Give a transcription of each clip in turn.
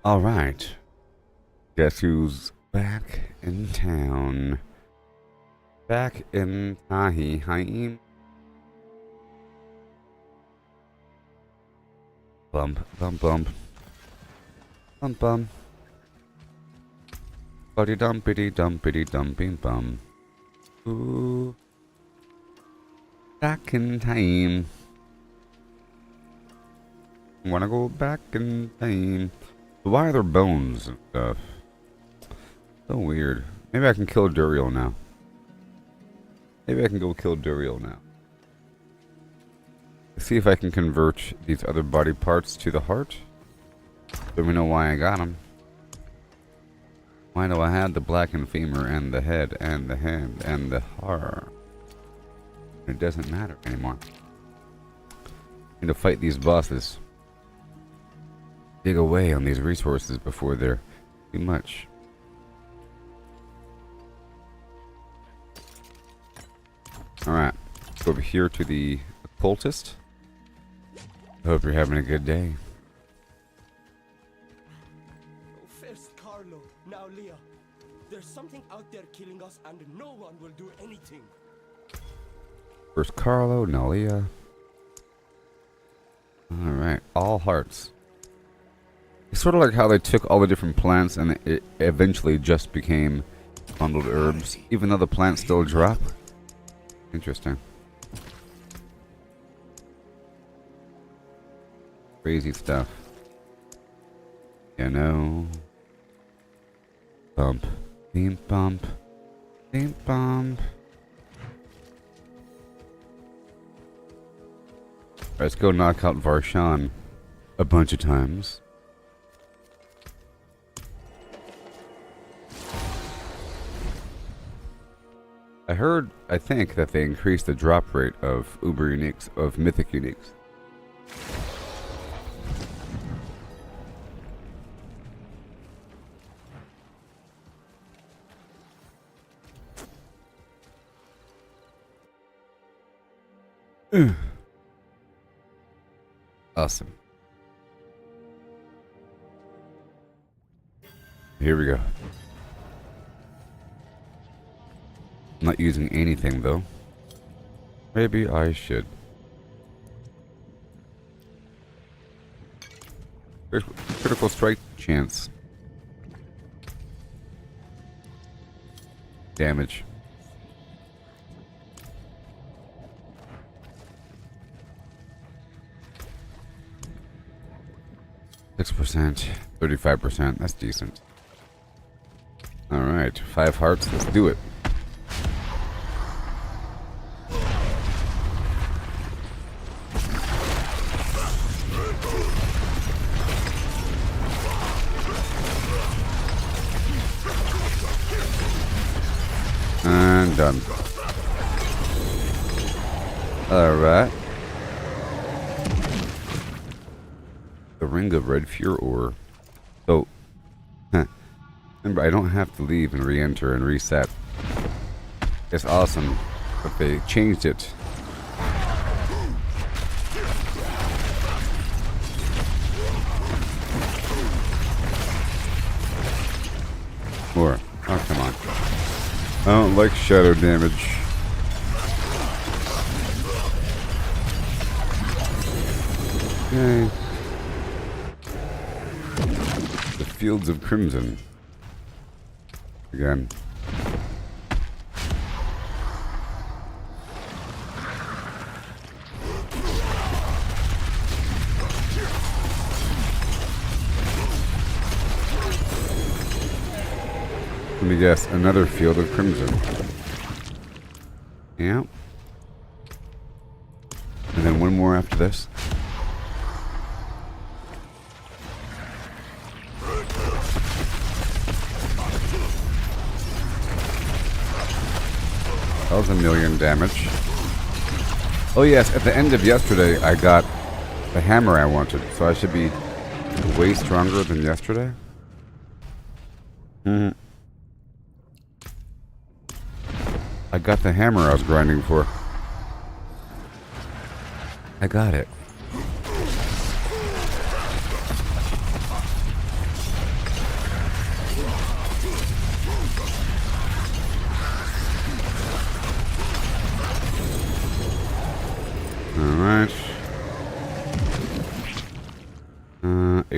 Alright. Guess who's back in town? Back in Tahi. Bump, bump, bump. Bump, bump. Buddy dumpity dumpity dumping bum. Ooh. Back in time. Wanna go back in time. Why are there bones and stuff? So weird. Maybe I can kill Duriel now. Maybe I can go kill Duriel now. Let's see if I can convert these other body parts to the heart. So we know why I got them. Why do I have the blackened femur and the head and the hand and the heart? It doesn't matter anymore. I need to fight these bosses. Dig away on these resources before they're too much. Alright, let's go over here to the occultist. I hope you're having a good day. First Carlo, now Leah. There's something out there killing us and no one will do anything. First Carlo, now Leah. Alright, all hearts. It's sort of like how they took all the different plants and it eventually just became bundled herbs, even though the plants still drop. Interesting. Crazy stuff. You know. Bump. Beam bump. Beam bump. Let's go knock out Varshan a bunch of times. I think that they increased the drop rate of Uber Uniques, of Mythic Uniques. Awesome. Here we go. I'm not using anything though. Maybe I should. Critical strike chance. Damage. %, 35%. That's decent. Alright, 5 hearts. Let's do it. And done. Alright. The Ring of Red Fure Ore. So, remember, I don't have to leave and re-enter and reset. It's awesome, but they changed it. More. Oh, come on. I don't like shadow damage. Okay. The Fields of Crimson. Again. Let me guess, another Field of Crimson. Yeah. And then one more after this. That was 1,000,000 damage. Oh yes, at the end of yesterday I got the hammer I wanted, so I should be way stronger than yesterday. I got the hammer I was grinding for. I got it.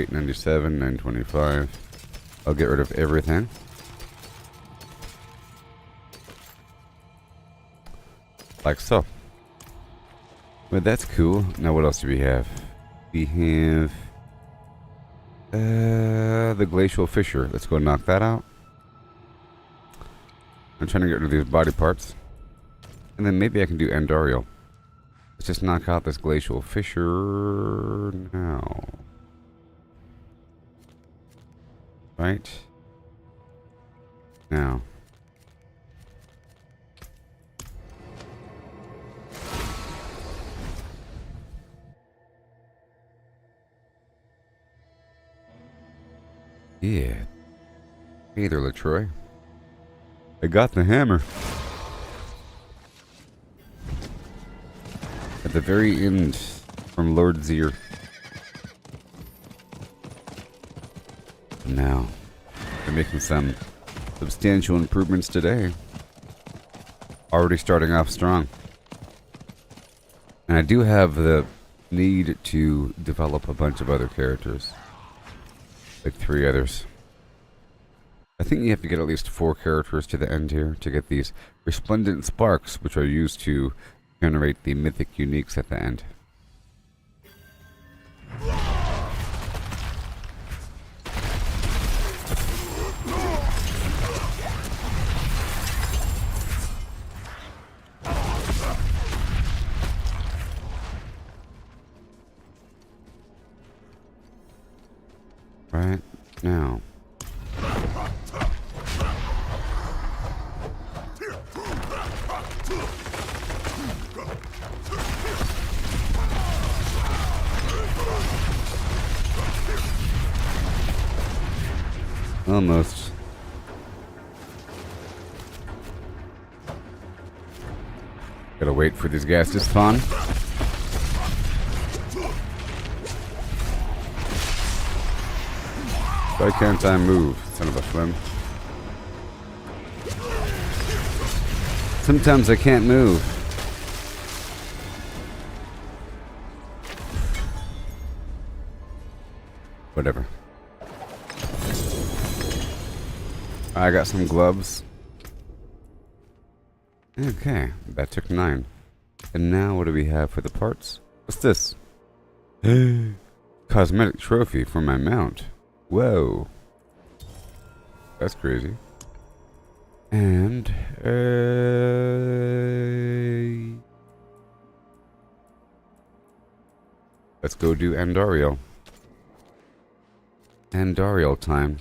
8, 97, 925. I'll get rid of everything. Like so. But that's cool. Now what else do we have? We have the glacial fissure. Let's go knock that out. I'm trying to get rid of these body parts. And then maybe I can do Andariel. Let's just knock out this glacial fissure now. Right? Now. Yeah. Hey there, LaTroy. I got the hammer. At the very end, from Lord Zier. Now, they're making some substantial improvements today. Already starting off strong. And I do have the need to develop a bunch of other characters. Like 3 others. I think you have to get at least 4 characters to the end here to get these resplendent sparks, which are used to generate the mythic uniques at the end. Right now. Almost. Gotta wait for these guys to spawn. Why can't I move, son of a flim? Sometimes I can't move. Whatever. I got some gloves. Okay, that took 9. And now what do we have for the parts? What's this? Cosmetic trophy for my mount. Whoa. That's crazy. And let's go do Andariel. Andariel time.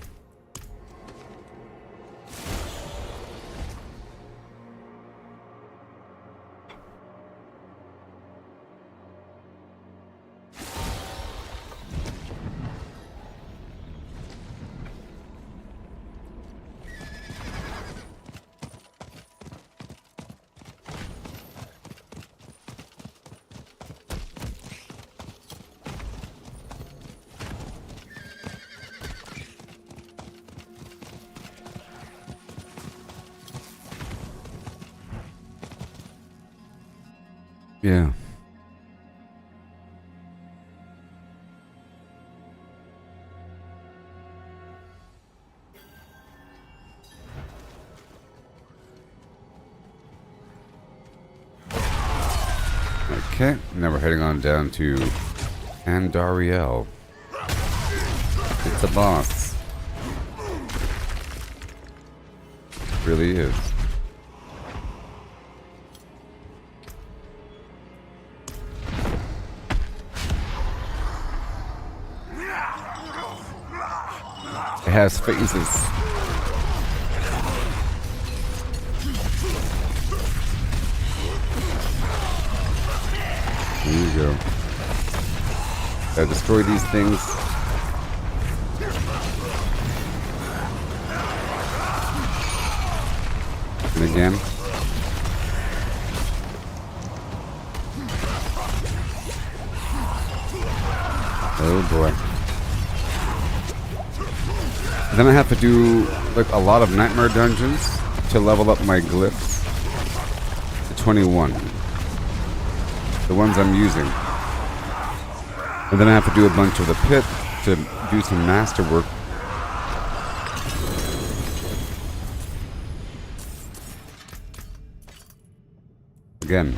Yeah. Okay, now we're heading on down to Andariel. It's the boss. It really is. It has phases. There you go. Gotta destroy these things. And again. Oh boy. Then I have to do like a lot of nightmare dungeons to level up my glyphs to 21. The ones I'm using. And then I have to do a bunch of the pit to do some masterwork. Again.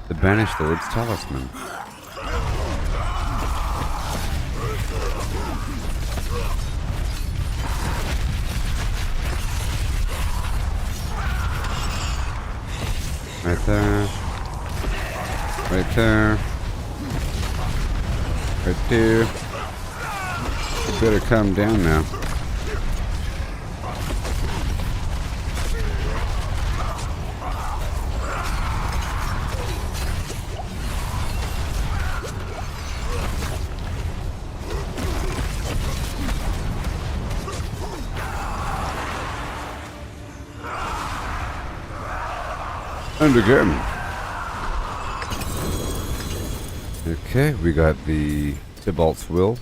The Banished Lord's Talisman. Right there. Right there. Right there. You better calm down now. And again. Okay, we got the Tybalt's Will.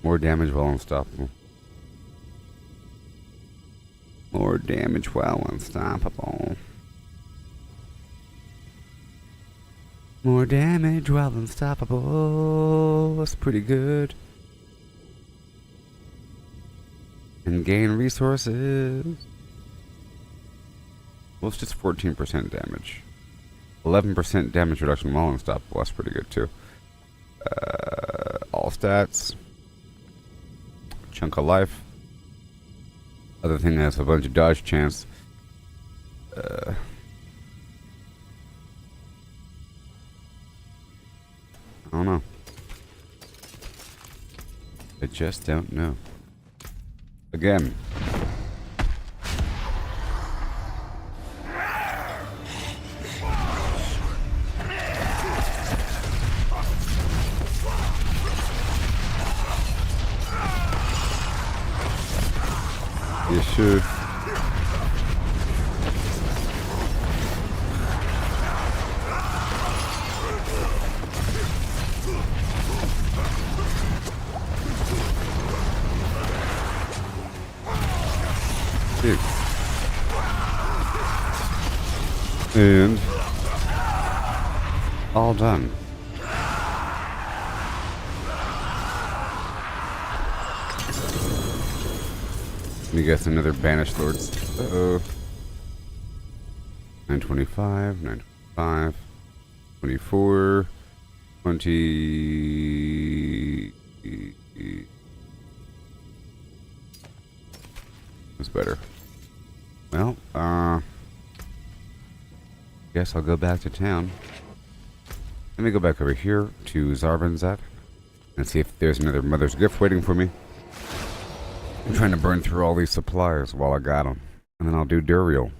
More damage while unstoppable. More damage while unstoppable. More damage while unstoppable. That's pretty good. And gain resources. Well, it's just 14% damage. 11% damage reduction while unstoppable. That's pretty good too. All stats. Chunk of life. Other thing has a bunch of dodge chance. I don't know. I just don't know. Again. You should. And all done. Let me guess another Banished Lords. Uh-oh. 925, 925, 24, 20. That's better. Well, guess I'll go back to town. Let me go back over here to Zarbanzat and see if there's another Mother's Gift waiting for me. I'm trying to burn through all these supplies while I got them. And then I'll do Duriel.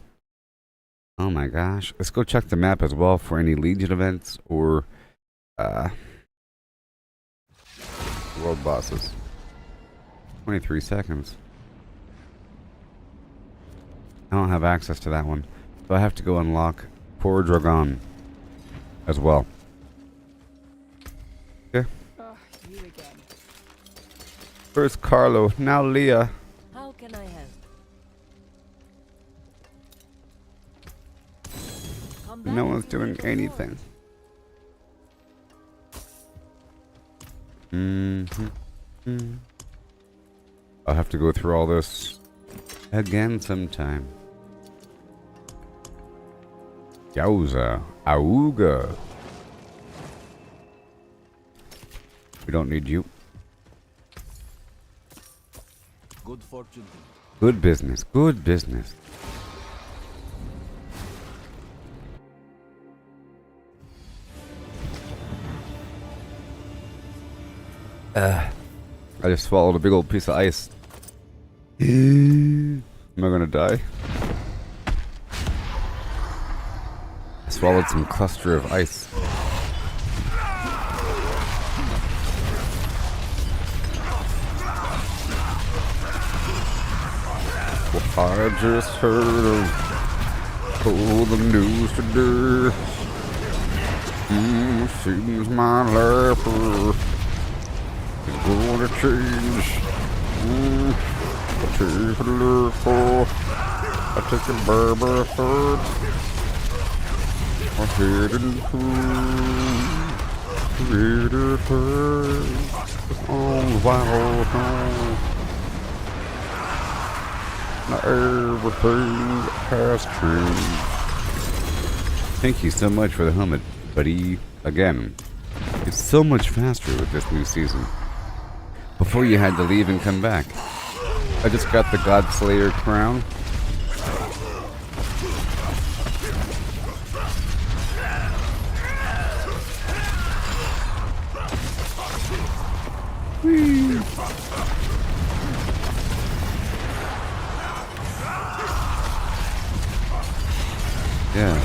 Oh my gosh. Let's go check the map as well for any Legion events or world bosses. 23 seconds. I don't have access to that one. So I have to go unlock Poor Dragon as well. Okay. Oh, you again. First Carlo, now Leah. How can I help? Come back No one's to doing little anything. I'll have to go through all this again sometime. Yowza. Auga. We don't need you. Good fortune. Good business. Good business. I just swallowed a big old piece of ice. Am I gonna die? I swallowed some cluster of ice. I just heard the news today. Seems my life is going to change. I take a look for. I take a Barb third. We're heading on the wild home. Not everything has changed. Thank you so much for the helmet, buddy. Again, it's so much faster with this new season. Before you had to leave and come back. I just got the Godslayer crown. Whee. Yeah.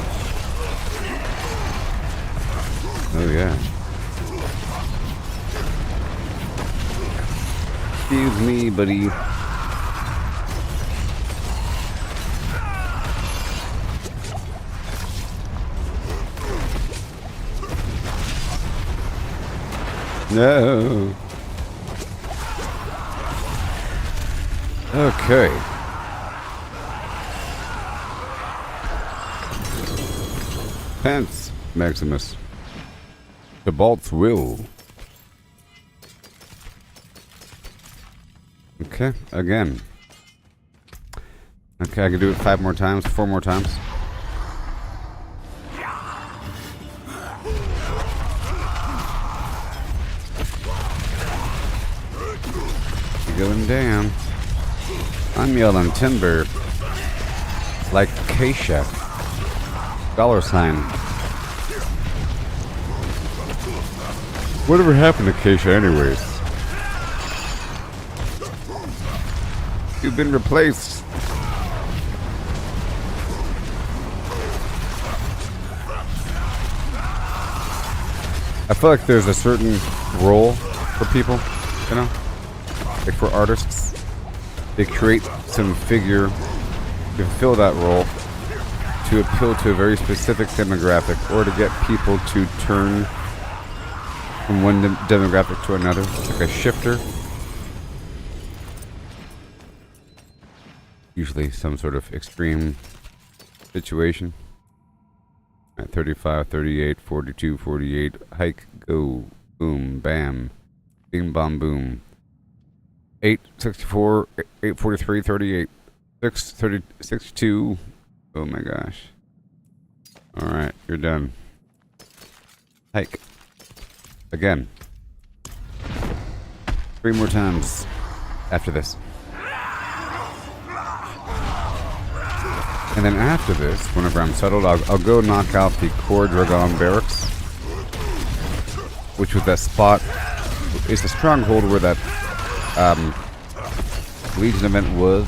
Oh yeah. Excuse me, buddy. No. Okay. Pants, Maximus. Cabalt's will. Okay, again. Okay, I can do it 5 more times, 4 more times. Going down. I'm yelling timber. Like Keisha. $. Whatever happened to Keisha anyways? You've been replaced. I feel like there's a certain role for people, you know? Like for artists. They create some figure to fill that role to appeal to a very specific demographic or to get people to turn from one demographic to another. It's like a shifter. Usually some sort of extreme situation. At 35, 38, 42, 48. Hike, go, boom, bam. Bing, bom, boom. 8, 64, 8, 43, 38. 6, 30, 62. Oh my gosh. Alright, you're done. Hike. Again. 3 more times after this. And then after this, whenever I'm settled, I'll go knock out the Core Dragon Barracks, which was that spot. It's the stronghold where that Legion event was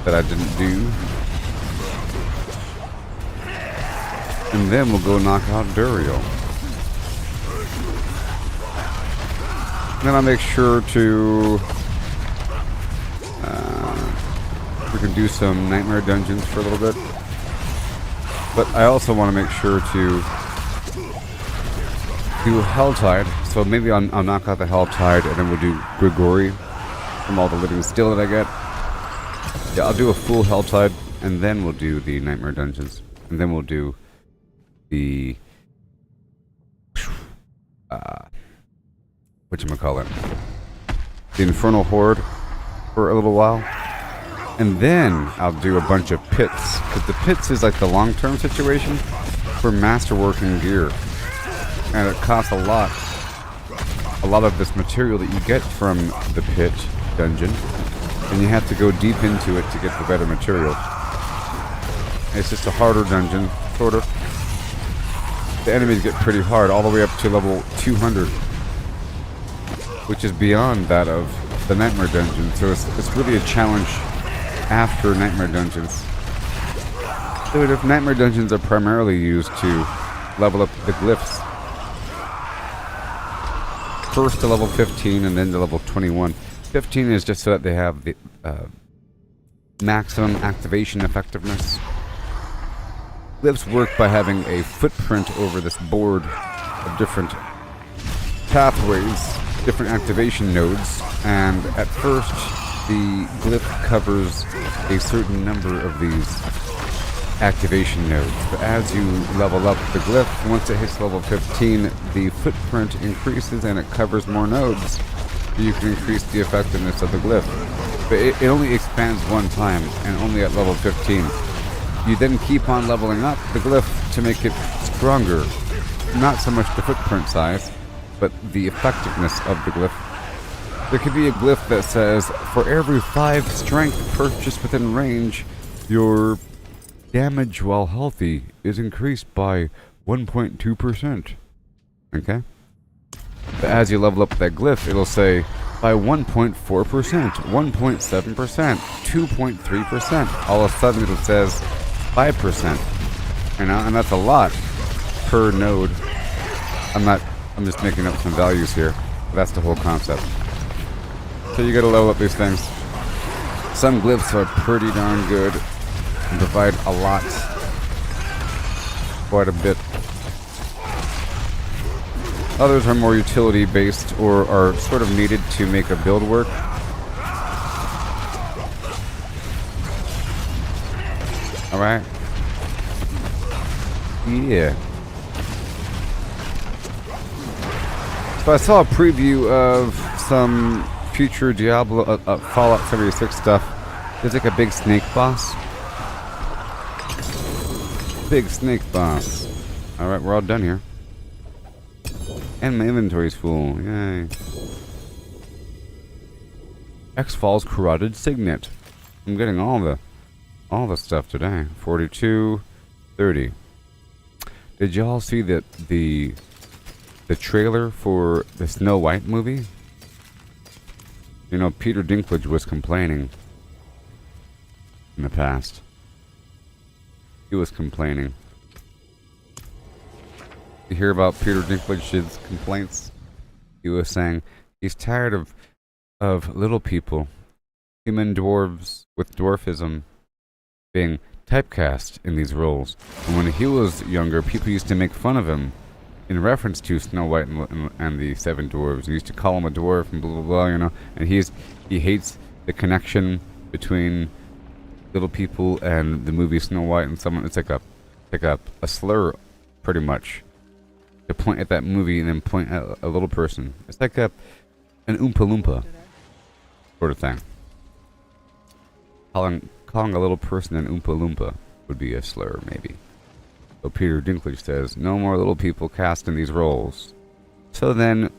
that I didn't do. And then we'll go knock out Duriel. And then I'll make sure to we can do some nightmare dungeons for a little bit. But I also want to make sure to do Helltide. So maybe I'll knock out the Helltide and then we'll do Grigori from all the living steel that I get. Yeah, I'll do a full Helltide and then we'll do the nightmare dungeons. And then we'll do the whatchamacallit, the Infernal Horde for a little while. And then I'll do a bunch of pits. Because the pits is like the long-term situation for masterwork and gear. And it costs a lot. A lot of this material that you get from the pit dungeon. And you have to go deep into it to get the better material. It's just a harder dungeon, sort of. The enemies get pretty hard, all the way up to level 200. Which is beyond that of the Nightmare Dungeon. So it's really a challenge after Nightmare Dungeons. Dude, if Nightmare Dungeons are primarily used to level up the glyphs. First to level 15 and then to level 21. 15 is just so that they have the maximum activation effectiveness. Glyphs work by having a footprint over this board of different pathways, different activation nodes, and at first the glyph covers a certain number of these activation nodes. But as you level up the glyph, once it hits level 15, the footprint increases and it covers more nodes. You can increase the effectiveness of the glyph. But it only expands one time, and only at level 15. You then keep on leveling up the glyph to make it stronger. Not so much the footprint size, but the effectiveness of the glyph. There could be a glyph that says, for every 5 strength purchased within range, your damage while healthy is increased by 1.2%. Okay? But as you level up that glyph, it'll say by 1.4%, 1.7%, 2.3%. All of a sudden it says 5%. And that's a lot per node. I'm just making up some values here. That's the whole concept. So you gotta level up these things. Some glyphs are pretty darn good and provide a lot. Quite a bit. Others are more utility based or are sort of needed to make a build work. Alright. Yeah. So I saw a preview of some future Diablo, Fallout 76 stuff. There's like a big snake boss. Big snake boss. Alright, we're all done here. And my inventory's full. Yay. X-Falls Carotid Signet. I'm getting all the stuff today. 42, 30. Did y'all see that the trailer for the Snow White movie? You know, Peter Dinklage was complaining in the past. He was complaining. You hear about Peter Dinklage's complaints? He was saying he's tired of little people, human dwarves with dwarfism, being typecast in these roles. And when he was younger, people used to make fun of him in reference to Snow White and the Seven Dwarves. They used to call him a dwarf and blah blah blah, you know. And he hates the connection between little people and the movie Snow White and someone. It's like a slur, pretty much, to point at that movie and then point at a little person. It's like an Oompa Loompa sort of thing. Calling a little person an Oompa Loompa would be a slur, maybe. So Peter Dinklage says, no more little people cast in these roles. So then,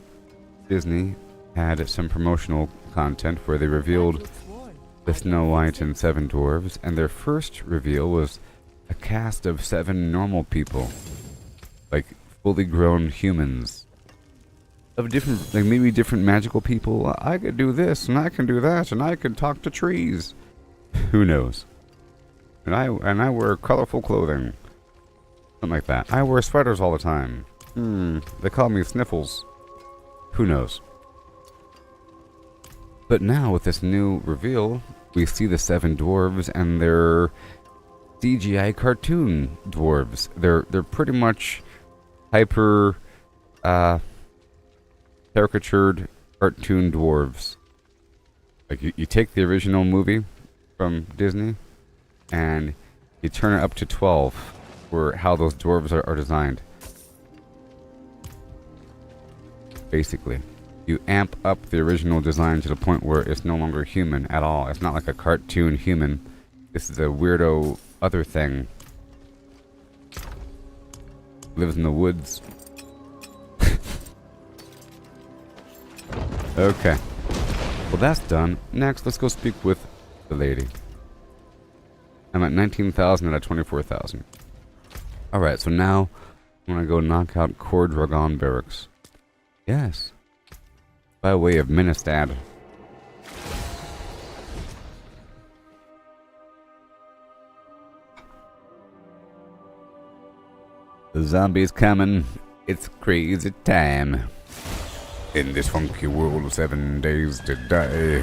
Disney had some promotional content where they revealed the Snow White and Seven Dwarves, and their first reveal was a cast of 7 normal people. Like, fully grown humans. Of different, like maybe different magical people. I could do this, and I can do that, and I can talk to trees. Who knows? And I wear colorful clothing. Something like that. I wear sweaters all the time. They call me Sniffles. Who knows? But now with this new reveal, we see the 7 dwarves and their CGI cartoon dwarves. They're pretty much hyper caricatured cartoon dwarves. Like you take the original movie from Disney and you turn it up to 12 for how those dwarves are designed. Basically, you amp up the original design to the point where it's no longer human at all. It's not like a cartoon human. This is a weirdo other thing. Lives in the woods. Okay. Well, that's done. Next, let's go speak with the lady. I'm at 19,000 out of 24,000. Alright, so now I'm gonna go knock out Core Dragon Barracks. Yes. By way of Ministad. The zombies coming. It's crazy time. In this funky world, 7 days to die.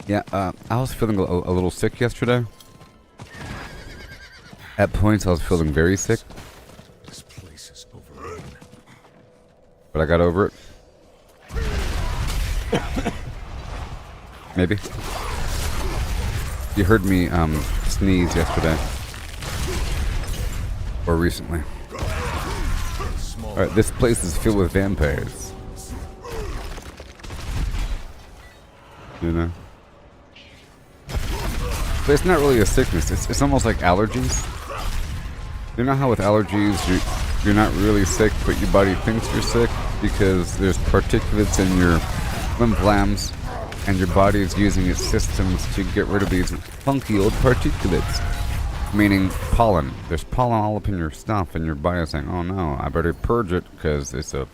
Yeah, I was feeling a little sick yesterday. At points, I was feeling very sick. This place is overrun. But I got over it. Maybe. You heard me sneeze yesterday. Or recently. Alright, this place is filled with vampires. You know? But it's not really a sickness. It's almost like allergies. You know how with allergies you're not really sick, but your body thinks you're sick because there's particulates in your lymph and your body is using its systems to get rid of these funky old particulates. Meaning pollen. There's pollen all up in your stuff and your body's saying, oh no, I better purge it because it's a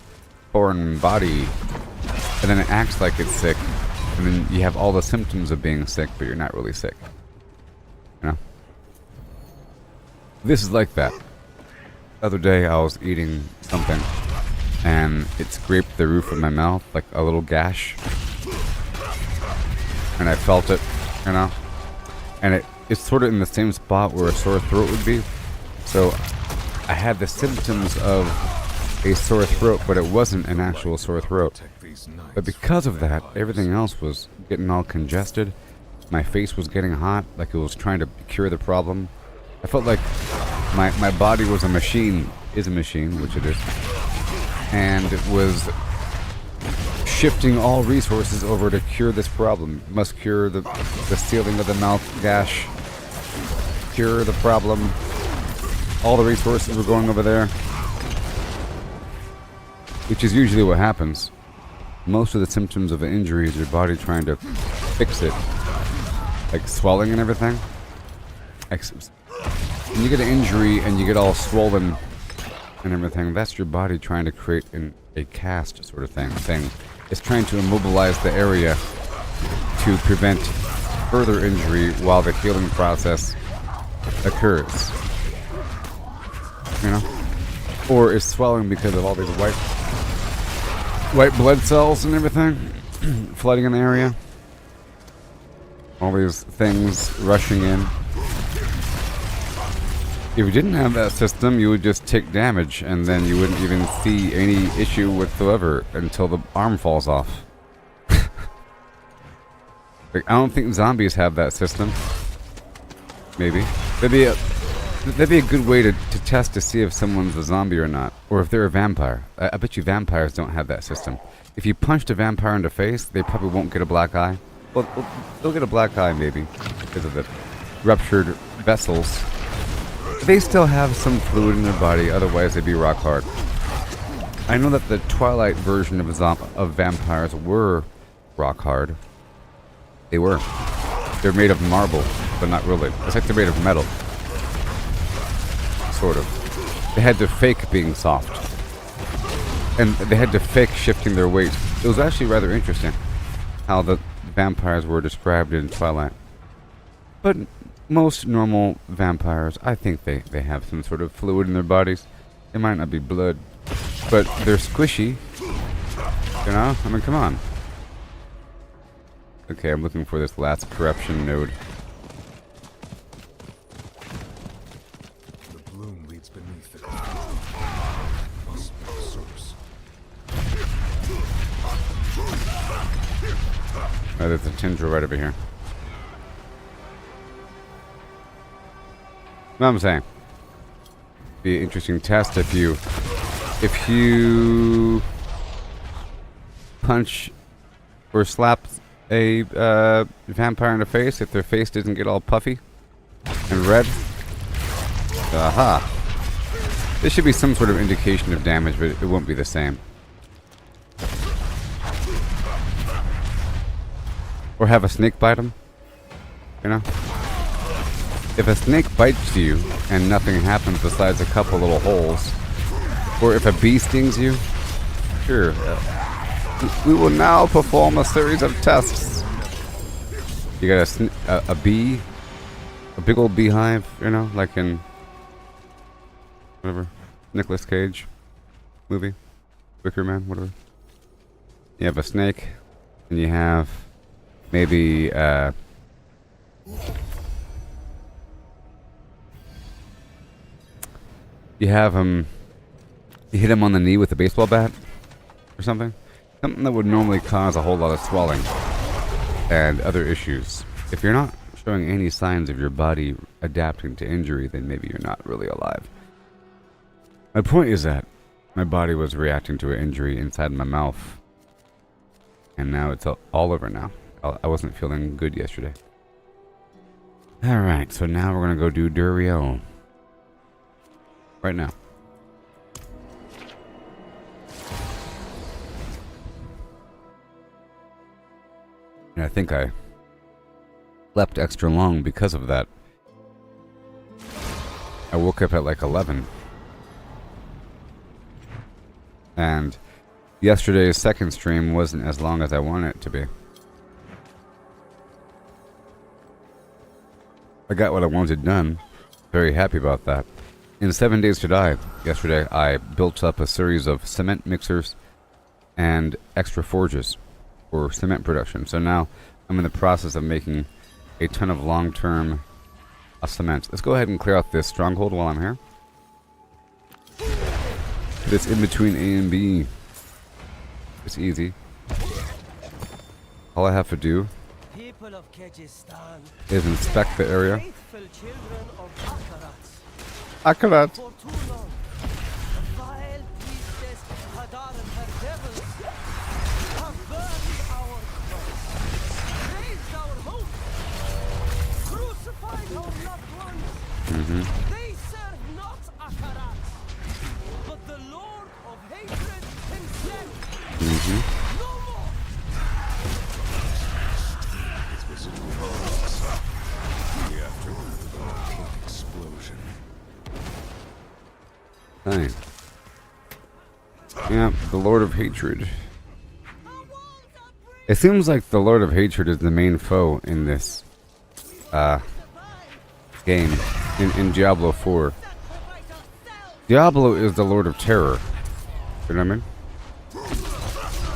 foreign body. And then it acts like it's sick. And then you have all the symptoms of being sick, but you're not really sick. You know? This is like that. The other day I was eating something and it scraped the roof of my mouth like a little gash. And I felt it, you know? And it's sort of in the same spot where a sore throat would be. So I had the symptoms of a sore throat, but it wasn't an actual sore throat. But because of that, everything else was getting all congested. My face was getting hot, like it was trying to cure the problem. I felt like my body was a machine, which it is, and it was shifting all resources over to cure this problem. It must cure the sealing of the mouth gash, cure the problem. All the resources were going over there, which is usually what happens. Most of the symptoms of an injury is your body trying to fix it, like swelling and everything. When you get an injury and you get all swollen and everything, that's your body trying to create a cast sort of thing. It's trying to immobilize the area to prevent further injury while the healing process occurs. You know? Or it's swelling because of all these white blood cells and everything flooding in the area. All these things rushing in. If you didn't have that system, you would just take damage, and then you wouldn't even see any issue whatsoever until the arm falls off. Like, I don't think zombies have that system. Maybe. That'd be a good way to test to see if someone's a zombie or not, or if they're a vampire. I bet you vampires don't have that system. If you punched a vampire in the face, they probably won't get a black eye. Well, they'll get a black eye maybe because of the ruptured vessels. They still have some fluid in their body, otherwise they'd be rock hard. I know that the Twilight version of vampires were rock hard. They were. They're made of marble, but not really. It's like they're made of metal. Sort of. They had to fake being soft. And they had to fake shifting their weight. It was actually rather interesting how the vampires were described in Twilight. But most normal vampires, I think they have some sort of fluid in their bodies. It might not be blood, but they're squishy. You know? I mean, come on. Okay, I'm looking for this last corruption node. The bloom leads beneath the must be the source. Oh, there's a tendril right over here. No, I'm saying, be an interesting test if you punch or slap a vampire in the face, if their face doesn't get all puffy and red. Aha! This should be some sort of indication of damage, but it won't be the same. Or have a snake bite them. You know? If a snake bites you and nothing happens besides a couple little holes, or if a bee stings you, sure. We will now perform a series of tests. You got a bee, a big old beehive, you know, like in whatever Nicolas Cage movie, Wicker Man, whatever. You have a snake, and you have maybe you have him. You hit him on the knee with a baseball bat or something. Something that would normally cause a whole lot of swelling and other issues. If you're not showing any signs of your body adapting to injury, then maybe you're not really alive. My point is that my body was reacting to an injury inside my mouth, and now it's all over now. I wasn't feeling good yesterday. Alright, so now we're going to go do Duriel. Right now. And I think I slept extra long because of that. I woke up at like 11. And yesterday's second stream wasn't as long as I wanted it to be. I got what I wanted done. Very happy about that. In 7 Days to Die, yesterday, I built up a series of cement mixers and extra forges for cement production. So now I'm in the process of making a ton of long-term cement. Let's go ahead and clear out this stronghold while I'm here. This in between A and B. It's easy. All I have to do People of Kyrgyzstan, is inspect the area. faithful children of Akarats. Akarat. For too long, the vile priestess Hadar and her devils have burned our cross, raised our hope, crucified our loved ones. They serve not Akarat, but the Lord of hatred himself. No more. The aftermath of a volcanic explosion. Fine. Yeah, the Lord of Hatred. It seems like the Lord of Hatred is the main foe in this game, in Diablo 4. Diablo is the Lord of Terror. You know what I mean?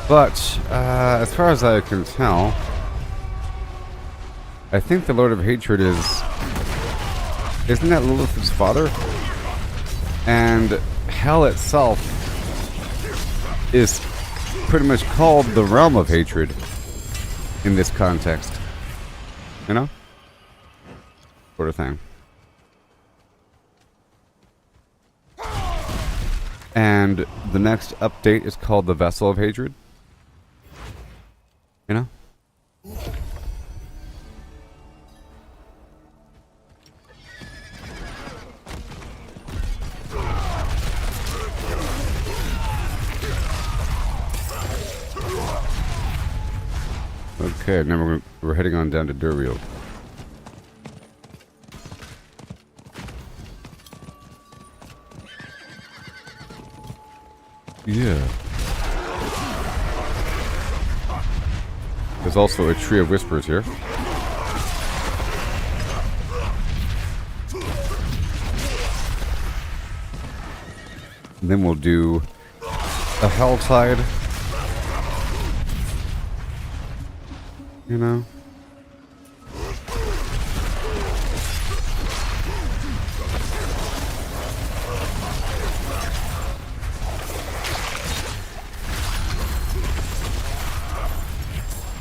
But, as far as I can tell, I think the Lord of Hatred is... Isn't that Lilith's father? And Hell itself is pretty much called the Realm of Hatred in this context. You know? Sort of thing. And the next update is called the Vessel of Hatred. You know? Okay, now we're heading on down to Duriel. Yeah. There's also a Tree of Whispers here. And then we'll do a Helltide. You know?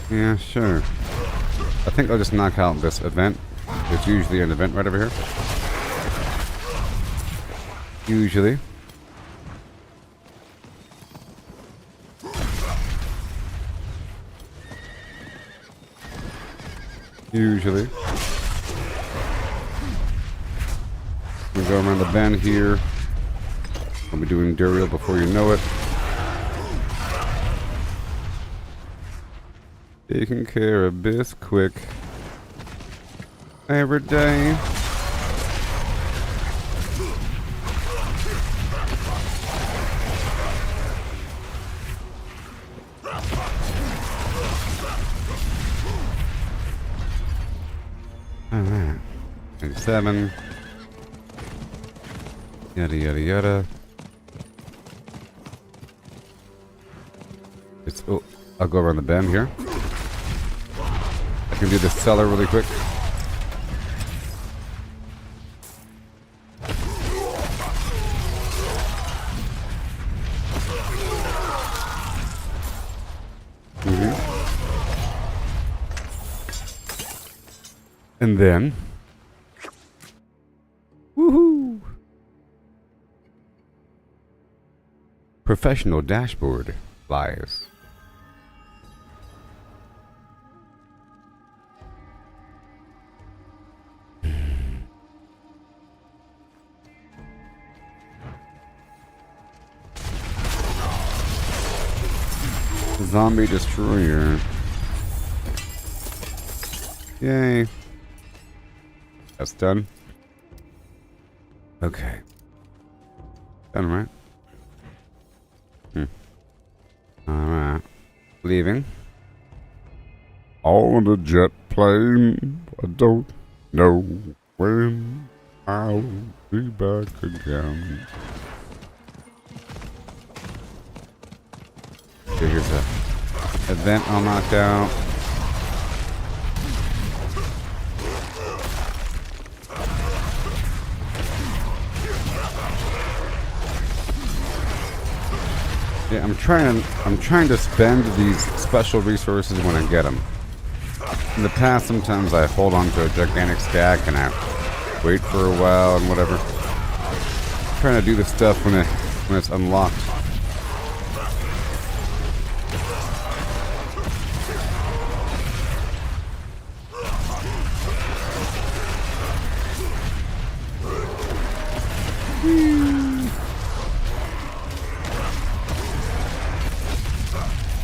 Yeah, sure. I think I'll just knock out this event. There's usually an event right over here. Usually. Usually. We go around the bend here. We'll be doing Duriel before you know it. Taking care of this quick. Every day. Alright. 97. Yada yada yada. Oh, I'll go around the bend here. I can do the cellar really quick. And then... Woohoo! Professional dashboard flies. Zombie destroyer. Yay. That's done. Okay. Done, right? Alright. Leaving. On a jet plane. I don't know when I'll be back again. Okay, here's a event I'll knock out. Yeah, I'm trying to spend these special resources when I get them. In the past, sometimes I hold on to a gigantic stack and I wait for a while and whatever. I'm trying to do the stuff when it's unlocked.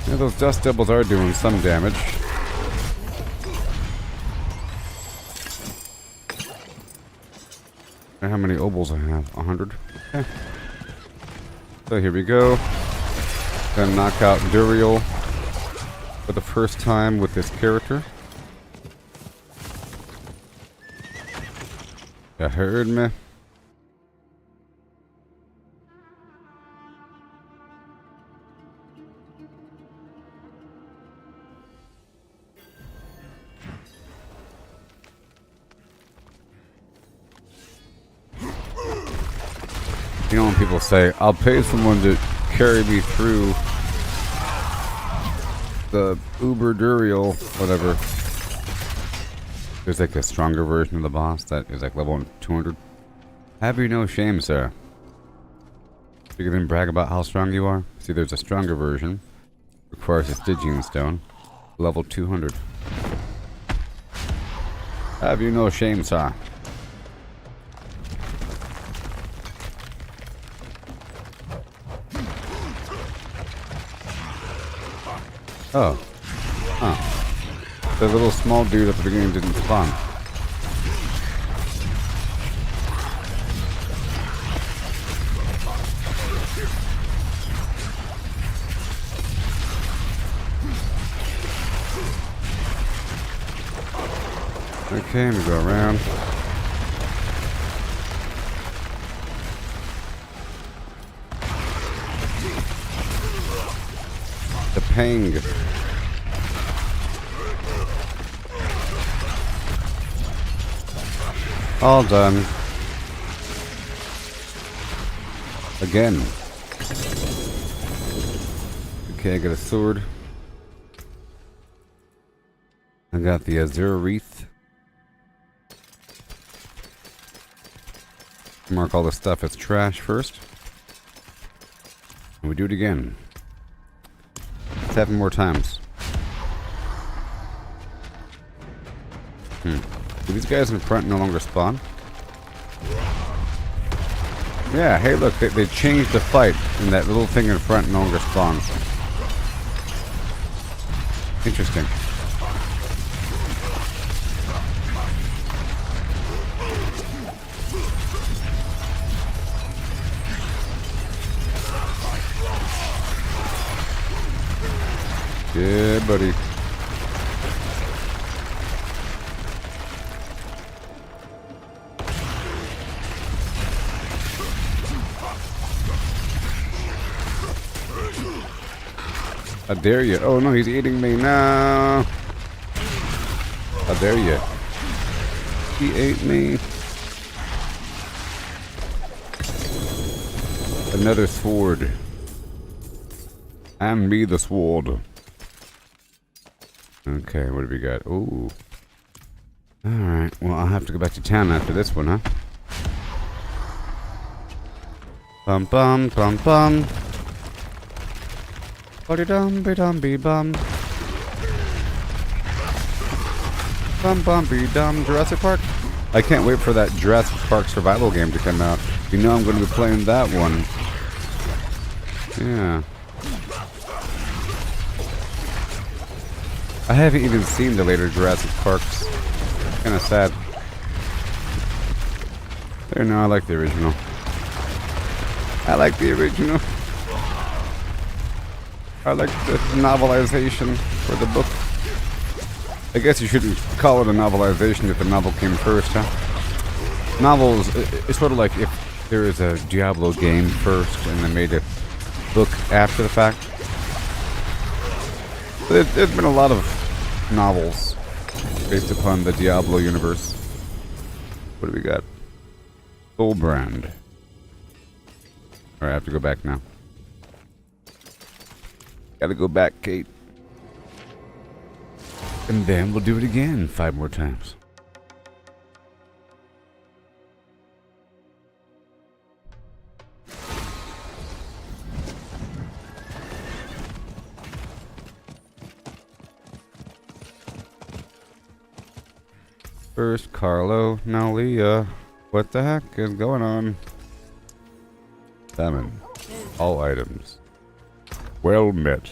Yeah, those dust devils are doing some damage. How many obols I have? 100? Okay. So here we go. Gonna knock out Duriel for the first time with this character. You heard me? You know when people say, I'll pay someone to carry me through the Uber Duriel, whatever. There's like a stronger version of the boss that is like level 200. Have you no shame, sir? You can then brag about how strong you are. See, there's a stronger version. Requires a Stygian stone. Level 200. Have you no shame, sir? Oh. Huh. The little small dude at the beginning didn't spawn. Okay, we go around. The pang. All done. Again. Okay, I got a sword. I got the Azure Wreath. Mark all the stuff as trash first. And we do it again. 7 more times. Do these guys in front no longer spawn? Yeah, hey look, they changed the fight and that little thing in front no longer spawns. Interesting. Yeah, buddy. How dare you? Oh no, he's eating me now. How dare you? He ate me. Another sword. And me the sword. Okay, what do we got? Ooh. Alright, well, I'll have to go back to town after this one, huh? Bum bum bum bum. Buddy dum be dum be bum. Bum bum be dum. Jurassic Park? I can't wait for that Jurassic Park survival game to come out. You know I'm going to be playing that one. Yeah. I haven't even seen the later Jurassic Parks. Kind of sad. There, no, I like the original. I like the original. I like the novelization for the book. I guess you shouldn't call it a novelization if the novel came first, huh? Novels, it's sort of like if there is a Diablo game first and they made a book after the fact. There's been a lot of novels based upon the Diablo universe. What do we got? Soul Brand. Alright, I have to go back now. Gotta go back, Kate. And then we'll do it again 5 more times. First, Carlo, now Leah. What the heck is going on? Salmon. All items. Well met.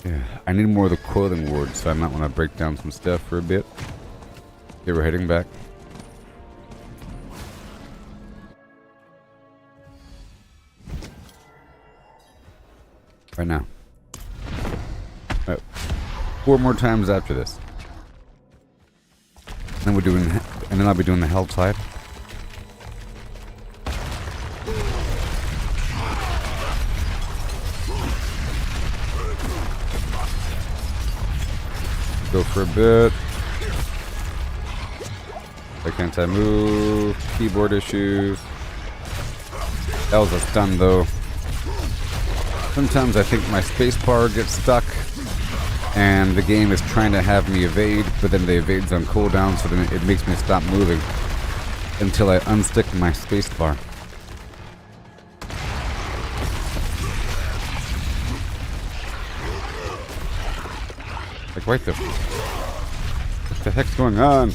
Yeah, I need more of the clothing ward, so I might want to break down some stuff for a bit. Okay, we're heading back. Right now. Right. 4 more times after this. And then we're doing, and then I'll be doing the hell side. Go for a bit. Why can't I move? Keyboard issues. That was a stun though. Sometimes I think my spacebar gets stuck and the game is trying to have me evade, but then the evade's on cooldown, so then it makes me stop moving until I unstick my spacebar. Like, what the heck's going on?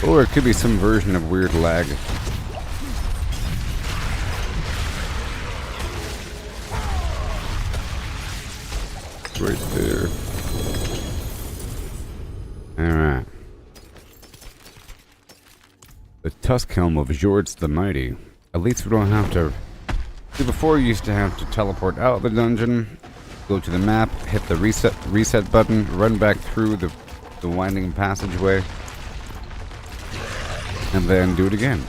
Or it could be some version of weird lag. Right there. Alright. The Tusk Helm of Jords the Mighty. At least we don't have to... See, before you used to have to teleport out of the dungeon, go to the map, hit the reset button, run back through the winding passageway, and then do it again.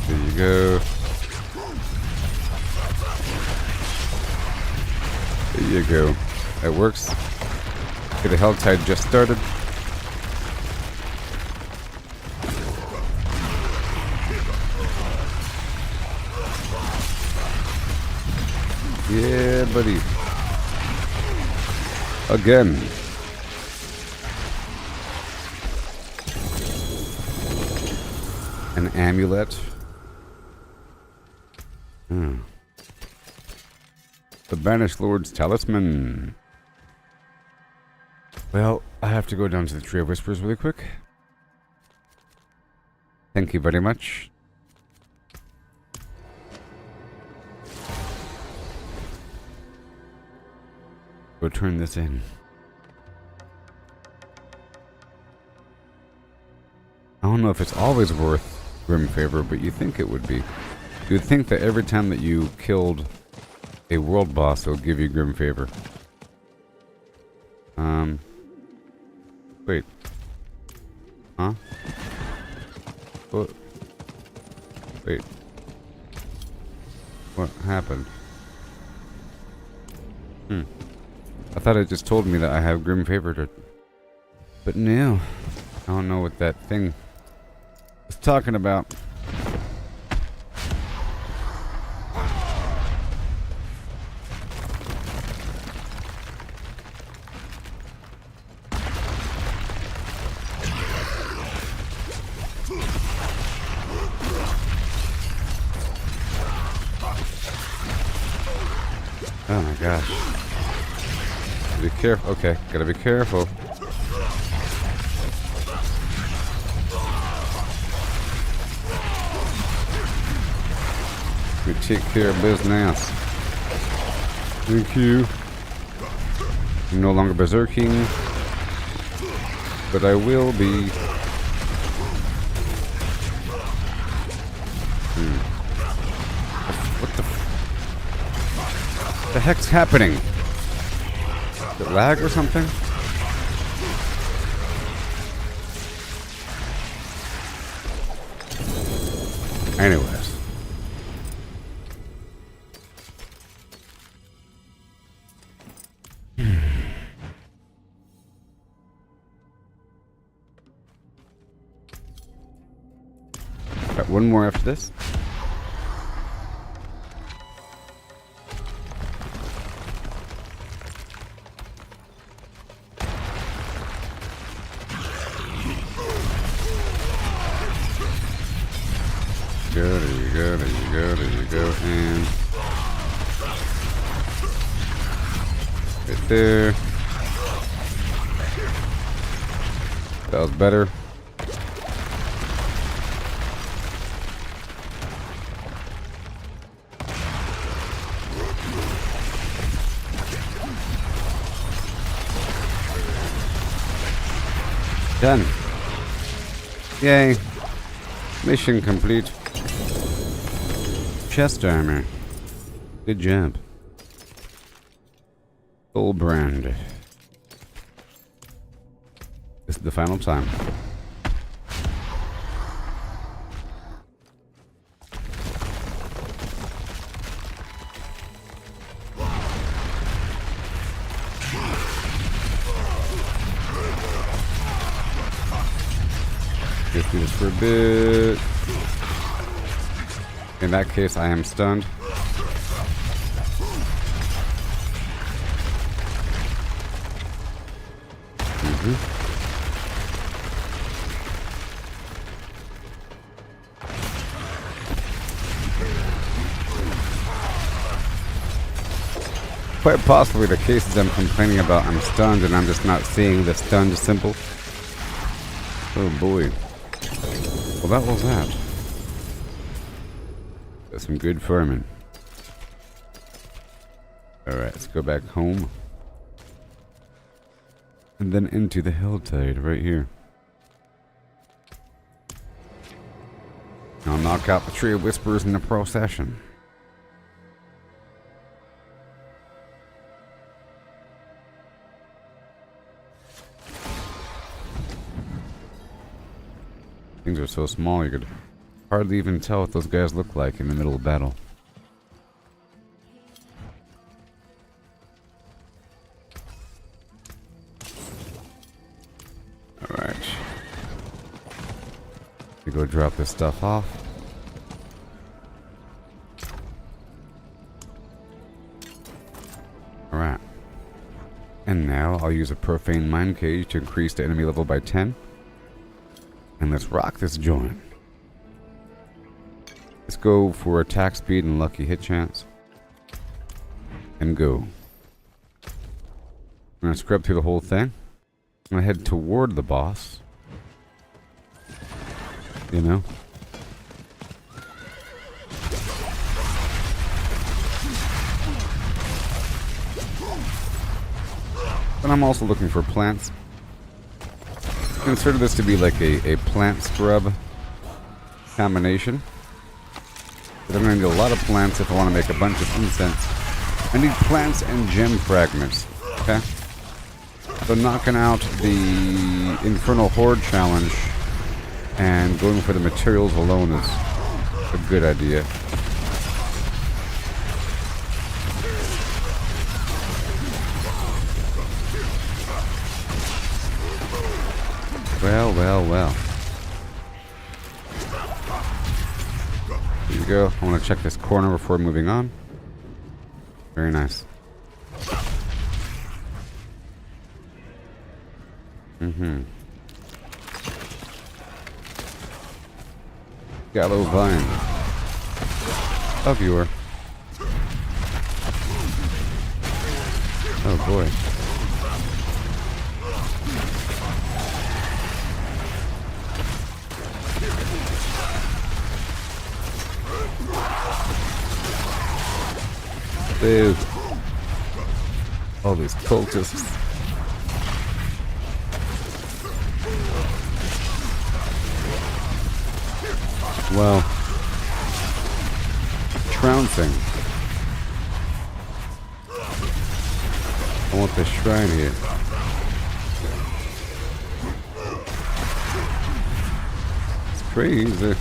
There you go. There you go. That works. Okay, the Helltide just started. Yeah, buddy. Again. An amulet. The Banished Lord's Talisman. Well, I have to go down to the Tree of Whispers really quick. Thank you very much. Go turn this in. I don't know if it's always worth Grim Favor, but you think it would be. You'd think that every time that you killed a world boss, it would give you Grim Favor. Wait. Huh? What? Wait. What happened? I thought it just told me that I have Grim Favorite. But no. I don't know what that thing was talking about. Oh my gosh. Be careful. Okay, gotta be careful. We take care of business. Thank you. I'm no longer berserking, but I will be. What the heck's happening? Is it lag or something? Anyways. Got one more after this. There you go, and right there. That was better. Done. Yay. Mission complete. Chest armor. Good job. Full brand. This is the final time. Just do this for a bit. In that case, I am stunned. Quite possibly the cases I'm complaining about, I'm stunned and I'm just not seeing the stunned symbol. Oh boy. Well, that was that. Got some good farming. Alright, let's go back home. And then into the Helltide right here. I'll knock out the Tree of Whispers in the procession. Things are so small you could hardly even tell what those guys look like in the middle of battle. Alright. We go drop this stuff off. Alright. And now I'll use a profane mind cage to increase the enemy level by 10. And let's rock this joint. Let's go for attack speed and lucky hit chance. And go. I'm going to scrub through the whole thing. I'm going to head toward the boss. You know? But I'm also looking for plants. Consider this to be like a plant scrub combination. But I'm going to need a lot of plants if I want to make a bunch of incense. I need plants and gem fragments. Okay? So knocking out the Infernal Horde challenge and going for the materials alone is a good idea. Well, well, well. Here you go. I want to check this corner before moving on. Very nice. Mm-hmm. Gallow vine. A viewer. Oh boy. Dude. All these cultists. Well, trouncing. I want the shrine here. It's crazy.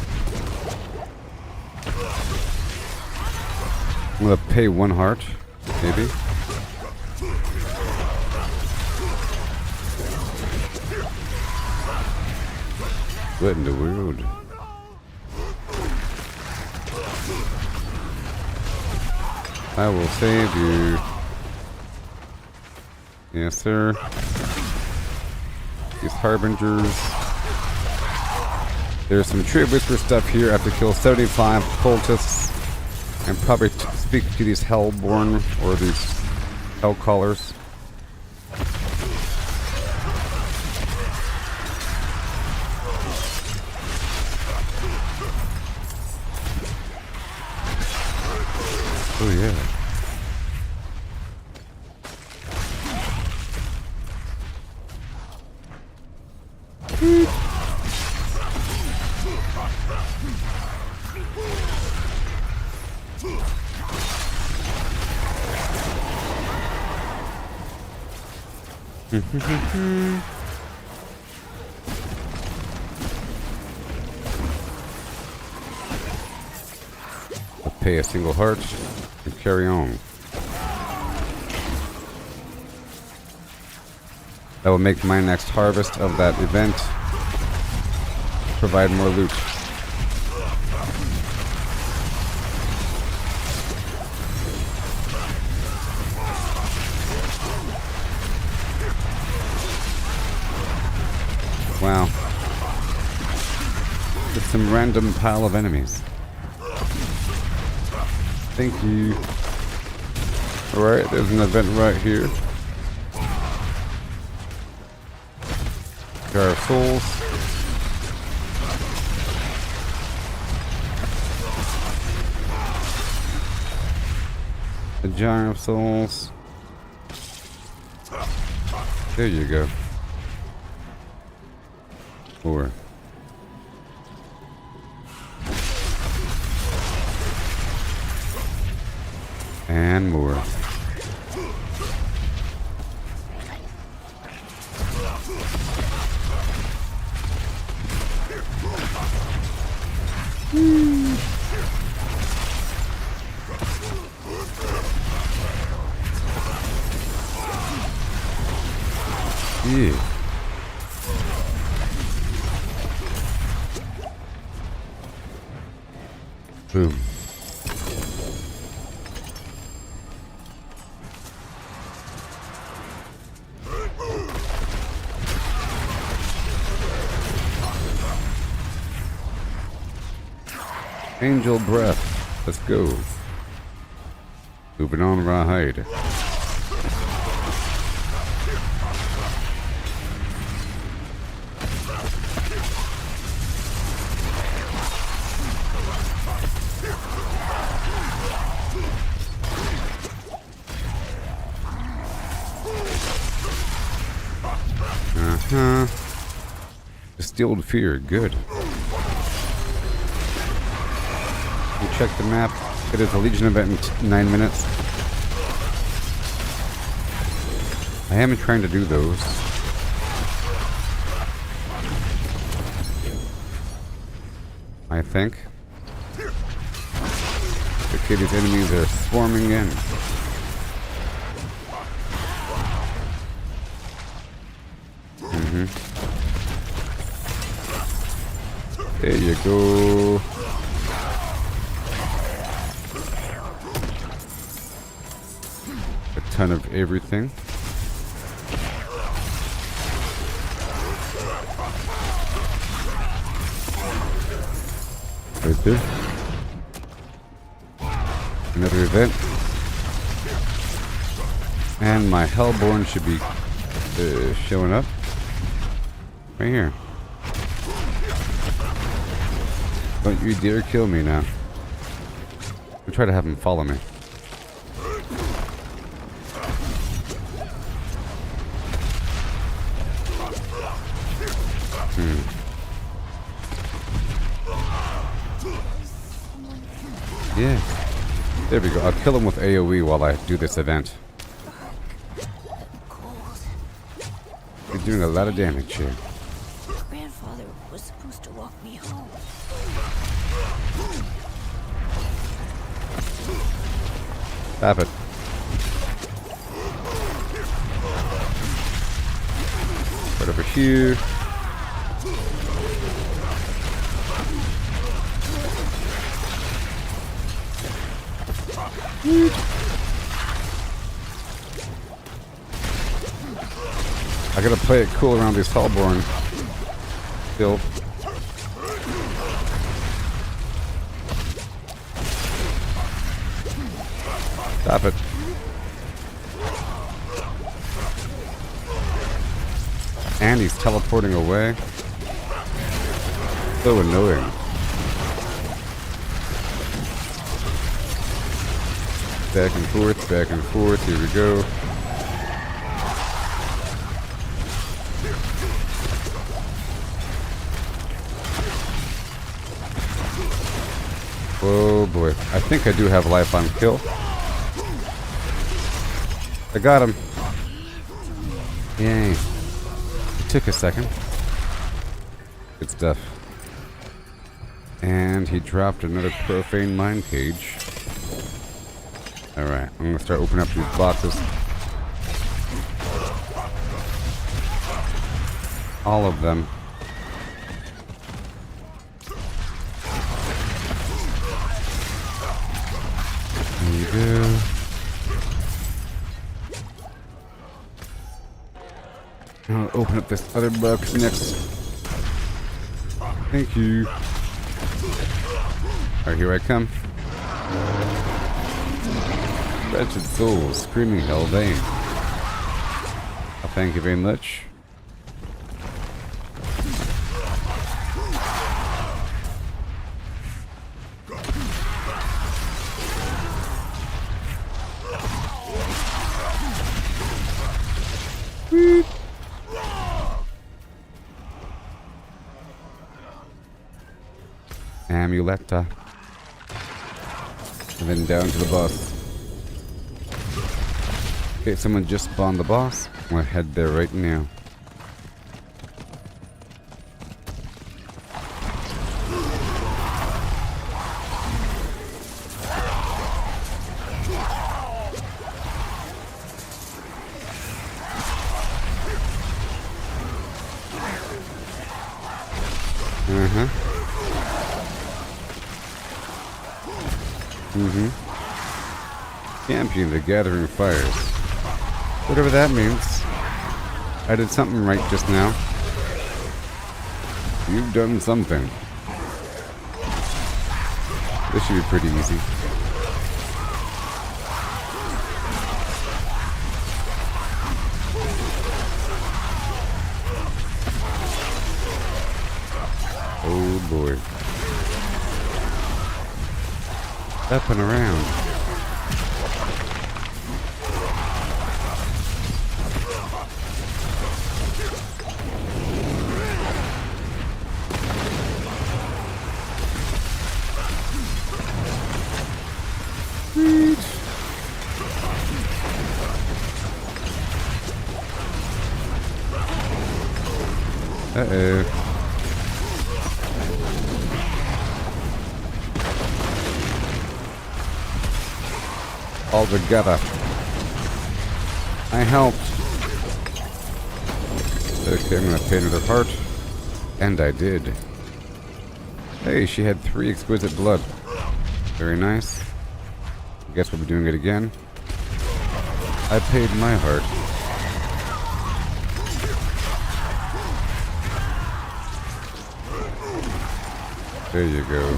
I'm gonna pay 1 heart, maybe. What in the world? I will save you. Yes, sir. These harbingers. There's some tree whisper stuff here. I have to kill 75 cultists and probably speak to these hellborn or these hell callers. Oh yeah. I'll pay a single heart and carry on. That will make my next harvest of that event provide more loot. Wow. Just some random pile of enemies. Thank you. Alright, there's an event right here. Jar of Souls. A Jar of Souls. There you go. 4. And more. Yeah. Boom. Angel breath. Let's go. Moving on right. Distilled fear, good. You check the map. It is a Legion event in 9 minutes. I am trying to do those. I think. Okay, these enemies are swarming in. There you go. A ton of everything. Right there. Another event. And my Hellborn should be showing up. Right here. Don't you dare kill me now. I'll try to have him follow me. Yeah. There we go. I'll kill him with AoE while I do this event. You're doing a lot of damage here. Grandfather was supposed to walk me home. Stop it. Right over here. I gotta play it cool around these Hellborn. Still. Stop it. And he's teleporting away. So annoying. Back and forth, back and forth. Here we go. Oh boy. I think I do have life on kill. I got him. Yay. It took a second. Good stuff. And he dropped another profane mind cage. Alright, I'm gonna start opening up these boxes. All of them. There you go. I'll open up this other box next. Thank you. Alright, here I come. Wretched soul, screaming hellbane. Well, thank you very much. Amuletta. And then down to the boss. Okay, someone just spawned the boss. I'm gonna head there right now. Champion the Gathering Fires. Whatever that means. I did something right just now. You've done something. This should be pretty easy. Oh boy. Up and around. Uh-oh. All together. I helped. Okay, I'm gonna pay another heart. And I did. Hey, she had 3 exquisite blood. Very nice. Guess we'll be doing it again. I paid my heart. There you go.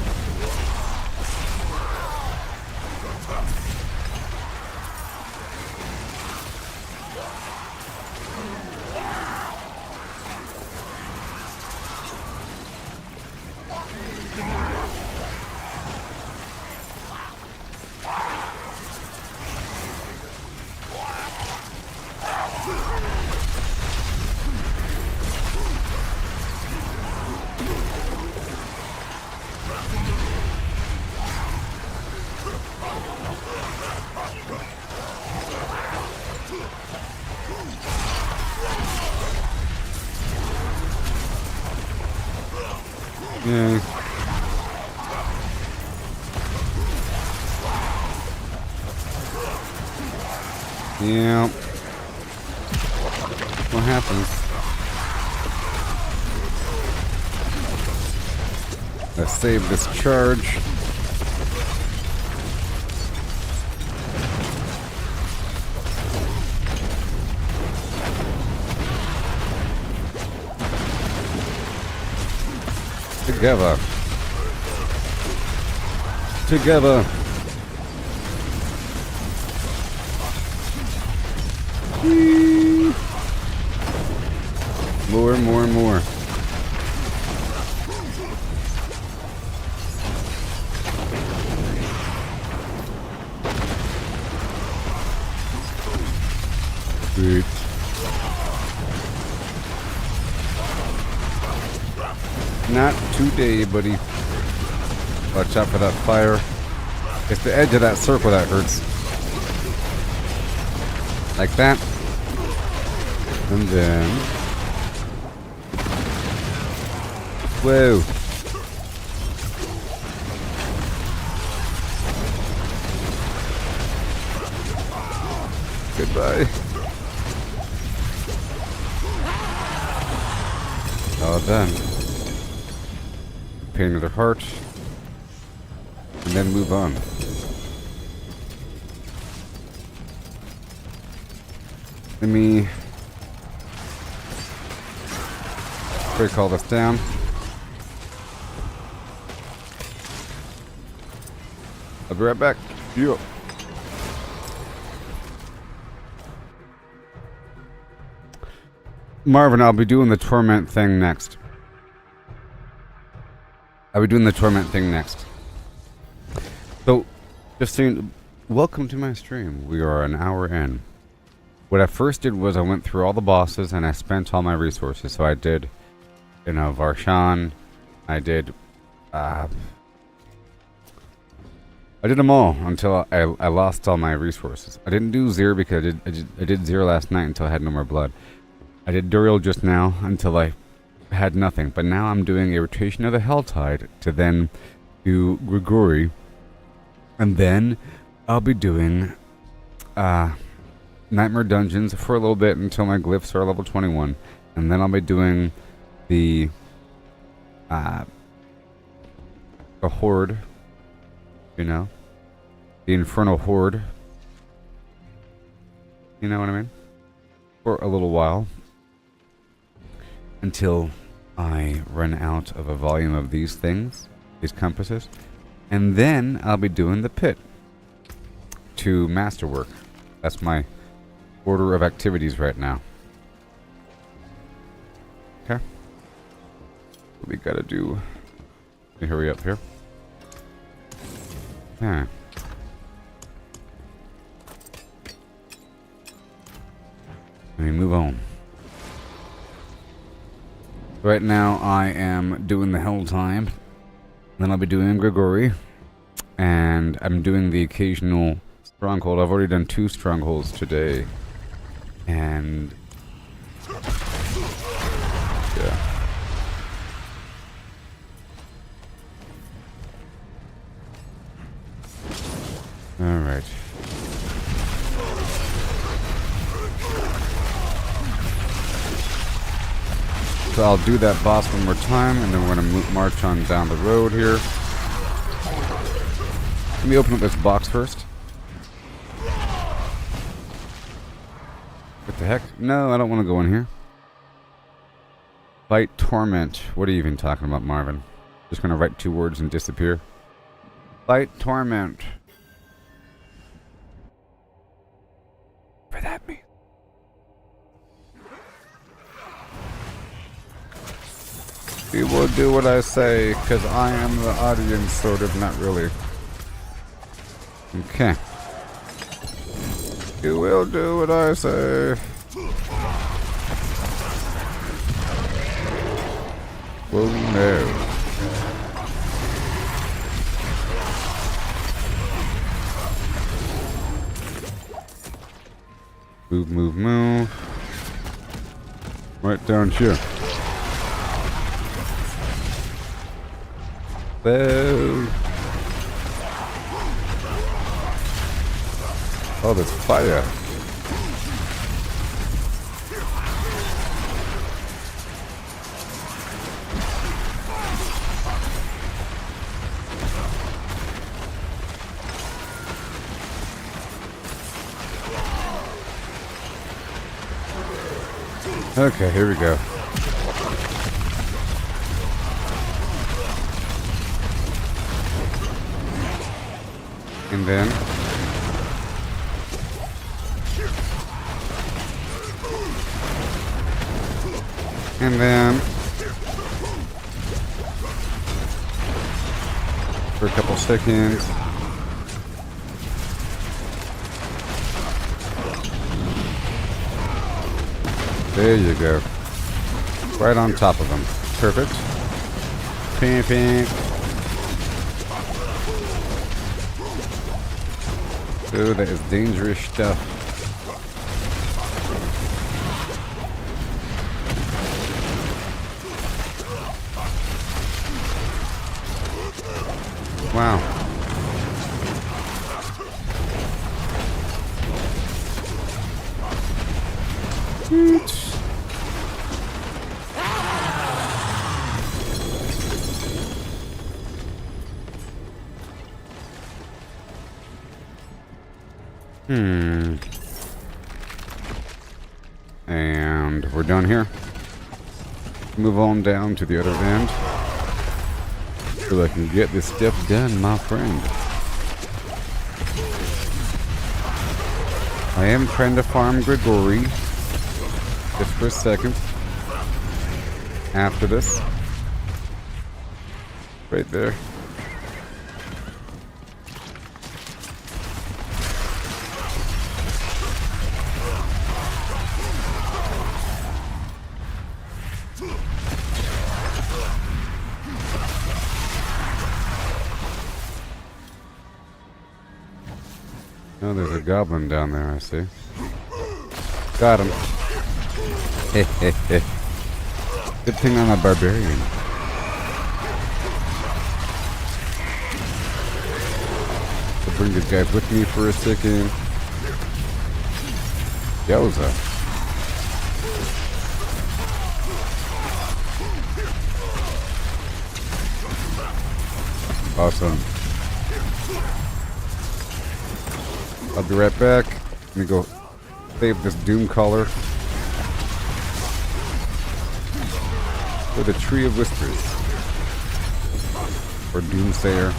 Yeah. Yeah. What happens? Let's save this charge. Together. Together. Whee! More. Sweet. Not today, buddy. Watch out for that fire. It's the edge of that circle that hurts. Like that. And then... Whoa. Goodbye. All done. Pay another heart. And then move on. Let me break all this down. I'll be right back. Yeah. Marvin, I'll be doing the torment thing next. So, just saying, welcome to my stream. We are an hour in. What I first did was I went through all the bosses and I spent all my resources. So I did, Varshan. I did them all until I lost all my resources. I didn't do Zero because I did Zero last night until I had no more blood. I did Duriel just now until I had nothing. But now I'm doing a rotation of the Helltide to then do Grigori. And then I'll be doing Nightmare Dungeons for a little bit until my glyphs are level 21. And then I'll be doing the Horde. The Infernal Horde. You know what I mean? For a little while. Until I run out of a volume of these things. These compasses. And then I'll be doing the pit. To masterwork. That's my order of activities right now. Okay. What we gotta do. Let me hurry up here. Yeah. Let me move on. Right now I am doing the Helltime. Then I'll be doing Grigori. And I'm doing the occasional stronghold. I've already done 2 strongholds today. And... yeah. Alright. So I'll do that boss one more time, and then we're going to march on down the road here. Let me open up this box first. What the heck? No, I don't want to go in here. Fight Torment. What are you even talking about, Marvin? Just going to write 2 words and disappear. Fight Torment. For that means. You will do what I say, because I am the audience, sort of, not really. Okay. You will do what I say. Oh no. Move, move, move. Right down here. Whoa. Oh, there's fire. Okay, here we go. And then for a couple seconds. There you go. Right on top of them. Perfect. Pink, pink. Oh, that is dangerous stuff. Wow. And we're done here. Move on down to the other end. So I can get this stuff done, my friend. I am trying to farm Grigori. Just for a second. After this. Right there. Oh, there's a goblin down there, I see. Got him. Good thing I'm a barbarian. I'll bring these guys with me for a second. Yowza. Awesome. I'll be right back. Let me go save this doom caller for the Tree of Whispers. Or Doomsayer.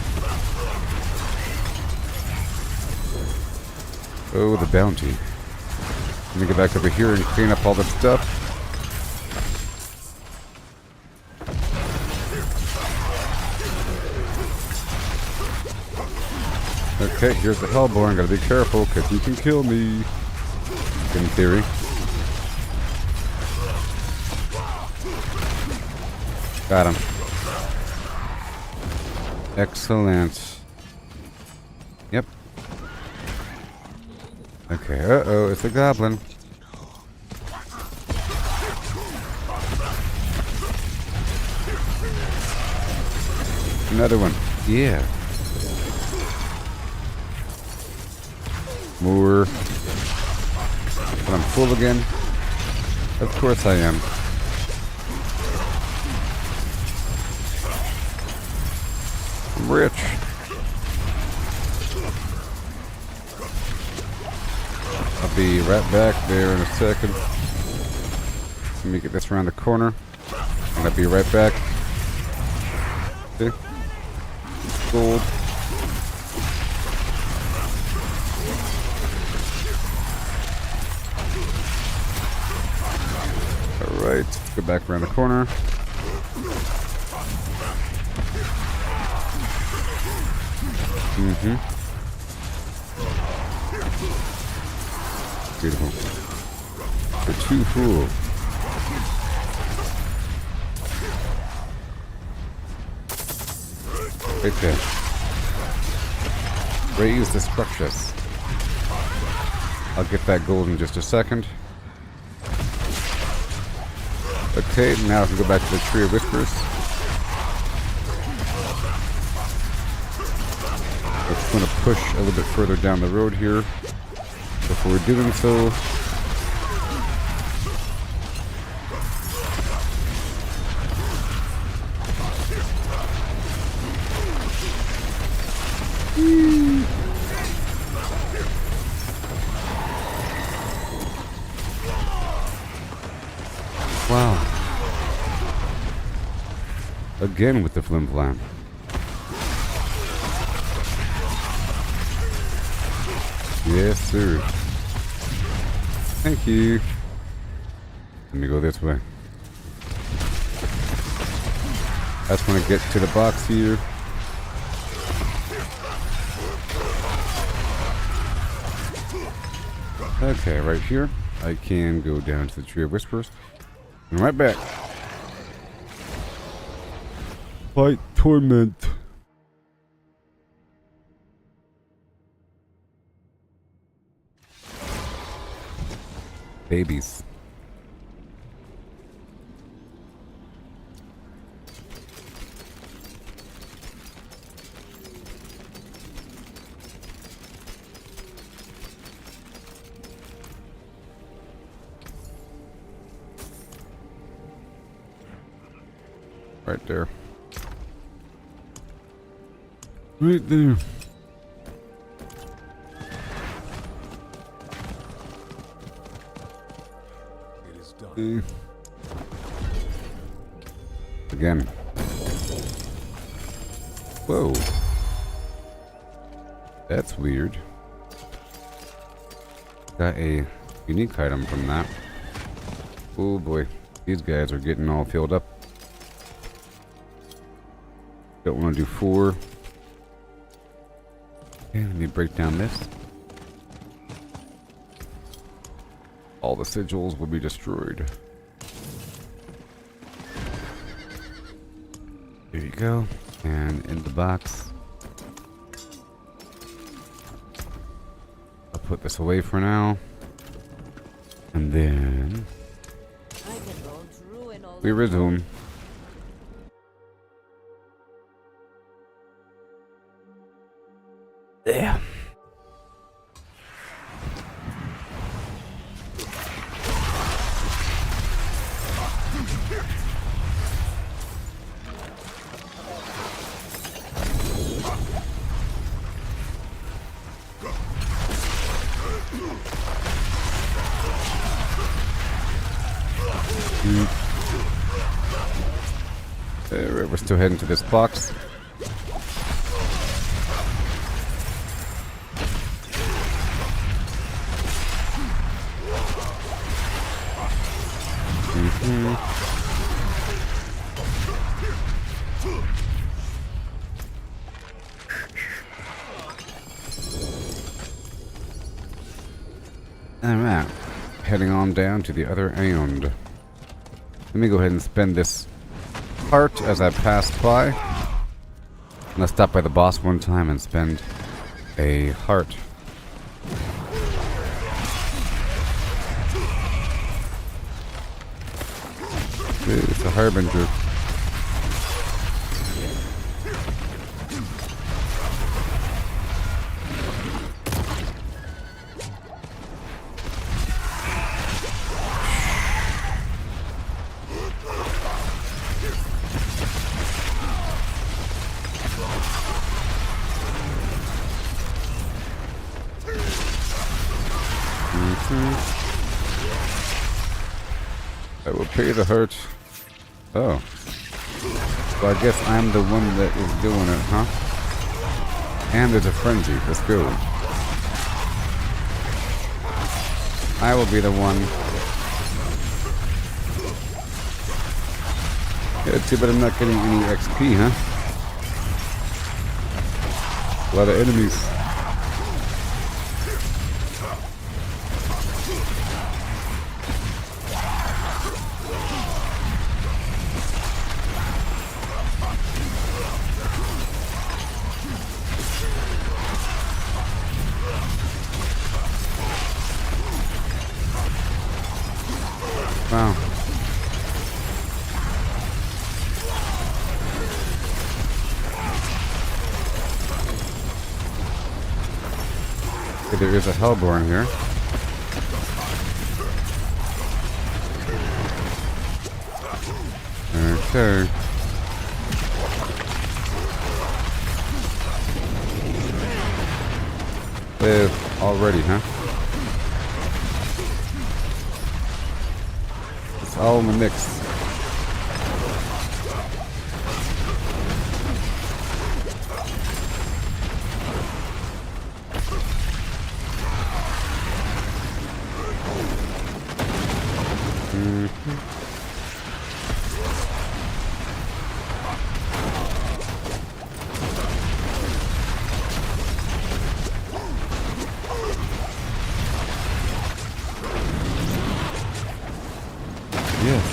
Oh, the bounty. Let me get back over here and clean up all the stuff. Okay, here's the Hellborn. Gotta be careful, because he can kill me. In theory. Got him. Excellent. Yep. Okay, uh-oh, it's a goblin. Another one. Yeah. More. But I'm full again. Of course I am. rich. I'll be right back there in a second. Let me get this around the corner. And I'll be right back. Okay. Gold. Alright, go back around the corner. Beautiful. You're too full. Right there. Raise the structures. I'll get that gold in just a second. Okay, now I can go back to the Tree of Whispers. We're just going to push a little bit further down the road here. Before doing so, wow. Again with the flim flam. Yes, sir. Thank you. Let me go this way. I just want to get to the box here. Okay, right here. I can go down to the Tree of Whispers. And right back. Fight Torment. Babies. Right there. Right there. Again. Whoa. That's weird. Got a unique item from that. Oh boy. These guys are getting all filled up. Don't want to do 4. Okay, let me break down this. All the sigils will be destroyed. There you go. And in the box. I'll put this away for now. And then we resume. There. We're still heading to this box. Alright, heading on down to the other end. Let me go ahead and spend this heart as I pass by. I'm gonna stop by the boss one time and spend a heart. It's a harbinger. I will pay the hurt. Oh. So I guess I'm the one that is doing it, huh? And there's a frenzy. Let's go. I will be the one. Yeah, too bad I'm not getting any XP, huh? A lot of enemies. Wow. Okay, there is a Hellborn here. Okay. Live already, huh? It's all in the mix. Yes.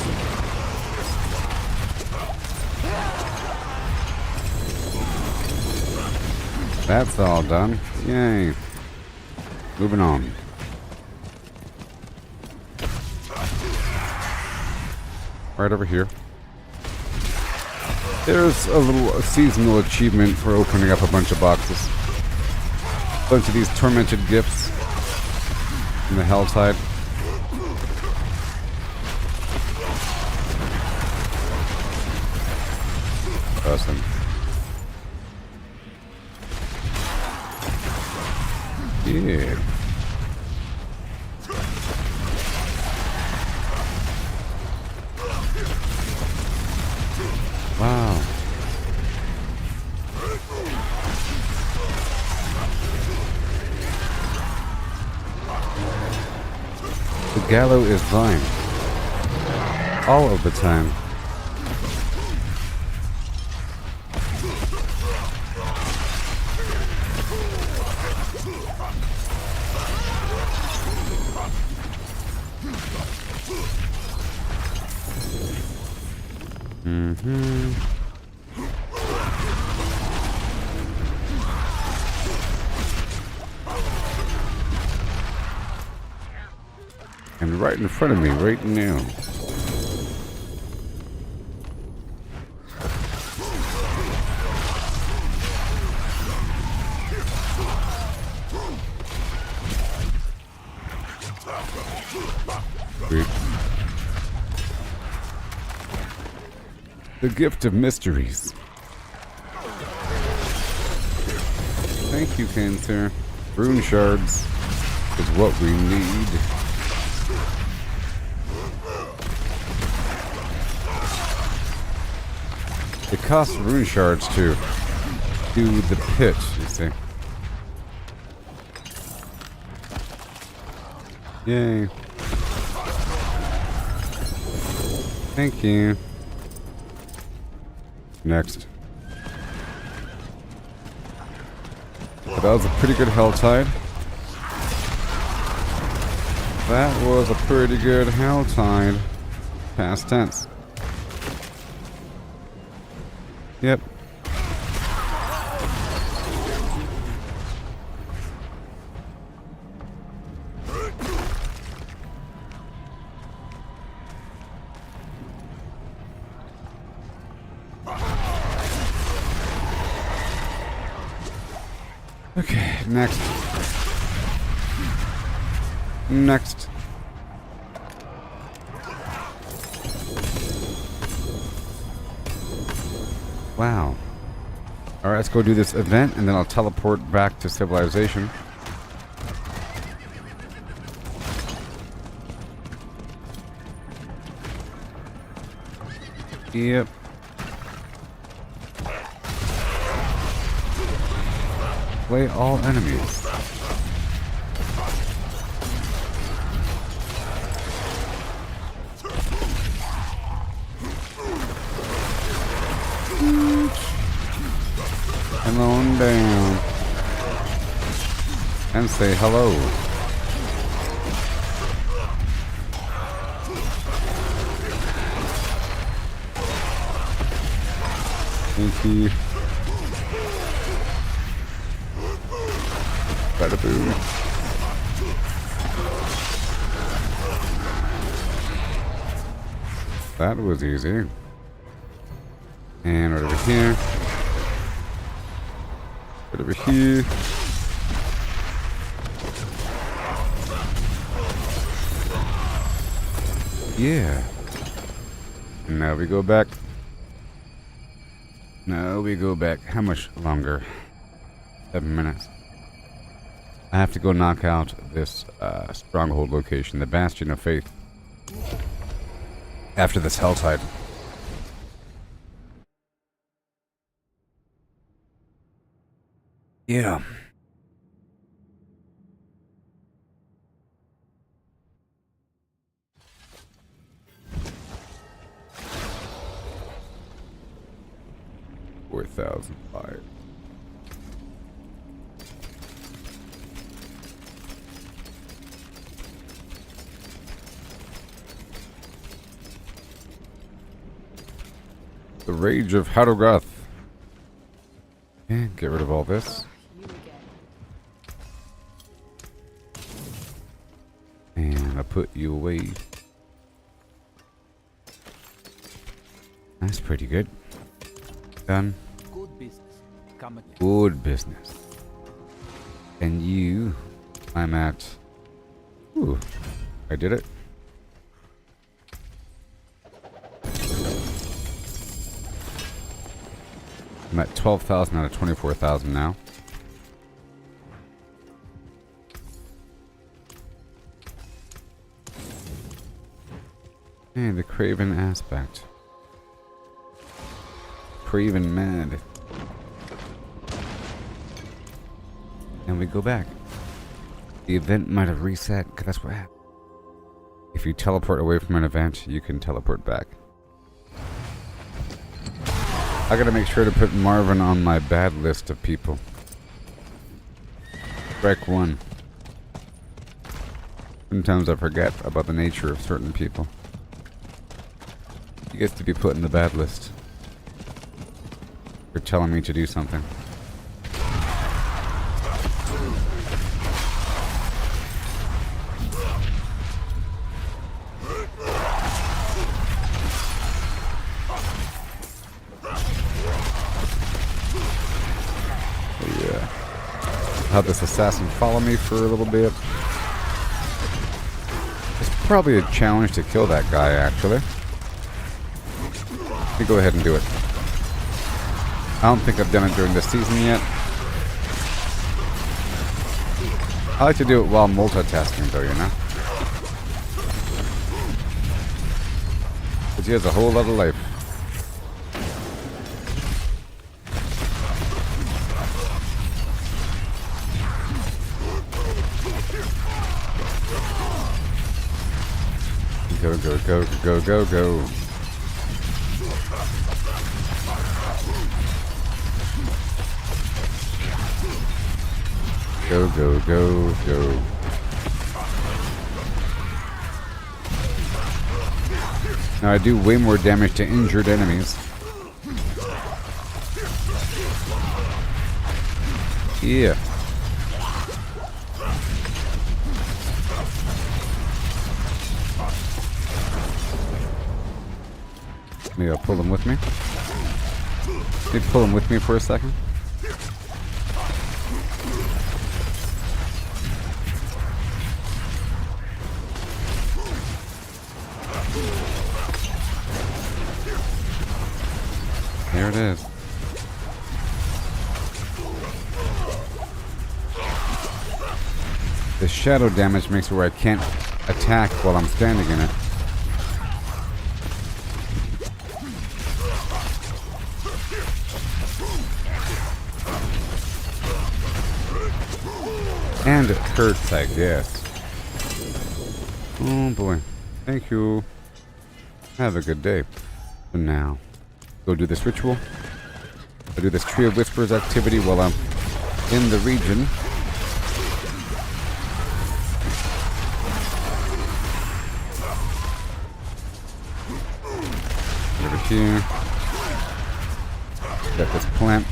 That's all done. Yay. Moving on. Right over here. There's a little seasonal achievement for opening up a bunch of boxes. A bunch of these tormented gifts from the Helltide. Awesome. Yeah. Wow. The gallow is thine. All of the time. And right in front of me, right now. Sweet. The gift of mysteries. Thank you, Cancer. Rune shards is what we need. It costs rune shards to do the pitch, you see. Yay. Thank you. Next. But that was a pretty good Helltide. That was a pretty good Helltide. Past tense. Yep. Okay, next. Next. Wow. Alright, let's go do this event and then I'll teleport back to civilization. Yep. Slay all enemies. Come on down. And say hello. Thank you. Bada boom. That was easy. And right over here. Right over here. Yeah. Now we go back. Now we go back. How much longer? 7 minutes. I have to go knock out this stronghold location, the Bastion of Faith. After this Helltide. Yeah. $4,005. The Rage of Hadogoth. Okay, get rid of all this. And I'll put you away. That's pretty good. Done. Good business. Come again. Good business. And you, I'm at. Ooh, I did it. I'm at 12,000 out of 24,000 now. And the Craven aspect. Craven mad. And we go back. The event might have reset, because that's what happened. If you teleport away from an event, you can teleport back. I gotta make sure to put Marvin on my bad list of people. Strike one. Sometimes I forget about the nature of certain people. He gets to be put in the bad list. For telling me to do something. Have this assassin follow me for a little bit. It's probably a challenge to kill that guy, actually. Let me go ahead and do it. I don't think I've done it during this season yet. I like to do it while multitasking, though, you know? Because he has a whole lot of life. Go, go, go, go, go, go. Go, go, go, go. Now I do way more damage to injured enemies. Yeah. Maybe I'll pull them with me. Maybe pull them with me for a second. There it is. The shadow damage makes it where I can't attack while I'm standing in it. And it hurts, I guess. Oh boy. Thank you. Have a good day. So now, go do this ritual. I'll do this Tree of Whispers activity while I'm in the region. Over here. Got this plant.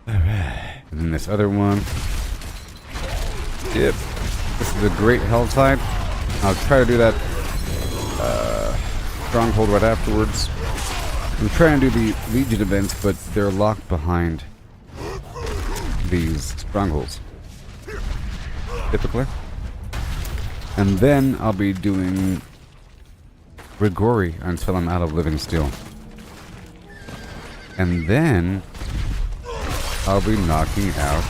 Alright. And then this other one. Yep. This is a great hell type. I'll try to do that stronghold right afterwards. I'm trying to do the Legion events, but they're locked behind these strongholds. Typically. And then I'll be doing Grigori until I'm out of Living Steel. And then I'll be knocking out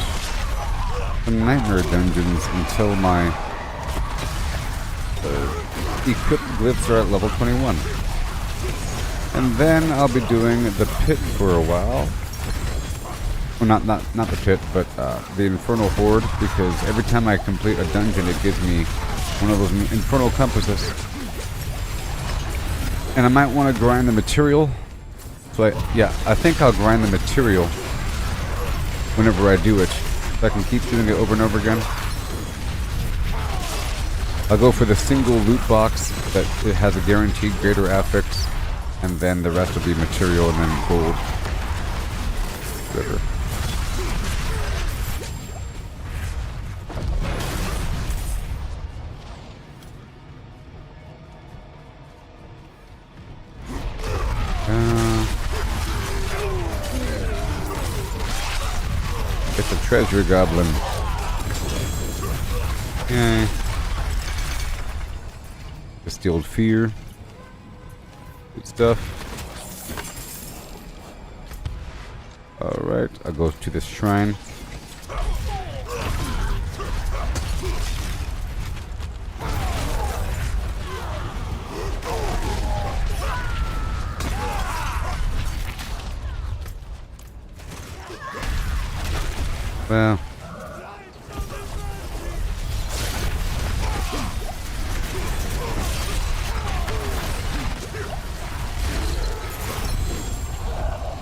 some Nightmare dungeons until my equipped glyphs are at level 21. And then I'll be doing the pit for a while. Well, not the pit, but the Infernal Horde, because every time I complete a dungeon, it gives me one of those Infernal Compasses. And I might want to grind the material. So I think I'll grind the material whenever I do it, so I can keep doing it over and over again. I'll go for the single loot box that it has a guaranteed greater affix, and then the rest will be material and then gold. Whatever. It's a treasure goblin. Okay. Distilled fear. Good stuff. Alright, I'll go to this shrine. Well,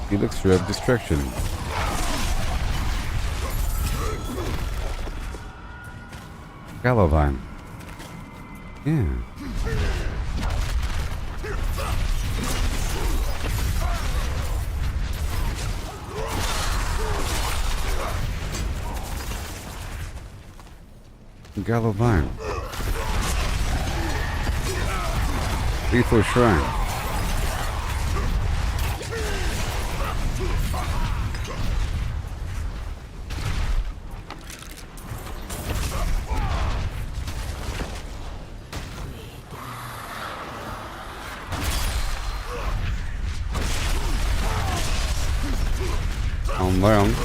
elixir of destruction. Gallovine. Yeah. Gallovine. Lethal Shrine. On down.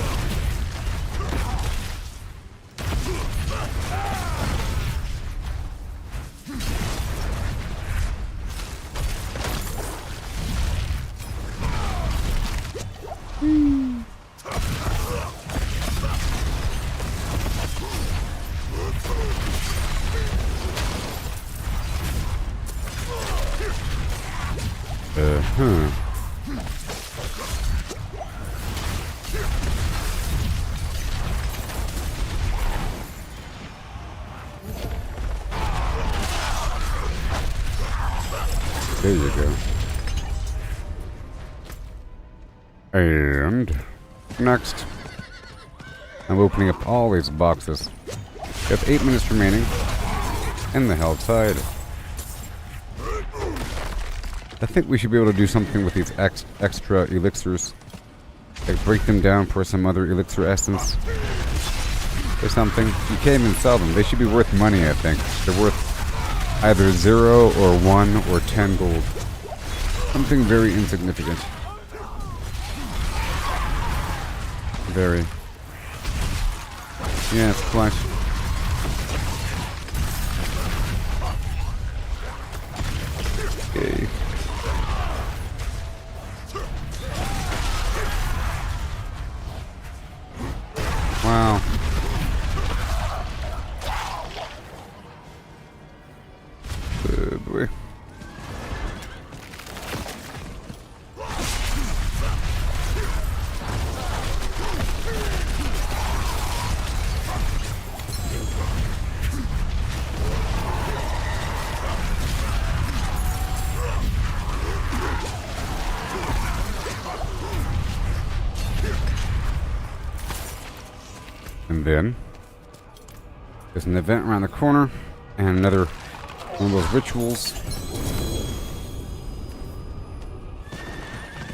There you go. And next, I'm opening up all these boxes. We have 8 minutes remaining in the Hell Tide. I think we should be able to do something with these extra elixirs. Like break them down for some other elixir essence or something. You can't even sell them. They should be worth money, I think. They're worth either 0 or 1 or 10 gold. Something very insignificant. Very. Yeah, it's clutch. Okay. Wow. Good boy. And then there's an event around the corner and another one of those rituals.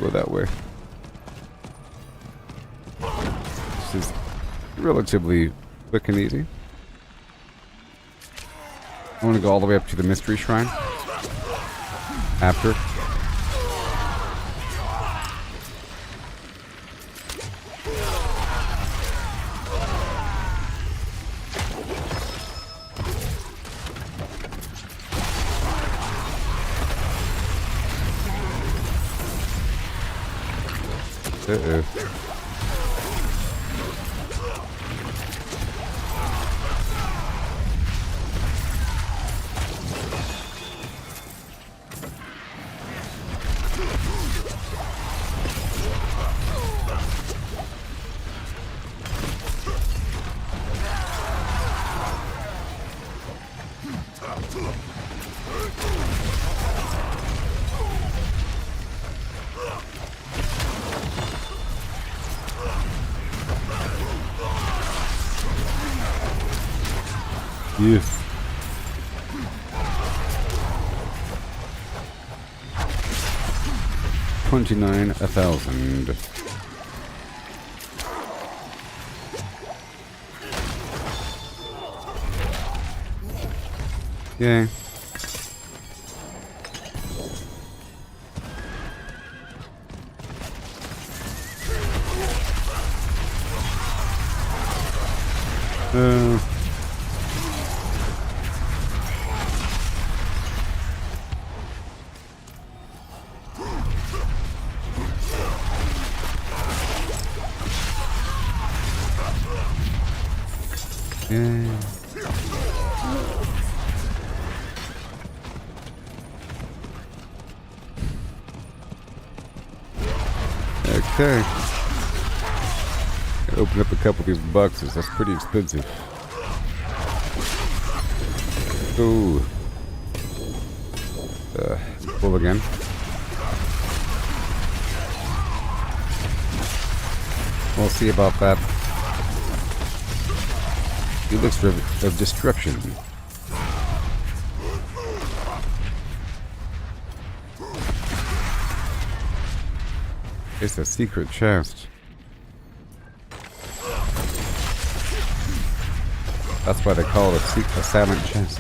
Go that way. This is relatively quick and easy. I want to go all the way up to the mystery shrine after. Uh-oh. Yes. $29,000. Yay. Yeah. Okay. Gotta open up a couple of these boxes. That's pretty expensive. Ooh. Full again. We'll see about that. Elixir of Destruction. It's a secret chest. That's why they call it a silent chest.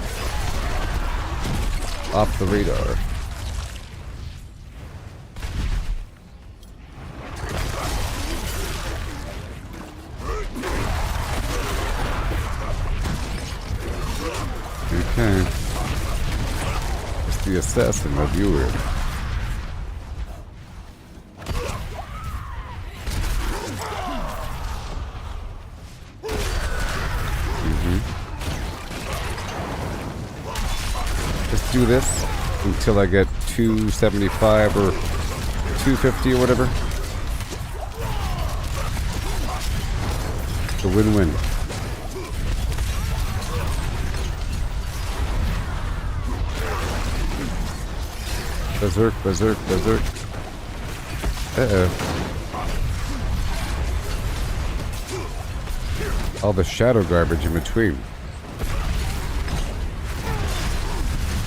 Off the radar. Okay. It's the assassin, the viewer. Let's do this until I get 275 or 250 or whatever. It's a win-win. Berserk, berserk, berserk. Uh-oh. All the shadow garbage in between.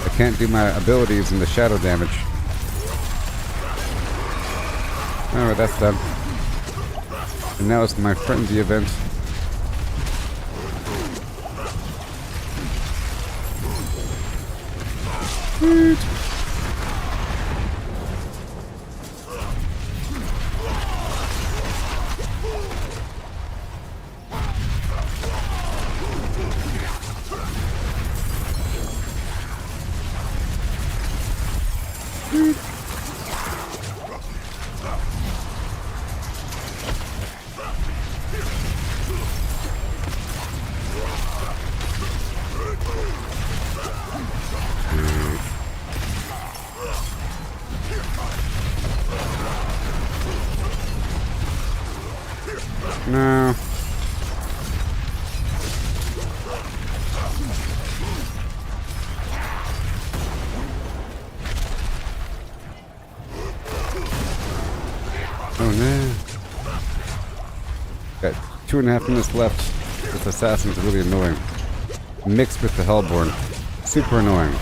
I can't do my abilities in the shadow damage. Alright, that's done. And now it's my frenzy event. Sweet. No. Oh no. Got 2.5 minutes left. This assassin's really annoying. Mixed with the Hellborn. Super annoying.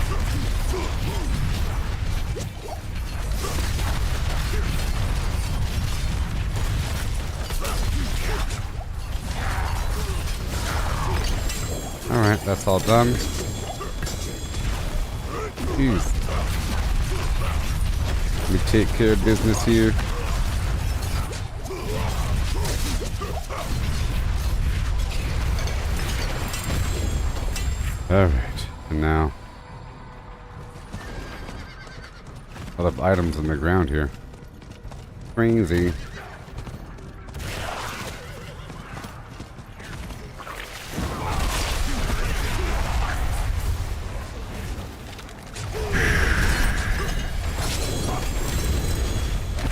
Alright, that's all done. Jeez. Let me take care of business here. Alright, and now a lot of items on the ground here. Crazy.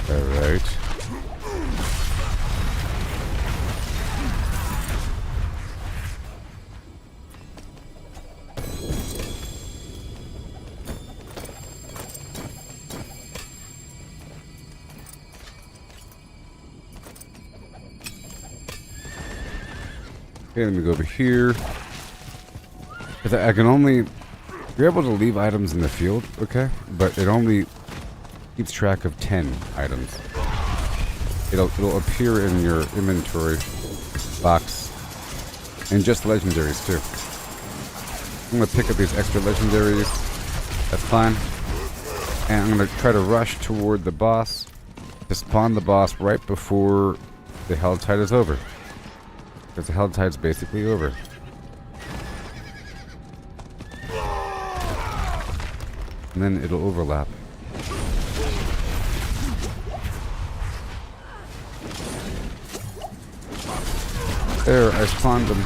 Alright. Okay, let me go over here. 'Cause I can only... You're able to leave items in the field, okay? But it only keeps track of 10 items. It'll appear in your inventory box. And just legendaries, too. I'm going to pick up these extra legendaries. That's fine. And I'm going to try to rush toward the boss. To spawn the boss right before the Hell Tide is over. Because the Hell Tide's basically over. And then it'll overlap. There, I spawned them.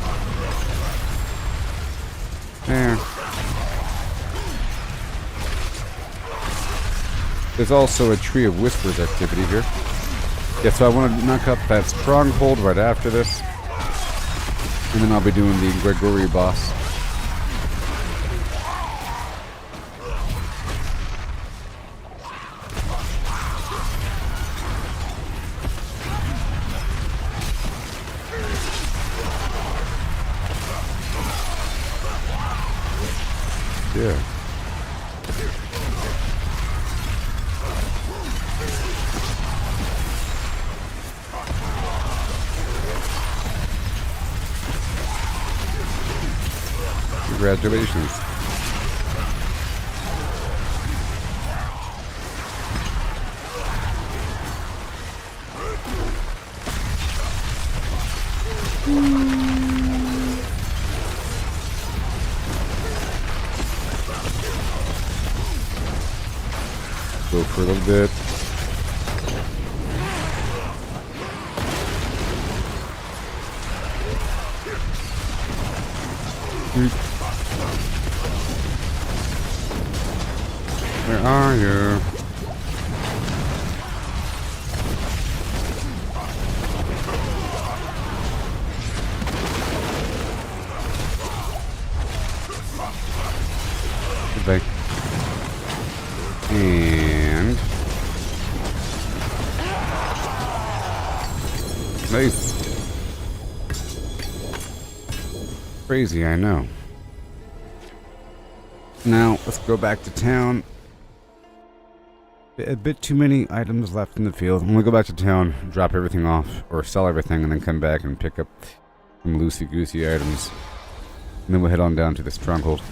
There. There's also a Tree of Whispers activity here. Yeah, so I want to knock up that stronghold right after this. And then I'll be doing the Gregory boss. Yeah. Congratulations. Go for a little bit. Where are you? Goodbye. And nice. Crazy, I know. Now, let's go back to town. A bit too many items left in the field. I'm gonna go back to town, drop everything off, or sell everything, and then come back and pick up some loosey-goosey items. And then we'll head on down to the stronghold.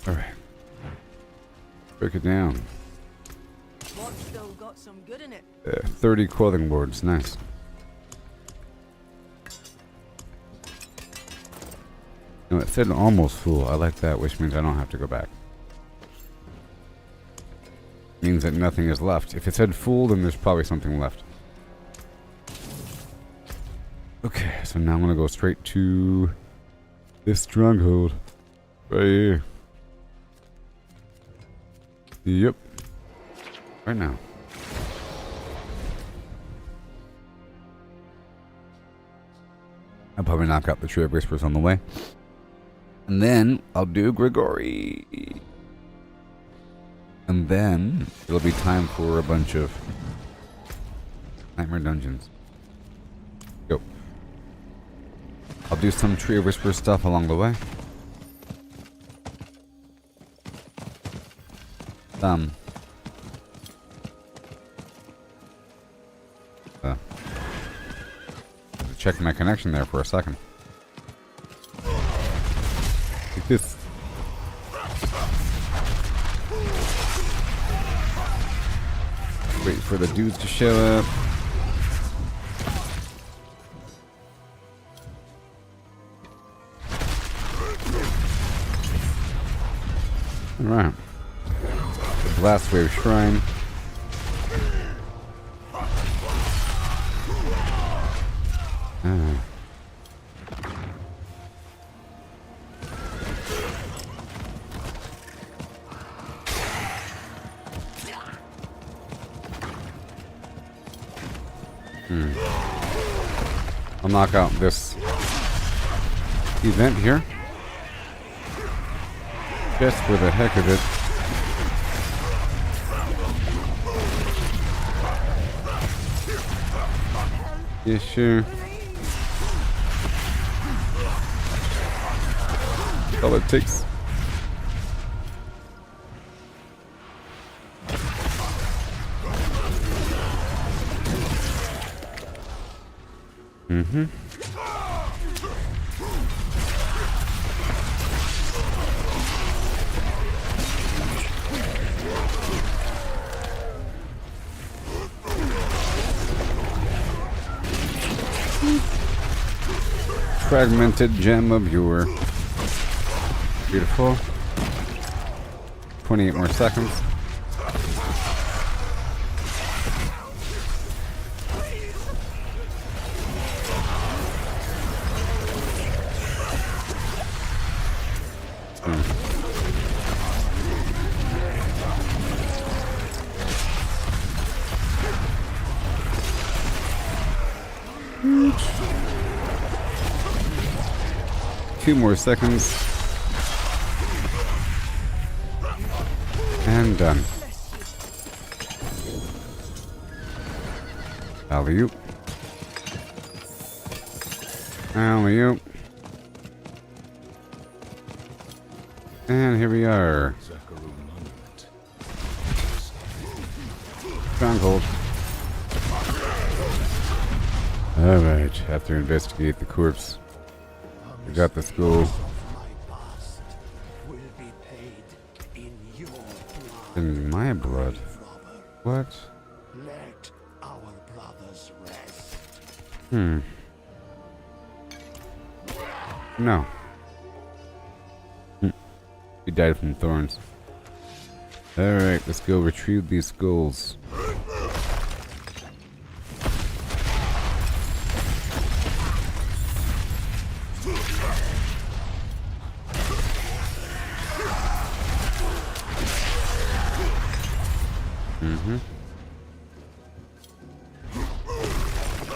Alright. Break it down. Bob's still got some good in it. 30 clothing boards, nice. No, it said almost full. I like that, which means I don't have to go back. Means that nothing is left. If it said full, then there's probably something left. so now I'm gonna go straight to this stronghold. Right here. Yep. Right now. I'll probably knock out the Tree of Whispers on the way. And then I'll do Grigori. And then it'll be time for a bunch of Nightmare Dungeons. Go. I'll do some Tree of Whispers stuff along the way. Check my connection there for a second. Like this. Wait for the dudes to show up. Alright. The Blast Wave Shrine. I'll knock out this event here. Just for the heck of it. Yeah, sure. That's all it takes. Mm-hmm. Fragmented gem of yore. Beautiful. 28 more seconds. Two more seconds. And done. Alley-oop. Alley-oop. And here we are. Stronghold. Alright, have to investigate the corpse. We got the skull. In my blood? What? Let our brothers rest. No. He died from thorns. Alright, let's go retrieve these skulls.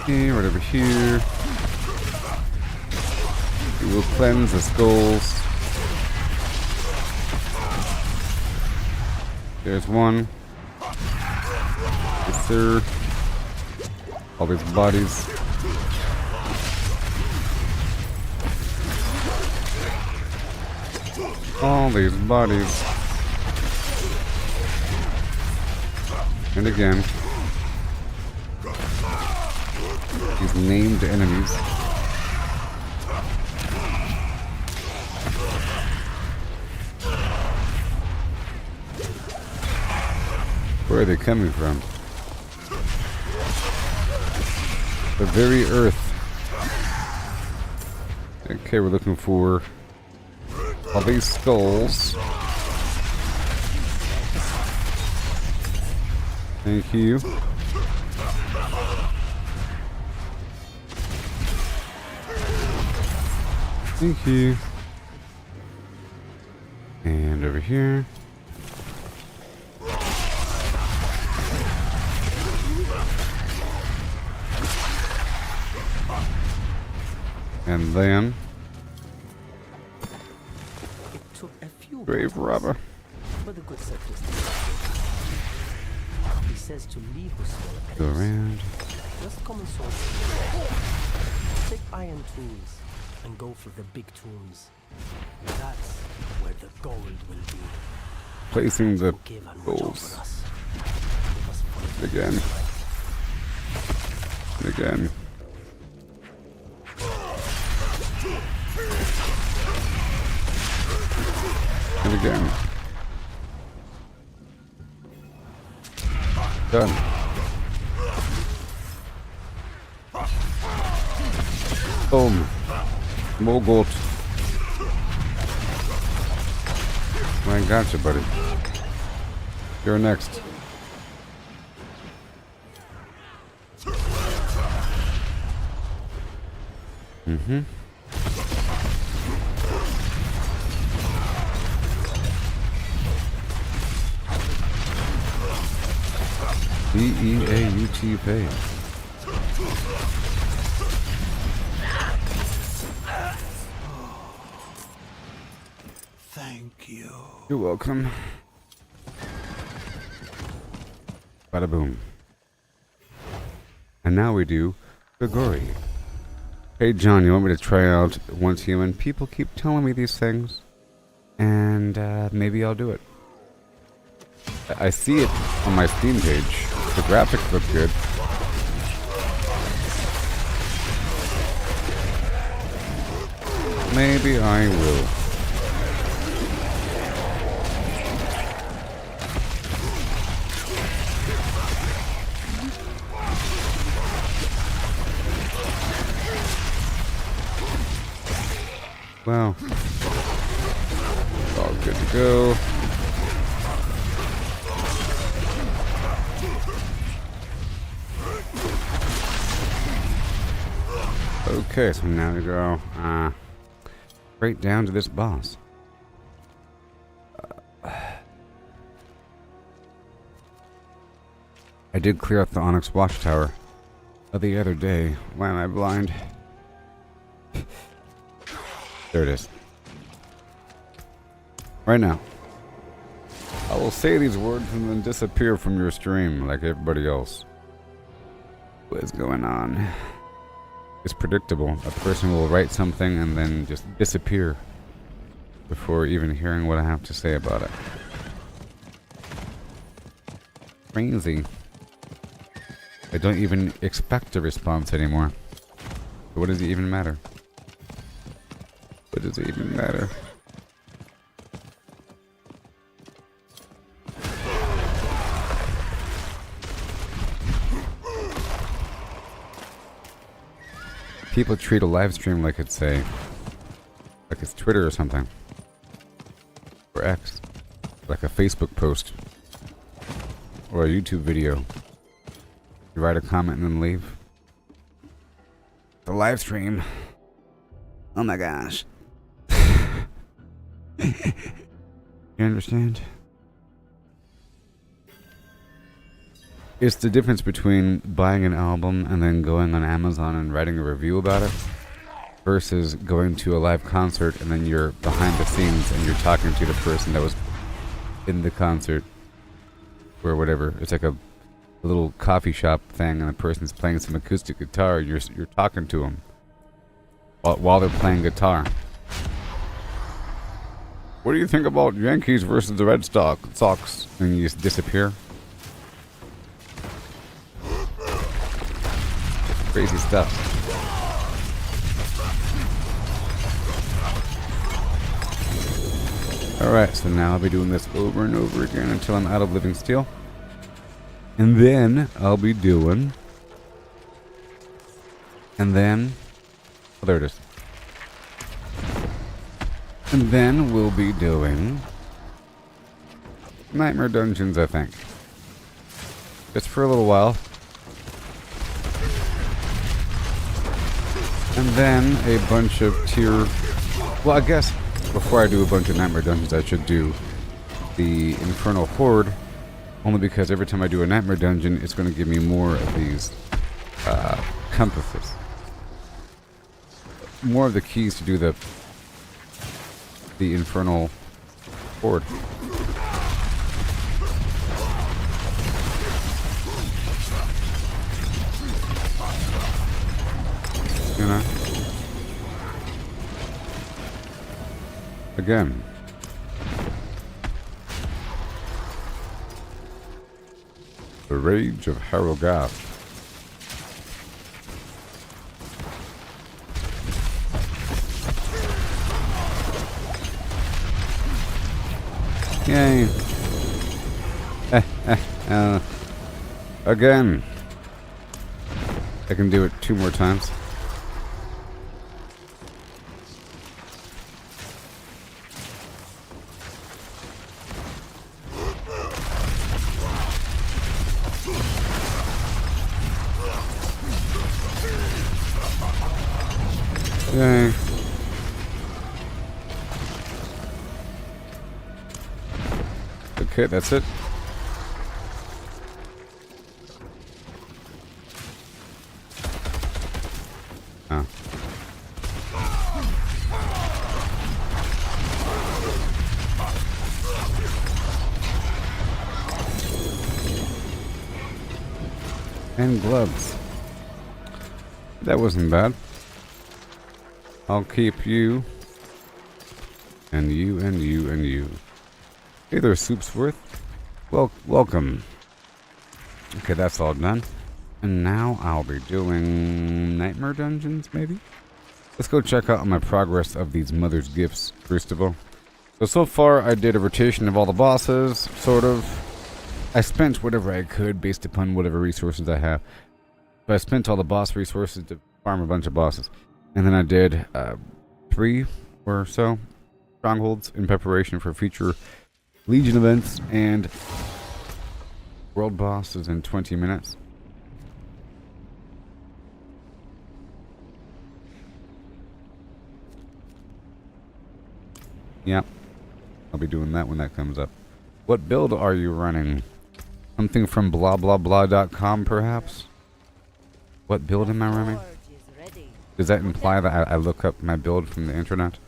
Okay, right over here. We will cleanse the skulls. There's one. Yes, sir. All these bodies. All these bodies. And again. These named enemies. Where are they coming from? The very earth. Okay, we're looking for all these skulls. Thank you. Thank you. And over here. And then It took a few grave battles, robber. but the good surface. He says to leave the soul at Go peace. around. Just common sword. Take iron tools and go for the big tombs. That's where the gold will be. Placing the Who gave and watch goals. over us. We must follow the Again. And again. And again. Done. Boom. More gold. I gotcha, buddy. You're next. Mm-hmm. B-E-A-U-T pay. Thank you. You're welcome. Bada boom. And now we do Gogori. Hey John, you want me to try out Once Human? People keep telling me these things. And maybe I'll do it. I see it on my Steam page. The graphics look good. Maybe I will. Wow. All good to go. Okay, so now we go right down to this boss. I did clear out the Onyx Watchtower the other day. Why am I blind? There it is. Right now. I will say these words and then disappear from your stream like everybody else. What is going on? It's predictable. A person will write something and then just disappear before even hearing what I have to say about it. Crazy. I don't even expect a response anymore. So what does it even matter? What does it even matter? People treat a live stream like it's Twitter or something. Or X. Like a Facebook post. Or a YouTube video. You write a comment and then leave. The live stream. Oh my gosh. You understand? It's the difference between buying an album and then going on Amazon and writing a review about it versus going to a live concert and then you're behind the scenes and you're talking to the person that was in the concert or whatever. It's like a little coffee shop thing and the person's playing some acoustic guitar and you're talking to them while they're playing guitar. What do you think about Yankees versus the Red Sox? And you just disappear. Crazy stuff. Alright, so now I'll be doing this over and over again until I'm out of living steel. And then I'll be doing... And then... Oh, there it is. And then we'll be doing... Nightmare Dungeons, I think. Just for a little while. And then a bunch of tier Well, I guess before I do a bunch of Nightmare Dungeons, I should do the Infernal Horde, only because every time I do a Nightmare Dungeon, it's going to give me more of these compasses. More of the keys to do the Infernal Horde. You know? Again. The Rage of Harrogath. Yay. Again. I can do it 2 more times. Yay. Okay, that's it. Oh. And gloves. That wasn't bad. I'll keep you. And you, and you, and you. Hey there, Soupsworth. Welcome. Okay, that's all done. And now I'll be doing Nightmare Dungeons, maybe? Let's go check out my progress of these Mother's Gifts, first of all. So far, I did a rotation of all the bosses, sort of. I spent whatever I could based upon whatever resources I have. But I spent all the boss resources to farm a bunch of bosses. And then I did 3 or so strongholds in preparation for future Legion events and world bosses in 20 minutes. Yeah, I'll be doing that when that comes up. What build are you running? Something from blablabla.com perhaps? What build am I running? Does that imply that I look up my build from the internet?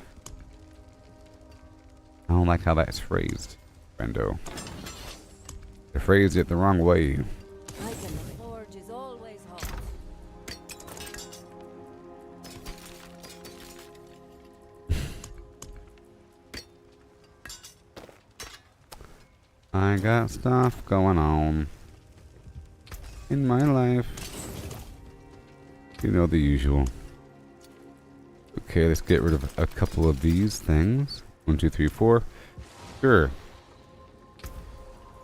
I don't like how that's phrased, friendo. They phrased it the wrong way. The forge is always hot. I got stuff going on in my life. You know the usual. Okay, let's get rid of a couple of these things. 1, 2, 3, 4. Sure.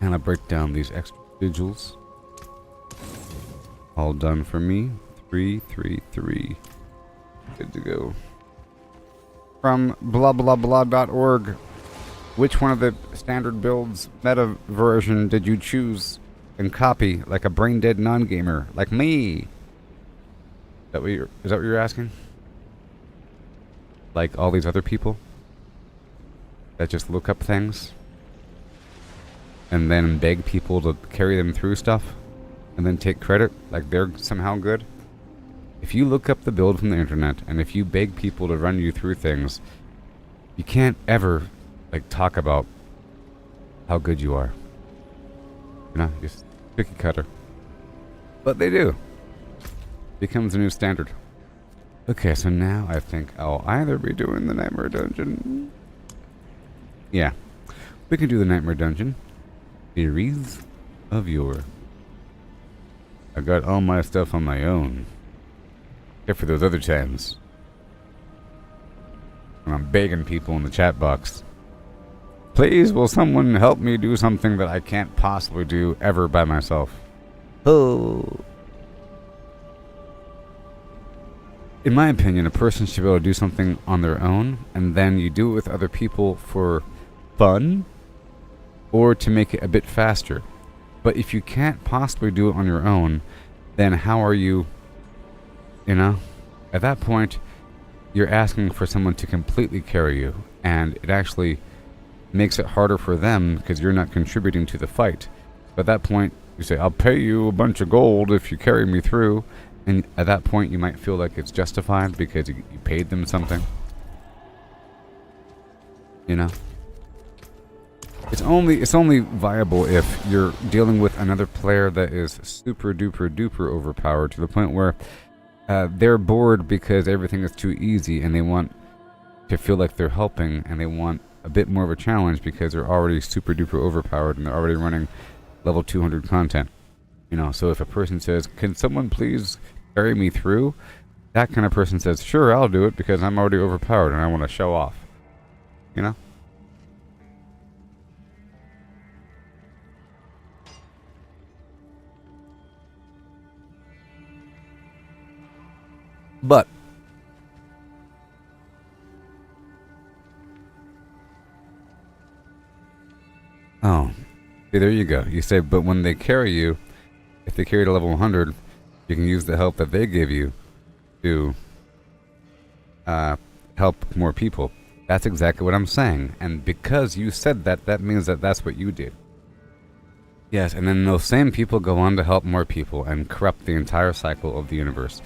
And I break down these extra sigils. All done for me. 3, 3, 3. Good to go. From blablabla.org. Which one of the standard builds meta version did you choose and copy like a brain dead non-gamer like me? Is that what you're asking? Like all these other people that just look up things and then beg people to carry them through stuff and then take credit like they're somehow good? If you look up the build from the internet and if you beg people to run you through things, you can't ever like talk about how good you are. You know, just cookie cutter. But they do. Becomes the new standard. Okay, so now I think I'll either be doing the Nightmare Dungeon. Yeah, we can do the Nightmare Dungeon. Series of Yore. I got all my stuff on my own. Except for those other times. When I'm begging people in the chat box. Please, will someone help me do something that I can't possibly do ever by myself? Oh. In my opinion, a person should be able to do something on their own, and then you do it with other people for fun, or to make it a bit faster. But if you can't possibly do it on your own, then how are you, you know? At that point, you're asking for someone to completely carry you, and it actually makes it harder for them because you're not contributing to the fight. But at that point, you say, I'll pay you a bunch of gold if you carry me through. And at that point, you might feel like it's justified because you paid them something. You know? It's only viable if you're dealing with another player that is super duper duper overpowered to the point where they're bored because everything is too easy and they want to feel like they're helping and they want a bit more of a challenge because they're already super duper overpowered and they're already running level 200 content. You know, so if a person says, can someone please carry me through? That kind of person says, sure, I'll do it because I'm already overpowered and I want to show off. You know? But oh, see, there you go. You say, but when they carry you, if they carry to level 100, you can use the help that they give you to help more people. That's exactly what I'm saying. And because you said that, that means that that's what you did. Yes, and then those same people go on to help more people and corrupt the entire cycle of the universe.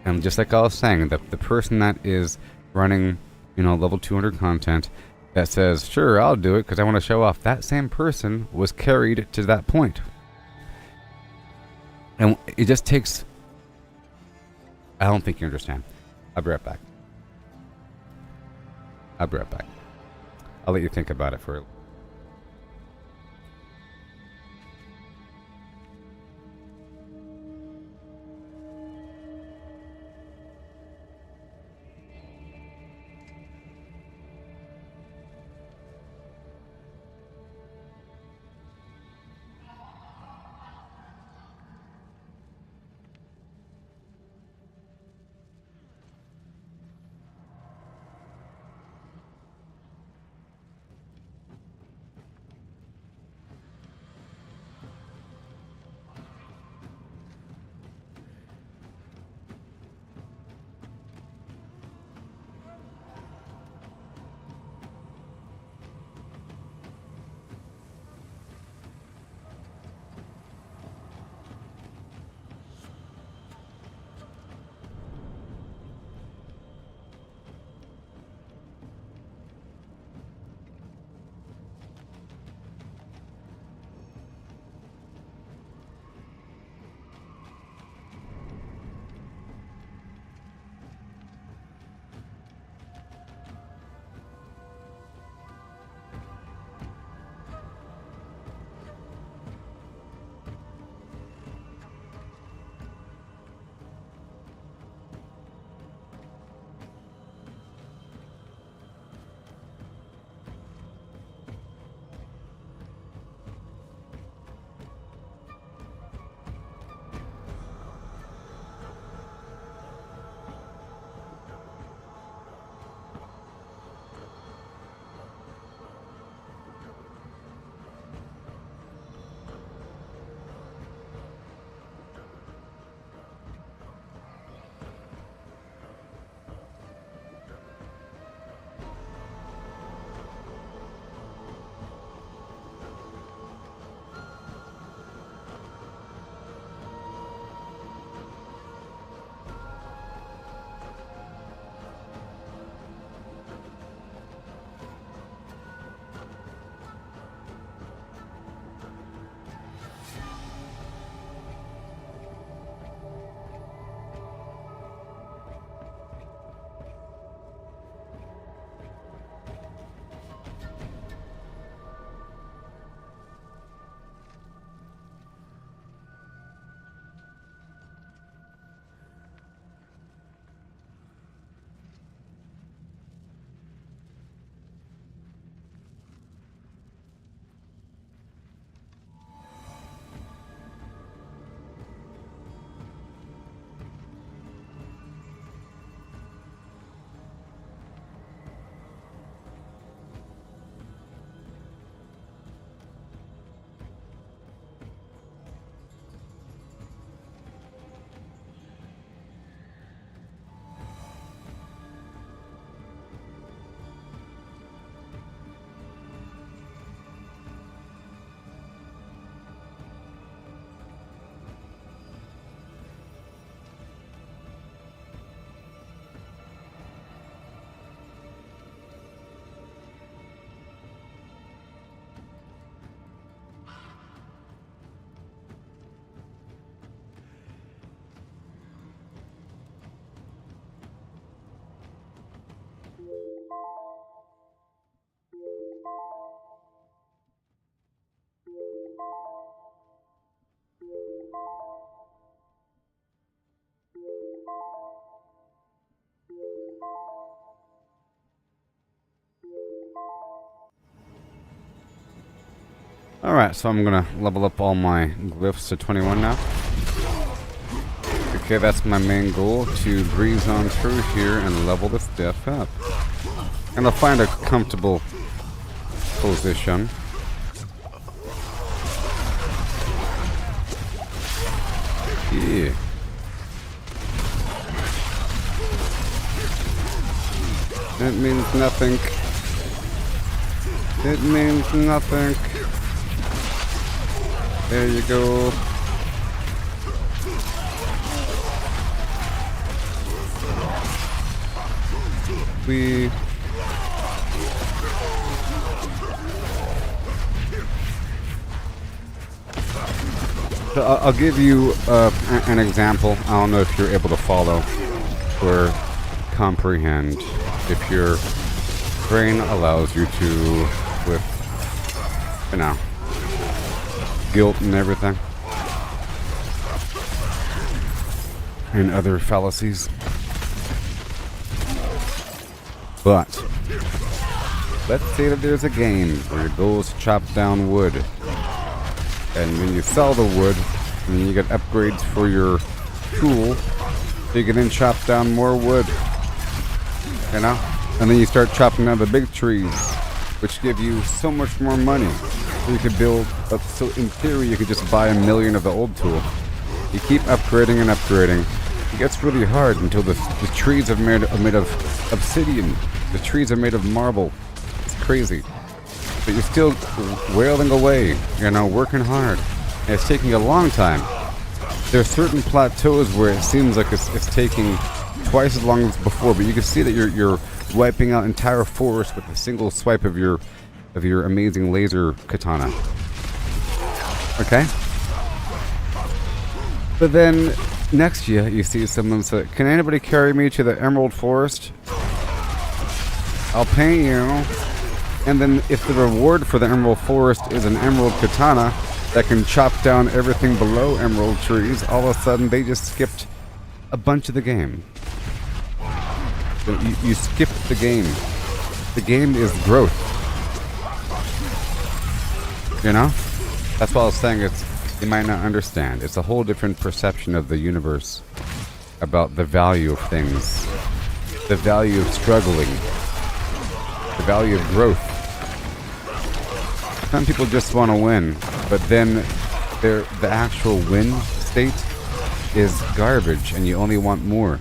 And just like I was saying, the person that is running, you know, level 200 content that says, sure, I'll do it because I want to show off, that same person was carried to that point. And it just takes... I don't think you understand. I'll be right back. I'll be right back. I'll let you think about it for a Alright, so I'm gonna level up all my glyphs to 21 now. Okay, that's my main goal, to breeze on through here and level this stuff up. And I'll find a comfortable position. Yeah. It means nothing. It means nothing. There you go. So I'll give you an example. I don't know if you're able to follow or comprehend. If your brain allows you to, with, you know, guilt and everything, and other fallacies. But let's say that there's a game where your goal is to chop down wood, and when you sell the wood, and then you get upgrades for your tool, you can then chop down more wood, you know, and then you start chopping down the big trees, which give you so much more money. So you could build up. So in theory, you could just buy 1 million of the old tool. You keep upgrading and upgrading. It gets really hard until the trees are made of obsidian. The trees are made of marble. It's crazy. But you're still wailing away, you know, working hard. And it's taking a long time. There are certain plateaus where it seems like it's taking twice as long as before, but you can see that you're wiping out entire forests with a single swipe of your amazing laser katana. Okay? But then next year you see someone say, "Can anybody carry me to the Emerald Forest? I'll pay you." And then if the reward for the Emerald Forest is an emerald katana that can chop down everything below emerald trees, all of a sudden they just skipped a bunch of the game. So you skipped the game. The game is growth. You know? That's what I was saying. You might not understand. It's a whole different perception of the universe about the value of things, the value of struggling, the value of growth. Some people just want to win, but then the actual win state is garbage, and you only want more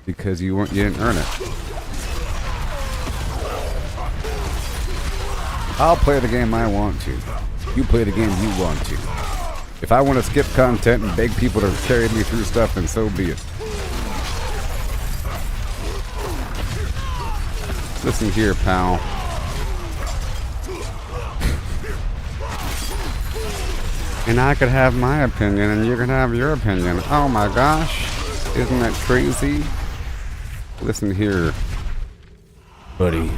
because you didn't earn it. I'll play the game I want to. You play the game you want to. If I want to skip content and beg people to carry me through stuff, then so be it. Listen here, pal. And I could have my opinion, and you can have your opinion. Oh my gosh. Isn't that crazy? Listen here, buddy.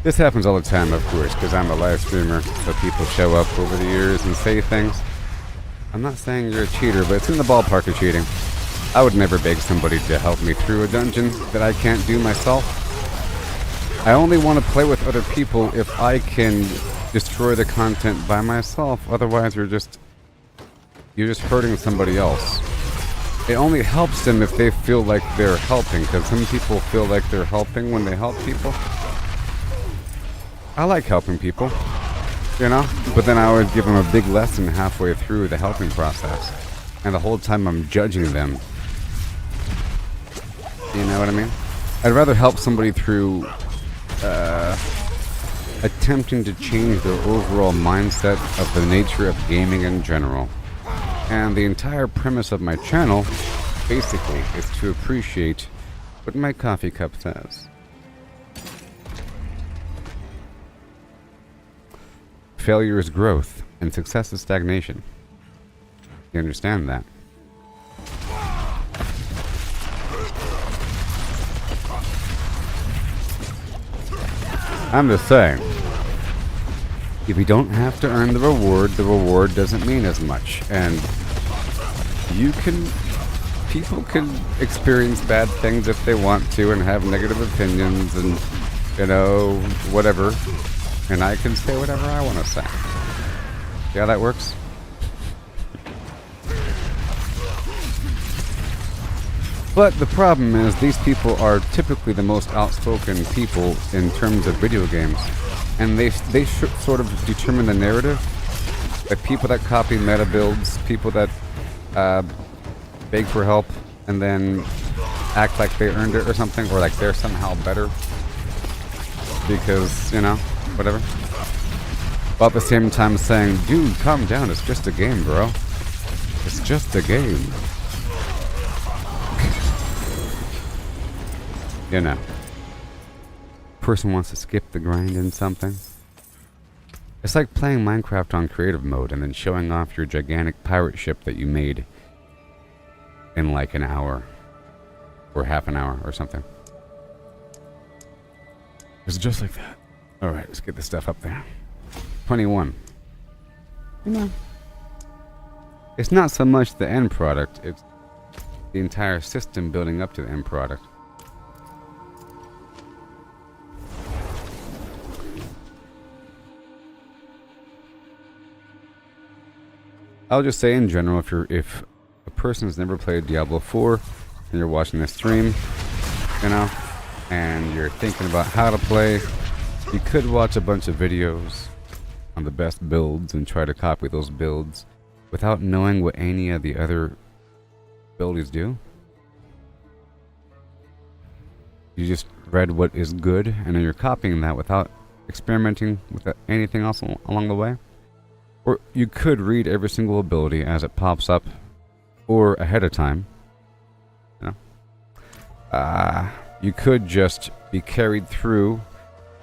This happens all the time, of course, because I'm a live streamer, so people show up over the years and say things. I'm not saying you're a cheater, but it's in the ballpark of cheating. I would never beg somebody to help me through a dungeon that I can't do myself. I only want to play with other people if I can destroy the content by myself. Otherwise, you're just hurting somebody else. It only helps them if they feel like they're helping, because some people feel like they're helping when they help people. I like helping people, you know, but then I always give them a big lesson halfway through the helping process, and the whole time I'm judging them. You know what I mean? I'd rather help somebody through attempting to change their overall mindset of the nature of gaming in general. And the entire premise of my channel, basically, is to appreciate what my coffee cup says. Failure is growth, and success is stagnation. You understand that? I'm just saying, if you don't have to earn the reward doesn't mean as much. And people can experience bad things if they want to and have negative opinions and, you know, whatever. and I can say whatever I want to say. See how that works? But the problem is these people are typically the most outspoken people in terms of video games. And they sort of determine the narrative. Like people that copy meta builds, people that beg for help and then act like they earned it or something, or like they're somehow better. Because, you know, whatever. But at the same time saying, dude, calm down, it's just a game, bro. It's just a game. You know. Person wants to skip the grind in something. It's like playing Minecraft on creative mode and then showing off your gigantic pirate ship that you made in like an hour. Or half an hour or something. It's just like that. Alright, let's get this stuff up there. 21. You know. It's not so much the end product, it's the entire system building up to the end product. I'll just say in general, if a person's never played Diablo 4 and you're watching this stream, you know, and you're thinking about how to play, you could watch a bunch of videos on the best builds and try to copy those builds without knowing what any of the other abilities do. You just read what is good and then you're copying that without experimenting with anything else along the way. Or you could read every single ability as it pops up, or ahead of time. You know? You could just be carried through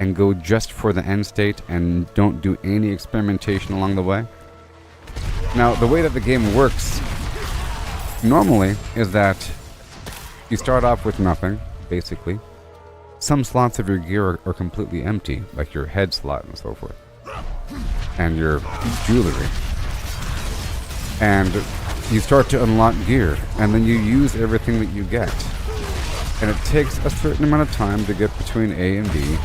and go just for the end state and don't do any experimentation along the way. Now, the way that the game works normally is that you start off with nothing, basically. Some slots of your gear are completely empty, like your head slot and so forth. And your jewelry. And you start to unlock gear, and then you use everything that you get. And it takes a certain amount of time to get between A and B.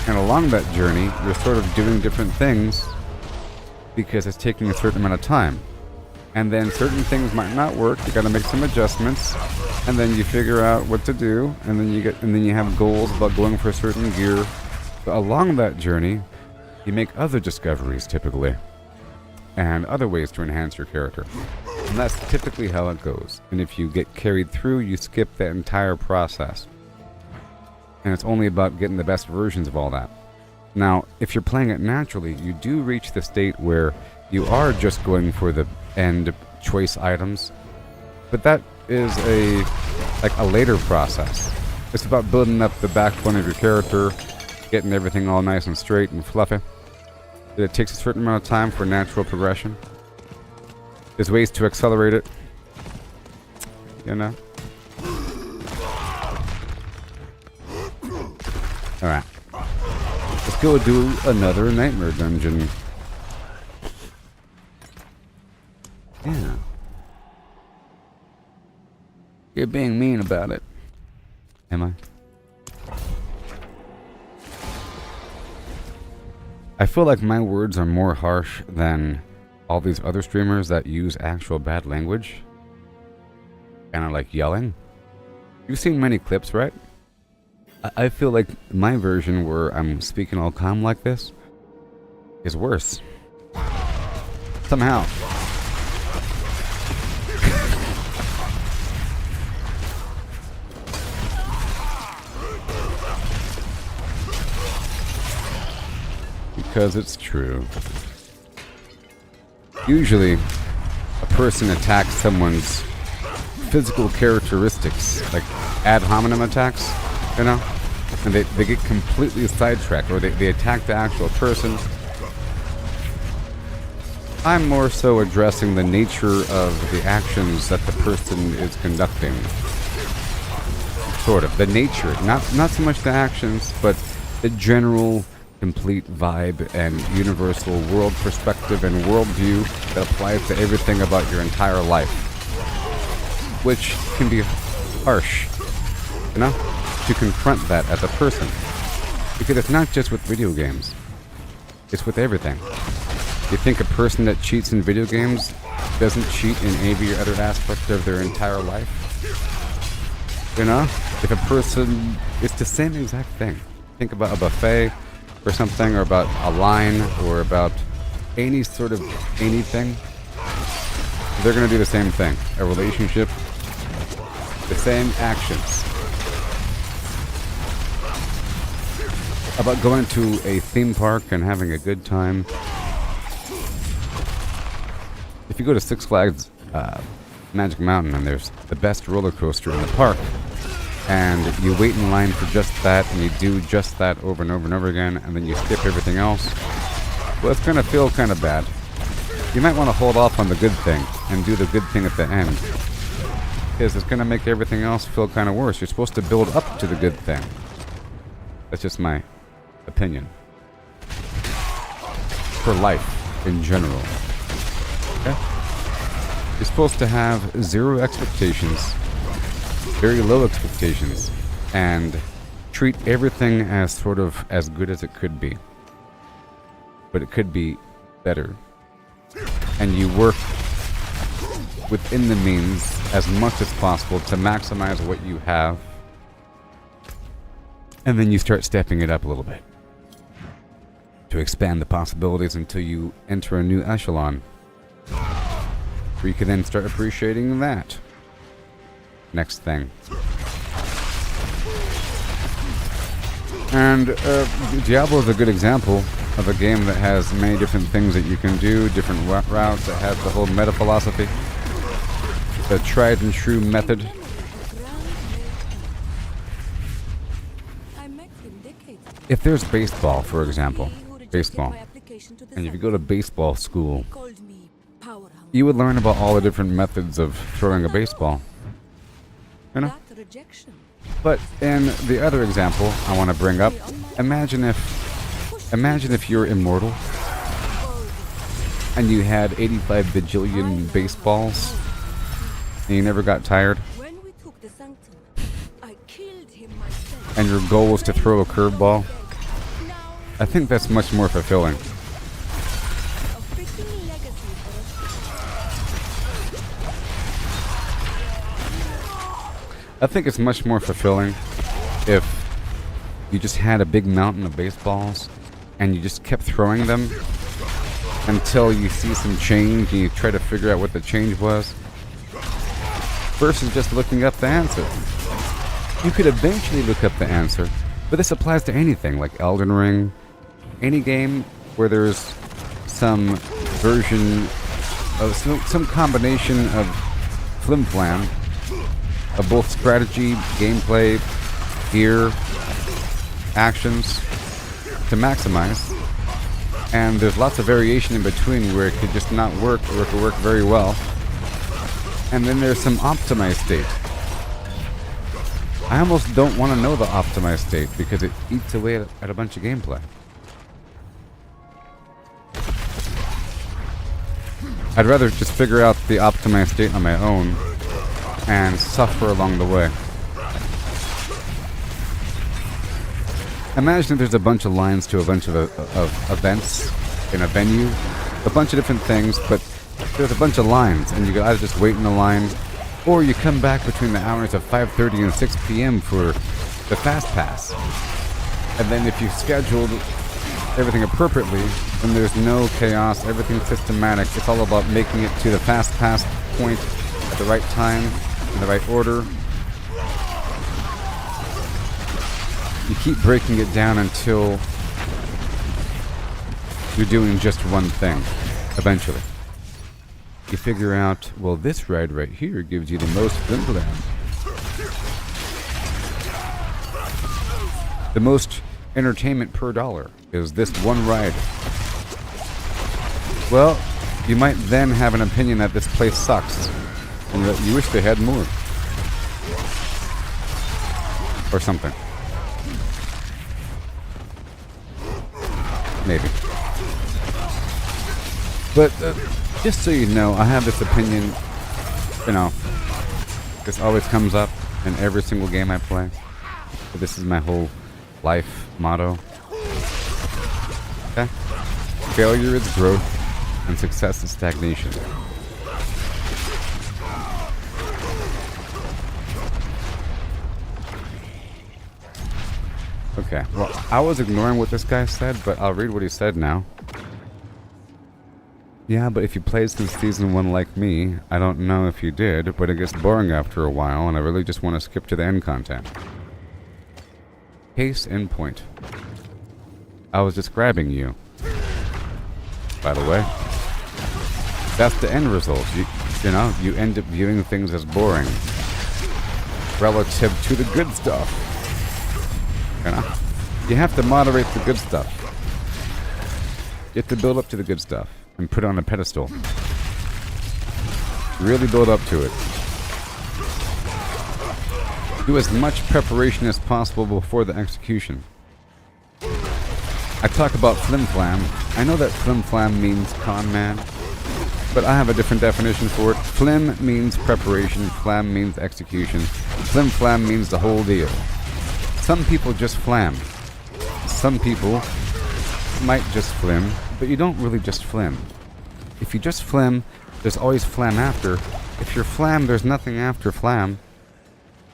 And along that journey, you're sort of doing different things because it's taking a certain amount of time. And then certain things might not work, you gotta make some adjustments, and then you figure out what to do, and then you have goals about going for certain gear. But along that journey, you make other discoveries, typically, and other ways to enhance your character. And that's typically how it goes. And if you get carried through, you skip that entire process. And it's only about getting the best versions of all that. Now, if you're playing it naturally, you do reach the state where you are just going for the end choice items. But that is a later process. It's about building up the backbone of your character, getting everything all nice and straight and fluffy. It takes a certain amount of time for natural progression. There's ways to accelerate it. You know? Alright. Let's go do another nightmare dungeon. Yeah. You're being mean about it. Am I? I feel like my words are more harsh than all these other streamers that use actual bad language and are like yelling. You've seen many clips, right? I feel like my version where I'm speaking all calm like this is worse. Somehow. Because it's true. Usually, a person attacks someone's physical characteristics, like ad hominem attacks, you know? And they get completely sidetracked, or they attack the actual person. I'm more so addressing the nature of the actions that the person is conducting. Sort of. The nature. Not so much the actions, but the general complete vibe and universal world perspective and worldview that applies to everything about your entire life. Which can be harsh, you know, to confront that as a person. Because it's not just with video games. It's with everything. You think a person that cheats in video games doesn't cheat in every other aspect of their entire life? You know? If a person... It's the same exact thing. Think about a buffet or something, or about a line, or about any sort of anything. They're going to do the same thing. A relationship, the same actions. About going to a theme park and having a good time. If you go to Six Flags Magic Mountain and there's the best roller coaster in the park, and you wait in line for just that, and you do just that over and over and over again, and then you skip everything else, well, it's going to feel kind of bad. You might want to hold off on the good thing and do the good thing at the end, because it's going to make everything else feel kind of worse. You're supposed to build up to the good thing. That's just my opinion. For life in general. Okay? You're supposed to have zero expectations, very low expectations, and treat everything as sort of as good as it could be. But it could be better. And you work within the means as much as possible to maximize what you have. And then you start stepping it up a little bit to expand the possibilities until you enter a new echelon, where you can then start appreciating that next thing. And Diablo is a good example of a game that has many different things that you can do, different routes, that has the whole meta philosophy, the tried and true method. If there's baseball, for example, baseball, and if you go to baseball school, you would learn about all the different methods of throwing a baseball. You know? But in the other example I want to bring up, imagine if you're immortal and you had 85 bajillion baseballs and you never got tired, and your goal was to throw a curveball. I think that's much more fulfilling. I think it's much more fulfilling if you just had a big mountain of baseballs and you just kept throwing them until you see some change and you try to figure out what the change was, versus just looking up the answer. You could eventually look up the answer, but this applies to anything like Elden Ring, any game where there's some version of some combination of flim-flam of both strategy, gameplay, gear, actions to maximize. And there's lots of variation in between where it could just not work or it could work very well. And then there's some optimized state. I almost don't want to know the optimized state because it eats away at a bunch of gameplay. I'd rather just figure out the optimized state on my own and suffer along the way. Imagine if there's a bunch of lines to a bunch of events in a venue, a bunch of different things, but there's a bunch of lines, and you can either just wait in the line, or you come back between the hours of 5:30 and 6 p.m. for the Fast Pass. And then if you've scheduled everything appropriately, then there's no chaos, everything's systematic. It's all about making it to the Fast Pass point at the right time, in the right order. You keep breaking it down until you're doing just one thing, eventually. You figure out, well, this ride right here gives you the most flim-flam. The most entertainment per dollar is this one ride. Well, you might then have an opinion that this place sucks and that you wish they had more. Or something. Maybe. But just so you know, I have this opinion, you know, this always comes up in every single game I play. But this is my whole life motto. Okay? Failure is growth, and success is stagnation. Okay, well, I was ignoring what this guy said, but I'll read what he said now. Yeah, but if you played since Season 1 like me, I don't know if you did, but it gets boring after a while, and I really just want to skip to the end content. Case in point. I was describing you. By the way. That's the end result. You know, you end up viewing things as boring. Relative to the good stuff. You know? You have to moderate the good stuff. You have to build up to the good stuff. And put it on a pedestal. Really build up to it. Do as much preparation as possible before the execution. I talk about flim-flam. I know that flim-flam means con man, but I have a different definition for it. Flim means preparation, flam means execution. Flim-flam means the whole deal. Some people just flam. Some people might just flim, but you don't really just flim. If you just flim, there's always flam after. If you're flam, there's nothing after flam.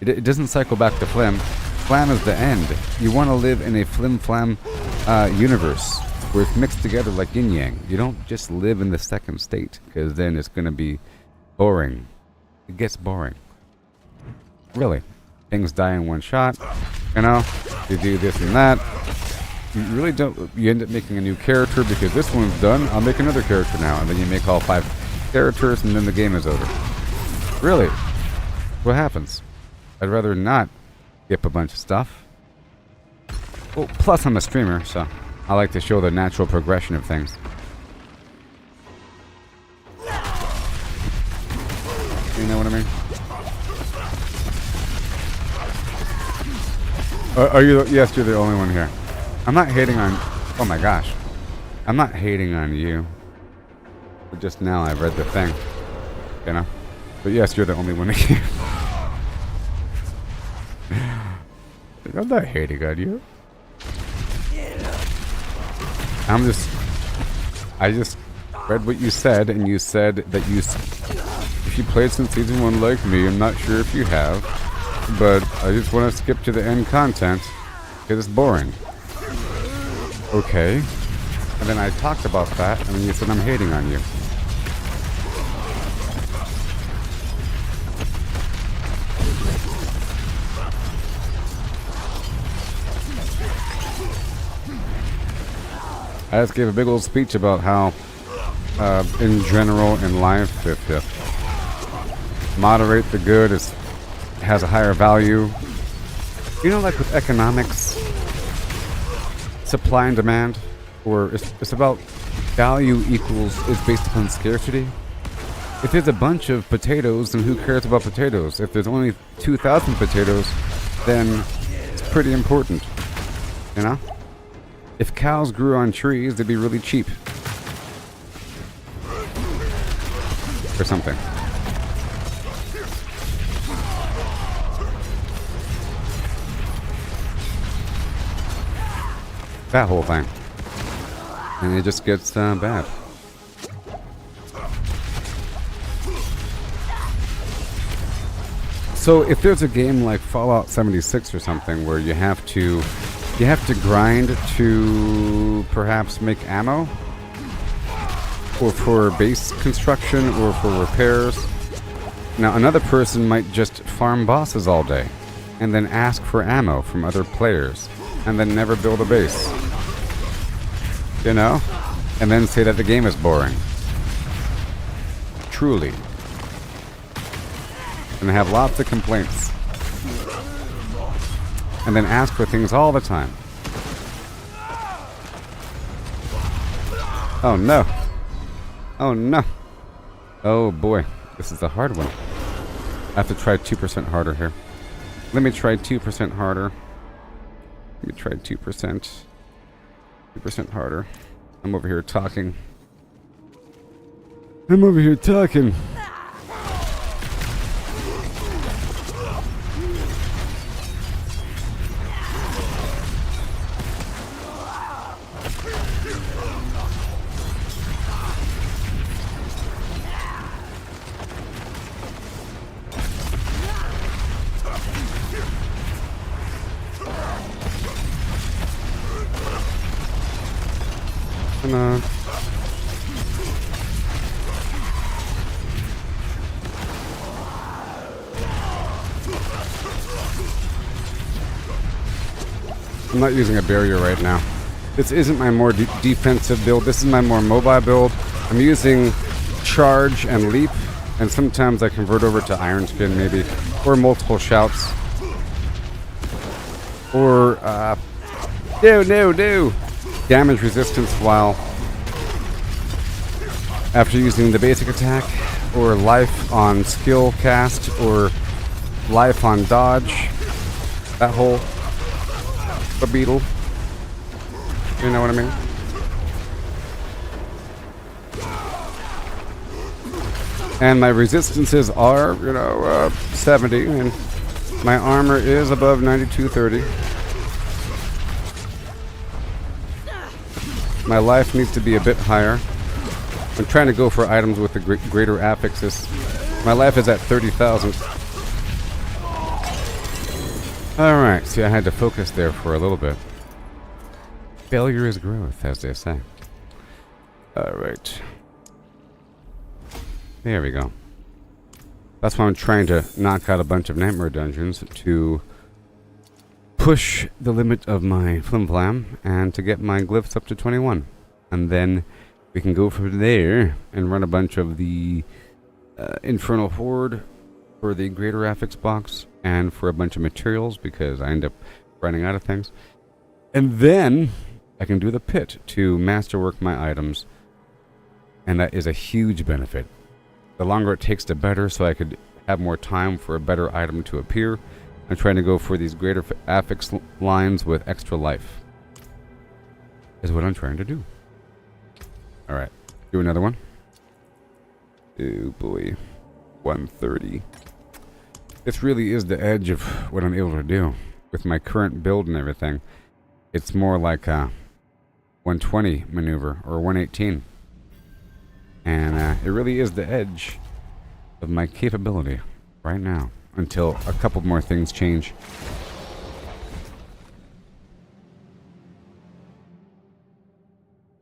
It doesn't cycle back to flim. Flam is the end. You want to live in a flim-flam universe where it's mixed together like yin-yang. You don't just live in the second state, because then it's going to be boring. It gets boring. Really. Things die in one shot. You know, you do this and that. You really don't. You end up making a new character because this one's done. I'll make another character now, and then you make all 5 characters, and then the game is over. Really, what happens? I'd rather not skip a bunch of stuff. Well, plus I'm a streamer, so I like to show the natural progression of things. You know what I mean? Are you? Yes, you're the only one here. I'm not hating on... Oh my gosh. I'm not hating on you. But just now I read the thing. You know? But yes, you're the only one here. I'm not hating on you. I just read what you said, and you said that if you played since Season 1 like me, I'm not sure if you have, but I just want to skip to the end content because it's boring. Okay. And then I talked about that, and then you said I'm hating on you. I just gave a big old speech about how, in general, in life, if you moderate the good, has a higher value. You know, like with economics, supply and demand, or it's about value is based upon scarcity. If there's a bunch of potatoes, then who cares about potatoes? If there's only 2,000 potatoes, then it's pretty important, you know? If cows grew on trees, they'd be really cheap. Or something. That whole thing. And it just gets bad. So if there's a game like Fallout 76 or something where you have to grind to perhaps make ammo, or for base construction, or for repairs. Now another person might just farm bosses all day and then ask for ammo from other players and then never build a base, you know, and then say that the game is boring. Truly. And have lots of complaints. And then ask for things all the time. Oh no. Oh no. Oh boy. This is a hard one. I have to try 2% harder here. Let me try 2% harder. Let me try 2%. 2% harder. I'm over here talking. I'm over here talking. not? I'm not using a barrier right now. This isn't my more defensive build. This is my more mobile build. I'm using charge and leap, and sometimes I convert over to iron skin maybe, or multiple shouts. Or, no! Damage resistance while after using the basic attack, or life on skill cast, or life on dodge. That whole beetle. You know what I mean? And my resistances are, 70, and my armor is above 9230. My life needs to be a bit higher. I'm trying to go for items with the greater affixes. My life is at 30,000. Alright, see, I had to focus there for a little bit. Failure is growth, as they say. Alright. There we go. That's why I'm trying to knock out a bunch of nightmare dungeons to push the limit of my flim-flam and to get my glyphs up to 21. And then we can go from there and run a bunch of the Infernal Horde for the greater affix box and for a bunch of materials because I end up running out of things. And then I can do the pit to masterwork my items, and that is a huge benefit. The longer it takes, the better, so I could have more time for a better item to appear. I'm trying to go for these greater affix lines with extra life. Is what I'm trying to do. Alright, do another one. Oh boy. 130. This really is the edge of what I'm able to do. With my current build and everything, it's more like a 120 maneuver, or 118. And it really is the edge of my capability right now, until a couple more things change.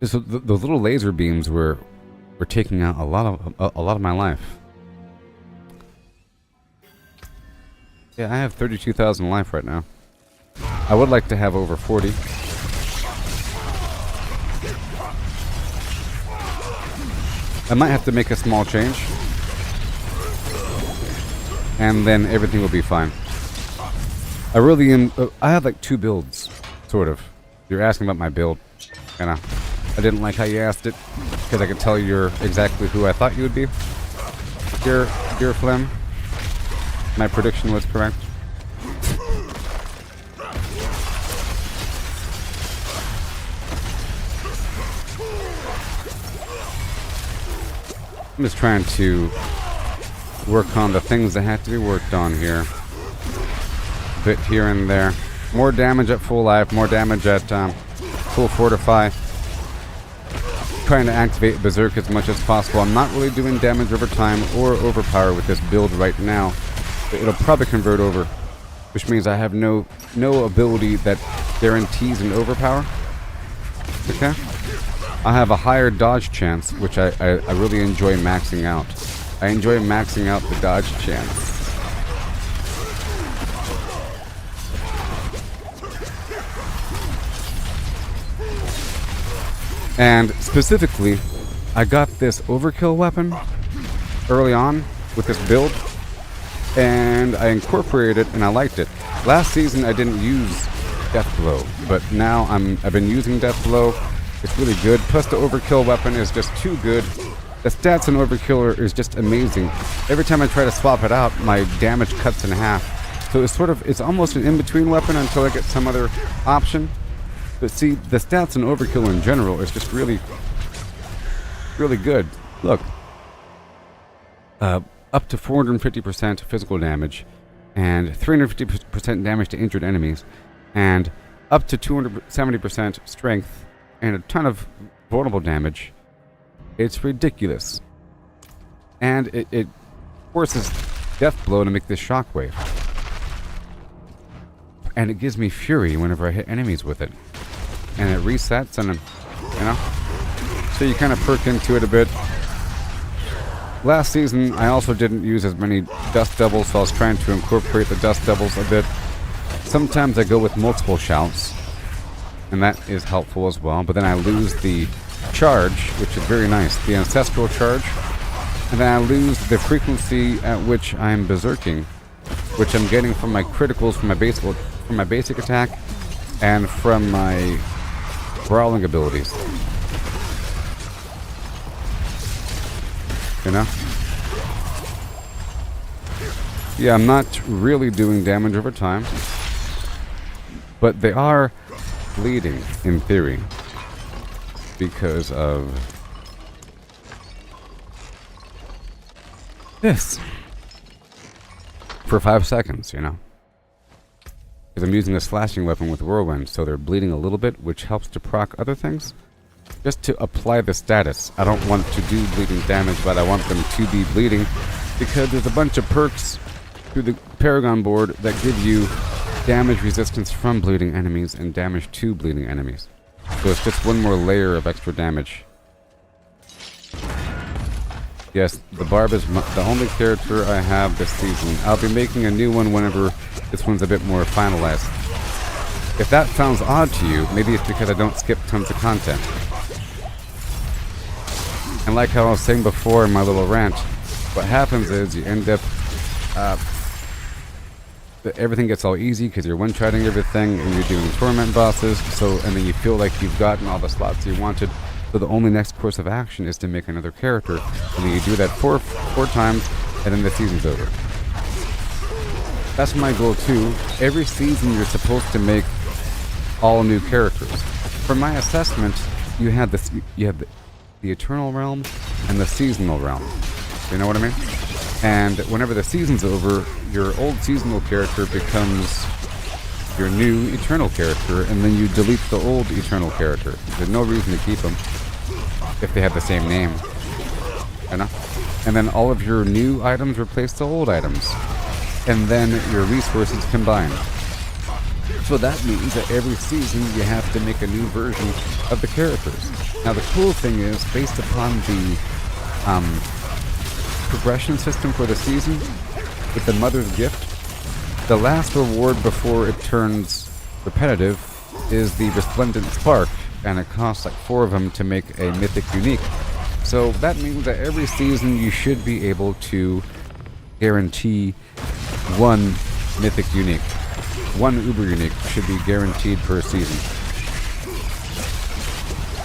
So those little laser beams were taking out a lot of my life. Yeah, I have 32,000 life right now. I would like to have over 40. I might have to make a small change, and then everything will be fine. I really am. I have like 2 builds, sort of. You're asking about my build, and I didn't like how you asked it because I could tell you're exactly who I thought you would be. Dear Flem, my prediction was correct. I'm just trying to work on the things that have to be worked on here. A bit here and there. More damage at full life, more damage at full fortify. Trying to activate Berserk as much as possible. I'm not really doing damage over time or overpower with this build right now. But it'll probably convert over, which means I have no ability that guarantees an overpower. Okay? I have a higher dodge chance, which I really enjoy maxing out. I enjoy maxing out the dodge chance. And specifically, I got this overkill weapon early on with this build, and I incorporated it and I liked it. Last season I didn't use Death Blow, but now I've been using Death Blow. It's really good. Plus the overkill weapon is just too good. The stats on overkill is just amazing. Every time I try to swap it out, my damage cuts in half. So it's almost an in-between weapon until I get some other option. But see, the stats on overkill in general is just really, really good. Look, up to 450% physical damage, and 350% damage to injured enemies, and up to 270% strength, and a ton of vulnerable damage. It's ridiculous. And it forces Death Blow to make this shockwave. And it gives me fury whenever I hit enemies with it. And it resets and, So you kind of perk into it a bit. Last season, I also didn't use as many Dust Devils, so I was trying to incorporate the Dust Devils a bit. Sometimes I go with multiple shouts, and that is helpful as well, but then I lose the charge, which is very nice, the ancestral charge, and then I lose the frequency at which I'm berserking, which I'm getting from my criticals from my basic attack and from my brawling abilities. You know? Yeah, I'm not really doing damage over time, but they are bleeding in theory because of this. For 5 seconds, you know. Because I'm using a slashing weapon with Whirlwind, so they're bleeding a little bit, which helps to proc other things. Just to apply the status. I don't want to do bleeding damage, but I want them to be bleeding, because there's a bunch of perks through the Paragon board that give you damage resistance from bleeding enemies and damage to bleeding enemies. So it's just one more layer of extra damage. Yes, the Barb is the only character I have this season. I'll be making a new one whenever this one's a bit more finalized. If that sounds odd to you, maybe it's because I don't skip tons of content. And like how I was saying before in my little rant, what happens is you end up... everything gets all easy because you're one-shotting everything and you're doing torment bosses, and then you feel like you've gotten all the slots you wanted. So the only next course of action is to make another character. And then you do that four times, and then the season's over. That's my goal too. Every season you're supposed to make all new characters. For my assessment, you have the Eternal Realm and the Seasonal Realm. You know what I mean? And whenever the season's over, your old seasonal character becomes your new Eternal character, and then you delete the old Eternal character. There's no reason to keep them if they have the same name. You know? And then all of your new items replace the old items. And then your resources combine. So that means that every season you have to make a new version of the characters. Now the cool thing is, based upon the progression system for the season, with the Mother's Gift, the last reward before it turns repetitive is the Resplendent Spark, and it costs like 4 of them to make a Mythic Unique. So that means that every season you should be able to guarantee 1 Mythic Unique. 1 Uber Unique should be guaranteed per season.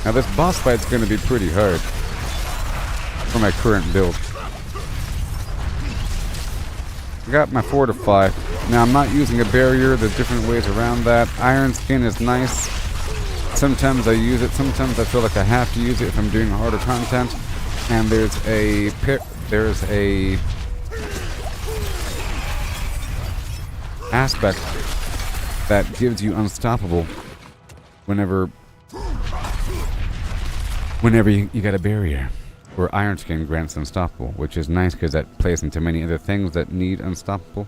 Now this boss fight's going to be pretty hard for my current build. I got my Fortify. Now I'm not using a barrier, there's different ways around that. Iron Skin is nice. Sometimes I use it, sometimes I feel like I have to use it if I'm doing harder content. And there's a aspect that gives you unstoppable whenever you got a barrier. Where Iron Skin grants unstoppable, which is nice because that plays into many other things that need unstoppable.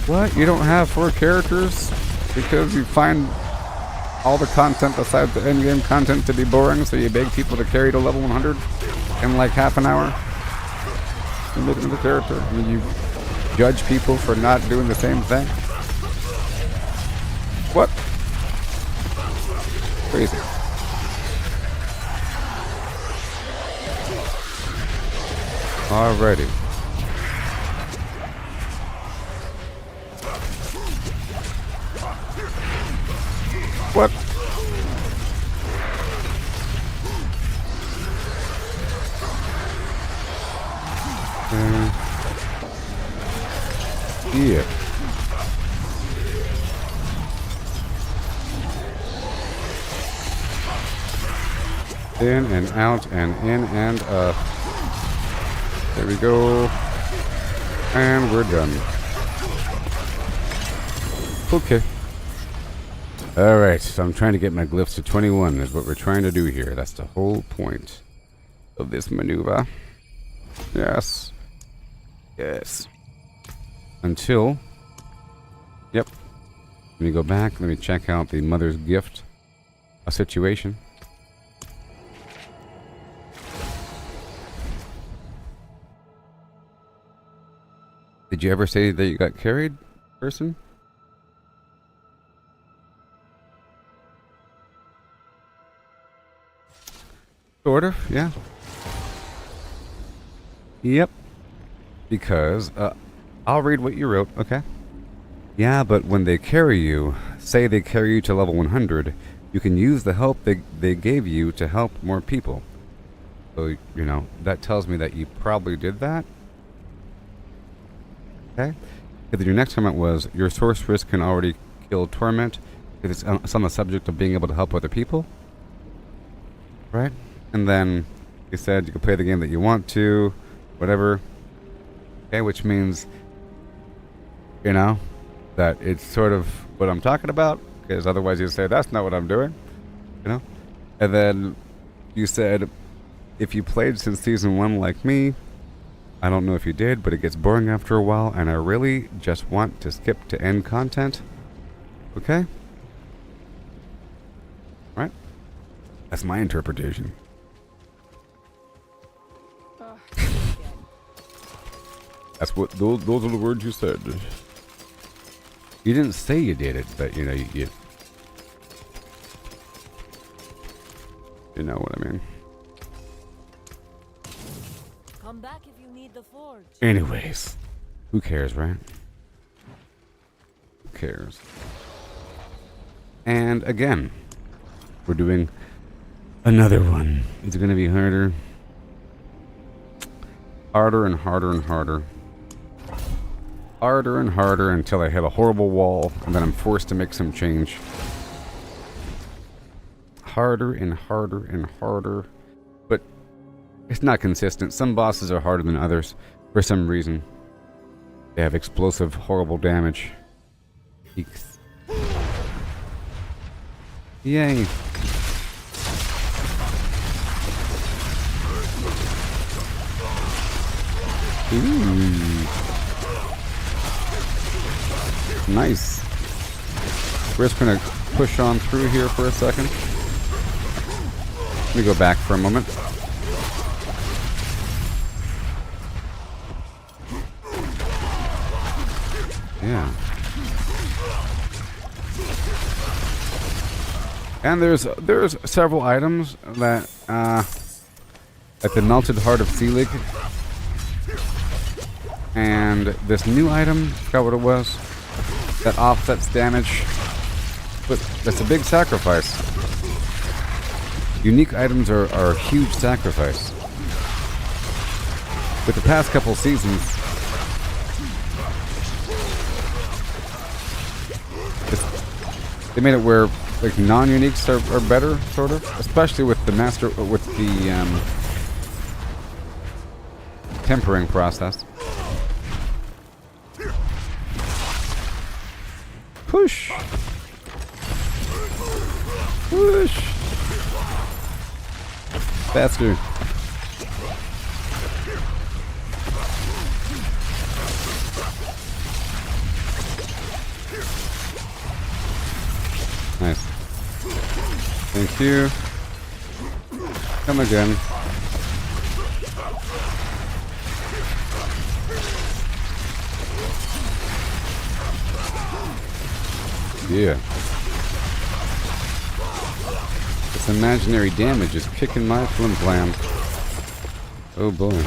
What? You don't have 4 characters? Because you find all the content besides the endgame content to be boring, so you beg people to carry to level 100 in like half an hour? You look at the character and you judge people for not doing the same thing? What? Crazy. Alrighty. What? Yeah. In and out and in and up. There we go. And we're done. Okay. Alright, so I'm trying to get my glyphs to 21 is what we're trying to do here. That's the whole point. of this maneuver. Yes. Yes. Until... Yep. Let me go back. Let me check out the mother's gift situation. Did you ever say that you got carried, person? Sort of, yeah. Yep. Because, I'll read what you wrote, okay? Yeah, but when they carry you, say they carry you to level 100, you can use the help they gave you to help more people. So, you know, that tells me that you probably did that. Okay? And then your next comment was, your sorceress can already kill torment. It's on the subject of being able to help other people. Right? And then you said you can play the game that you want to, whatever. Okay, which means, you know, that it's sort of what I'm talking about, because otherwise you'd say, that's not what I'm doing, you know? And then you said, if you played since season 1 like me, I don't know if you did, but it gets boring after a while, and I really just want to skip to end content. Okay? Right? That's my interpretation. That's what, those are the words you said. You didn't say you did it, but you know, you know what I mean. Come back if you need the forge. Anyways, who cares, right? Who cares? And again, we're doing another one. It's gonna be harder. Harder and harder and harder. Harder and harder until I hit a horrible wall, and then I'm forced to make some change. Harder and harder and harder. But it's not consistent. Some bosses are harder than others for some reason. They have explosive, horrible damage. Eeks. Yay. Ooh. Nice. We're just gonna push on through here for a second. Let me go back for a moment. Yeah. And there's several items that like the melted heart of Selig. And this new item, forgot what it was, that offsets damage. But that's a big sacrifice. Unique items are a huge sacrifice. With the past couple seasons, they made it where like non-uniques are better, sort of, especially with the tempering process. Push! Push! Faster. Nice. Thank you. Come again. Yeah. This imaginary damage is kicking my flim flam. Oh boy.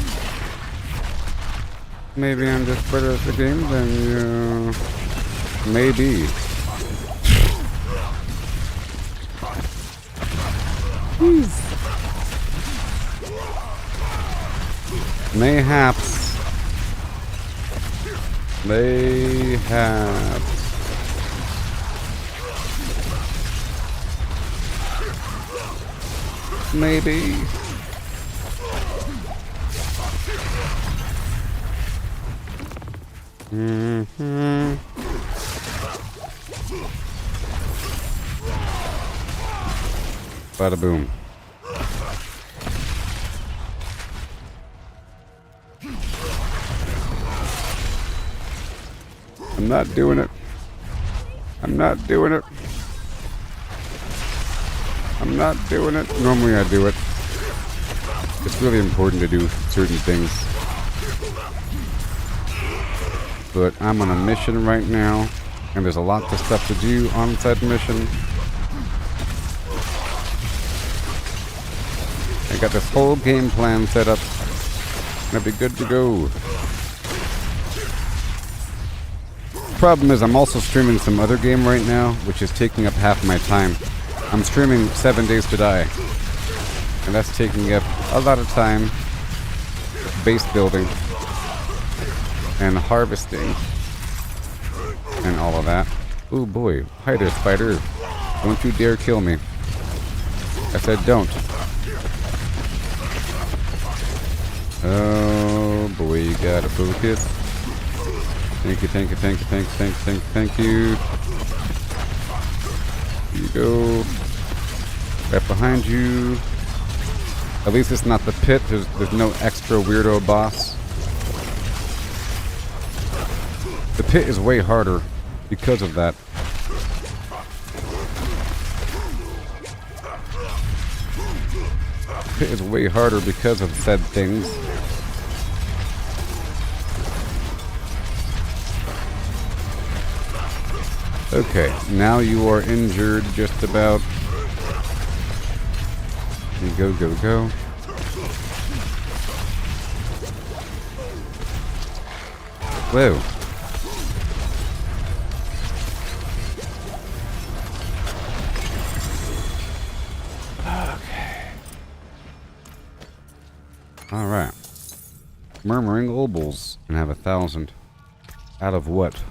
Maybe I'm just better at the game than you. Maybe. Jeez. Mayhaps. Mayhaps. Maybe. Mm-hmm. Bada boom. I'm not doing it. I'm not doing it. I'm not doing it. Normally I do it. It's really important to do certain things. But I'm on a mission right now, and there's a lot of stuff to do on said mission. I got this whole game plan set up. I'll be good to go. Problem is, I'm also streaming some other game right now, which is taking up half my time. I'm streaming 7 Days to Die, and that's taking up a lot of time. Base building and harvesting and all of that. Oh boy, hi there, spider! Don't you dare kill me. I said don't. Oh boy, you gotta focus. Thank you, thank you, thank you, thank you, thank you, thank you, thank you. Here you go. Right behind you. At least it's not the pit. There's no extra weirdo boss. The pit is way harder because of that. The pit is way harder because of said things. Okay, now you are injured just about. You go, go, go. Whoa. Okay. Alright. Murmuring Obols and have 1,000. Out of what?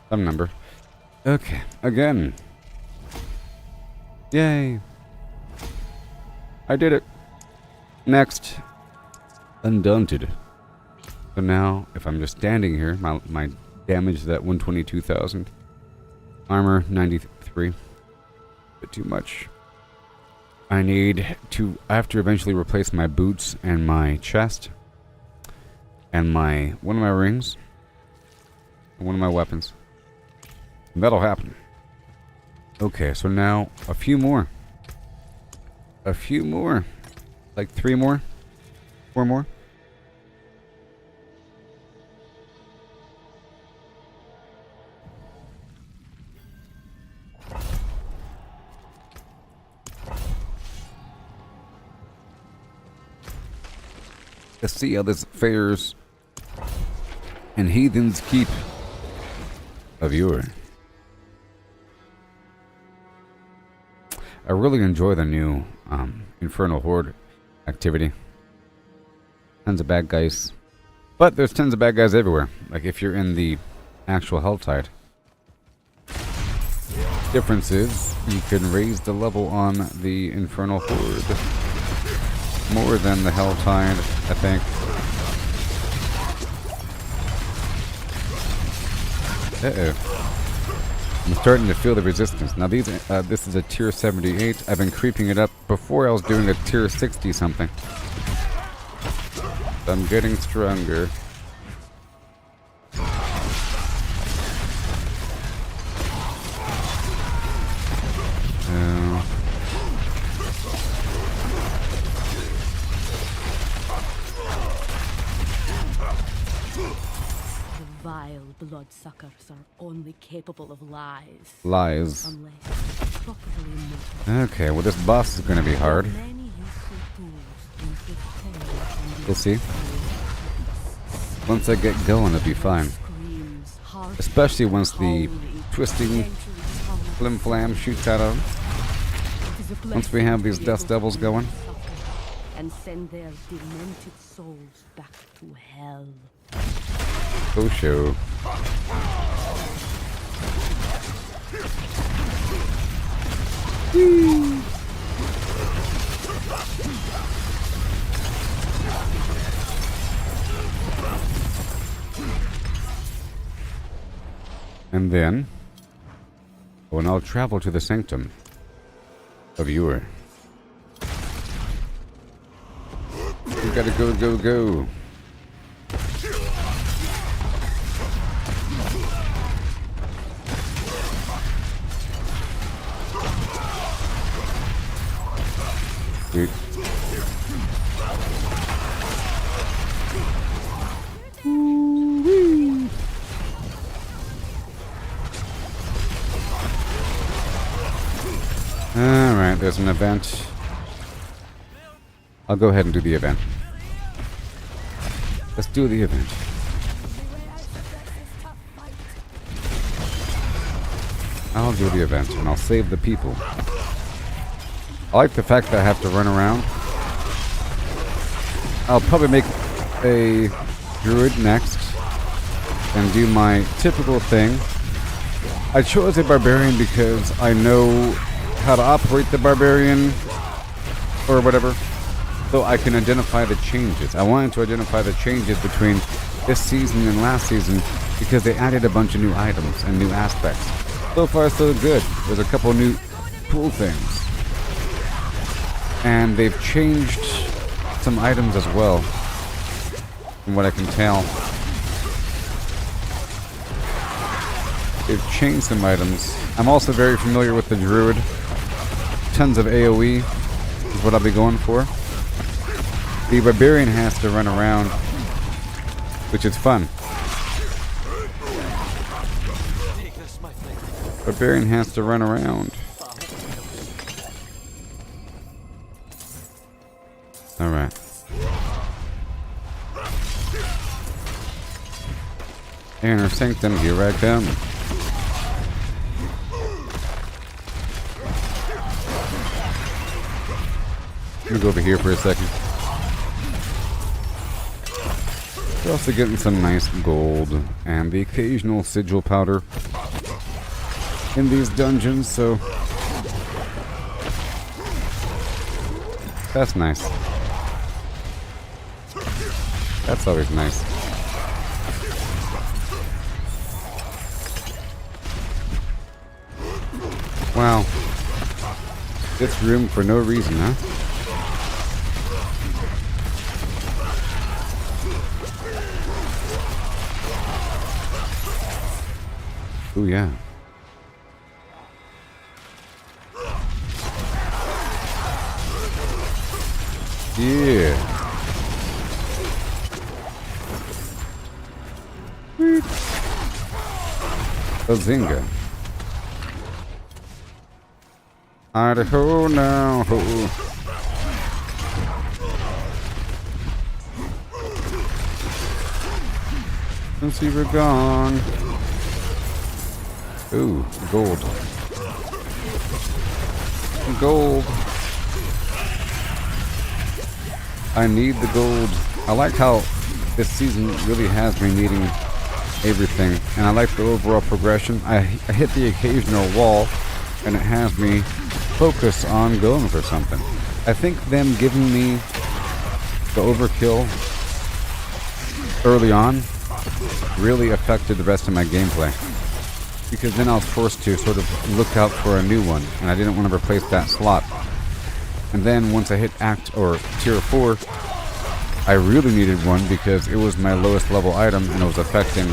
Some number. Okay, again. Yay. I did it. Next. Undaunted. So now, if I'm just standing here, my damage is at 122,000. Armor, 93. Bit too much. I have to eventually replace my boots and my chest. And one of my rings. And one of my weapons. That'll happen. Okay, so now a few more. A few more. Like 3 more? 4 more? Let's see how this fares. And Heathen's Keep of Yore. I really enjoy the new Infernal Horde activity. Tons of bad guys. But there's tons of bad guys everywhere. Like if you're in the actual Helltide. Difference is, you can raise the level on the Infernal Horde more than the Helltide, I think. Uh-oh. I'm starting to feel the resistance. Now this is a tier 78. I've been creeping it up. Before I was doing a tier 60 something. So I'm getting stronger. Vile bloodsuckers are only capable of lies. Lies. Unless properly motivated. Okay, well this boss is gonna be hard. Many useful tools in pretending We'll see. Once I get going, it'll be fine. Especially once the twisting flim flam shoots out of them. Once we have these dust devils going. And send their demented souls back to hell. Oh, show. Whee! And then, and I'll travel to the sanctum of Yore. We gotta go, go, go. there's an event. I'll go ahead and do the event. Let's do the event. I'll do the event, and I'll save the people. I like the fact that I have to run around. I'll probably make a druid next, and do my typical thing. I chose a barbarian because I know how to operate the barbarian, or whatever, so I can identify the changes. I wanted to identify the changes between this season and last season because they added a bunch of new items and new aspects. So far, so good. There's a couple new cool things. And they've changed some items as well, from what I can tell. They've changed some items. I'm also very familiar with the druid. Tons of AoE is what I'll be going for. The barbarian has to run around, which is fun. Barbarian has to run around. Alright. Inner Sanctum, here I come. Let me go over here for a second. We're also getting some nice gold and the occasional sigil powder in these dungeons, so that's nice. That's always nice. Wow. This room for no reason, huh? Ooh, yeah. Yeah. Bazinga. Idaho now. Since you were gone. Ooh, gold. Gold. I need the gold. I like how this season really has me needing everything, and I like the overall progression. I hit the occasional wall, and it has me focus on going for something. I think them giving me the overkill early on really affected the rest of my gameplay, because then I was forced to sort of look out for a new one, and I didn't want to replace that slot. And then once I hit tier 4, I really needed one because it was my lowest level item and it was affecting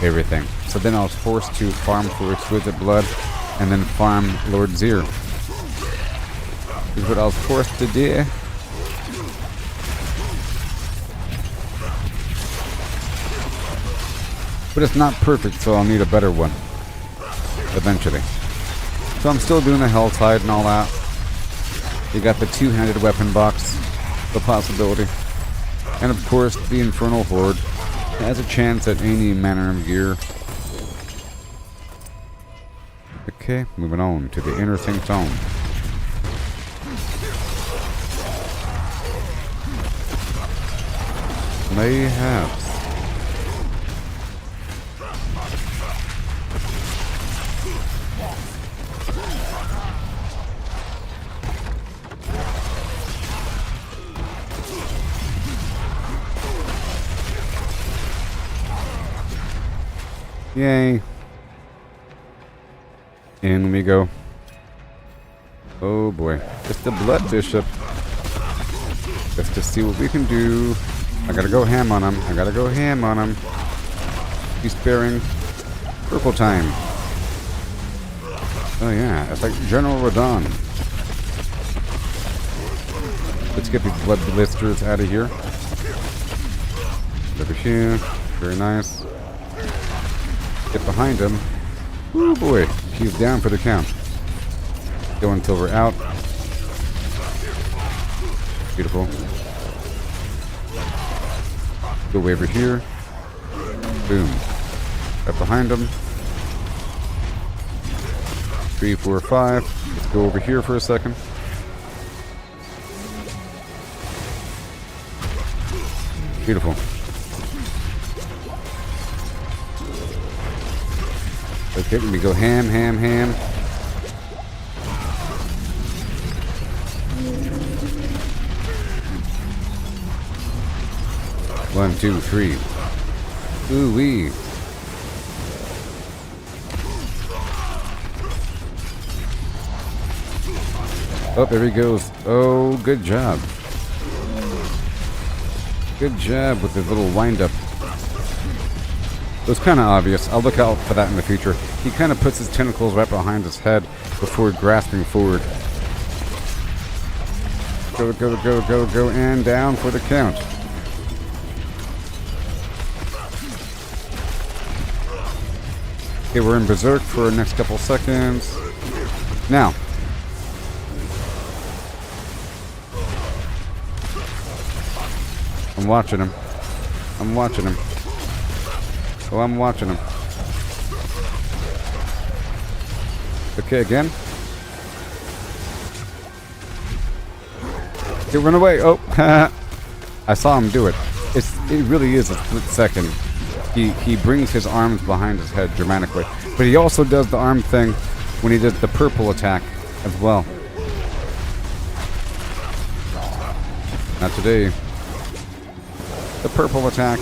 everything. So then I was forced to farm for Exquisite Blood and then farm Lord Zir. Is what I was forced to do. But it's not perfect, so I'll need a better one eventually. So I'm still doing the Helltide and all that. You got the two-handed weapon box, the possibility. And of course, the Infernal Horde has a chance at any manner of gear. Okay, moving on to the Inner Sanctum. Mayhaps. Yay. In we go. Oh boy. Just the Blood Bishop. Just to see what we can do. I gotta go ham on him. He's sparing. Purple time. Oh yeah, it's like General Radon. Let's get these blood blisters out of here. Over here. Very nice. Get behind him. Oh boy, he's down for the count. Go until we're out. Beautiful. Go over here. Boom. Right behind him. 3, 4, 5. Let's go over here for a second. Beautiful. Okay, let me go ham, ham, ham. One, two, three. Ooh wee. Oh, there he goes. Oh, good job. Good job with the little wind-up. It was kind of obvious. I'll look out for that in the future. He kind of puts his tentacles right behind his head before grasping forward. Go, go, go, go, go, and down for the count. Okay, we're in Berserk for the next couple seconds. Now. I'm watching him. I'm watching him. Oh, I'm watching him. Okay, again. Okay, run away. Oh, I saw him do it. It really is a split second. He brings his arms behind his head dramatically. But he also does the arm thing when he does the purple attack as well. Not today. The purple attack.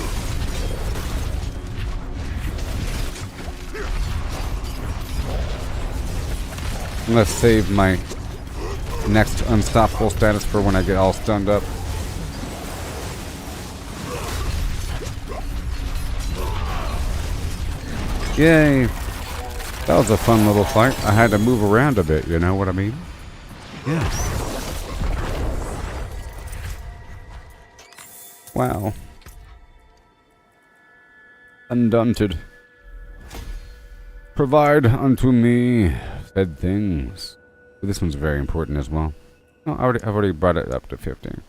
Let's save my next unstoppable status for when I get all stunned up. Yay! That was a fun little fight. I had to move around a bit, you know what I mean? Yeah. Wow. Undaunted. Provide unto me said things. This one's very important as well. Oh, I've already brought it up to 15.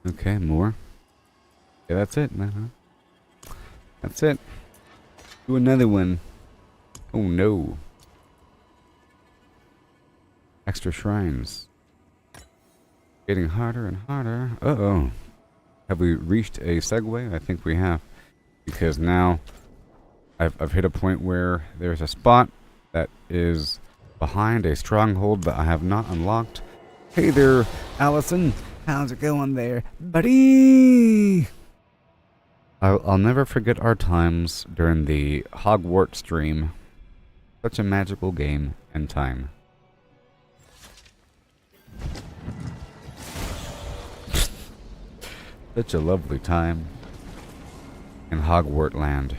Okay, more. Yeah, that's it. That's it. Do another one. Oh no. Extra shrines. Getting harder and harder. Uh-oh. Have we reached a segue? I think we have. Because now I've hit a point where there's a spot that is behind a stronghold that I have not unlocked. Hey there, Allison. How's it going there, buddy? I'll never forget our times during the Hogwarts stream. Such a magical game and time. Such a lovely time in Hogwarts land.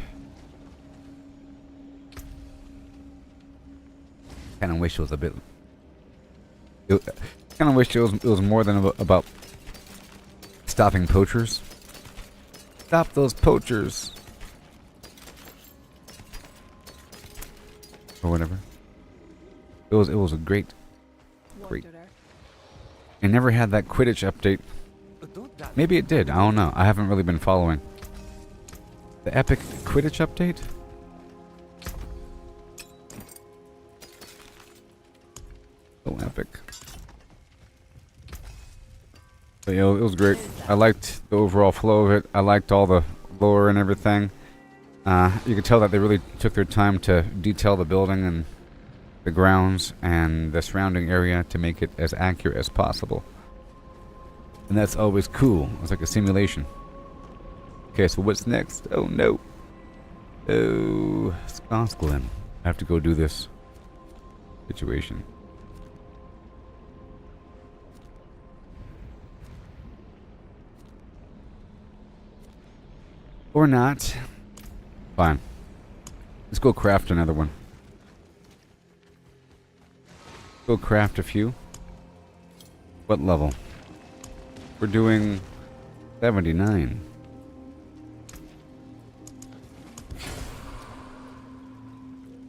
Kind of wish it was a bit. Kind of wish it was more than about stopping poachers. Stop those poachers. Or whatever. It was a great. It never had that Quidditch update. Maybe it did. I don't know. I haven't really been following. The epic Quidditch update? So epic. But, you know, it was great. I liked the overall flow of it. I liked all the lore and everything. You could tell that they really took their time to detail the building and the grounds and the surrounding area to make it as accurate as possible. And that's always cool. It's like a simulation. Okay, so what's next? Oh no. Oh, Skosglen. I have to go do this situation. Or not. Fine. Let's go craft another one. Go craft a few. What level? We're doing 79.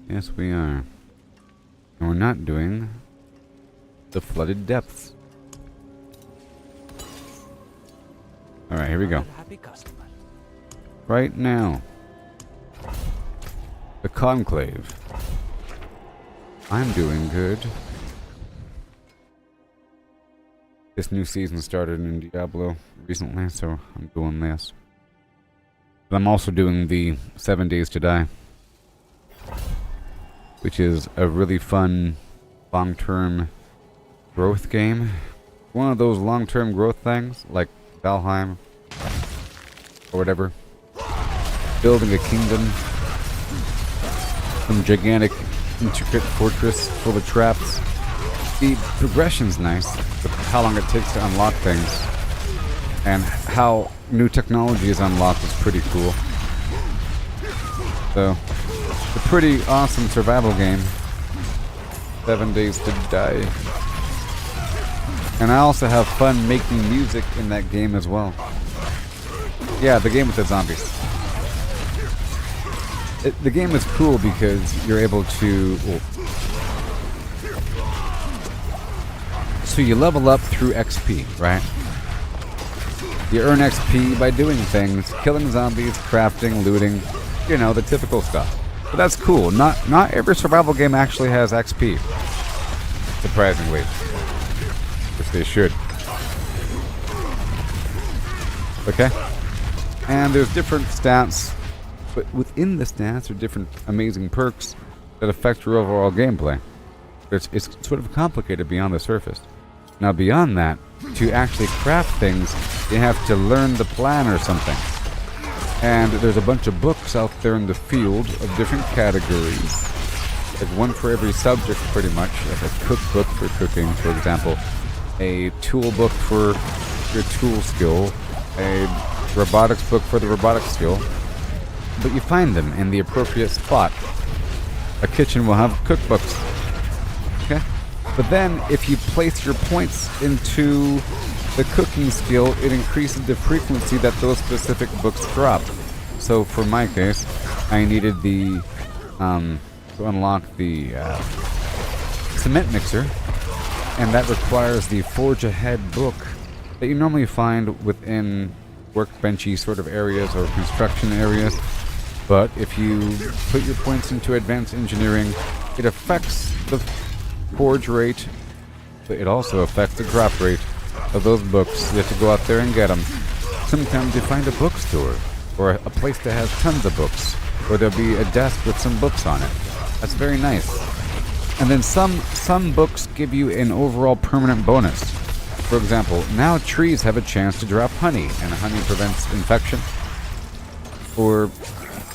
Yes, we are. And we're not doing the flooded depths. Alright, here we go. Happy customer. Right now. The Conclave. I'm doing good. This new season started in Diablo recently, so I'm doing this. But I'm also doing the 7 Days to Die, which is a really fun long-term growth game. One of those long-term growth things, like Valheim, or whatever. Building a kingdom, some gigantic, intricate fortress full of traps. The progression's nice, but how long it takes to unlock things, and how new technology is unlocked is pretty cool. So, it's a pretty awesome survival game. 7 Days to Die. And I also have fun making music in that game as well. Yeah, the game with the zombies. The game is cool because you're able to... Well, so you level up through XP, right? You earn XP by doing things, killing zombies, crafting, looting, you know, the typical stuff. But that's cool. Not every survival game actually has XP. Surprisingly. Which they should. Okay? And there's different stats, but within the stats are different amazing perks that affect your overall gameplay. It's sort of complicated beyond the surface. Now beyond that, to actually craft things, you have to learn the plan or something. And there's a bunch of books out there in the field of different categories. Like one for every subject, pretty much. Like a cookbook for cooking, for example. A tool book for your tool skill. A robotics book for the robotics skill. But you find them in the appropriate spot. A kitchen will have cookbooks. Okay? But then, if you place your points into the cooking skill, it increases the frequency that those specific books drop. So, for my case, I needed the, to unlock the cement mixer, and that requires the Forge Ahead book that you normally find within workbenchy sort of areas or construction areas. But if you put your points into advanced engineering, it affects the forge rate, but it also affects the drop rate of those books. You have to go out there and get them. Sometimes you find a bookstore, or a place that has tons of books, or there'll be a desk with some books on it. That's very nice. And then some books give you an overall permanent bonus. For example, now trees have a chance to drop honey, and honey prevents infection. Or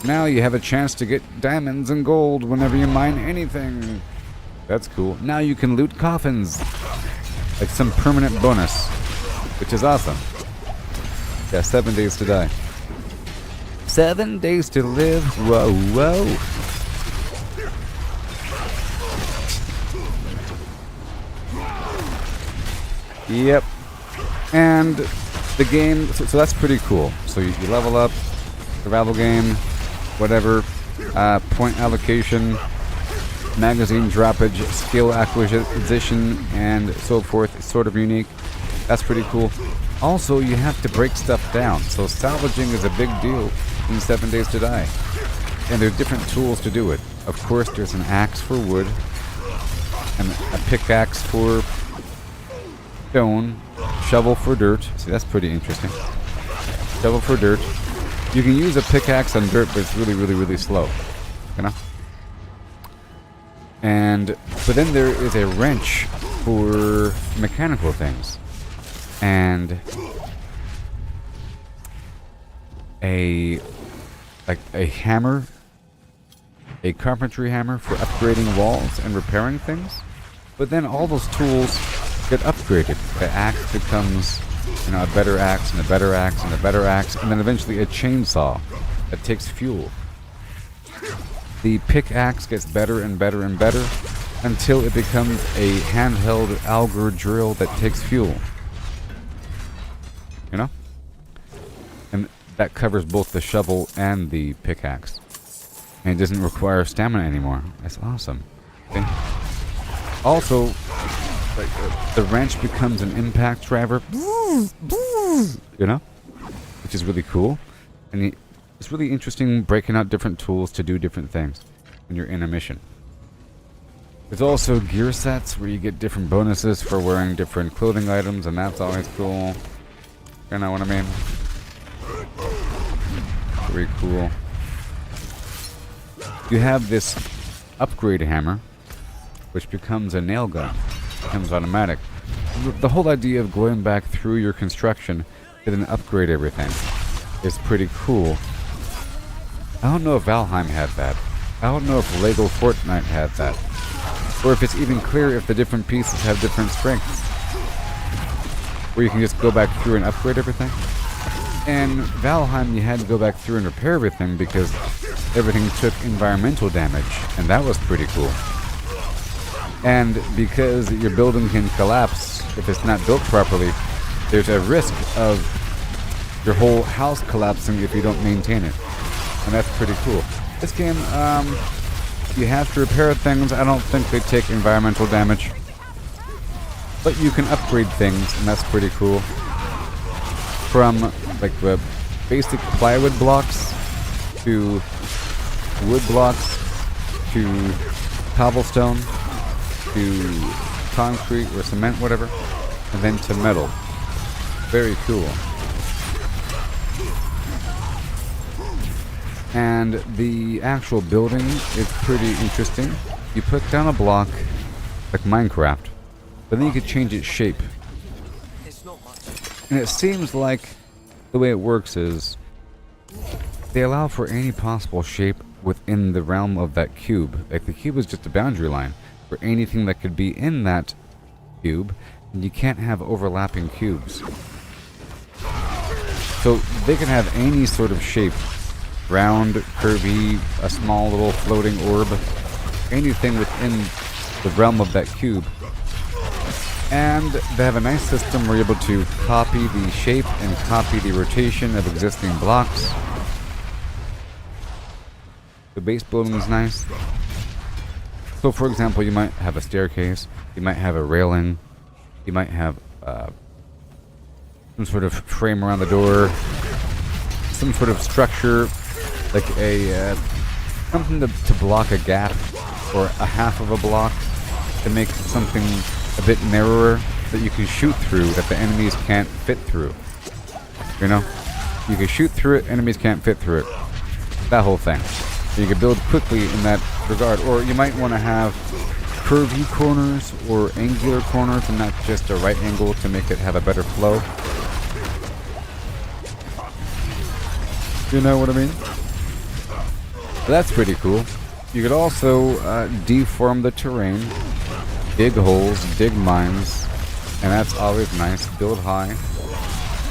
now you have a chance to get diamonds and gold whenever you mine anything. That's cool. Now you can loot coffins. Like some permanent bonus. Which is awesome. Yeah, 7 days to die. 7 days to live. Whoa, whoa. Yep. And the game, so that's pretty cool. So you level up, survival game, whatever, point allocation, magazine droppage, skill acquisition, and so forth. It's sort of unique. That's pretty cool. Also, you have to break stuff down. So salvaging is a big deal in 7 Days to Die. And there's different tools to do it. Of course, there's an axe for wood, and a pickaxe for stone, shovel for dirt. See, that's pretty interesting. Shovel for dirt. You can use a pickaxe on dirt, but it's really, really, really slow. You know? But then there is a wrench for mechanical things. And a hammer, a carpentry hammer for upgrading walls and repairing things. But then all those tools get upgraded. The axe becomes, you know, a better axe and a better axe and a better axe, and then eventually a chainsaw that takes fuel. The pickaxe gets better and better and better until it becomes a handheld auger drill that takes fuel. You know? And that covers both the shovel and the pickaxe. And it doesn't require stamina anymore. That's awesome. Okay. Also, like, the wrench becomes an impact driver. You know? which is really cool. And it's really interesting breaking out different tools to do different things when you're in a mission. There's also gear sets where you get different bonuses for wearing different clothing items, and that's always cool. You know what I mean? Very cool. You have this upgrade hammer, which becomes a nail gun. Becomes automatic. The whole idea of going back through your construction to then upgrade everything is pretty cool. I don't know if Valheim had that. I don't know if Lego Fortnite had that. Or if it's even clear if the different pieces have different strengths. Where you can just go back through and upgrade everything. In Valheim, you had to go back through and repair everything because everything took environmental damage, and that was pretty cool. And because your building can collapse if it's not built properly, there's a risk of your whole house collapsing if you don't maintain it. And that's pretty cool. This game, you have to repair things. I don't think they take environmental damage. But you can upgrade things, and that's pretty cool. From like the basic plywood blocks to wood blocks to cobblestone to concrete or cement, whatever, and then to metal. Very cool. And the actual building is pretty interesting. You put down a block like Minecraft, but then you could change its shape. And it seems like the way it works is they allow for any possible shape within the realm of that cube. Like the cube is just a boundary line for anything that could be in that cube, and you can't have overlapping cubes. So they can have any sort of shape. Round, curvy, a small little floating orb, anything within the realm of that cube. And they have a nice system where you're able to copy the shape and copy the rotation of existing blocks. The base building is nice. So for example, you might have a staircase, you might have a railing, you might have some sort of frame around the door, some sort of structure, like a something to block a gap or a half of a block to make something a bit narrower that you can shoot through that the enemies can't fit through. You know? You can shoot through it, enemies can't fit through it. That whole thing. So you can build quickly in that regard. Or you might want to have curvy corners or angular corners and not just a right angle to make it have a better flow. You know what I mean? So that's pretty cool. You could also deform the terrain, dig holes, dig mines, and that's always nice. Build high.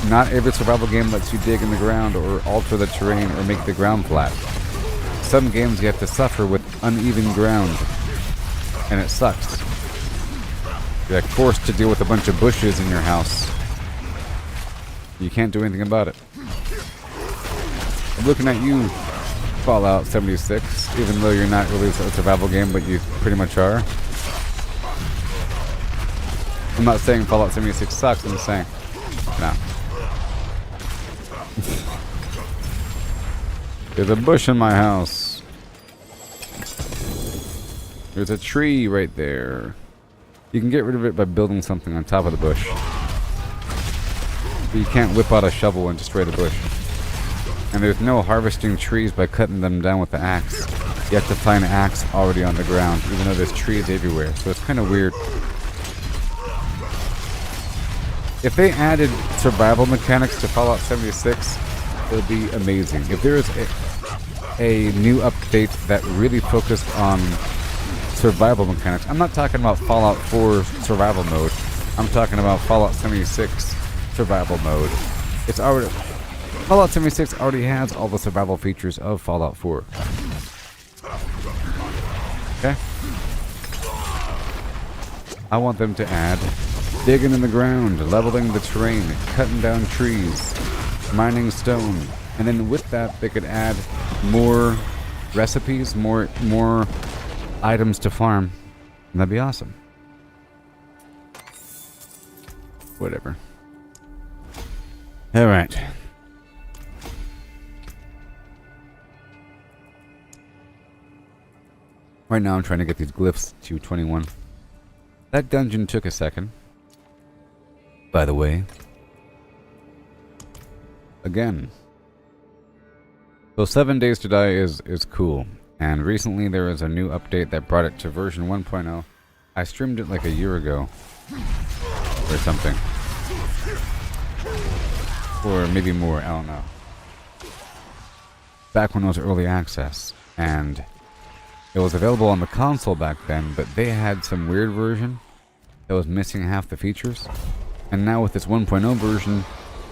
Not every survival game lets you dig in the ground or alter the terrain or make the ground flat. Some games you have to suffer with uneven ground, and it sucks. You're like forced to deal with a bunch of bushes in your house. You can't do anything about it. I'm looking at you, Fallout 76, even though you're not really a survival game, but you pretty much are. I'm not saying Fallout 76 sucks, I'm saying, no. There's a bush in my house. There's a tree right there. You can get rid of it by building something on top of the bush. But you can't whip out a shovel and destroy the bush. And there's no harvesting trees by cutting them down with the axe. You have to find an axe already on the ground, even though there's trees everywhere. So it's kind of weird. If they added survival mechanics to Fallout 76, it would be amazing. If there is a new update that really focused on survival mechanics. I'm not talking about Fallout 4 survival mode. I'm talking about Fallout 76 survival mode. It's already... Fallout 76 already has all the survival features of Fallout 4. Okay? I want them to add digging in the ground, leveling the terrain, cutting down trees, mining stone, and then with that they could add more recipes, more items to farm. And that'd be awesome. Whatever. Alright. Right now I'm trying to get these glyphs to 21. That dungeon took a second. By the way. Again. So 7 Days to Die is cool. And recently there was a new update that brought it to version 1.0. I streamed it like a year ago. Or something. Or maybe more, I don't know. Back when it was early access. And it was available on the console back then, but they had some weird version that was missing half the features. And now with this 1.0 version,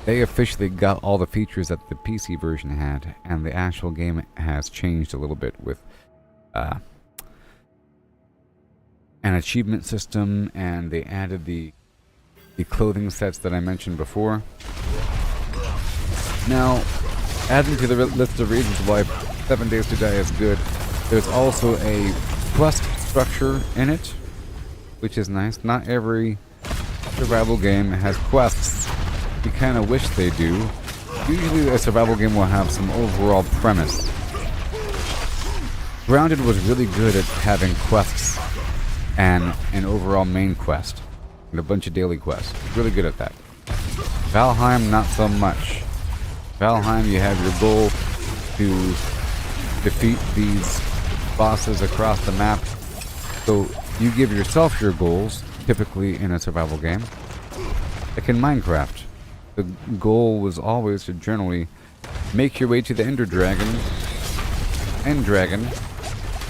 they officially got all the features that the PC version had, and the actual game has changed a little bit with an achievement system, and they added the clothing sets that I mentioned before. Now, adding to the list of reasons why 7 Days to Die is good, there's also a quest structure in it, which is nice. Not every survival game has quests. You kind of wish they do. Usually a survival game will have some overall premise. Grounded was really good at having quests and an overall main quest and a bunch of daily quests. Really good at that. Valheim, not so much. Valheim, you have your goal to defeat these bosses across the map. So you give yourself your goals, typically in a survival game. Like in Minecraft, the goal was always to generally make your way to the End Dragon,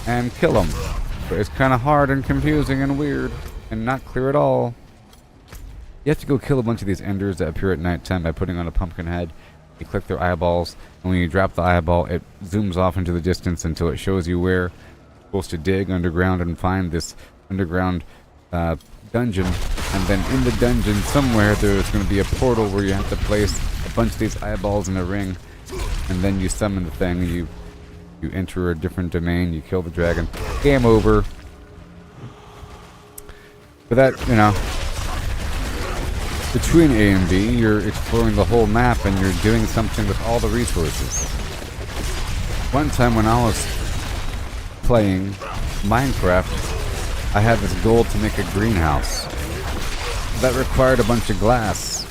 and kill him. But it's kind of hard and confusing and weird, and not clear at all. You have to go kill a bunch of these Enders that appear at nighttime by putting on a pumpkin head. You click their eyeballs, and when you drop the eyeball, it zooms off into the distance until it shows you where you're supposed to dig underground and find this underground dungeon. And then in the dungeon somewhere there's going to be a portal where you have to place a bunch of these eyeballs in a ring, and then you summon the thing, and you enter a different domain, you kill the dragon. Game over. But that, you know, between A and B, you're exploring the whole map and you're doing something with all the resources. One time when I was playing Minecraft, I had this goal to make a greenhouse. That required a bunch of glass.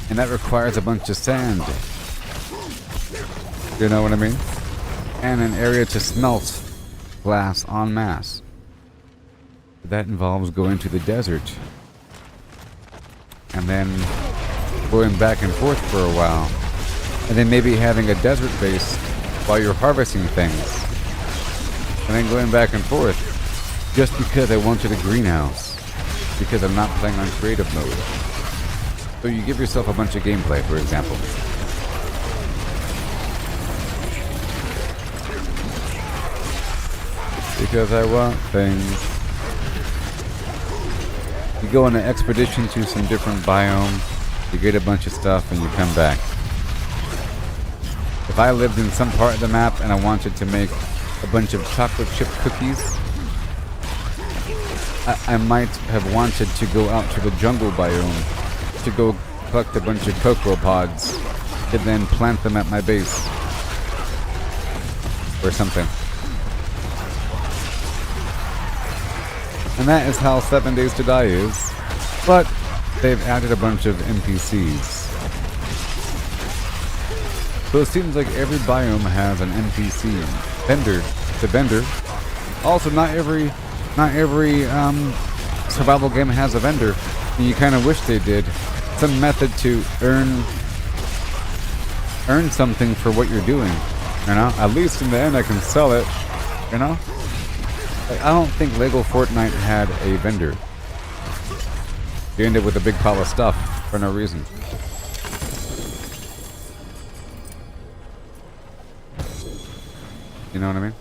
And that requires a bunch of sand. You know what I mean? And an area to smelt glass en masse. That involves going to the desert. And then going back and forth for a while. And then maybe having a desert base while you're harvesting things. And then going back and forth. Just because I wanted a greenhouse. Because I'm not playing on creative mode. So you give yourself a bunch of gameplay, for example. Because I want things. You go on an expedition to some different biome, you get a bunch of stuff, and you come back. If I lived in some part of the map and I wanted to make a bunch of chocolate chip cookies, I might have wanted to go out to the jungle biome to go collect a bunch of cocoa pods and then plant them at my base. Or something. And that is how 7 Days to Die is. But they've added a bunch of NPCs. So it seems like every biome has an NPC. Vendor. The vendor. Also, not every survival game has a vendor. And you kind of wish they did. Some method to earn something for what you're doing. You know? At least in the end I can sell it. You know? I don't think Lego Fortnite had a vendor. You end up with a big pile of stuff for no reason. You know what I mean?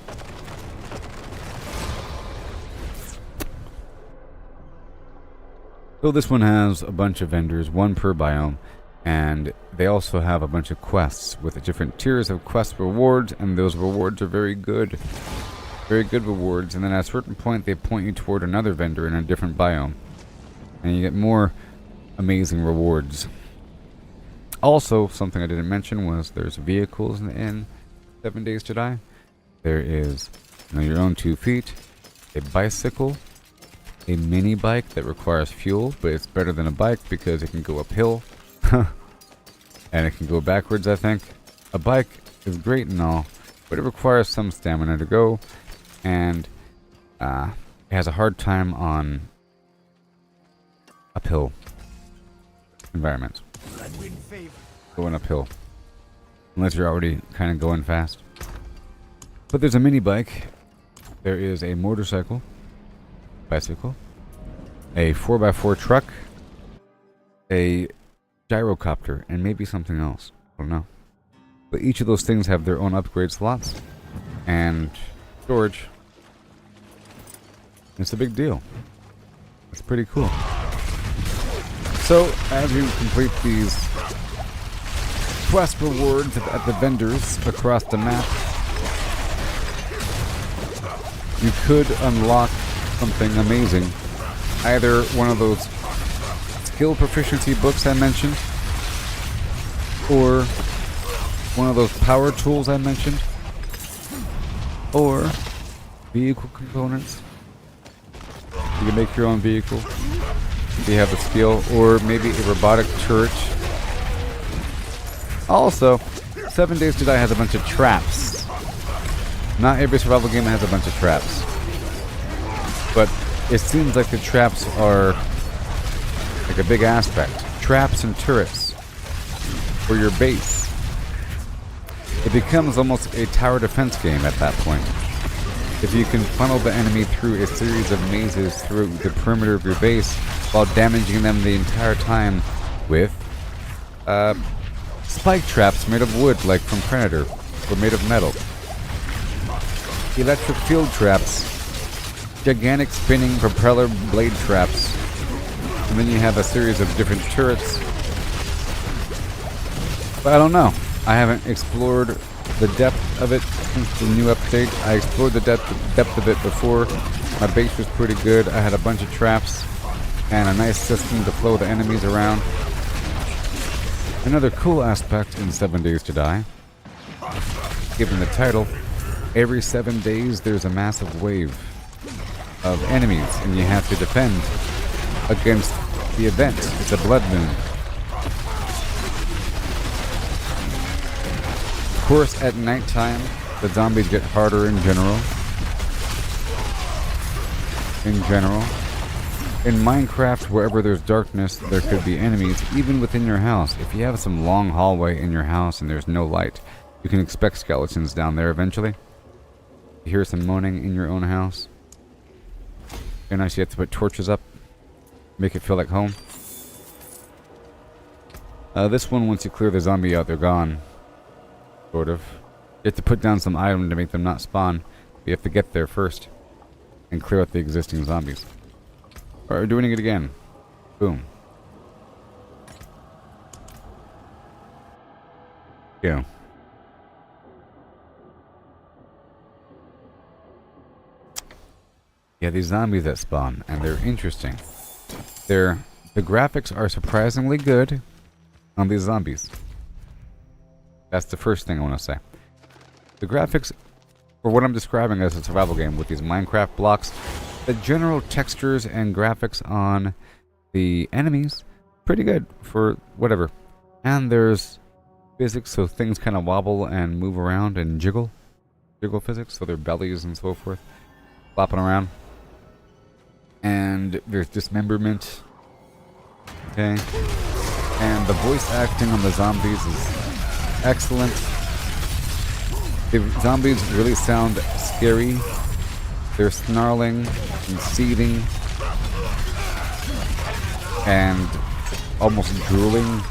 So this one has a bunch of vendors, one per biome, and they also have a bunch of quests with different tiers of quest rewards, and those rewards are very good. Very good rewards, and then at a certain point they point you toward another vendor in a different biome. And you get more amazing rewards. Also, something I didn't mention was there's vehicles in 7 Days to Die. There is on your own 2 feet, a bicycle, a mini bike that requires fuel, but it's better than a bike because it can go uphill, and it can go backwards, I think. A bike is great and all, but it requires some stamina to go, and it has a hard time on uphill environments. Going uphill. Unless you're already kind of going fast. But there's a mini bike. There is a motorcycle. Bicycle. A 4x4 truck. A gyrocopter. And maybe something else. I don't know. But each of those things have their own upgrade slots. And storage. It's a big deal. It's pretty cool. So, as you complete these quest rewards at the vendors across the map, you could unlock something amazing. Either one of those skill proficiency books I mentioned, or one of those power tools I mentioned, or vehicle components. You can make your own vehicle if you have the skill, or maybe a robotic turret. Also, 7 Days to Die has a bunch of traps. Not every survival game has a bunch of traps, but it seems like the traps are like a big aspect. Traps and turrets for your base. It becomes almost a tower defense game at that point. If you can funnel the enemy through a series of mazes through the perimeter of your base while damaging them the entire time with spike traps made of wood, like from Predator, or made of metal. Electric field traps, gigantic spinning propeller blade traps, and then you have a series of different turrets. But I don't know. I haven't explored the depth of it since the new update. I explored the depth of it before. My base was pretty good. I had a bunch of traps and a nice system to flow the enemies around. Another cool aspect in 7 Days to Die, given the title, every 7 days there's a massive wave of enemies and you have to defend against the event. It's a blood moon. Of course, at nighttime, the zombies get harder in general. In Minecraft, wherever there's darkness, there could be enemies, even within your house. If you have some long hallway in your house and there's no light, you can expect skeletons down there eventually. You hear some moaning in your own house. Very nice, you have to put torches up, make it feel like home. This one, once you clear the zombie out, they're gone. Sort of. You have to put down some item to make them not spawn. You have to get there first and clear out the existing zombies. Alright, we're doing it again. Boom. Yeah. Yeah, these zombies that spawn, and they're interesting. The graphics are surprisingly good on these zombies. That's the first thing I want to say. The graphics, for what I'm describing as a survival game with these Minecraft blocks, the general textures and graphics on the enemies, pretty good for whatever. And there's physics, so things kind of wobble and move around and jiggle. Jiggle physics, so their bellies and so forth, flopping around. And there's dismemberment. Okay. And the voice acting on the zombies is excellent. The zombies really sound scary. They're snarling and seething and almost drooling.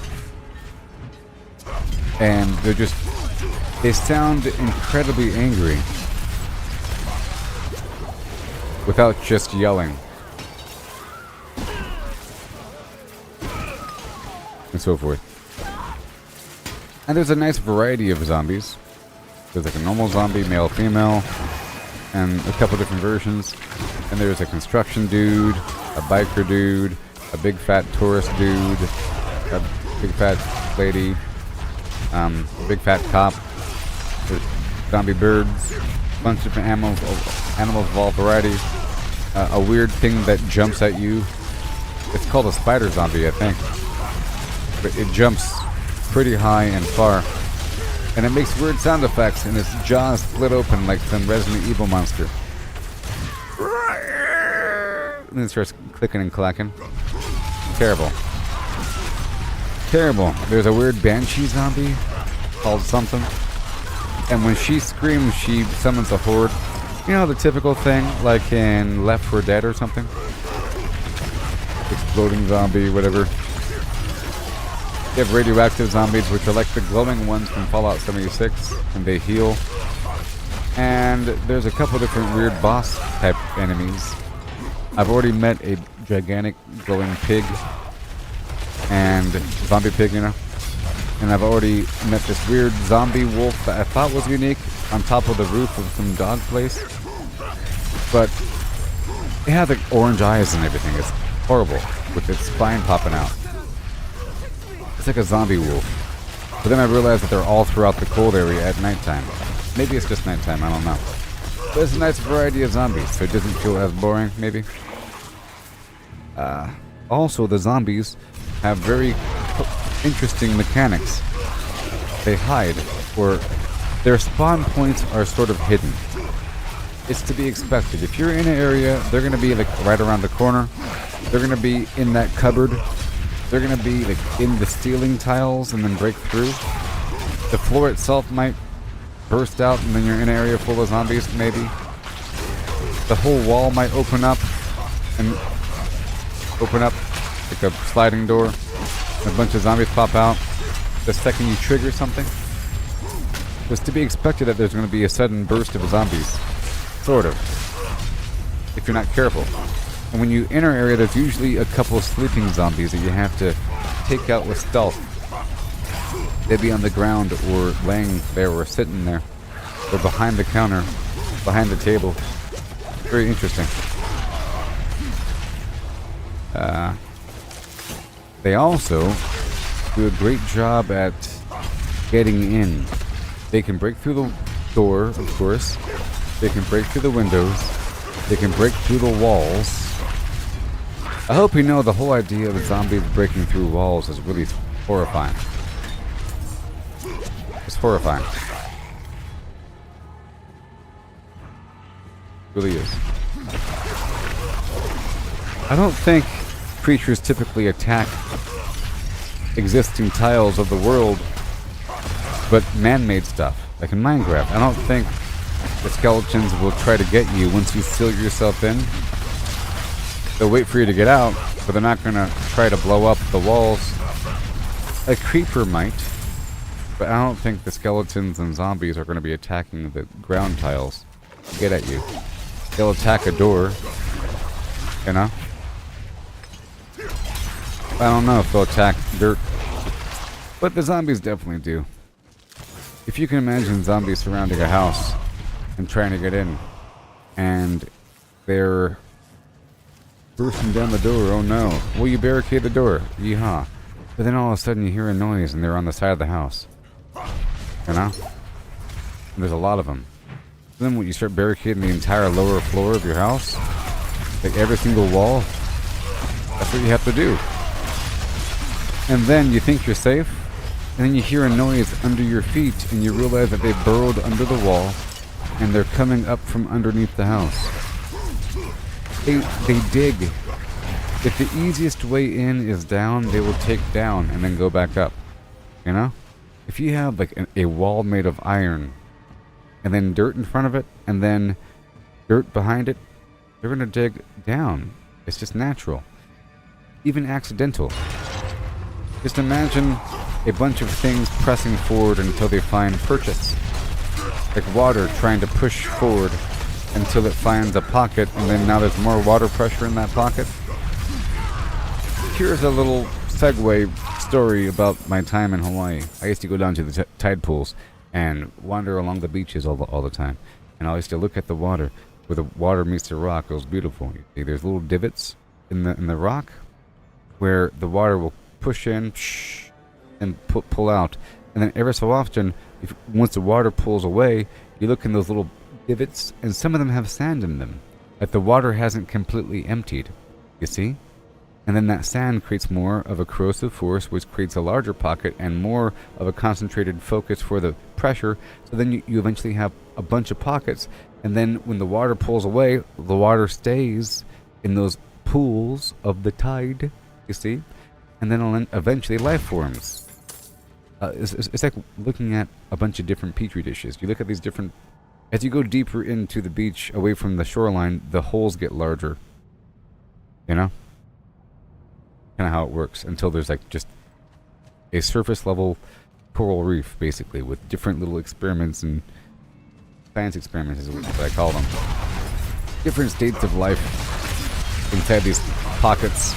And they sound incredibly angry without just yelling. And so forth. And there's a nice variety of zombies. There's like a normal zombie, male, female, and a couple different versions. And there's a construction dude, a biker dude, a big fat tourist dude, a big fat lady, a big fat cop, there's zombie birds, bunch of different animals of all varieties. A weird thing that jumps at you. It's called a spider zombie, I think. But it jumps pretty high and far. And it makes weird sound effects, and its jaws split open like some Resident Evil monster. And then it starts clicking and clacking. Terrible. Terrible. There's a weird banshee zombie called something. And when she screams, she summons a horde. You know, the typical thing, like in Left 4 Dead or something? Exploding zombie, whatever. You have radioactive zombies, which are like the glowing ones from Fallout 76, and they heal. And there's a couple different weird boss type enemies. I've already met a gigantic glowing pig, and zombie pig, you know. And I've already met this weird zombie wolf that I thought was unique on top of the roof of some dog place. But it had like orange eyes and everything. It's horrible, with its spine popping out. It's like a zombie wolf. But then I realized that they're all throughout the cold area at nighttime. Maybe it's just nighttime, I don't know. But it's a nice variety of zombies, so it doesn't feel as boring, maybe. Also, the zombies have very interesting mechanics. They hide, or their spawn points are sort of hidden. It's to be expected. If you're in an area, they're going to be like right around the corner. They're going to be in that cupboard. They're going to be like in the ceiling tiles and then break through. The floor itself might burst out and then you're in an area full of zombies, maybe. The whole wall might open up like a sliding door. And a bunch of zombies pop out the second you trigger something. It's to be expected that there's going to be a sudden burst of zombies. Sort of. If you're not careful. And when you enter an area, there's usually a couple of sleeping zombies that you have to take out with stealth. They'd be on the ground or laying there or sitting there. Or behind the counter, behind the table. Very interesting. They also do a great job at getting in. They can break through the door, of course. They can break through the windows. They can break through the walls. I hope you know the whole idea of zombies breaking through walls is really horrifying. It's horrifying. It really is. I don't think creatures typically attack existing tiles of the world, but man-made stuff, like in Minecraft. I don't think the skeletons will try to get you once you seal yourself in. They'll wait for you to get out, but they're not going to try to blow up the walls. A creeper might, but I don't think the skeletons and zombies are going to be attacking the ground tiles to get at you. They'll attack a door, you know? I don't know if they'll attack dirt, but the zombies definitely do. If you can imagine zombies surrounding a house and trying to get in, and they're bursting down the door, oh no. Well, you barricade the door, yeehaw. But then all of a sudden you hear a noise and they're on the side of the house. You know? And there's a lot of them. Then when you start barricading the entire lower floor of your house, like every single wall, that's what you have to do. And then you think you're safe, and then you hear a noise under your feet, and you realize that they burrowed under the wall, and they're coming up from underneath the house. They dig. If the easiest way in is down, they will take down and then go back up. You know? If you have like a wall made of iron, and then dirt in front of it, and then dirt behind it, they're gonna dig down. It's just natural. Even accidental. Just imagine a bunch of things pressing forward until they find purchase. Like water trying to push forward until it finds a pocket, and then now there's more water pressure in that pocket. Here's a little segue story about my time in Hawaii. I used to go down to the tide pools and wander along the beaches all the time. And I used to look at the water. Where the water meets the rock, it was beautiful. You see, there's little divots in the rock where the water will push in and pull out. And then every so often, once the water pulls away, you look in those little divots, and some of them have sand in them. Like the water hasn't completely emptied, you see? And then that sand creates more of a corrosive force, which creates a larger pocket and more of a concentrated focus for the pressure. So then you eventually have a bunch of pockets, and then when the water pulls away, the water stays in those pools of the tide, you see? And then eventually life forms. It's like looking at a bunch of different petri dishes. You look at these different... As you go deeper into the beach, away from the shoreline, the holes get larger. You know? Kind of how it works, until there's like just a surface level coral reef, basically, with different little experiments and science experiments is what I call them. Different states of life inside these pockets.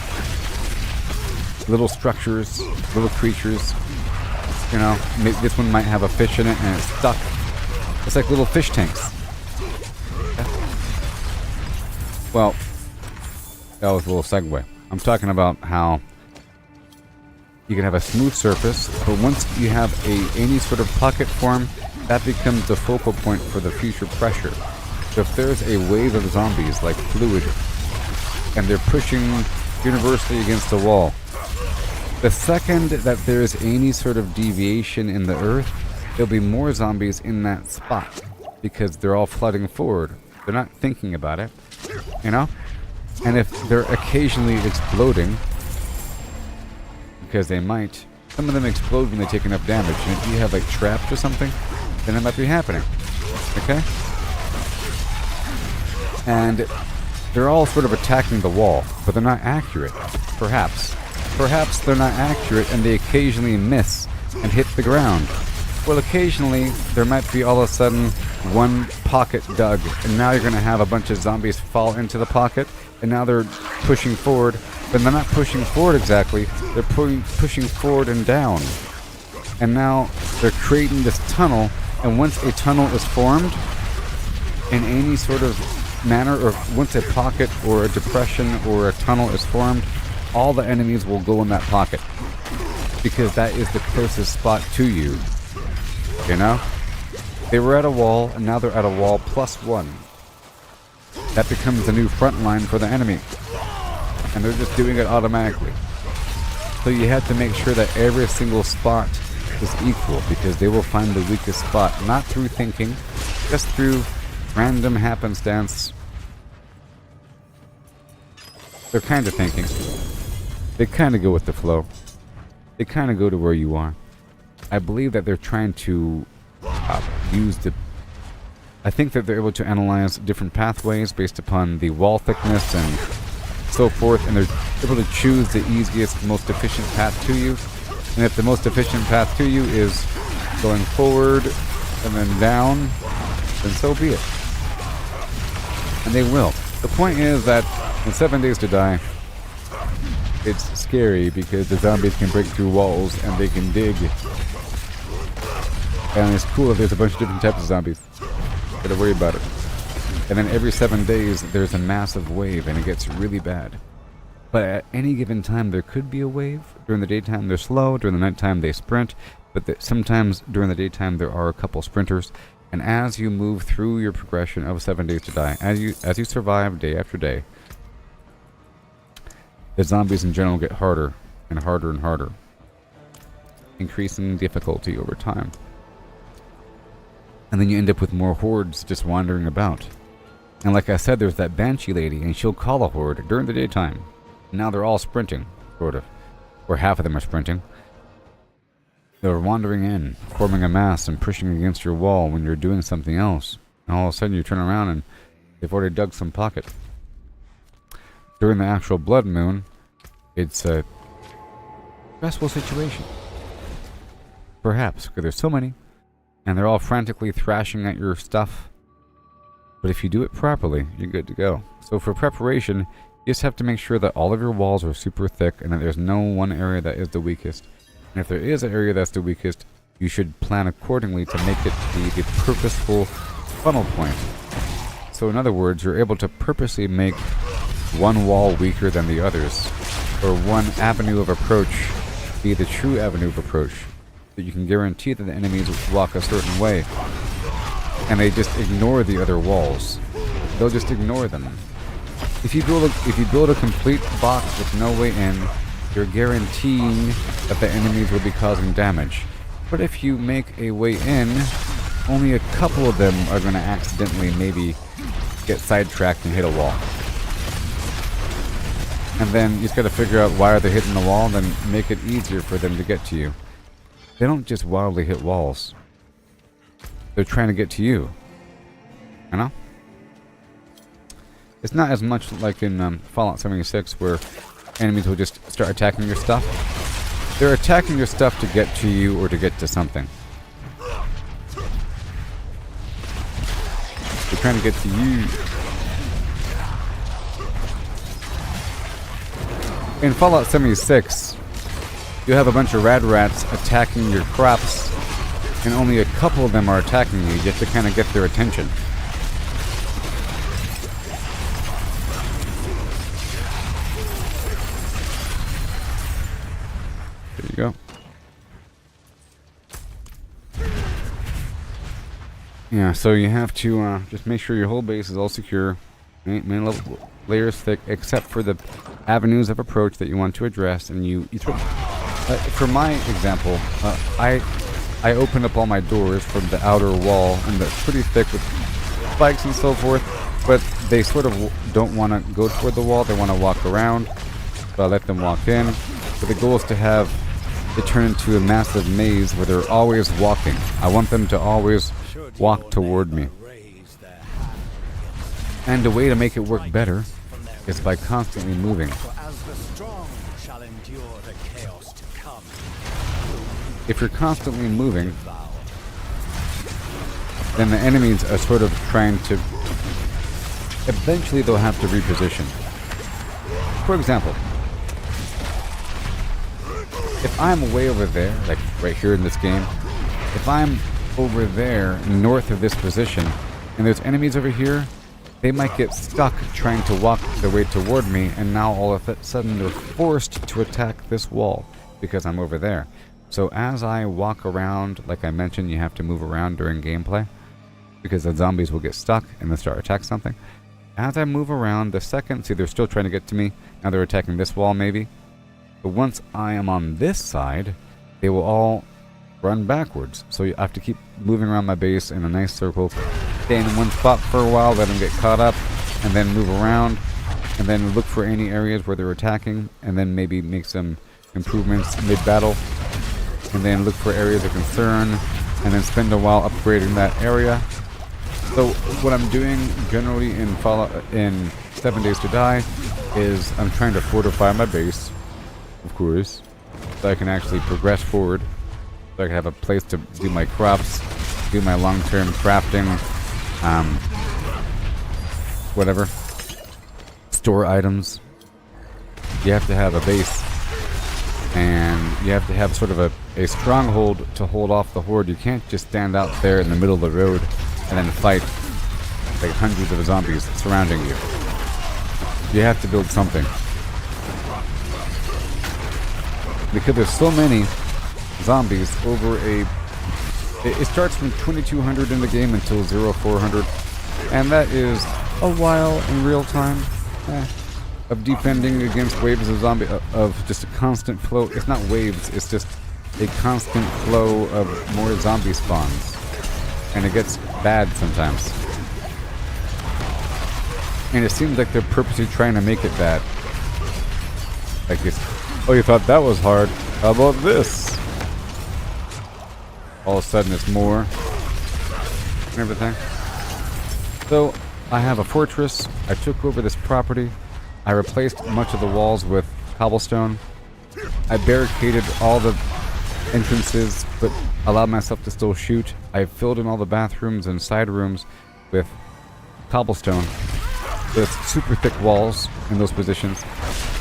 Little structures, little creatures. You know, this one might have a fish in it and it's stuck. It's like little fish tanks. Well, that was a little segue. I'm talking about how you can have a smooth surface, but once you have any sort of pocket form, that becomes the focal point for the future pressure. So if there's a wave of zombies, like fluid, and they're pushing universally against the wall, the second that there's any sort of deviation in the earth, there'll be more zombies in that spot, because they're all flooding forward. They're not thinking about it, you know? And if they're occasionally exploding, because they might, some of them explode when they take enough damage, and if you have like traps or something, then it might be happening, okay? And they're all sort of attacking the wall, but they're not accurate, perhaps. Perhaps they're not accurate and they occasionally miss and hit the ground. Well, occasionally there might be all of a sudden one pocket dug, and now you're going to have a bunch of zombies fall into the pocket, and now they're pushing forward, but they're not pushing forward exactly, they're pushing forward and down. And now they're creating this tunnel, and once a tunnel is formed, in any sort of manner, or once a pocket or a depression or a tunnel is formed, all the enemies will go in that pocket, because that is the closest spot to you, you know? They were at a wall, and now they're at a wall +1. That becomes the new front line for the enemy, and they're just doing it automatically. So you have to make sure that every single spot is equal, because they will find the weakest spot, not through thinking, just through random happenstance. They're kind of thinking. They kind of go with the flow. They kind of go to where you are. I believe that they're trying to use the... I think that they're able to analyze different pathways based upon the wall thickness and so forth, and they're able to choose the easiest, most efficient path to you. And if the most efficient path to you is going forward and then down, then so be it. And they will. The point is that in 7 Days to Die, it's scary because the zombies can break through walls and they can dig. And it's cool that there's a bunch of different types of zombies. Gotta worry about it. And then every 7 days there's a massive wave and it gets really bad. But at any given time there could be a wave. During the daytime they're slow, during the nighttime they sprint, but sometimes during the daytime there are a couple sprinters. And as you move through your progression of 7 Days to Die, as you survive day after day, the zombies in general get harder and harder and harder, increasing difficulty over time. And then you end up with more hordes just wandering about. And like I said, there's that banshee lady, and she'll call a horde during the daytime. Now they're all sprinting, sort of. Or half of them are sprinting. They're wandering in, forming a mass and pushing against your wall when you're doing something else. And all of a sudden you turn around and they've already dug some pocket. During the actual blood moon, it's a stressful situation. Perhaps, because there's so many, and they're all frantically thrashing at your stuff. But if you do it properly, you're good to go. So for preparation, you just have to make sure that all of your walls are super thick and that there's no one area that is the weakest. And if there is an area that's the weakest, you should plan accordingly to make it be the purposeful funnel point. So in other words, you're able to purposely make one wall weaker than the others, or one avenue of approach be the true avenue of approach, that you can guarantee that the enemies walk a certain way. and they just ignore the other walls. They'll just ignore them. If you build a complete box with no way in, you're guaranteeing that the enemies will be causing damage. But if you make a way in, only a couple of them are going to accidentally maybe get sidetracked and hit a wall. And then you just got to figure out why are they hitting the wall, and then make it easier for them to get to you. They don't just wildly hit walls. They're trying to get to you. You know? It's not as much like in Fallout 76 where enemies will just start attacking your stuff. They're attacking your stuff to get to you or to get to something. They're trying to get to you. In Fallout 76, you have a bunch of rad rats attacking your crops, and only a couple of them are attacking you. You have to kind of get their attention. There you go. Yeah, so you have to just make sure your whole base is all secure, main level layers thick, except for the avenues of approach that you want to address. And you throw. For my example, I open up all my doors from the outer wall, and that's pretty thick with spikes and so forth. But they sort of don't want to go toward the wall; they want to walk around. So I let them walk in. But the goal is to have it turn into a massive maze where they're always walking. I want them to always walk toward me. And the way to make it work better is by constantly moving. If you're constantly moving, then the enemies are sort of trying to... Eventually they'll have to reposition. For example, if I'm way over there, like right here in this game, if I'm over there north of this position and there's enemies over here, they might get stuck trying to walk their way toward me, and now all of a sudden they're forced to attack this wall because I'm over there. So as I walk around, like I mentioned, you have to move around during gameplay because the zombies will get stuck and then start attacking something. As I move around, the second, see, they're still trying to get to me. Now they're attacking this wall maybe. But once I am on this side, they will all run backwards. So I have to keep moving around my base in a nice circle, stay in one spot for a while, let them get caught up, and then move around, and then look for any areas where they're attacking, and then maybe make some improvements mid-battle, and then look for areas of concern, and then spend a while upgrading that area. So what I'm doing generally in Fallout in 7 Days to Die is I'm trying to fortify my base, of course, so I can actually progress forward, so I can have a place to do my crops, do my long-term crafting, whatever, store items. You have to have a base, and you have to have sort of a stronghold to hold off the horde. You can't just stand out there in the middle of the road and then fight like hundreds of zombies surrounding you. You have to build something. Because there's so many zombies over it starts from 2200 in the game until 0400, and that is a while in real time of defending against waves of zombie, of just a constant flow. It's not waves, it's just a constant flow of more zombie spawns, and it gets bad sometimes. And it seems like they're purposely trying to make it bad. Like it's, oh, you thought that was hard? How about this? All of a sudden it's more and everything. So I have a fortress. I took over this property. I replaced much of the walls with cobblestone. I barricaded all the entrances but allowed myself to still shoot. I filled in all the bathrooms and side rooms with cobblestone with super thick walls in those positions.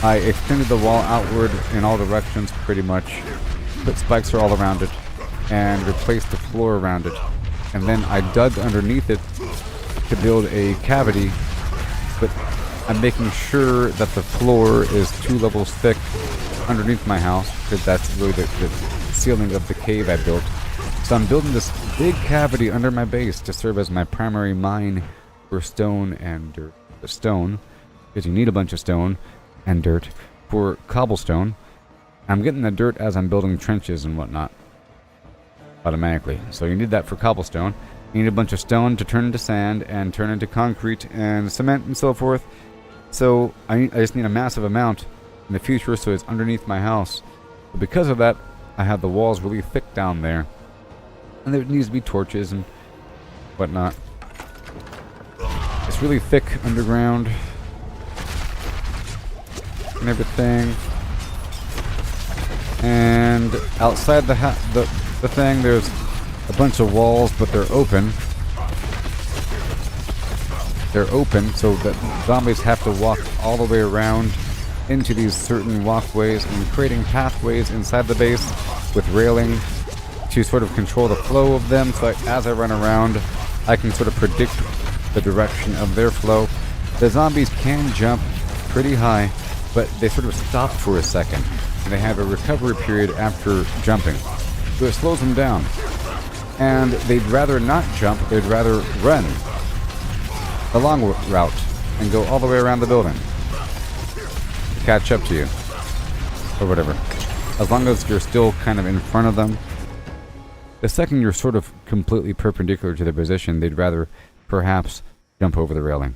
I extended the wall outward in all directions pretty much, put spikes all around it, and replaced the floor around it. And then I dug underneath it to build a cavity, but I'm making sure that the floor is 2 levels thick underneath my house, because that's really the ceiling of the cave I built. So I'm building this big cavity under my base to serve as my primary mine for stone and dirt. Stone, because you need a bunch of stone and dirt for cobblestone. I'm getting the dirt as I'm building trenches and whatnot automatically. So you need that for cobblestone. You need a bunch of stone to turn into sand and turn into concrete and cement and so forth. So I just need a massive amount in the future, so it's underneath my house. But because of that, I have the walls really thick down there. And there needs to be torches and whatnot. It's really thick underground and everything. And outside the thing, there's a bunch of walls, but they're open. They're open, so that zombies have to walk all the way around into these certain walkways and creating pathways inside the base with railing to sort of control the flow of them. So as I run around, I can sort of predict the direction of their flow. The zombies can jump pretty high, but they sort of stop for a second. And they have a recovery period after jumping. So it slows them down. And they'd rather not jump, they'd rather run the long route and go all the way around the building to catch up to you. Or whatever. As long as you're still kind of in front of them. The second you're sort of completely perpendicular to their position, they'd rather perhaps jump over the railing.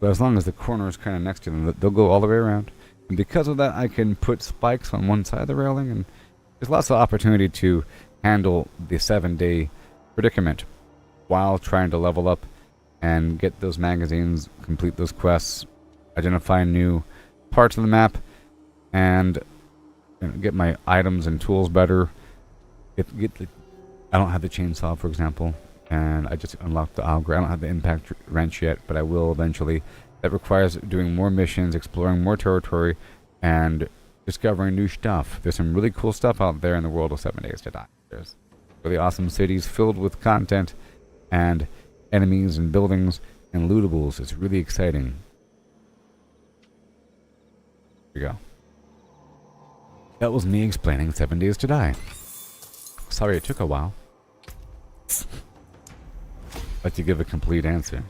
But as long as the corner is kind of next to them, they'll go all the way around. And because of that, I can put spikes on one side of the railing, and there's lots of opportunity to handle the 7-day predicament while trying to level up and get those magazines, complete those quests, identify new parts of the map, and get my items and tools better. I don't have the chainsaw, for example, and I just unlocked the auger. I don't have the impact wrench yet, but I will eventually. That requires doing more missions, exploring more territory, and discovering new stuff. There's some really cool stuff out there in the world of 7 Days to Die. There's really awesome cities filled with content and enemies and buildings and lootables. It's really exciting. Here we go. That was me explaining 7 Days to Die. Sorry it took a while. But to give a complete answer.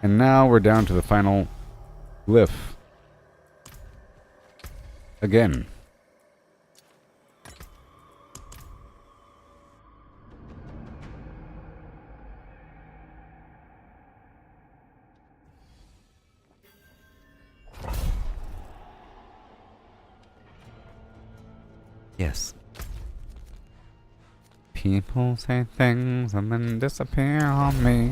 And now we're down to the final glyph. Again. Yes. People say things and then disappear on me.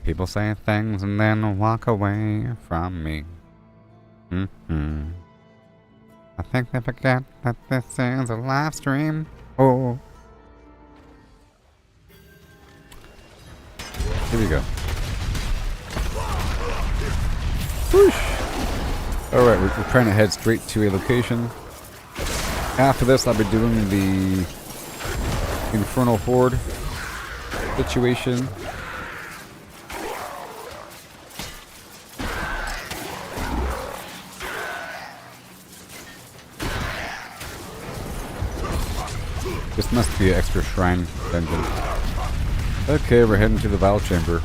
People say things and then walk away from me. I think they forget that this is a live stream. Oh. Here we go. Whoosh. Alright, we're trying to head straight to a location. After this, I'll be doing the Infernal Horde situation. This must be an extra shrine dungeon. Okay, we're heading to the Battle Chamber.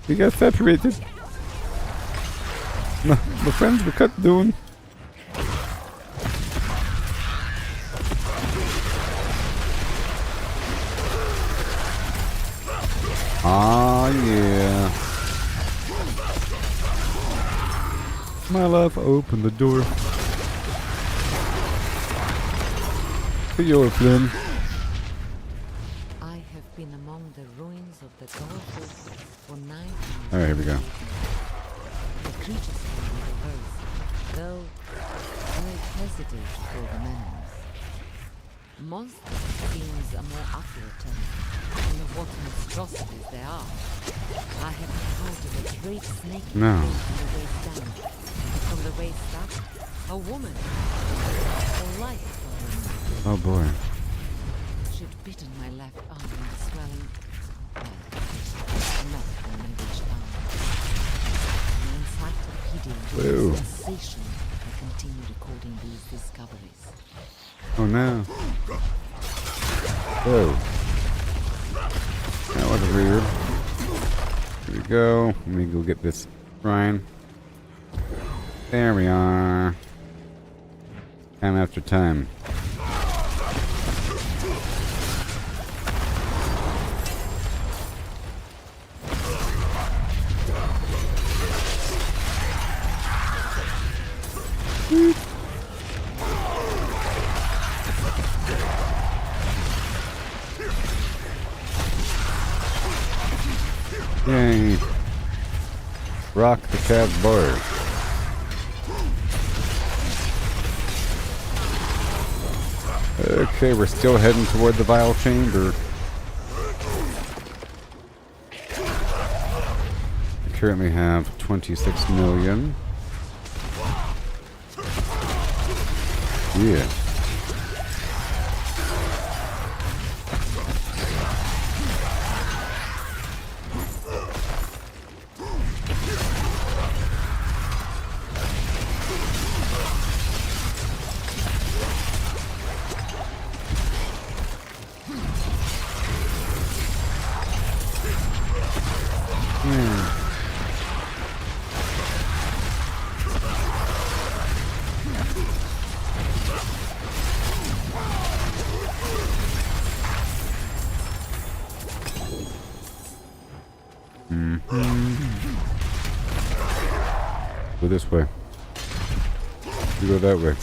We got separated. My friends were cut down. Ah, yeah. My love, open the door. For your flame. I have been among the ruins of the Gulf for 9 years. Alright, here we go. The creatures from the earth, though I hesitate to call them enemies. Monsters seems a more accurate term than what monstrosities they are. I have encountered a great snake No. from the waist down. From the waist up, a woman. A light form. Oh boy. She'd bitten my left arm and the swelling. Not from my which arm. An encyclopedia Whoa. sensation like continue recording these discoveries. Oh no. Oh. That was weird. Here we go. Let me go get this shrine. There we are. Time after time. Yay. Rock the cat Barb. Okay, we're still heading toward the vial chamber. We currently have 26 million. Yeah. Go this way. You go that way.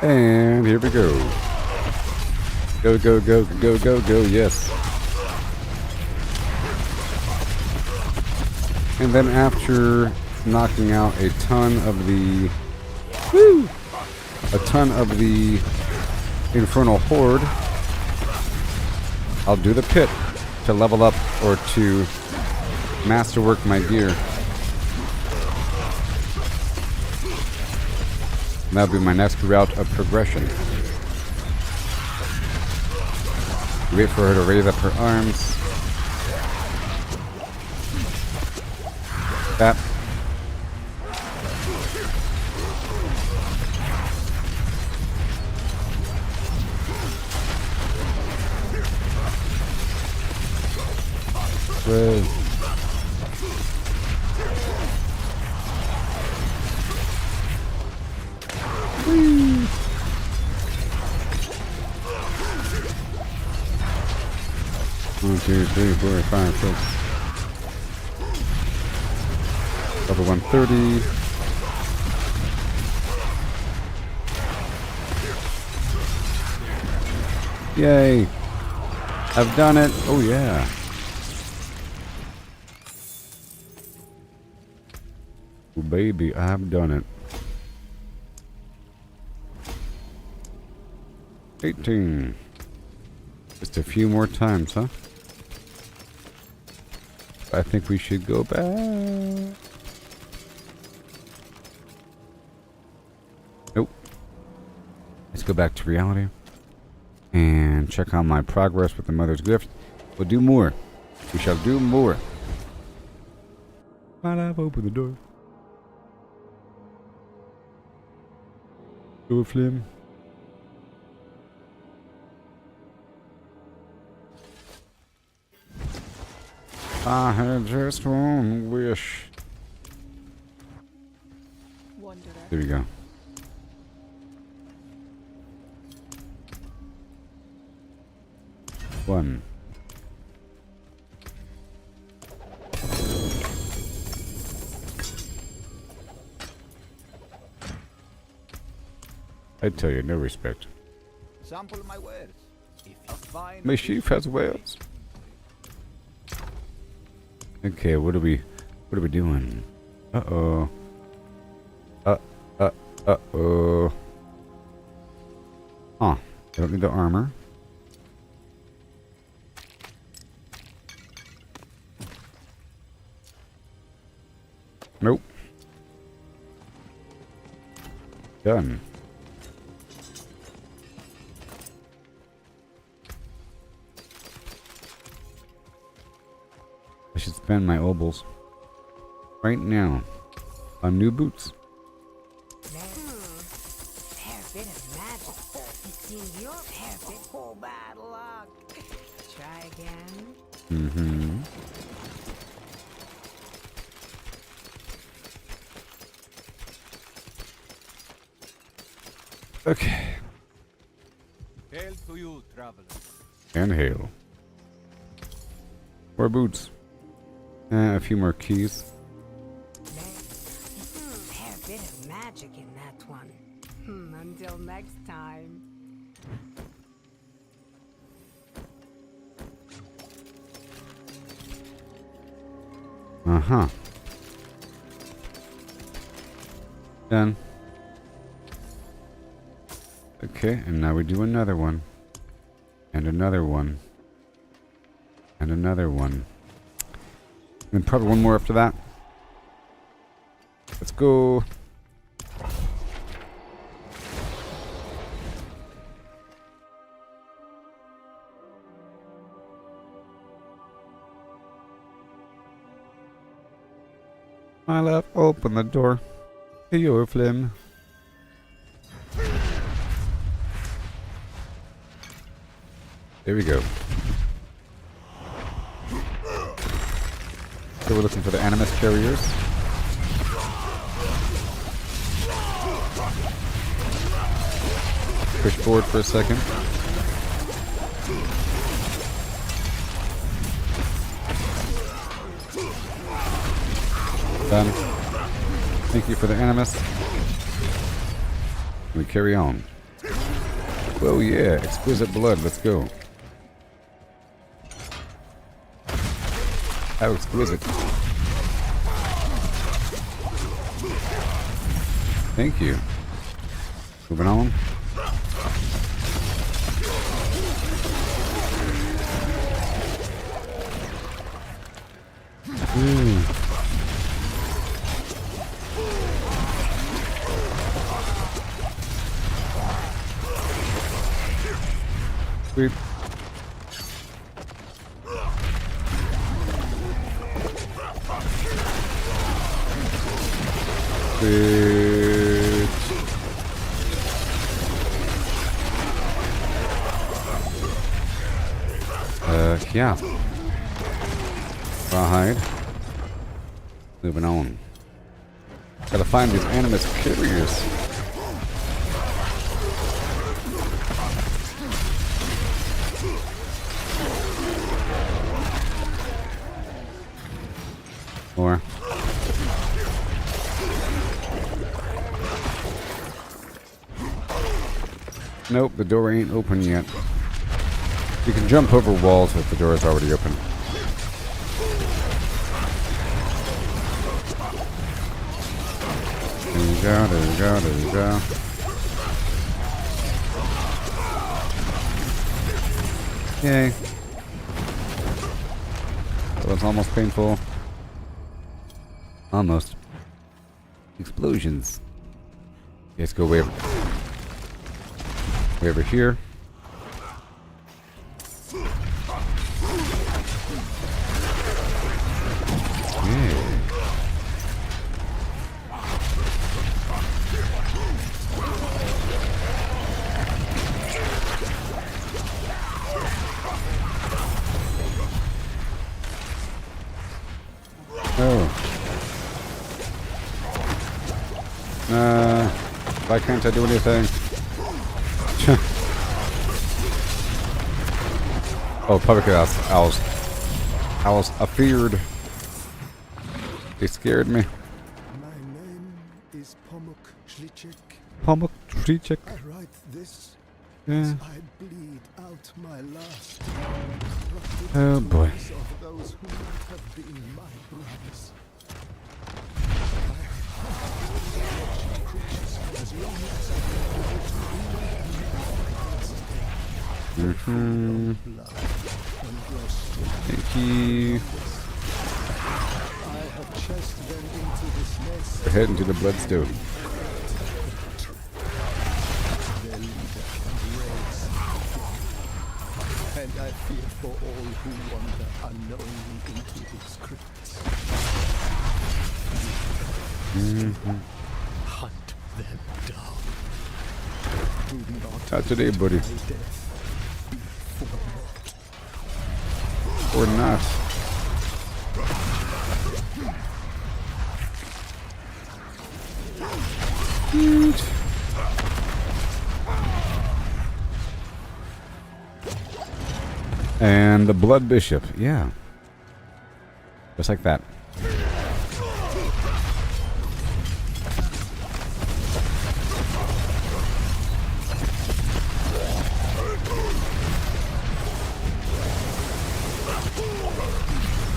And here we go. Go, go, go, go, go, go, yes. And then after knocking out a ton of the infernal horde, I'll do the pit to level up or to masterwork my gear. And that'll be my next route of progression. Wait for her to raise up her arms. That. Good. Whee. 1, 2, 3, 4, 5, 6. Level 130. Yay! I've done it. Oh yeah. Oh, baby, I've done it. 18. Just a few more times, huh? I think we should go back. Nope. Let's go back to reality. And check on my progress with the Mother's Gift. We'll do more. We shall do more. Might have opened the door. Go, Flim. I had just one wish. There we go. One. I tell you, no respect. Sample my wares. If you find My sheep has whales. Okay, what are we doing? Uh-oh. Uh-oh. Huh. I don't need the armor. Nope. should spend my obols right now on new boots. Fair bit of magic. It seems you're perfect for bad luck. Try again. Mm-hmm. Okay. Hail to you, traveler. And hail. More boots. A few more keys. Fair bit of magic in that one. Until next time. Uh-huh. Done. Okay, and now we do another one. And another one. And another one. And probably one more after that. Let's go. My love, open the door to your flim. There we go. So we're looking for the animus carriers. Push forward for a second. Done. Thank you for the animus. We carry on. Oh yeah, exquisite blood. Let's go. How exquisite. Thank you. Moving on. Sweet. Sweet. Yeah. Rawhide. Moving on. Gotta find these animus carriers. More. Nope, the door ain't open yet. You can jump over walls if the door is already open. There you go, there you go, there you go. Yay. That was almost painful. Almost. Explosions. Let's go way over here. Yeah. Oh. Why can't I do anything? Oh, public owls. Owls appeared. They scared me. My name is Pomuk Shlichek. Pomuk Shlichek. I write this Yeah. as I bleed out my last. Oh boy. Of those who might have been my brothers. Mm-hmm. Thank you. I have chased them into this mess. We're heading to the bloodstone. Their leader and race. And I fear for all who wander unknown into its crypts. Hunt them down. Do not Not today, buddy. my death be Or not. Yeet. And the Blood Bishop, yeah. Just like that.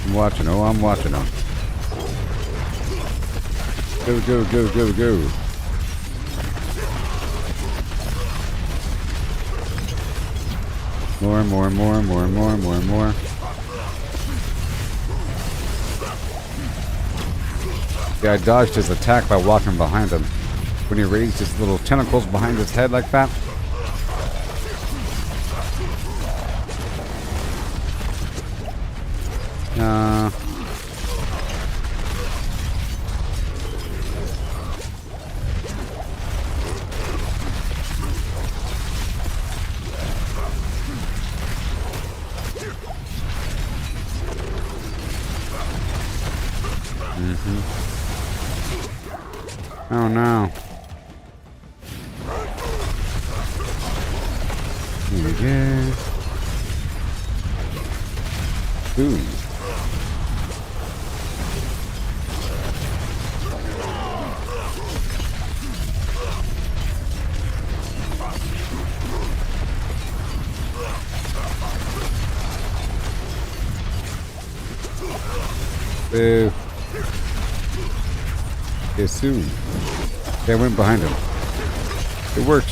I'm watching, oh, I'm watching him. Go, go, go, go, go. More, more, more, more, more, more, more. Yeah, I dodged his attack by walking behind him. When he raised his little tentacles behind his head like that. Oh no. Here we go. Ooh. Boo. Okay, soon. Okay, I went behind him. It worked.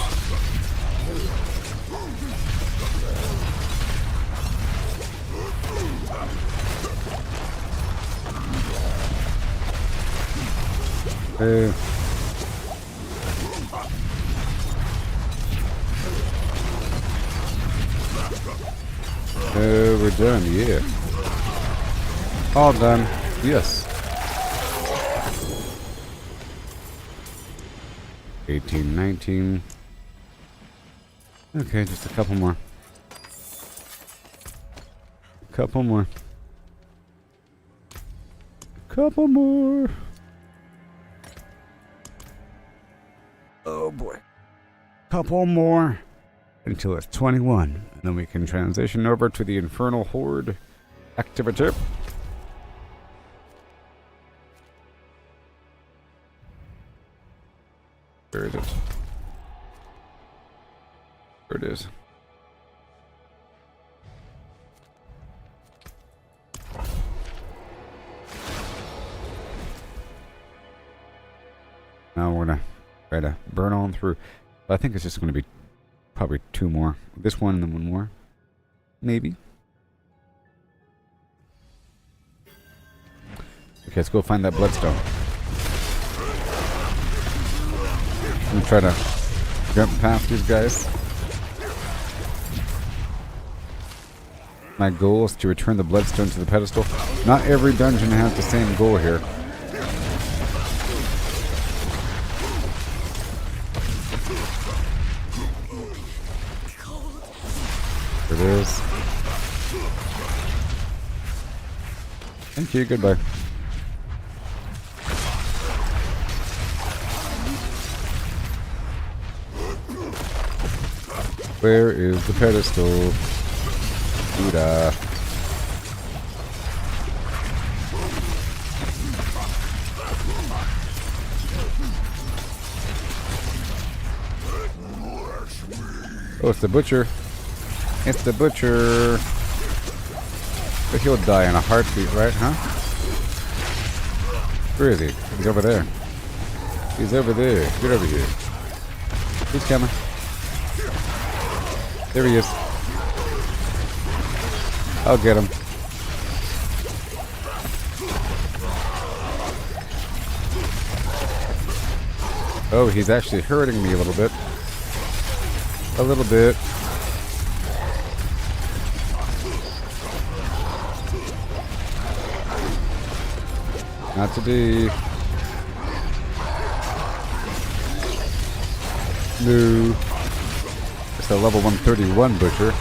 We're done, yeah. All done, yes. 18, 19. Okay, just a couple more. Couple more. Couple more. Oh boy. Couple more. Until it's 21. And then we can transition over to the Infernal Horde activity. Where is it? There it is. Now we're gonna try to burn on through. I think it's just gonna be probably two more. This one and then one more. Maybe. Okay, let's go find that bloodstone. I'm gonna try to jump past these guys. My goal is to return the bloodstone to the pedestal. Not every dungeon has the same goal here. There it is. Thank you, goodbye. Where is the pedestal? Buddha. Oh, it's the butcher. It's the butcher. But he'll die in a heartbeat, right, huh? Where is he? He's over there. He's over there. Get over here. He's coming. There he is. I'll get him. Oh, he's actually hurting me a little bit. A little bit. Not today. No. It's a level 131 butcher.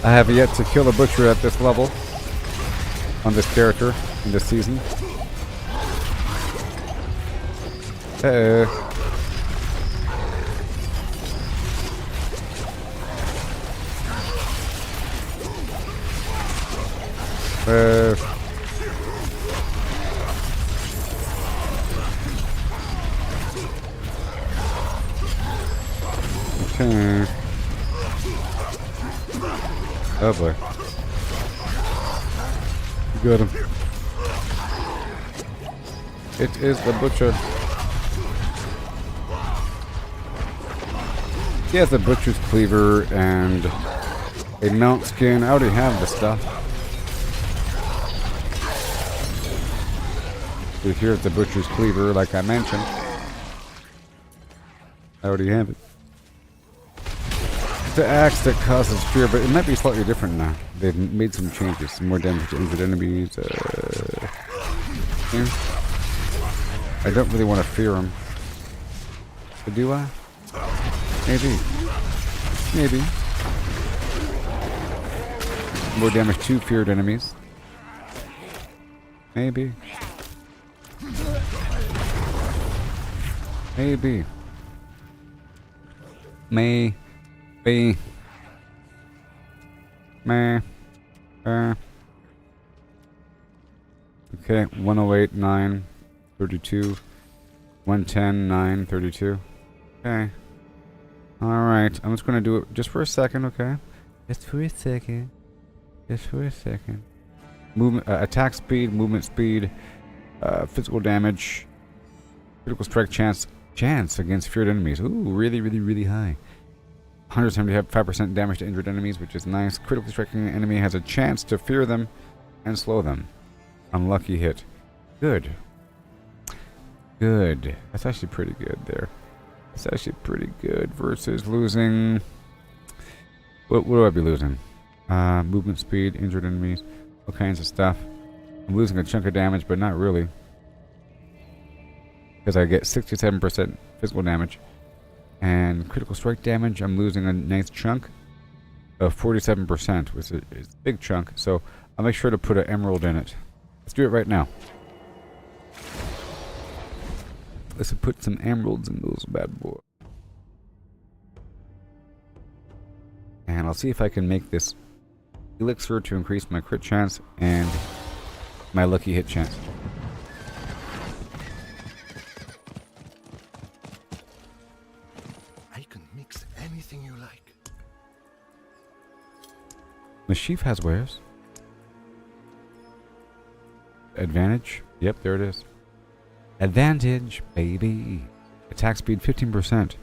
I have yet to kill a butcher at this level. On this character. In this season. Uh-oh. Okay. Oh boy. Got him. It is the butcher. He has a butcher's cleaver and a mount skin. I already have the stuff. So here's the butcher's cleaver, like I mentioned. I already have it. The axe that causes fear, but it might be slightly different now. They've made some changes, some more damage to injured enemies. Yeah. I don't really want to fear them. But do I? Maybe. Maybe. More damage to feared enemies. Maybe. Maybe. Maybe. Meh. Okay, 108, 9, 32. 110, 9, 32. Okay. Alright, I'm just gonna do it just for a second, okay? Just for a second. Just for a second. Movement, attack speed, movement speed, physical damage, critical strike chance against feared enemies. Ooh, really, really, really high. 175% damage to injured enemies, which is nice. Critically striking enemy has a chance to fear them and slow them. Unlucky hit. Good. Good. That's actually pretty good there. That's actually pretty good versus losing... What would I be losing? Movement speed, injured enemies, all kinds of stuff. I'm losing a chunk of damage, but not really. Because I get 67% physical damage. And critical strike damage, I'm losing a nice chunk of 47%, which is a big chunk. So I'll make sure to put an emerald in it. Let's do it right now. Let's put some emeralds in those bad boys. And I'll see if I can make this elixir to increase my crit chance and my lucky hit chance. I can mix anything you like. The sheaf has wares. Advantage. Yep, there it is. Advantage, baby. Attack speed 15%.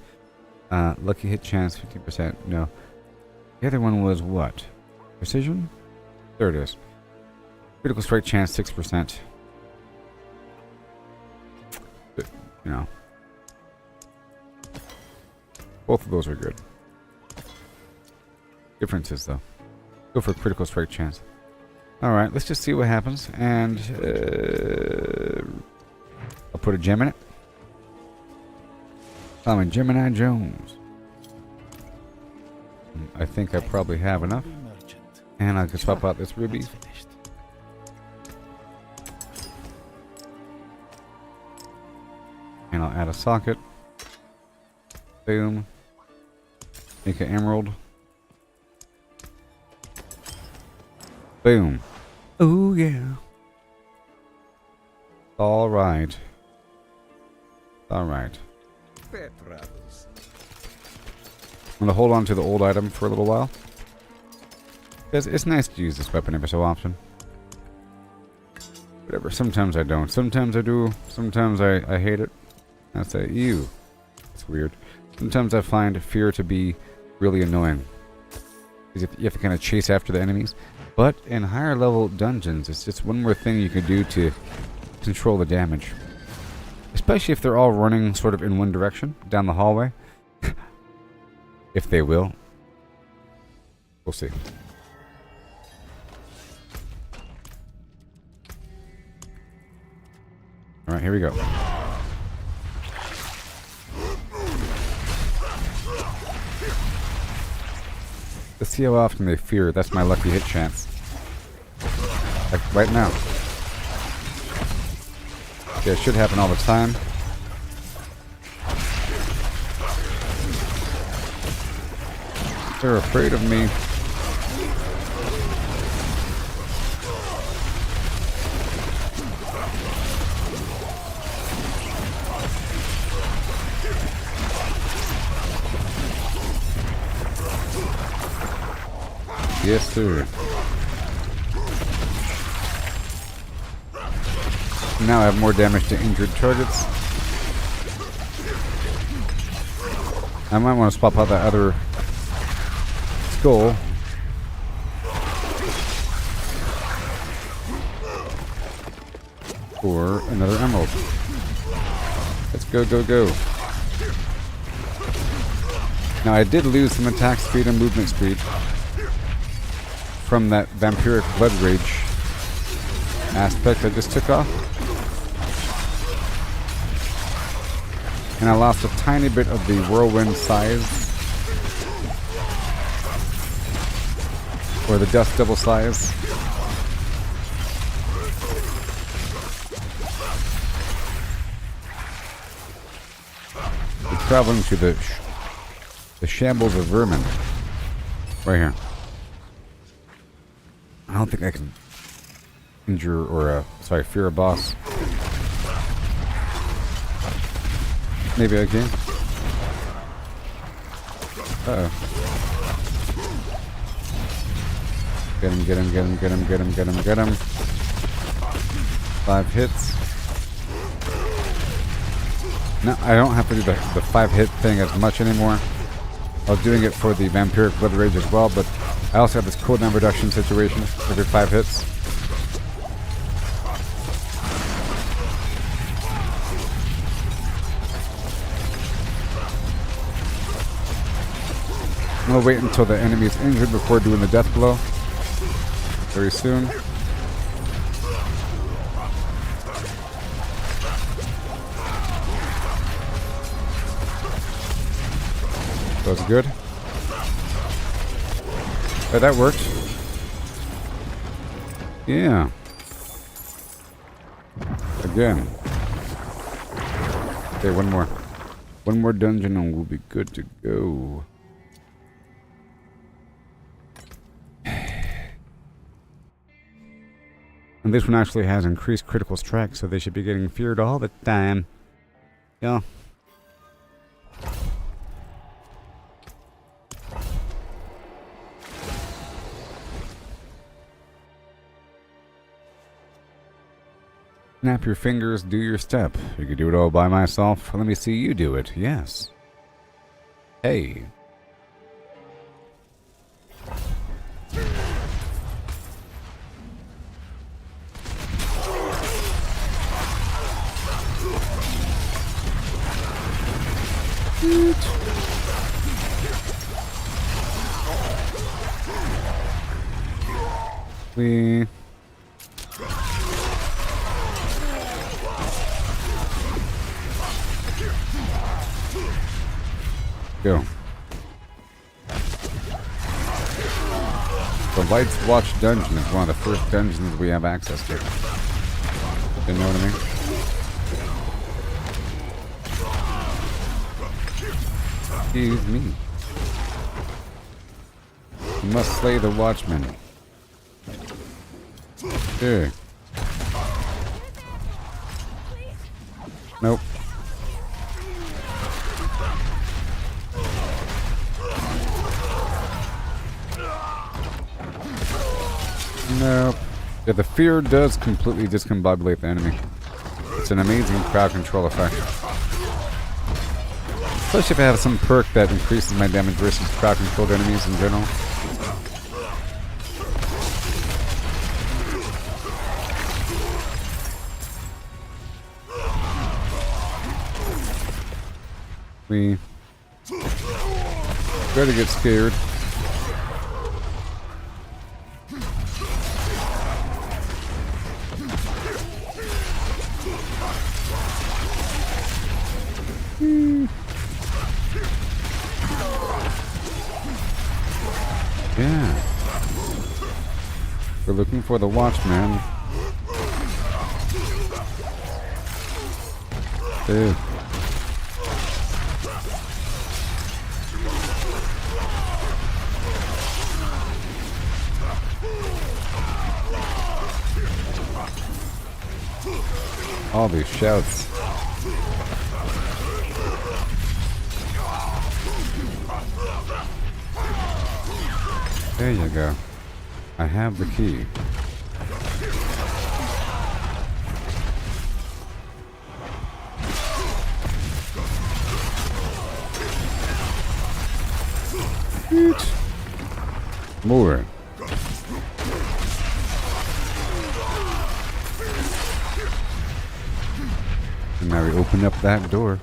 Lucky hit chance 15%. No. The other one was what? Precision? There it is. Critical strike chance 6%. But, you know. Both of those are good. Differences though. Go for critical strike chance. Alright, let's just see what happens. And I'll put a gem in it. I'm Gemini Jones. I think I probably have enough. And I can swap out this ruby. And I'll add a socket. Boom. Make an emerald. Boom. Oh yeah. Alright. Alright. I'm gonna hold on to the old item for a little while. Because it's nice to use this weapon every so often. Whatever, sometimes I don't. Sometimes I do. Sometimes I hate it. I say, ew. It's weird. Sometimes I find fear to be really annoying. Because you have to kind of chase after the enemies. But in higher level dungeons, it's just one more thing you can do to control the damage. Especially if they're all running sort of in one direction, down the hallway. If they will. We'll see. Alright, here we go. Let's see how often they fear. That's my lucky hit chance. Like right now. Okay, it should happen all the time. They're afraid of me. Yes, sir. Now I have more damage to injured targets. I might want to swap out that other skull. For another emerald. Let's go, go, go. Now I did lose some attack speed and movement speed from that vampiric blood rage aspect I just took off. And I lost a tiny bit of the whirlwind size. Or the dust devil size. We're traveling to the shambles of vermin. Right here. I don't think I can injure or, fear a boss. Maybe I can. Uh-oh. Get him, get him, get him, get him, get him, get him, get him. 5 hits. No, I don't have to do the 5-hit thing as much anymore. I was doing it for the vampiric blood rage as well, but I also have this cooldown reduction situation every 5 hits. I'm gonna wait until the enemy is injured before doing the death blow. Very soon. That was good. Oh, that worked. Yeah. Again. Okay, one more. One more dungeon and we'll be good to go. And this one actually has increased critical strike, so they should be getting feared all the time. Yeah. Snap your fingers, do your step. You could do it all by myself. Let me see you do it. Yes. Hey. We go. The Lights Watch dungeon is one of the first dungeons we have access to. You know what I mean? Excuse me. You must slay the watchman. Sure. Nope. Nope. Yeah, the fear does completely discombobulate the enemy. It's an amazing crowd control effect. Especially if I have some perk that increases my damage versus crowd controlled enemies in general. We better get scared. We're looking for the Watchman. Ew. All these shouts. There you go. I have the key. More. And now we open up that door.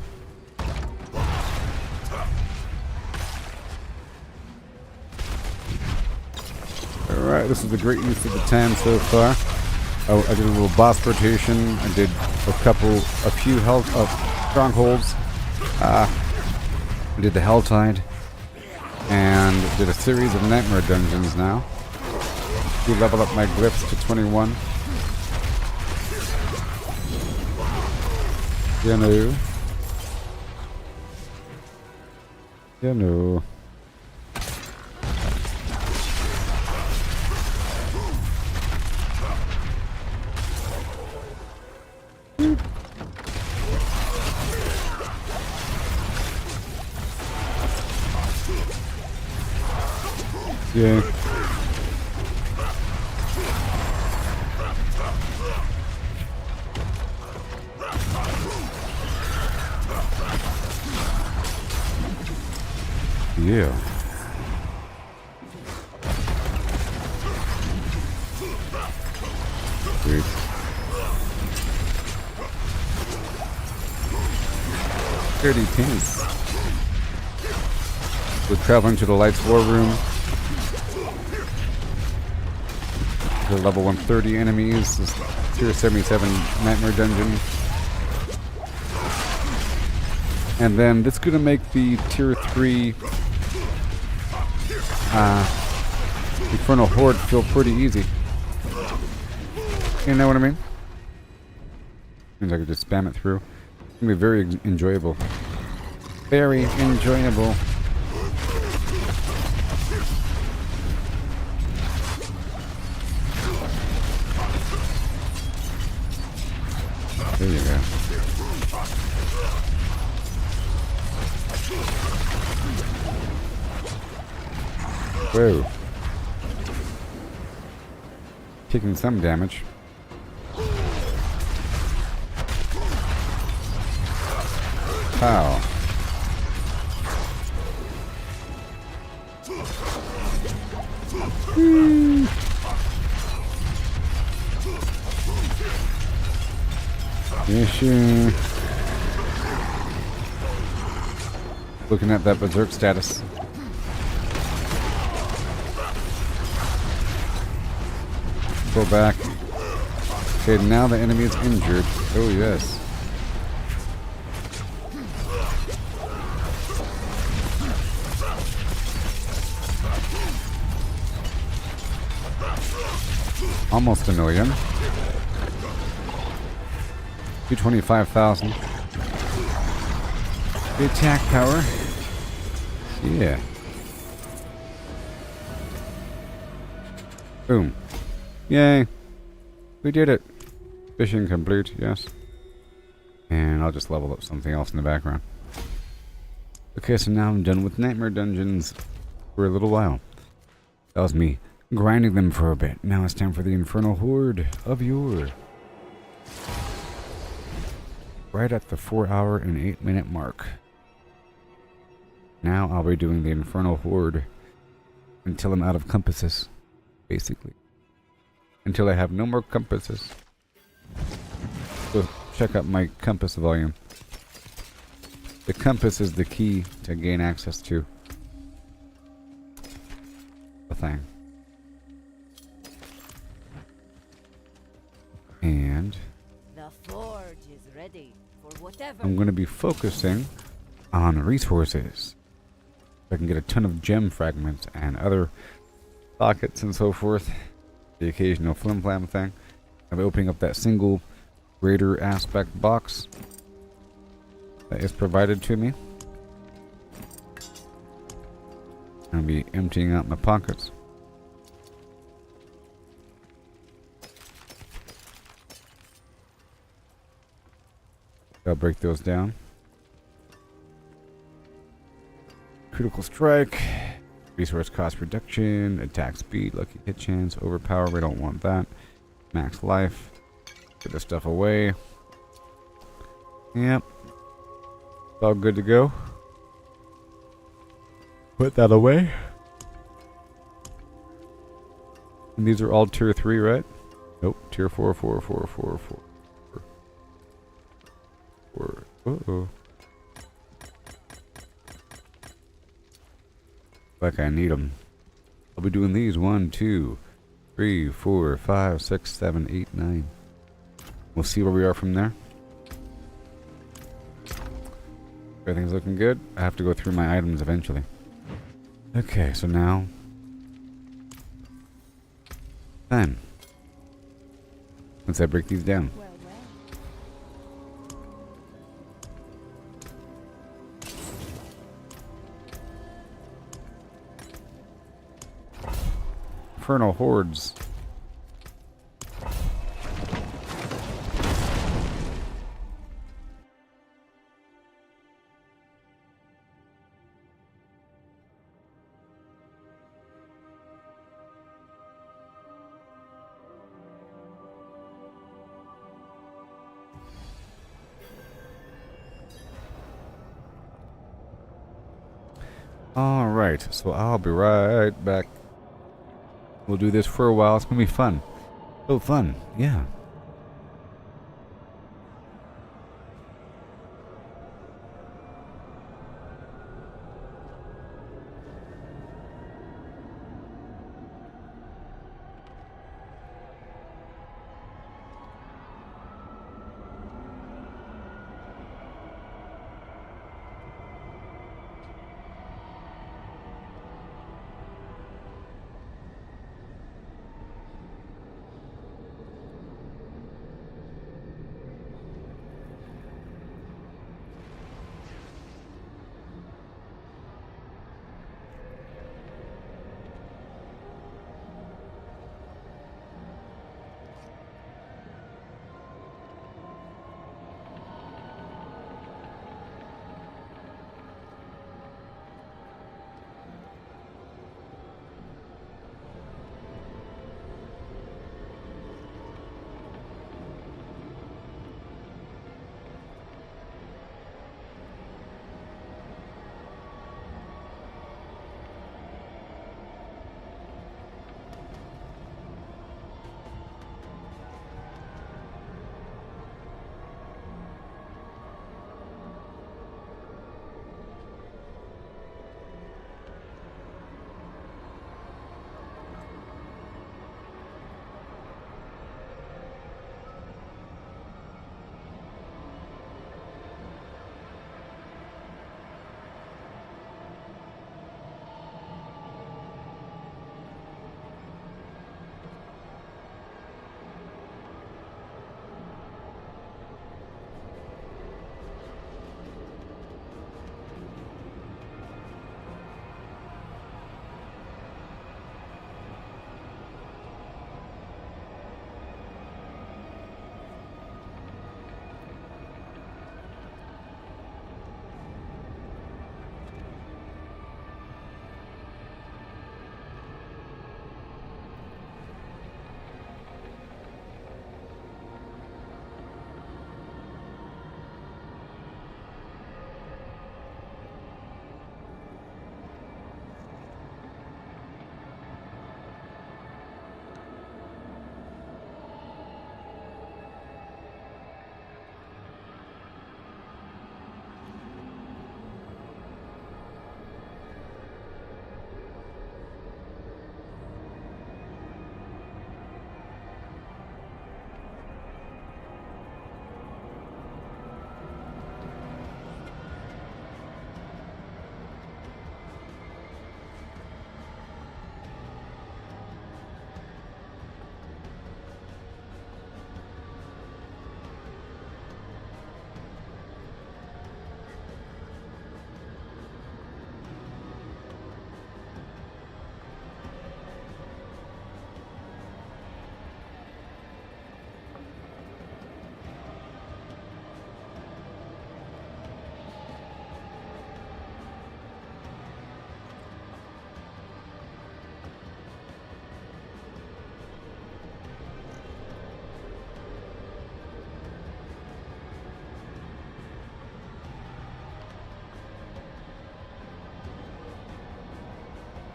Alright, this is a great use of the time so far. Oh, I did a little boss rotation. I did a few health strongholds. I did the Helltide. And did a series of nightmare dungeons now. We level up my glyphs to 21. You know. You know. Yeah. Yeah. Great. Dirty pins. We're traveling to the Lights War Room. The level 130 enemies. This tier 77 Nightmare Dungeon. And then this is gonna make the tier 3 Infernal Horde feel pretty easy. You know what I mean? Seems I could just spam it through. It's gonna be very enjoyable. Very enjoyable. There you go. Whoa. Taking some damage. How? Issue. Looking at that berserk status. Go back. Okay, now the enemy is injured. Oh yes. Almost a million. 225,000. The attack power. Yeah. Boom. Yay. We did it. Fishing complete, yes. And I'll just level up something else in the background. Okay, so now I'm done with Nightmare Dungeons for a little while. That was me grinding them for a bit. Now it's time for the Infernal Horde of Yore. Right at the 4-hour and 8-minute mark. Now I'll be doing the Infernal Horde until I'm out of compasses, basically. Until I have no more compasses. So check out my compass volume. The compass is the key to gain access to the thing. And The forge is ready for whatever. I'm going to be focusing on resources. I can get a ton of gem fragments and other sockets and so forth. the occasional flim flam thing. I'll be opening up that single greater aspect box that is provided to me. I'll be emptying out my pockets. I'll break those down. Critical strike, resource cost reduction, attack speed, lucky hit chance, overpower, we don't want that. Max life, put this stuff away. Yep, it's all good to go. Put that away. And these are all tier 3, right? Nope, tier 4, 4, 4, 4, 4. Uh-oh. Like I need them. I'll be doing these 1, 2, 3, 4, 5, 6, 7, 8, 9. We'll see where we are from there. Everything's looking good. I have to go through my items eventually. Okay, so now... Then. Once I break these down. Infernal hordes. Alright, so I'll be right back. We'll do this for a while. It's gonna be fun. So fun, yeah.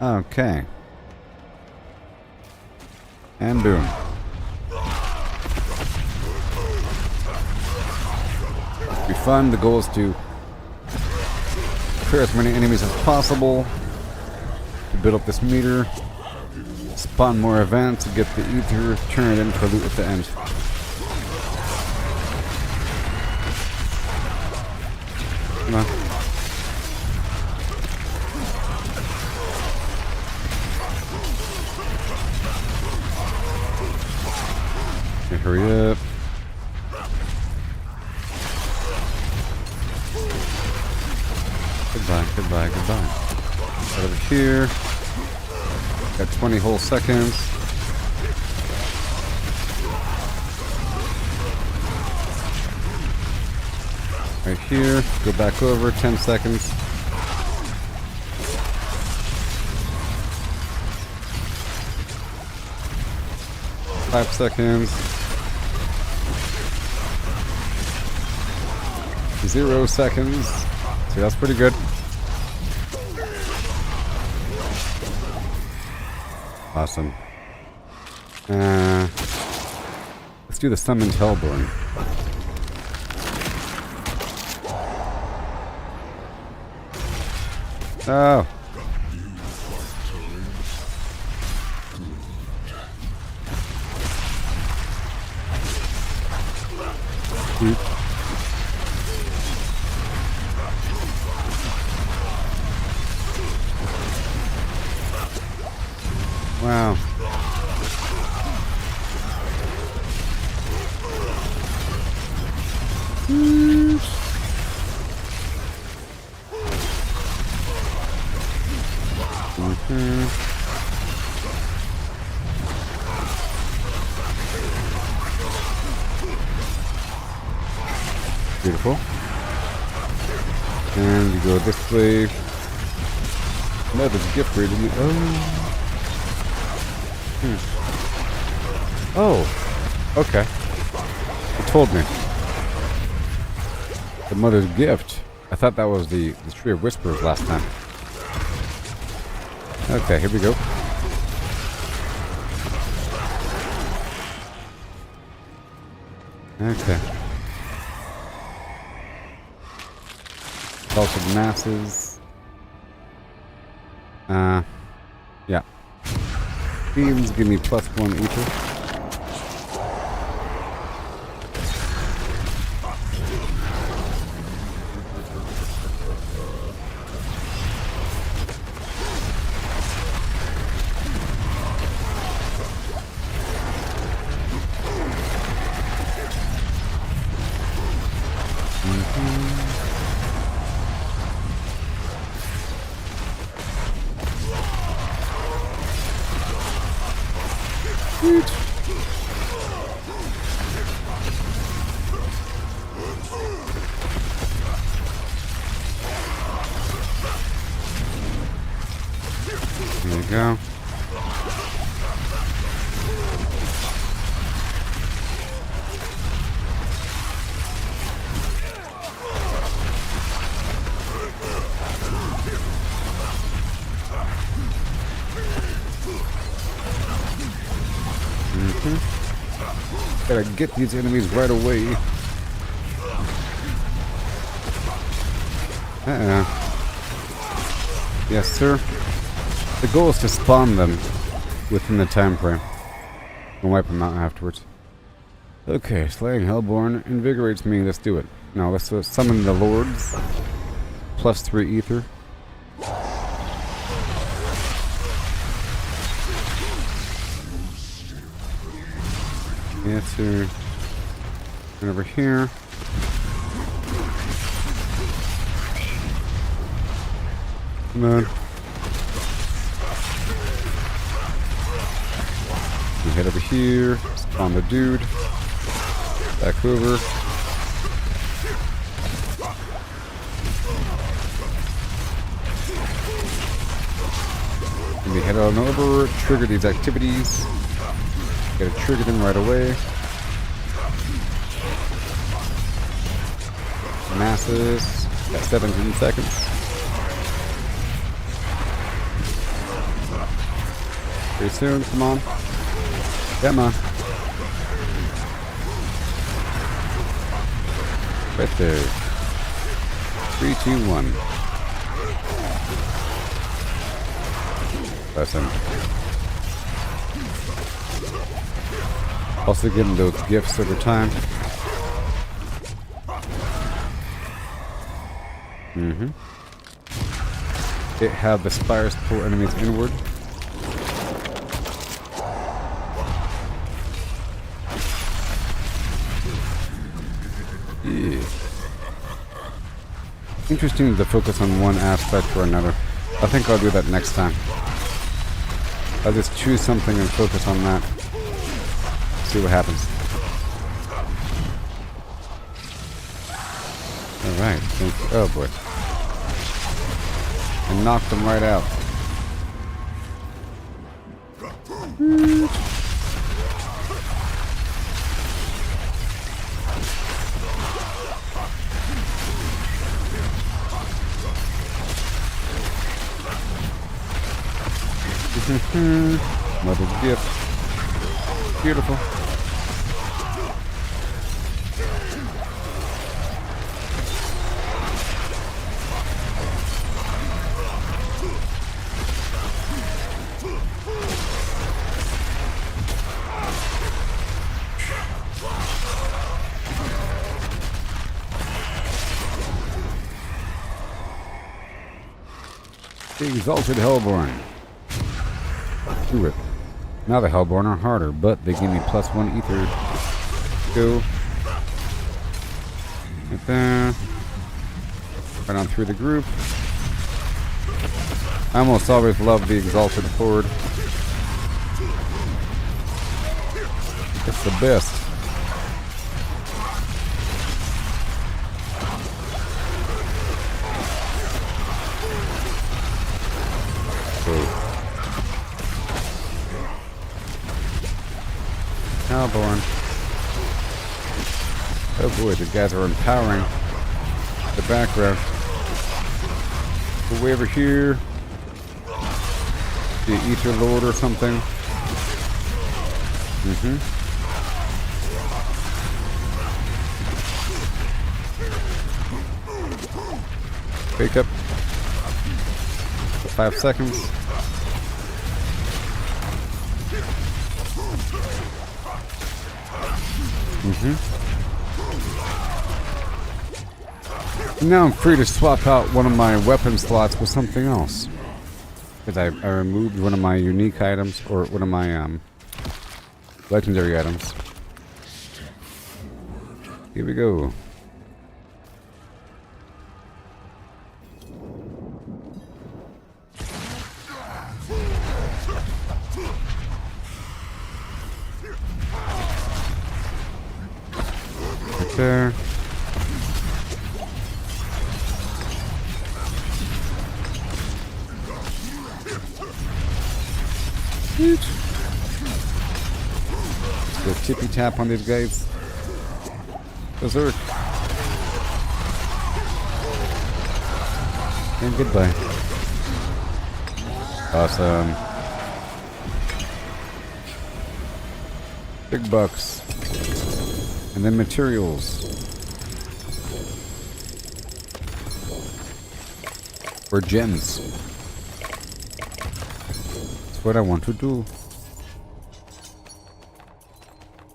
Okay. And boom. Be fun. The goal is to clear as many enemies as possible to build up this meter, spawn more events to get the ether, turn it in for loot at the end. Come on. Okay, hurry up. Goodbye, goodbye, goodbye. Right over here. Got 20 whole seconds. Right here. Go back over. 10 seconds. Five seconds. 0 seconds. See, that's pretty good. Awesome. Let's do the summoned Hellborn. Oh. Oop. Wow. Beautiful. And we go this way. No, there's a gift for you. Oh. Oh. Okay. It told me. The mother's gift. I thought that was the Tree of Whispers last time. Okay, here we go. Okay. Also the masses. Yeah. Beams give me +1 ether. There you go. Gotta get these enemies right away. Yes, sir. The goal is to spawn them within the time frame and wipe them out afterwards. Okay, slaying Hellborn invigorates me. Let's do it. Now let's summon the Lords. +3 ether. Yes, sir. And over here. Come on. We head over here. Spawn the dude. Back over. And we head on over. Trigger these activities. Gotta trigger them right away. Masses. Got 17 seconds. Pretty soon, come on. Come on. Right there. 3, 2, 1. Listen. Also getting those gifts over time. It have the spires to pull enemies inward. Yeah. Interesting to focus on one aspect or another. I think I'll do that next time. I'll just choose something and focus on that. See what happens. Alright. Oh boy. And knocked them right out. Another gift. Beautiful. The Exalted Hellborn. Do it. Now the Hellborn are harder, but they give me +1 ether. Go. Right there. Right on through the group. I almost always love the Exalted Horde. It's the best. Hellborn. Oh boy, the guys are empowering the background. Go way over here. The Ether Lord or something. Wake up. For 5 seconds. Now I'm free to swap out one of my weapon slots with something else. Because I removed one of my unique items, or one of my legendary items. Here we go. Right there. Let's go tippy tap on these guys. Berserk. And goodbye. Awesome. Big bucks. And then materials. Or gems. That's what I want to do.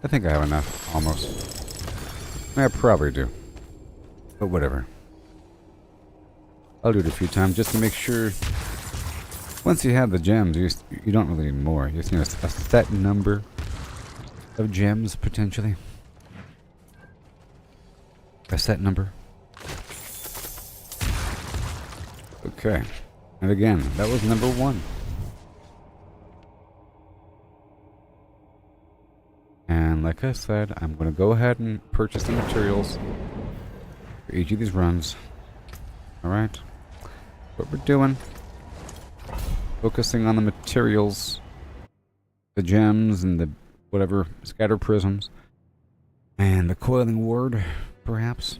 I think I have enough, almost. I probably do. But whatever. I'll do it a few times just to make sure. Once you have the gems, you don't really need more. You just need a set number of gems, potentially. A set number. Okay. And again, that was number 1. And like I said, I'm going to go ahead and purchase the materials for each of these runs. Alright. What we're doing. Focusing on the materials. The gems and the whatever scatter prisms. And the coiling ward, perhaps.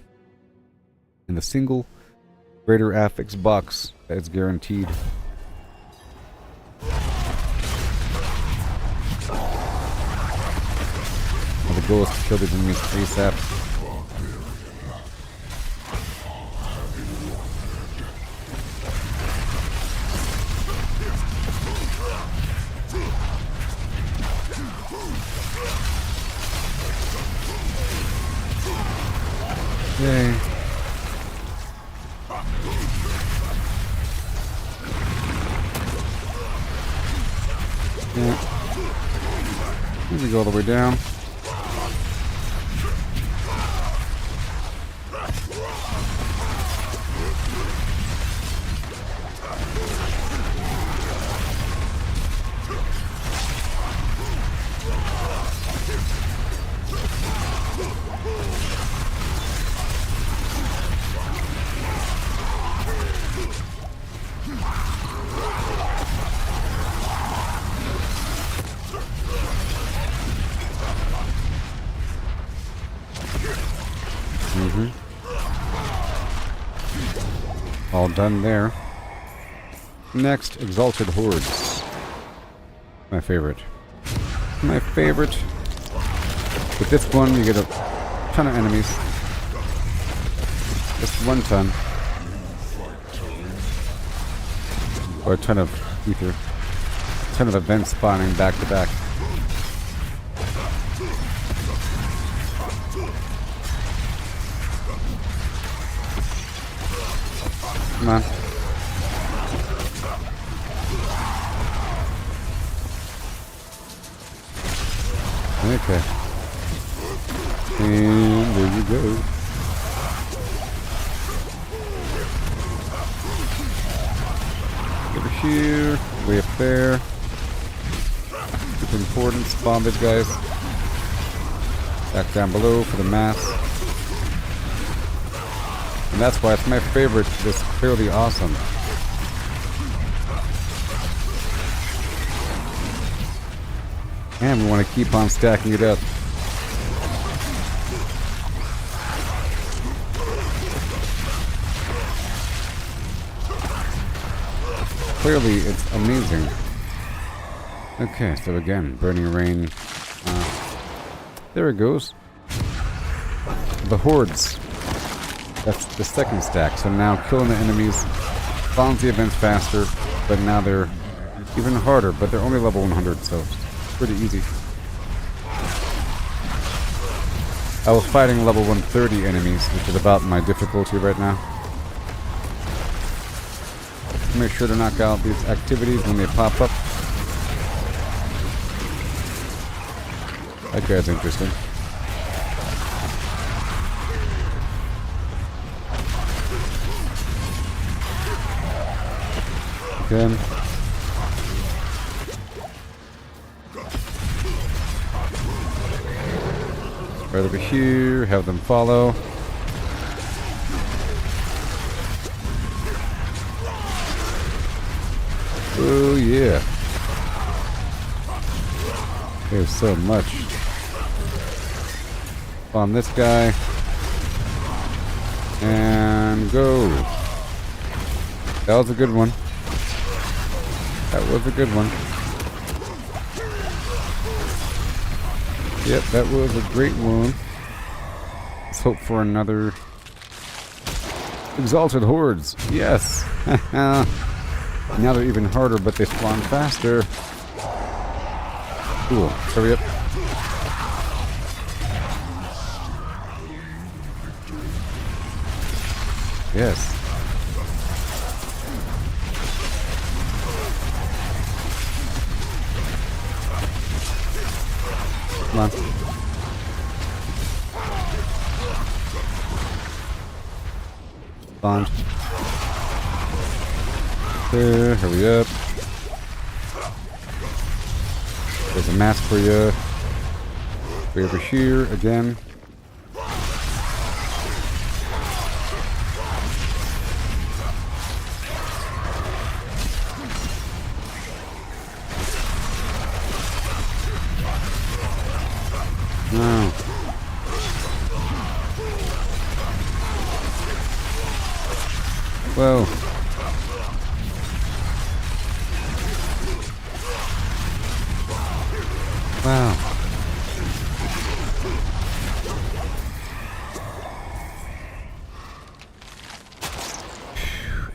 And the single greater affix box that is guaranteed. goal is to kill these enemies ASAP. Yay. Yeah. Here we go all the way down. All done there. Next, Exalted Hordes. My favorite. My favorite. With this one, you get a ton of enemies. Just 1 ton. Or a ton of ether. A ton of events spawning back to back. Come on. Okay. And there you go. Over here, way up there. Super important. Spawn these guys. Back down below for the mass. And that's why it's my favorite. It's clearly awesome. And we want to keep on stacking it up. Clearly, it's amazing. Okay, so again, Burning Rain. There it goes. The Hordes. That's the second stack. So now killing the enemies spawns the events faster, but now they're even harder, but they're only level 100, so it's pretty easy. I was fighting level 130 enemies, which is about my difficulty right now. Make sure to knock out these activities when they pop up. That guy's interesting. Again. Right over here, have them follow. Oh yeah. There's so much. On this guy. And go. That was a good one. That was a good one. Yep, that was a great one. Let's hope for another Exalted Hordes. Yes. Now they're even harder, but they spawn faster. Cool. Hurry up. Yes. Come on. Bond. There, hurry up. There's a mask for you. Way over here again. No. Whoa. Wow.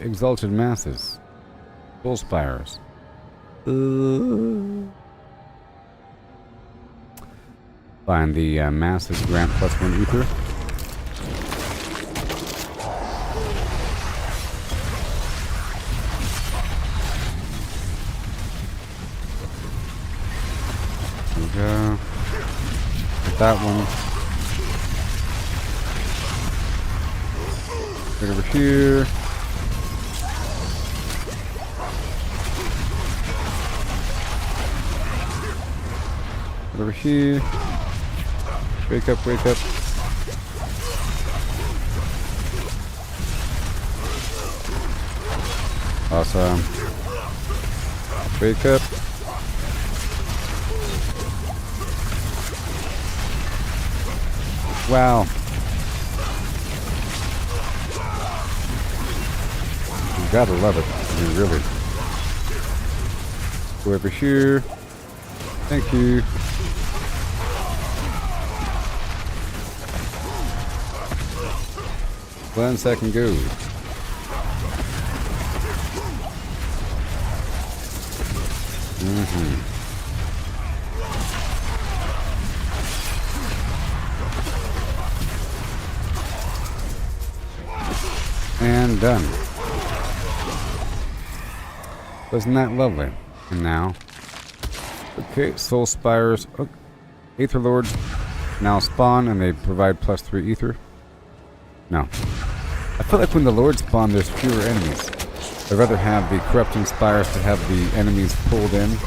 exalted masses. Soul spires. Find the masses grant +1 ether. There we go. Get that one. Right over here. Right over here. Wake up, wake up. Awesome. Wake up. Wow. You gotta love it. I mean, really. Go over here. Thank you. One second go. And done. Wasn't that lovely? And now, okay, soul spires. Oh, Aether Lords now spawn, and they provide +3 ether. No. I feel like when the Lords spawn, there's fewer enemies. I'd rather have the corrupting spires to have the enemies pulled in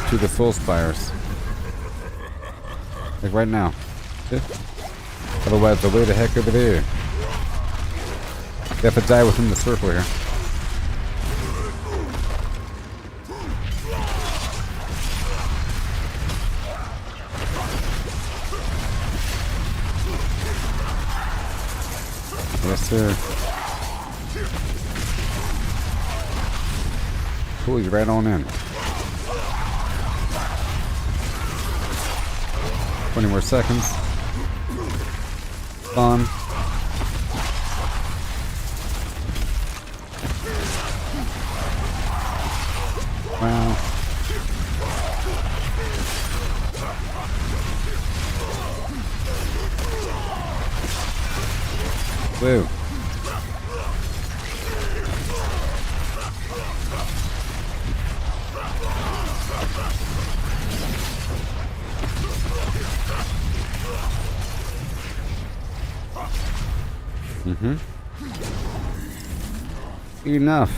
to the soul spires. Like right now. See? Otherwise, they'll way the heck over there. They have to die within the circle here. Yes, sir. Pull you right on in. 20 more seconds. Spawn. Wow. Woo. Enough.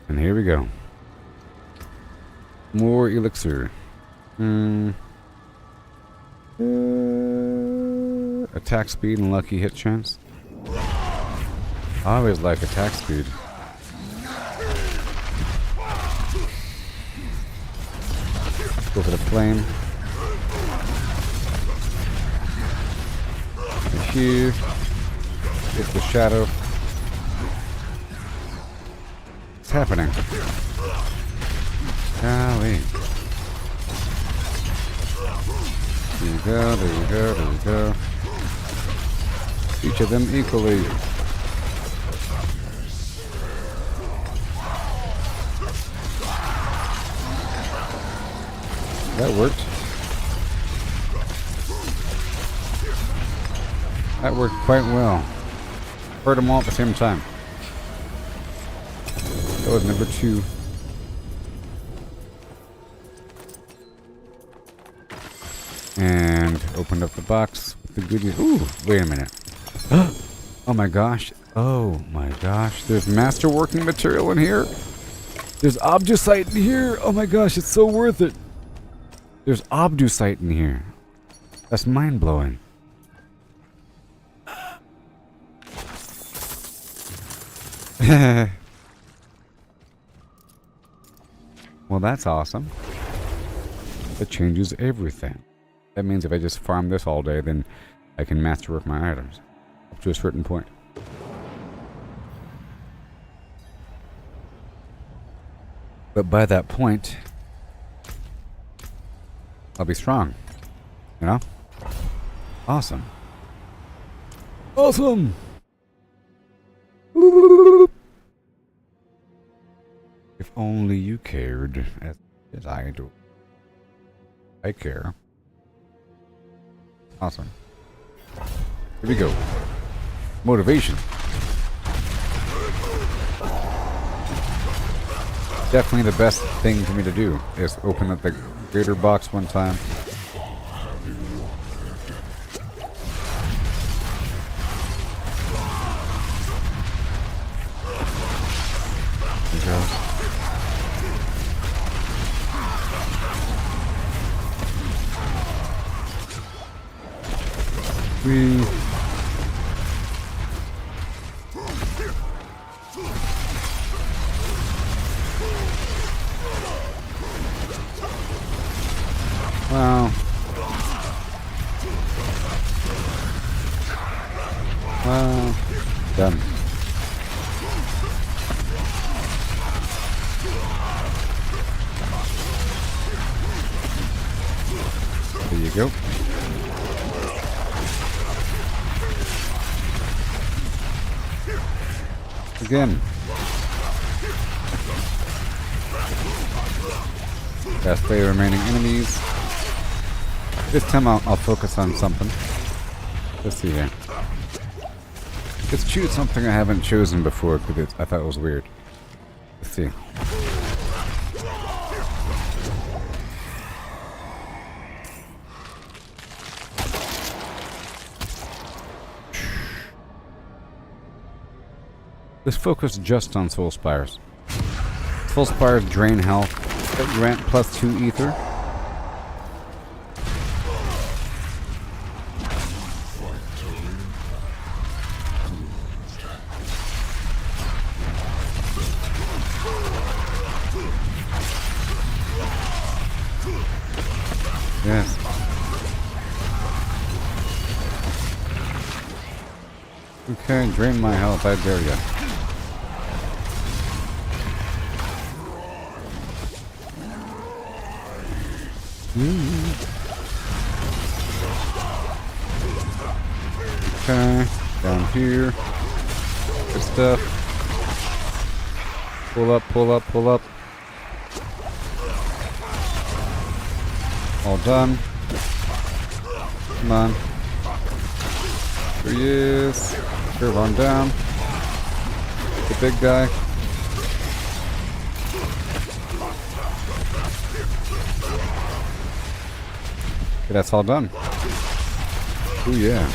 And here we go. More elixir. Attack speed and lucky hit chance. I always like attack speed. Go for the flame. And here is the shadow. What's happening? Golly. There you go, there you go, there you go. Each of them equally. That worked. That worked quite well. Hurt them all at the same time. That was number 2. And opened up the box with the goodies. Ooh, wait a minute. Oh my gosh. Oh my gosh. There's masterworking material in here. There's obdusite in here. Oh my gosh, it's so worth it. There's obdusite in here. That's mind-blowing. Well, that's awesome. That changes everything. That means if I just farm this all day, then I can masterwork my items up to a certain point. But by that point, I'll be strong, you know? Awesome. Awesome! If only you cared as I do. I care. Awesome. Here we go. Motivation. Definitely the best thing for me to do is open up the greater box one time. There it goes. Wow. Wow. Done. There you go. Again. Cast away remaining enemies. This time I'll focus on something. Let's see here. Let's choose something I haven't chosen before because I thought it was weird. Let's see. Let's focus just on Soul Spires. Soul Spires drain health, grant +2 ether. Yes. Okay, drain my health, I dare ya. Okay, down here. Good stuff. Pull up, pull up, pull up. All done. Come on. There he is. Curve on down. The big guy. Okay, that's all done. Oh yeah.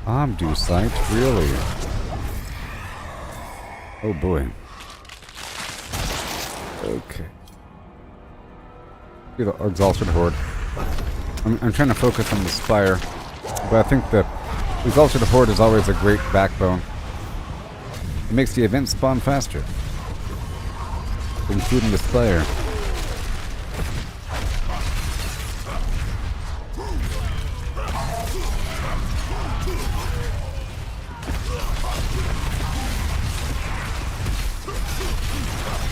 Obdue sight, really? Oh boy. Okay. The Exalted Horde. I'm trying to focus on the Spire, but I think the Exalted Horde is always a great backbone. It makes the event spawn faster, including the Spire.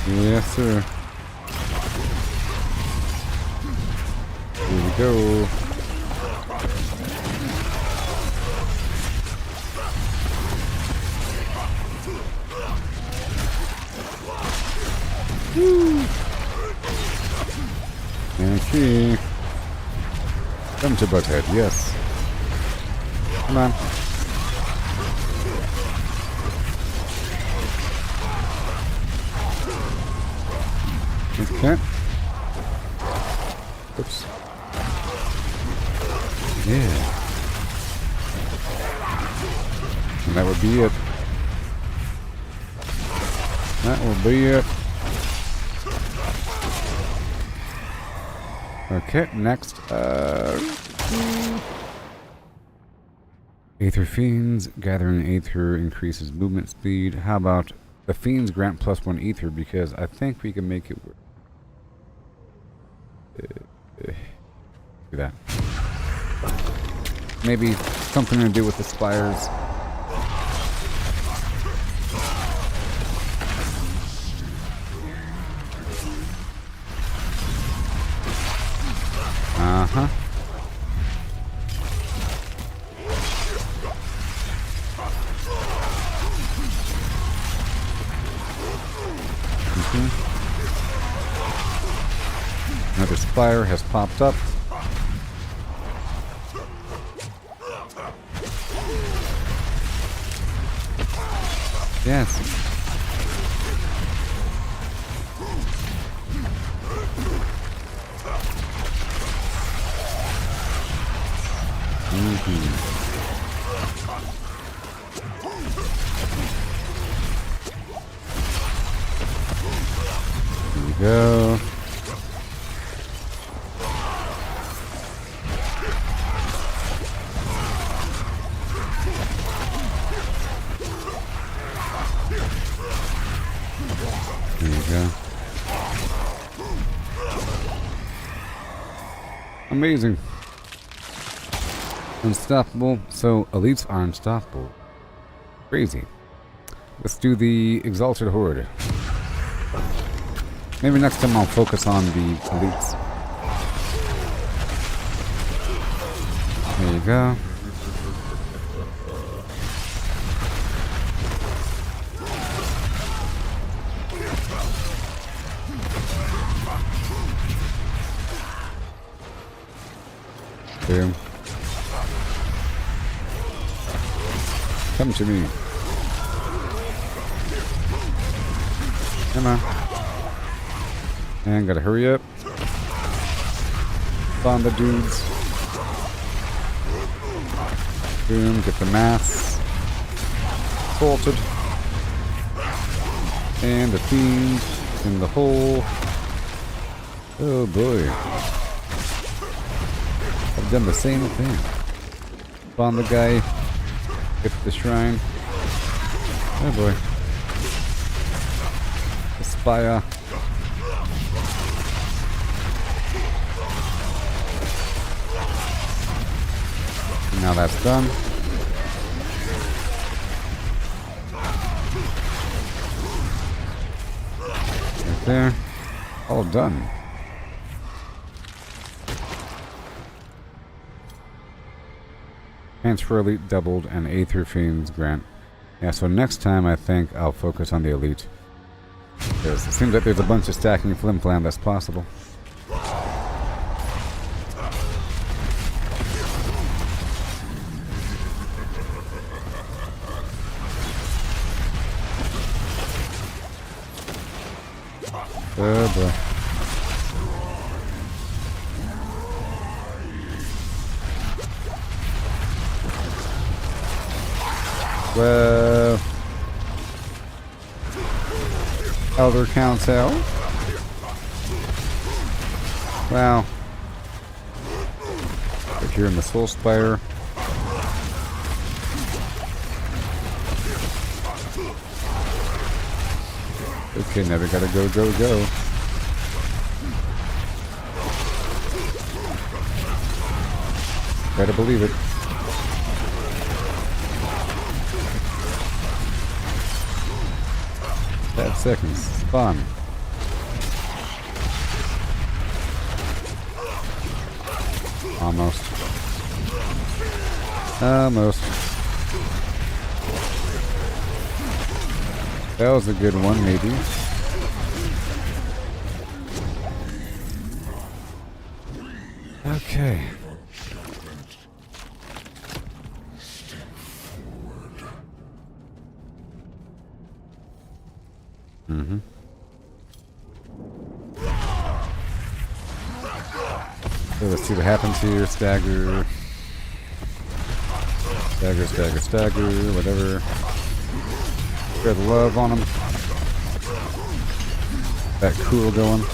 Yes, sir. Here we go. Woo! Okay. Come to Butthead, yes. Come on. Okay. Oops. Yeah. And that would be it. That will be it. Okay, next. Aether Fiends. Gathering Aether increases movement speed. How about the Fiends grant +1 Ether because I think we can make it work. Do that. Maybe something to do with the spires. Uh-huh. Another spire has popped up. Yes. Here we go. There you go. Amazing. Unstoppable. So, elites are unstoppable. Crazy. Let's do the Exalted Horde. Maybe next time I'll focus on the elites. There you go. Boom. Come to me. Come on. And gotta hurry up. Find the dudes. Boom, get the mass. Salted. And the fiend in the hole. Oh boy. I've done the same thing. Find the guy. Get the shrine. Oh boy. Aspire. Now that's done. Right there. All done. Transfer elite doubled and Aether Fiends grant. Yeah, so next time I think I'll focus on the elite. Because it seems like there's a bunch of stacking flim flam that's possible. Oh boy. Well, Elder Council. Wow. We're here in the Soul Spire. Okay, now we gotta go. Better believe it. Bad seconds. Spawn. Almost. That was a good one, maybe. Okay. So let's see what happens here. Stagger. Stagger, whatever. Spread love on them. That cool going.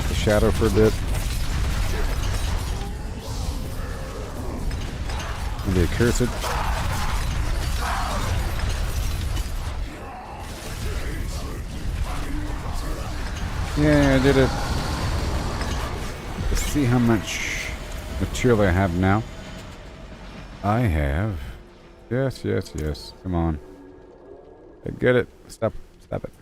The shadow for a bit. And the accursed. Yeah, I did it. Let's see how much material I have now. I have... Yes. Come on. I get it. Stop it.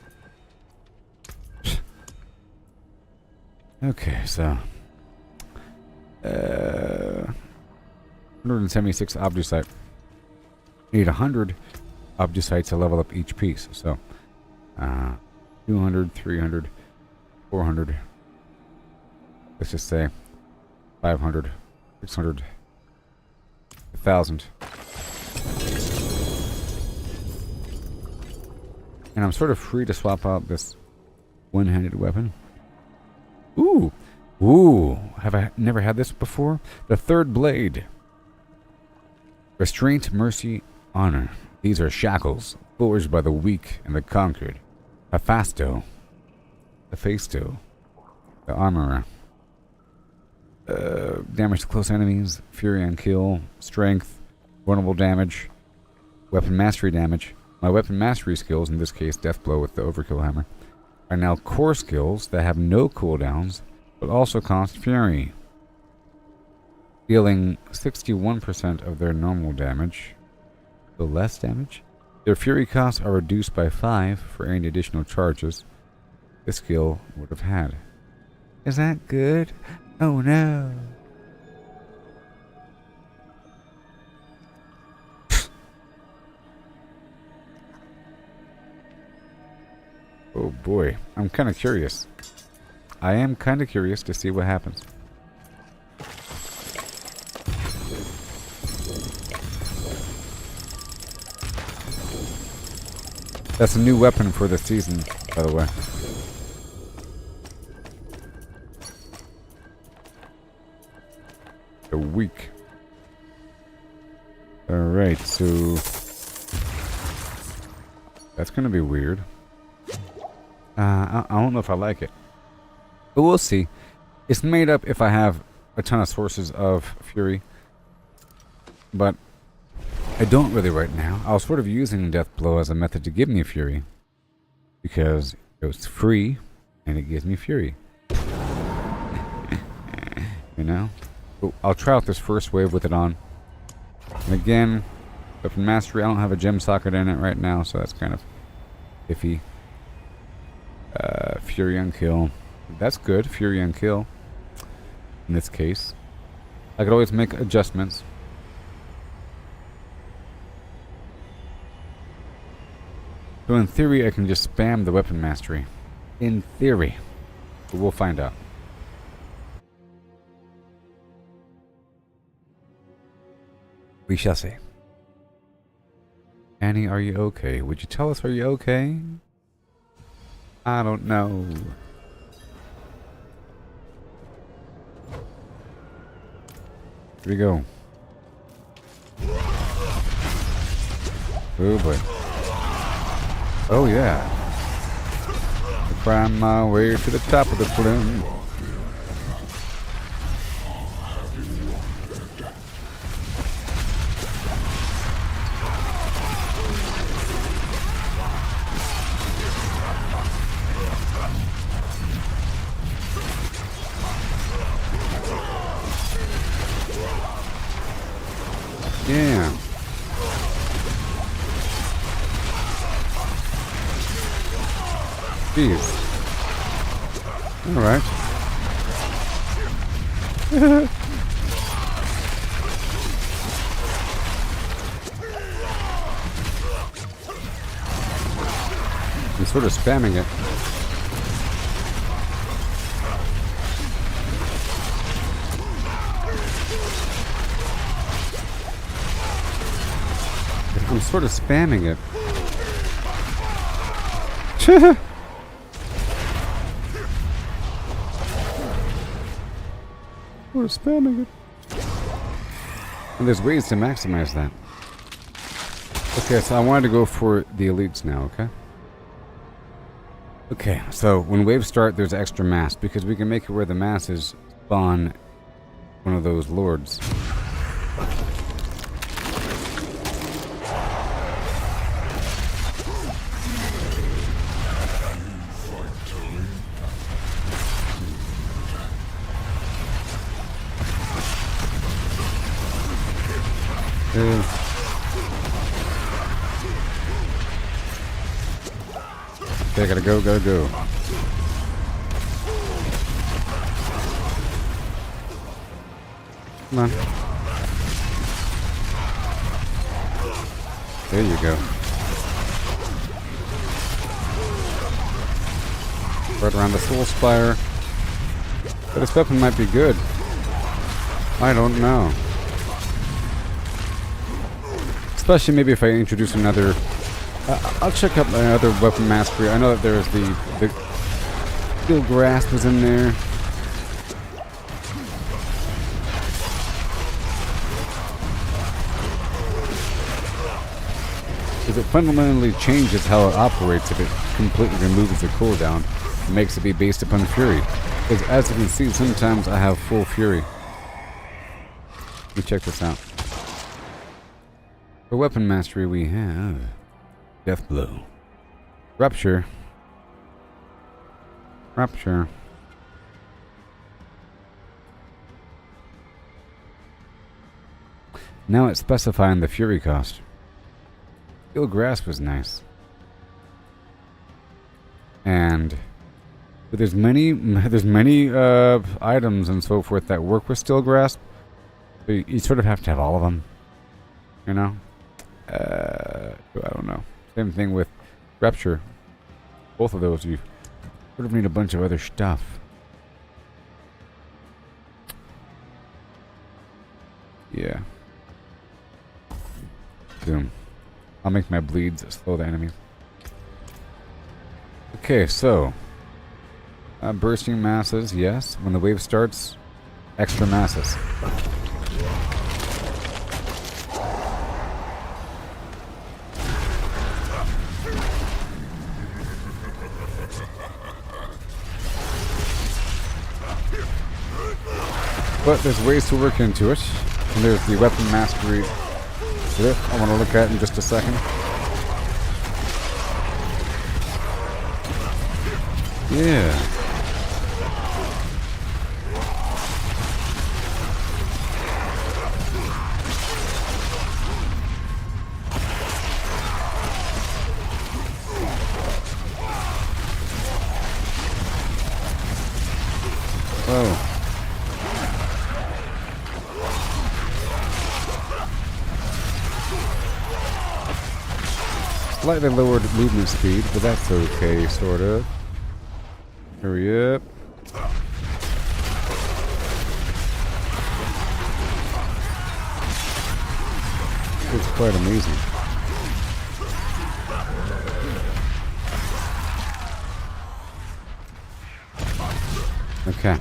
Okay, so 176 Obducite. Need 100 Obducite to level up each piece. So 200, 300, 400. Let's just say 500, 600, 1,000. And I'm sort of free to swap out this one-handed weapon. Ooh! Ooh! Have I never had this before? The third blade. Restraint, mercy, honor. These are shackles, forged by the weak and the conquered. Hephasto. Hephasto. The armorer. Damage to close enemies. Fury on kill. Strength. Vulnerable damage. Weapon mastery damage. My weapon mastery skills, in this case Death Blow with the Overkill Hammer, are now core skills that have no cooldowns, but also cost Fury. Dealing 61% of their normal damage. So less damage. Their Fury costs are reduced by 5 for any additional charges this skill would have had. Is that good? Oh no. Oh boy, I'm kind of curious. I am kind of curious to see what happens. That's a new weapon for the season, by the way. A week. Alright, so that's gonna be weird. I don't know if I like it. But we'll see. It's made up if I have a ton of sources of Fury. But I don't really right now. I was sort of using Death Blow as a method to give me Fury. Because it was free, and it gives me Fury. You know? But I'll try out this first wave with it on. And again, Weapon Mastery, I don't have a gem socket in it right now, so that's kind of iffy. Fury on kill. That's good. Fury on kill. In this case. I could always make adjustments. So in theory, I can just spam the weapon mastery. In theory. But we'll find out. We shall see. Annie, are you okay? Would you tell us, are you okay? I don't know. Here we go. Oh boy. Oh yeah. I climb my way to the top of the flume. Yeah. Jeez. Alright. I'm sort of spamming it. I'm sort of spamming it. We're spamming it. And there's ways to maximize that. Okay, so I wanted to go for the elites now, okay? Okay, so when waves start, there's extra mass, because we can make it where the masses spawn one of those lords. Okay, gotta go. Come on. There you go. Right around the soul spire. But this weapon might be good. I don't know. Especially maybe if I introduce another... I'll check out my other weapon mastery. I know that there's the steel grasp was in there. Because it fundamentally changes how it operates if it completely removes the cooldown. It makes it be based upon fury. Because as you can see, sometimes I have full fury. Let me check this out. For weapon mastery we have Death Blow. Rupture. Rupture. Now it's specifying the fury cost. Steel Grasp was nice. And but there's many items and so forth that work with Steel Grasp. So you sort of have to have all of them. You know? I don't know. Same thing with Rupture. Both of those you sort of need a bunch of other stuff. Yeah. Boom. I'll make my bleeds slow the enemies. Okay, so bursting masses, yes. When the wave starts, extra masses. But there's ways to work into it. And there's the weapon mastery that I want to look at in just a second. Yeah. Oh. Slightly lowered movement speed, but that's okay, sort of. Hurry up. It's quite amazing. Okay.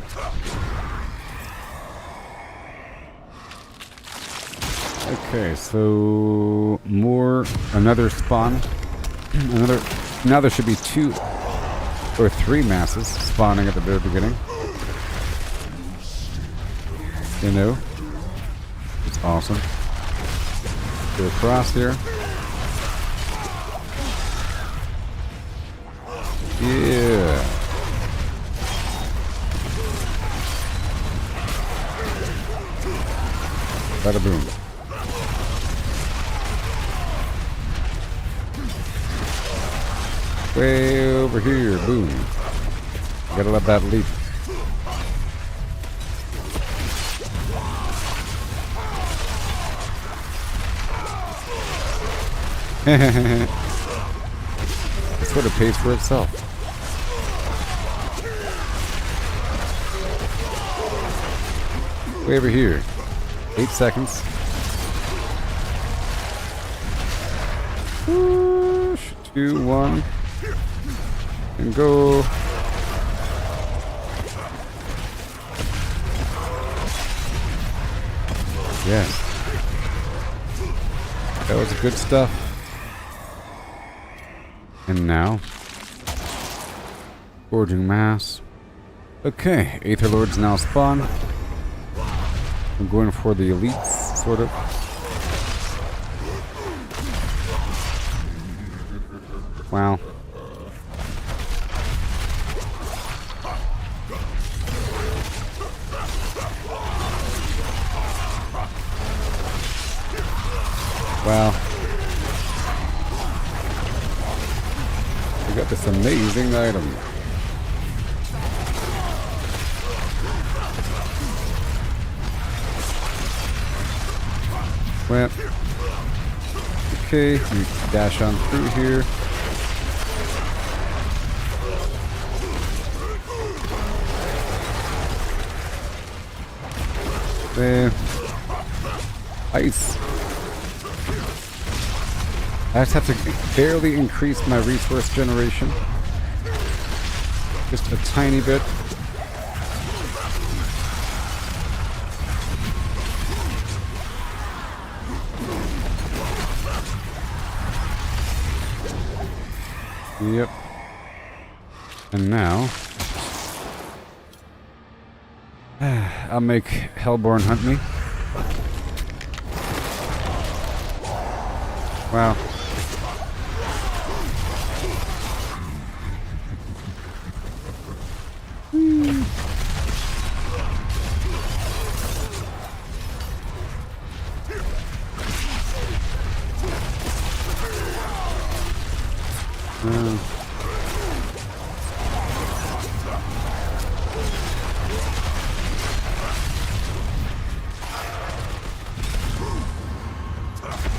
Okay, so another spawn. Now there should be 2 or 3 masses spawning at the very beginning. You know? It's awesome. Go across here. Yeah. Bada boom. Way over here, boom. Gotta let that leap. It sort of pays for itself. Way over here. 8 seconds. Whoosh, 2, 1. And go. Yes. That was good stuff. And now, Forging Mass. Okay, Aether Lords now spawn. I'm going for the elites, sort of. Wow. Wow. We got this amazing item. Well, okay, we dash on through here. There. Ice. I just have to barely increase my resource generation. Just a tiny bit. Yep. And now I'll make Hellborn hunt me. Wow.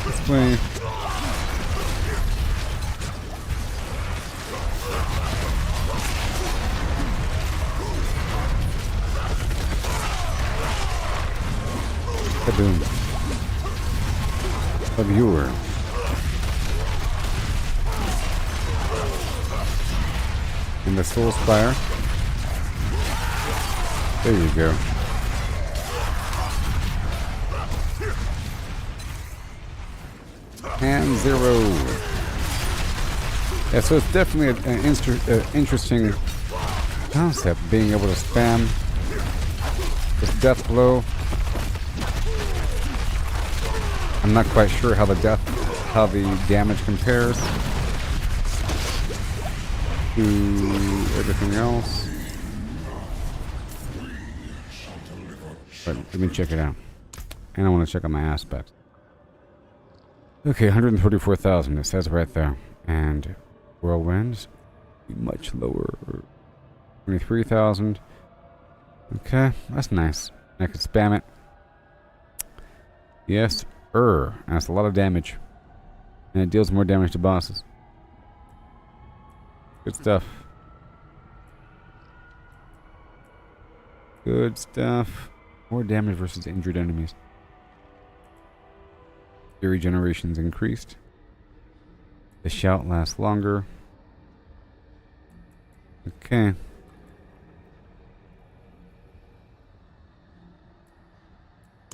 This way. Kaboom. A viewer. In the soul spire. There you go. And 0. Yeah, so it's definitely an interesting concept, being able to spam this death blow. I'm not quite sure how the damage compares to everything else. But let me check it out. And I want to check out my aspects. Okay, 134,000, it says right there. And whirlwinds, much lower. 23,000. Okay, that's nice. I can spam it. Yes, and that's a lot of damage. And it deals more damage to bosses. Good stuff. Good stuff. More damage versus injured enemies. Fury generations increased. The shout lasts longer. Okay.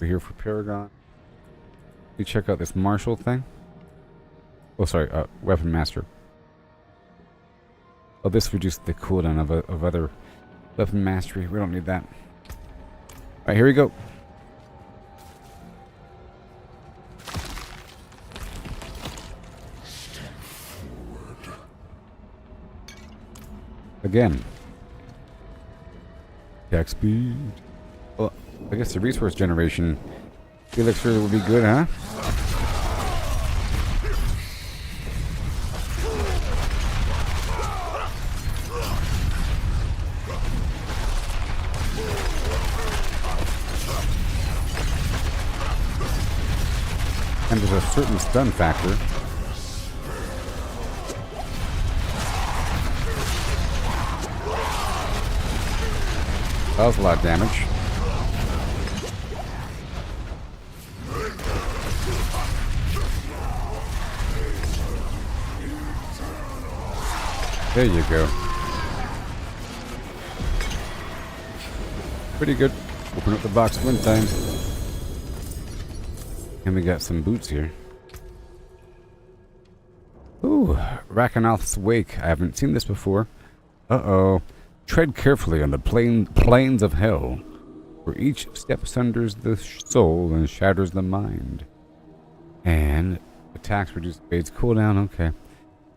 We're here for Paragon. We check out this martial thing. Oh, sorry, weapon master. Oh, this reduced the cooldown of other weapon mastery. We don't need that. All right, here we go. Again. Attack speed. Well, I guess the resource generation elixir would be good, huh? And there's a certain stun factor. That was a lot of damage. There you go. Pretty good. Open up the box one time. And we got some boots here. Ooh, Rakanoth's Wake. I haven't seen this before. Uh-oh. Tread carefully on the plains of hell, where each step sunders the soul and shatters the mind. And attacks reduce Fade's cooldown. Okay.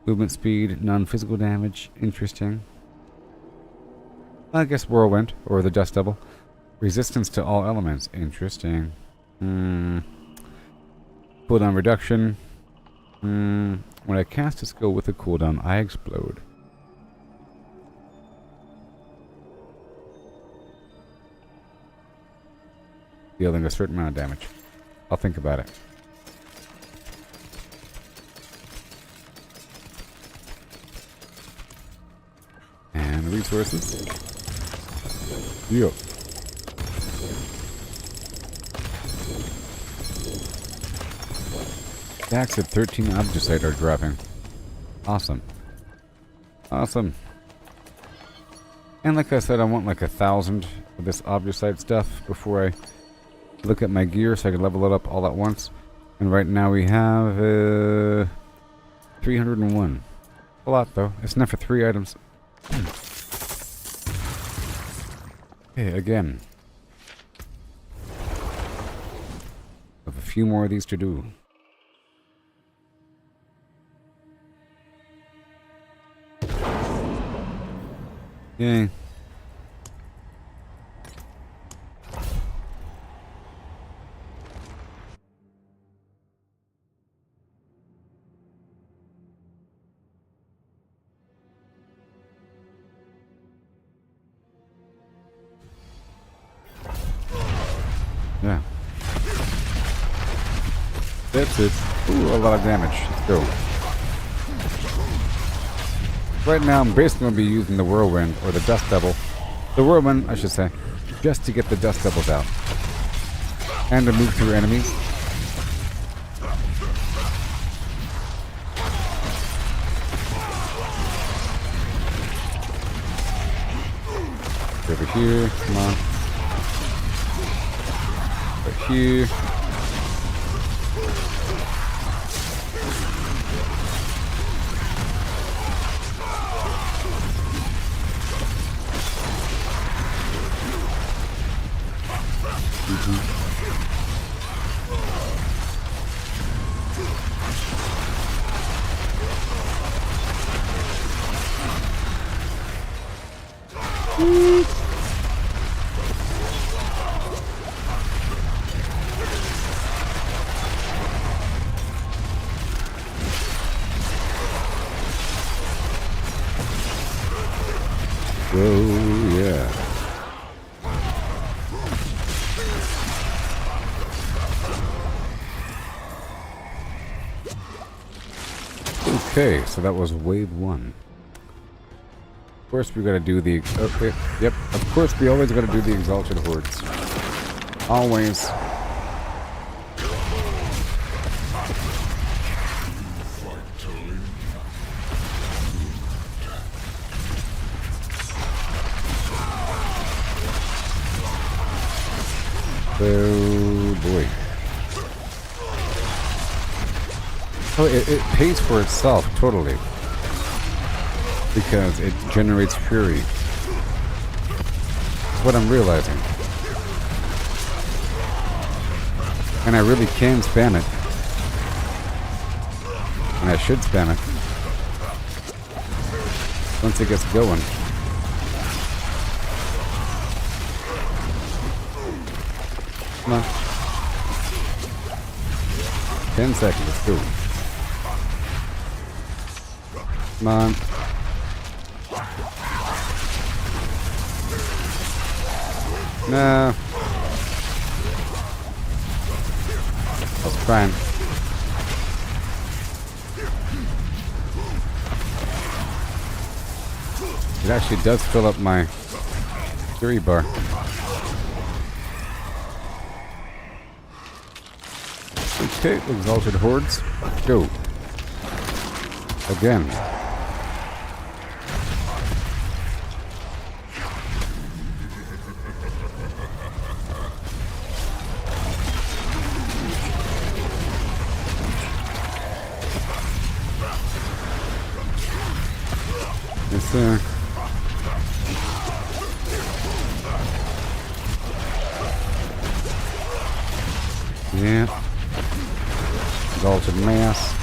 Movement speed, non-physical damage. Interesting. I guess Whirlwind, or the Dust Devil. Resistance to all elements. Interesting. Cooldown reduction. When I cast a skill with a cooldown, I explode. Dealing a certain amount of damage. I'll think about it. resources. Yep. Stacks at 13 object are dropping. Awesome. Awesome. And like I said, I want like 1,000 of this object site stuff before I look at my gear so I can level it up all at once. And right now we have 301. A lot though. It's enough for 3 items. Okay, again. Have a few more of these to do. Yay. Yeah. That's it. Ooh, a lot of damage. Let's go. Right now, I'm basically going to be using the Whirlwind, or the Dust Devil. The Whirlwind, I should say, just to get the Dust Devils out. And to move through enemies. Over here, come on. Right here. Oh, yeah. Okay, so that was wave 1. Of course we gotta do the... Okay, yep, of course we always gotta do the Exalted Hordes. Always. Oh boy. Oh, it pays for itself, totally. Because it generates fury. That's what I'm realizing. And I really can spam it. And I should spam it. Once it gets going. Come on. 10 seconds, let's go. Come on. No. I was trying. It actually does fill up my fury bar. Okay, Exalted Hordes. Go. Again. Yes, sir. Yeah. Exalted Mass.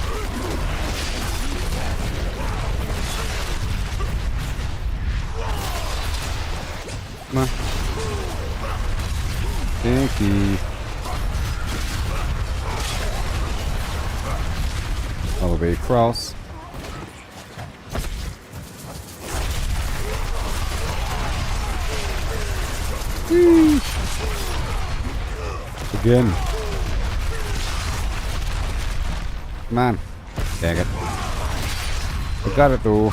Come on. Thank you. All the way across. Whee! Again. Come on. Dang it. I got it though.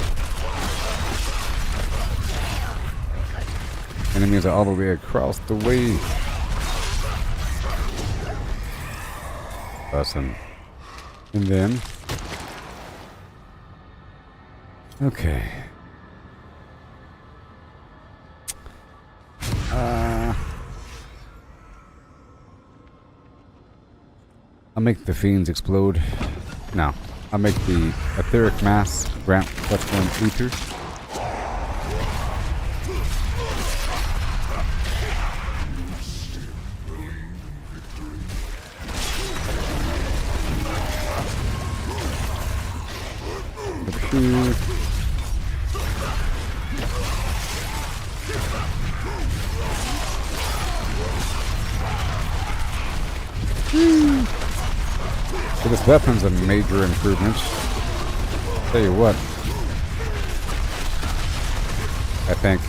Enemies are all the way across the way. Awesome. And then... Okay. I'll make the fiends explode. No. I'll make the etheric mass grant +1 ether. So this weapon's a major improvement. Tell you what. I think.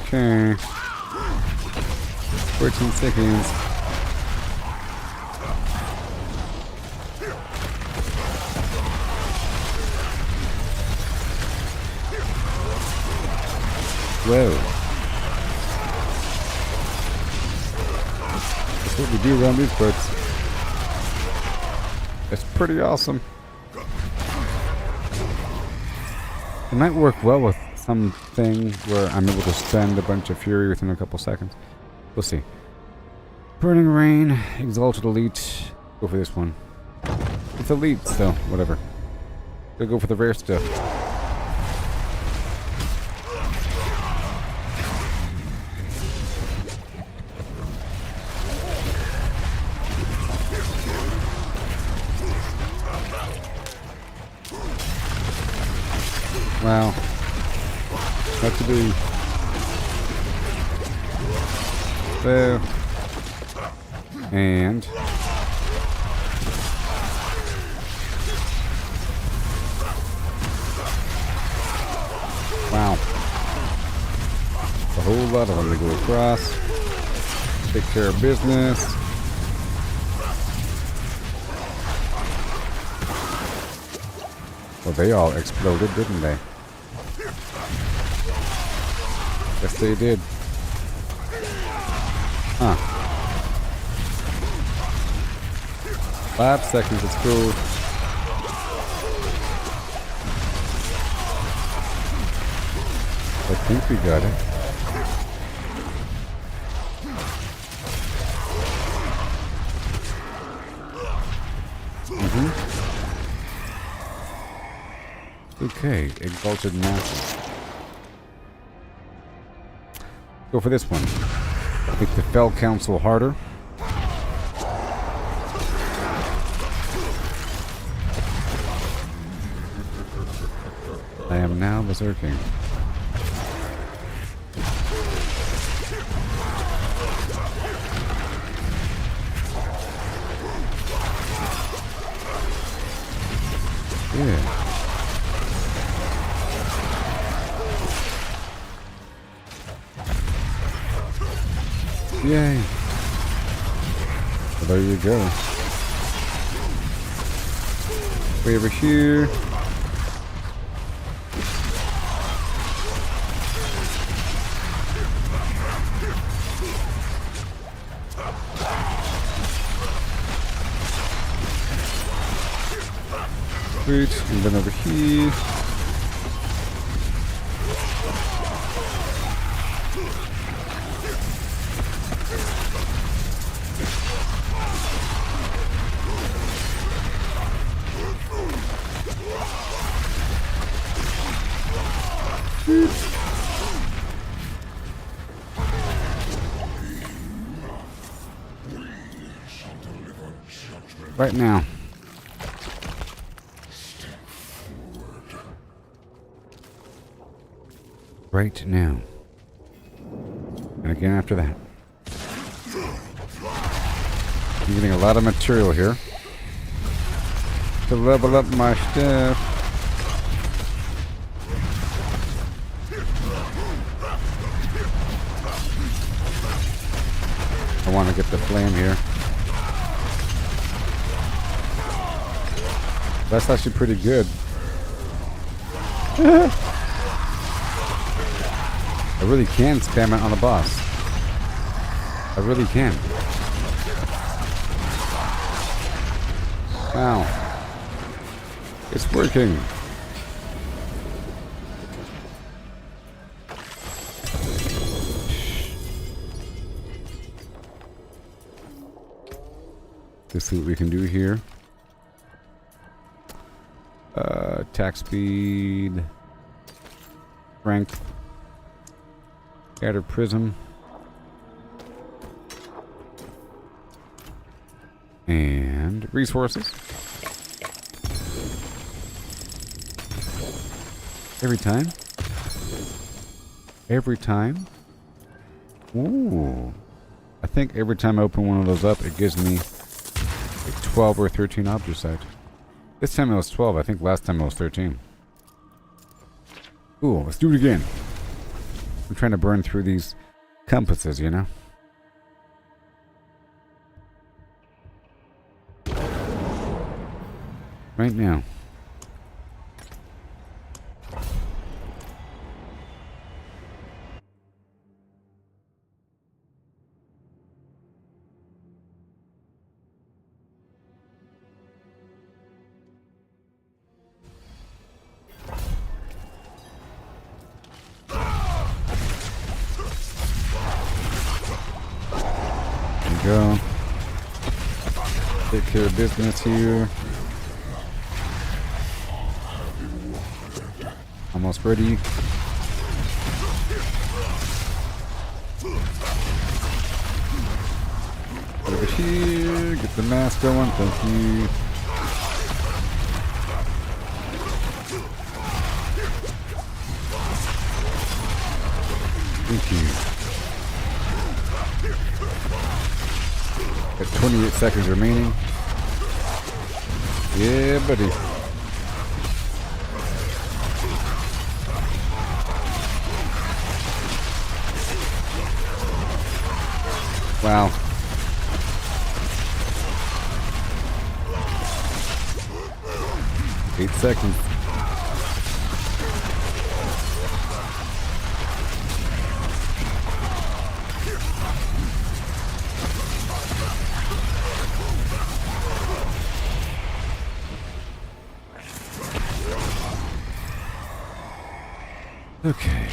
Okay. 14 seconds. Whoa. That's what we do around these parts. It's pretty awesome. It might work well with something where I'm able to spend a bunch of fury within a couple seconds. We'll see. Burning Rain, Exalted Elite. Go for this one. It's elite, so whatever. Gotta go for the rare stuff. Wow. Not to be. So. And. Wow. A whole lot of them to go across. Take care of business. Well, they all exploded, didn't they? Yes, they did. Huh. 5 seconds, let's go. I think we got it. Okay, Exalted Mass. Go for this one. Make the Fell Council harder. I am now berserking. Yeah. Yay. Well, there you go. Way over here. Sweet. And then over here. Right now. Right now. And again after that. I'm getting a lot of material here to level up my stuff. I want to get the flame here. That's actually pretty good. I really can spam it on the boss. I really can. Wow. It's working. Let's see what we can do here. Attack speed. Strength. Scattered prism. And resources. Every time. Every time. Ooh. I think every time I open one of those up, it gives me like 12 or 13 object sites. This time it was 12. I think last time it was 13. Cool. Let's do it again. I'm trying to burn through these compasses, you know? Right now. Go. Take care of business here. Almost ready. Over here. Get the mask going. Thank you. Thank you. Got 28 seconds remaining. Yeah, buddy. Wow. Eight seconds. Okay.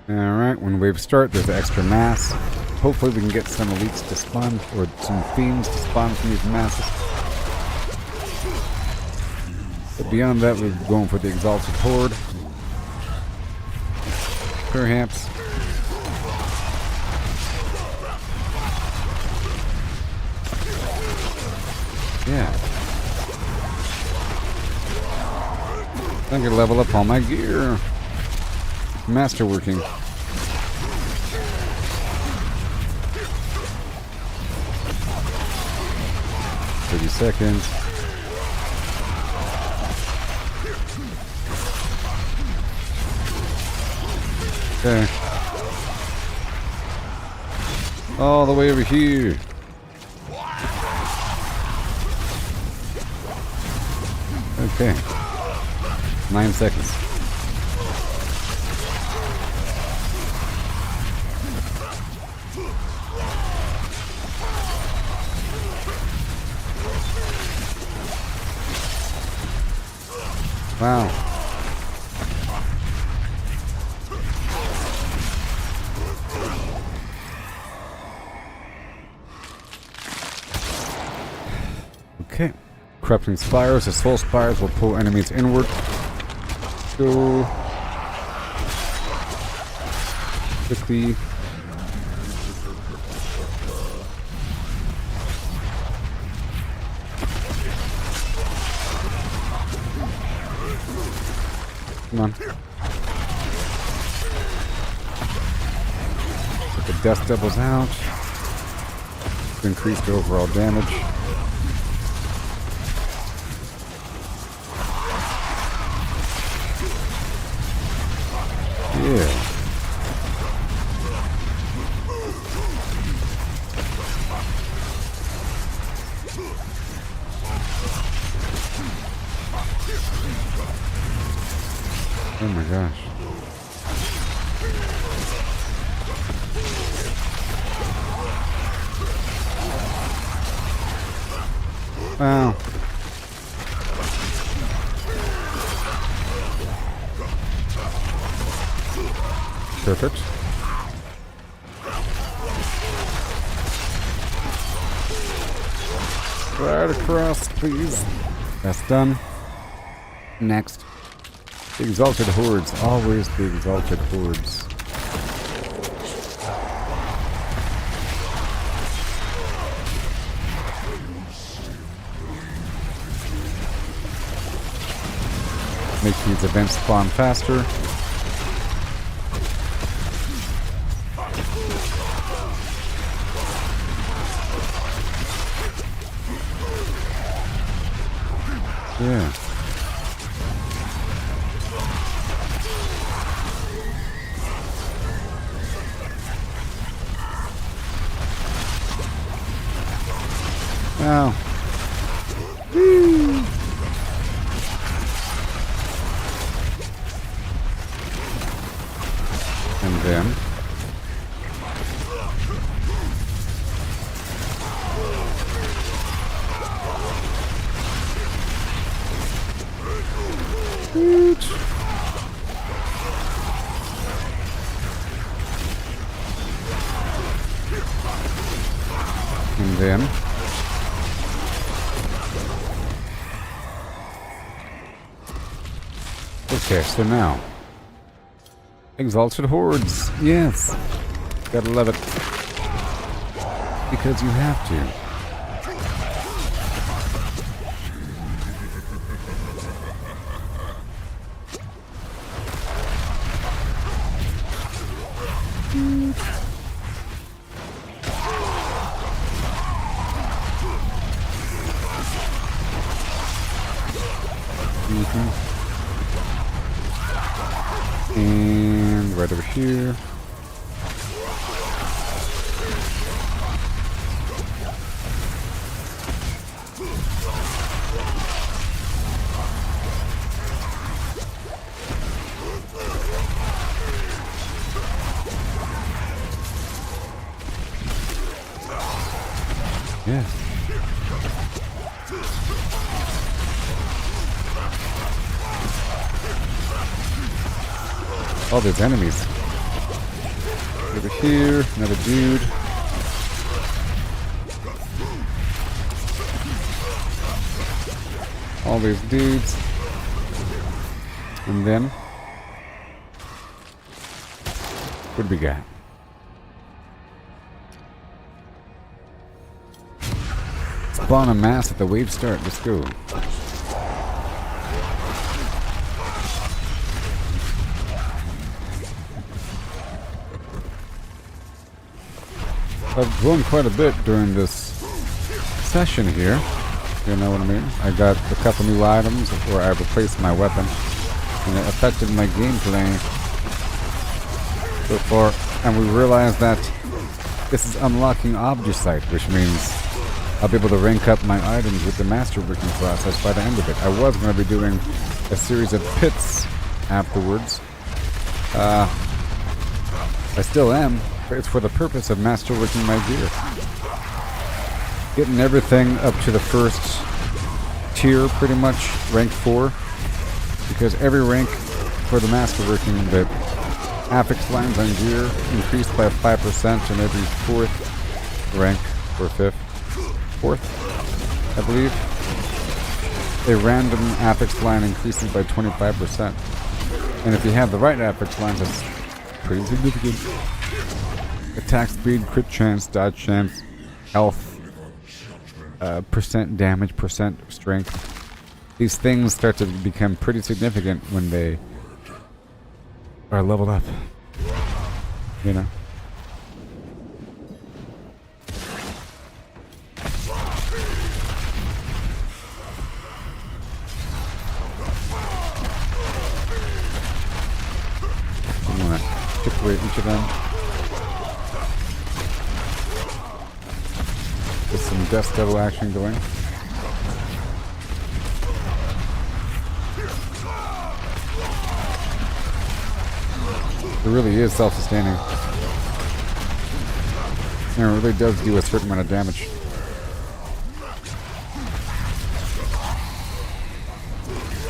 Alright, when waves start, there's extra mass. Hopefully we can get some elites to spawn, or some fiends to spawn from these masses. But beyond that, we're going for the Exalted Horde. Perhaps. Yeah. I'm gonna level up all my gear. Masterworking. Thirty seconds. Okay. All the way over here. Okay. 9 seconds. Wow. Okay. Corrupting spires. The soul spires will pull enemies inward. Go quickly. Come on. Get the dust devils out to increase the overall damage. Yeah. Oh my gosh. Wow. Perfect. Right across, please. That's done. Next. The exalted hordes. Always the exalted hordes. Make these events spawn faster. Yeah. Wow. Woo. And then Woot. And then okay, so now exalted hordes, yes, gotta love it because you have to. And right over here. Yeah. All these enemies. Over here, another dude. All these dudes. And then what do we got? Spawn a mass at the wave start. Let's go. I've grown quite a bit during this session here. You know what I mean? I got a couple new items where I replaced my weapon, and it affected my gameplay so far. And we realized that this is unlocking Obducite, which means I'll be able to rank up my items with the master working process by the end of it. I was going to be doing a series of pits afterwards. I still am, but it's for the purpose of master working my gear. Getting everything up to the first tier, pretty much, rank 4. Because every rank for the master working, the affix lines on gear increased by 5% in every 4th rank, or 4th, I believe. A random affix line increases by 25%. And if you have the right affix lines, that's pretty significant. Attack speed, crit chance, dodge chance, health, percent damage, percent strength. These things start to become pretty significant when they are leveled up. You know? I'm gonna chip away each of them. Get some Death Devil action going. It really is self-sustaining. And it really does do a certain amount of damage.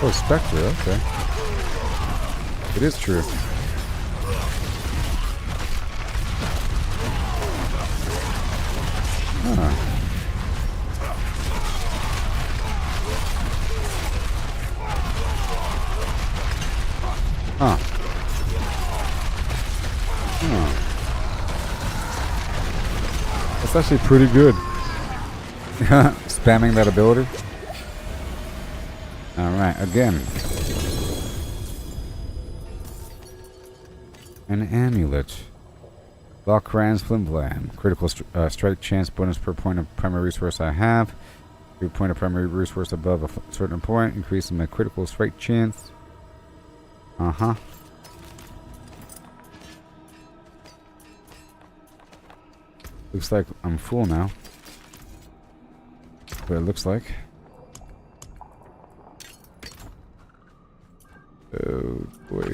Oh, Spectre, okay. It is true. Huh. Huh. That's actually pretty good. Spamming that ability. Alright, again. An amulet. Valkyran's Flim Flam. Critical strike chance bonus per point of primary resource I have. 3 point of primary resource above a certain point. Increasing my critical strike chance. Uh-huh. Looks like I'm full now. What it looks like. Oh boy.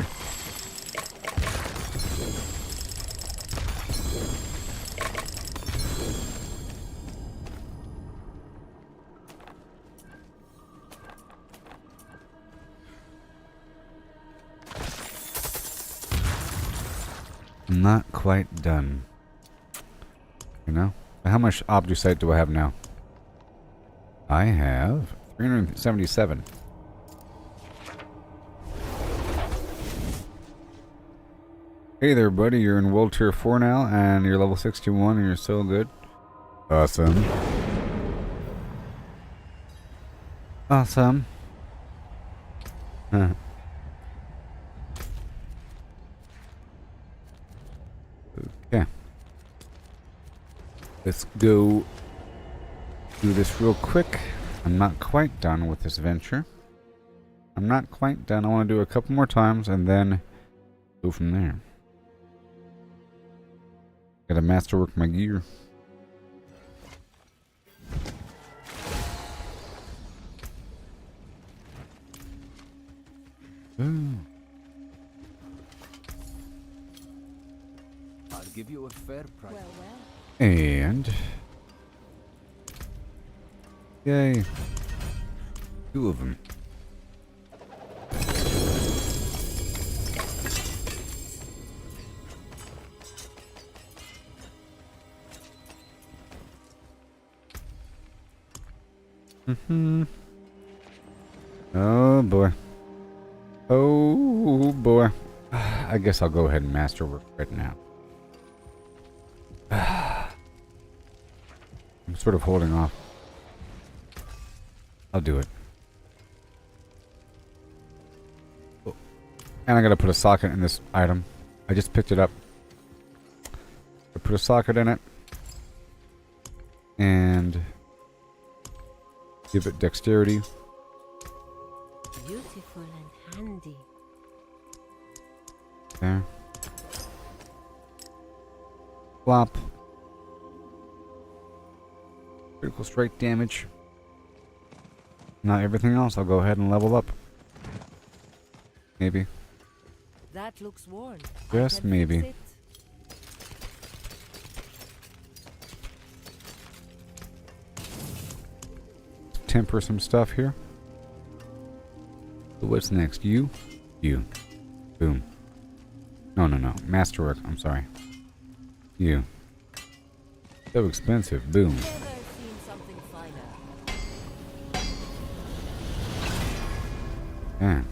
I'm not quite done. You know? How much Obdusite do I have now? I have 377. Hey there, buddy. You're in World Tier 4 now, and you're level 61, and you're so good. Awesome. Awesome. Huh. Okay. Let's go do this real quick. I'm not quite done with this venture. I'm not quite done. I want to do a couple more times and then go from there. Gotta masterwork my gear. Ooh. I'll give you a fair price. And yay, 2 of them. Oh boy. Oh boy. I guess I'll go ahead and masterwork right now. I'm sort of holding off. I'll do it. Oh. And I gotta put a socket in this item. I just picked it up. I put a socket in it. And give it dexterity. Beautiful and handy. There. Flop. Critical strike damage. Now everything else I'll go ahead and level up. Maybe. That looks worn. Just maybe. Temper some stuff here. So what's next? You? You. Boom. No. Masterwork. I'm sorry. You. So expensive. Boom. Yeah.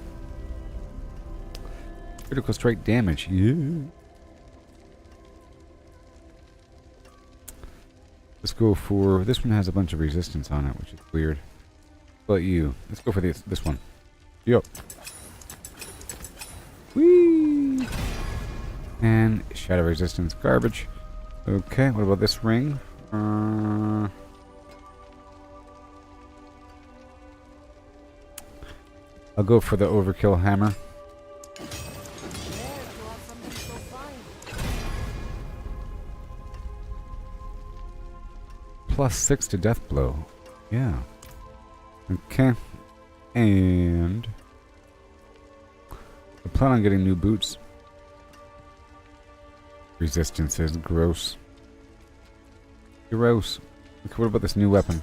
Critical strike damage. Yeah. Let's go for... This one has a bunch of resistance on it, which is weird. But you. Let's go for this one. Yup. Whee! And shadow resistance. Garbage. Okay, what about this ring? I'll go for the overkill hammer. +6 to death blow. Yeah. Okay. And I plan on getting new boots. Resistances, gross. Gross. Okay, what about this new weapon?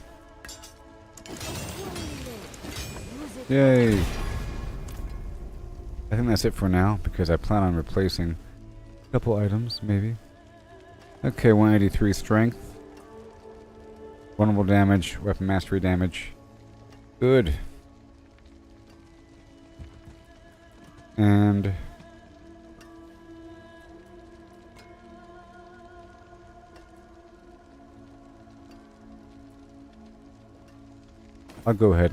Yay! I think that's it for now, because I plan on replacing a couple items, maybe. Okay, 183 strength. Vulnerable damage, weapon mastery damage. Good. And... I'll go ahead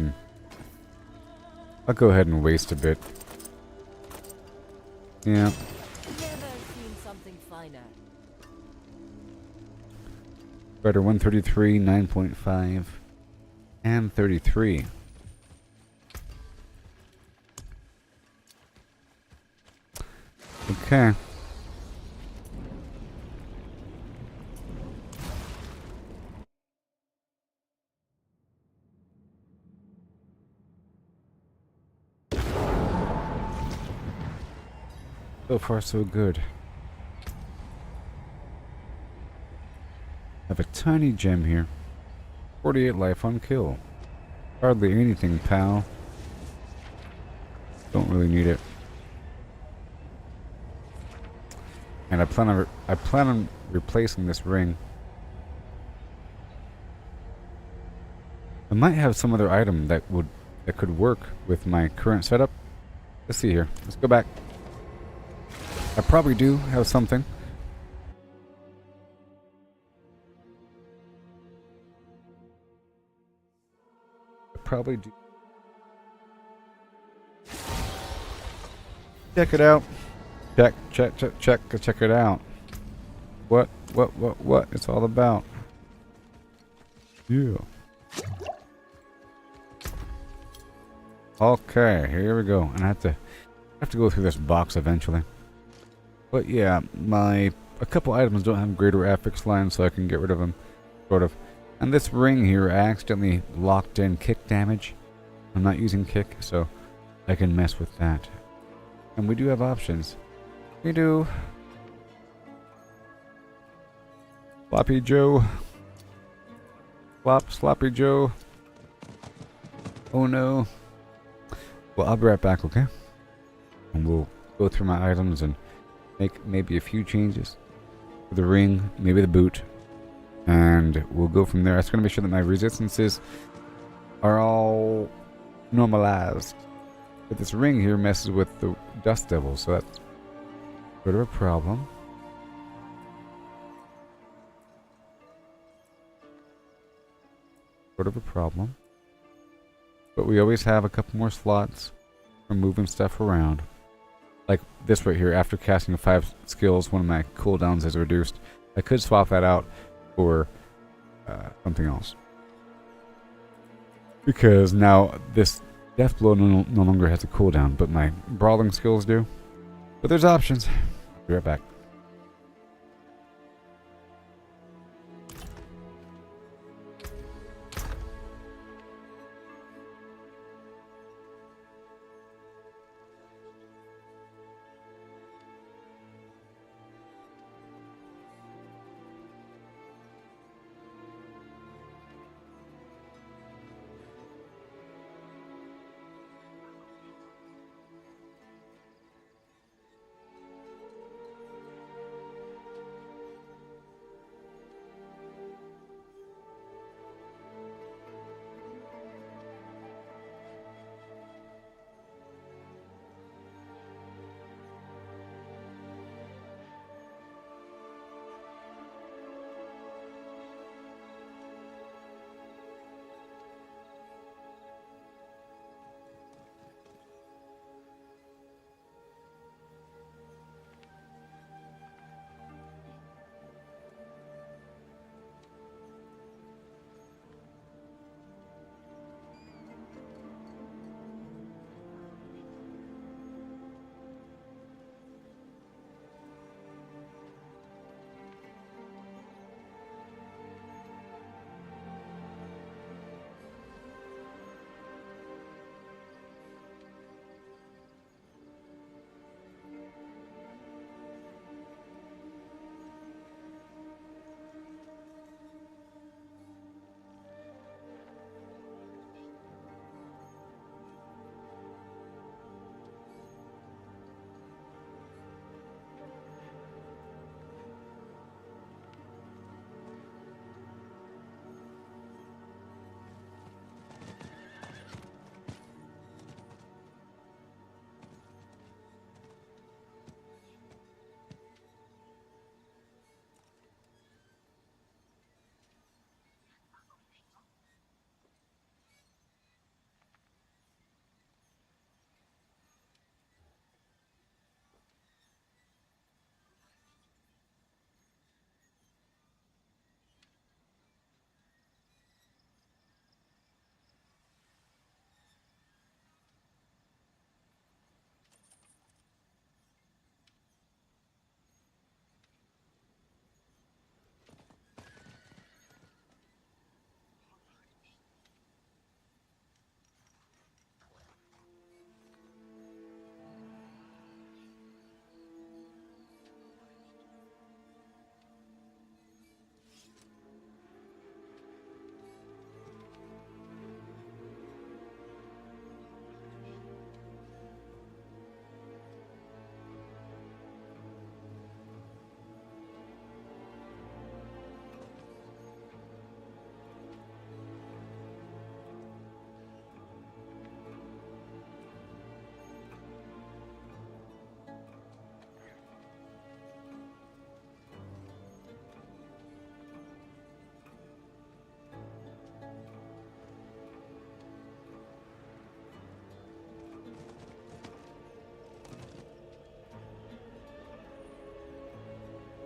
and waste a bit. Yeah. Never seen something finer. Better 133, 9.5, and 33. Okay. So far, so good. Have a tiny gem here. 48 life on kill. Hardly anything, pal. Don't really need it. And I plan on replacing this ring. I might have some other item that could work with my current setup. Let's see here. Let's go back. I probably do have something. I probably do. Check it out. Check it out. What it's all about. Yeah. Okay, here we go. And I have to go through this box eventually. But yeah, a couple items don't have greater affix lines, so I can get rid of them, sort of. And this ring here, I accidentally locked in kick damage. I'm not using kick, so I can mess with that. And we do have options. We do. Sloppy Joe. Sloppy Joe. Oh no. Well, I'll be right back, okay? And we'll go through my items and make maybe a few changes. For the ring, maybe the boot. And we'll go from there. I'm just going to make sure that my resistances are all normalized. But this ring here messes with the Dust Devil, so that's sort of a problem. Sort of a problem. But we always have a couple more slots for moving stuff around. Like this right here, after casting 5 skills, one of my cooldowns is reduced. I could swap that out for something else. Because now this Death Blow no longer has a cooldown, but my brawling skills do. But there's options. I'll be right back.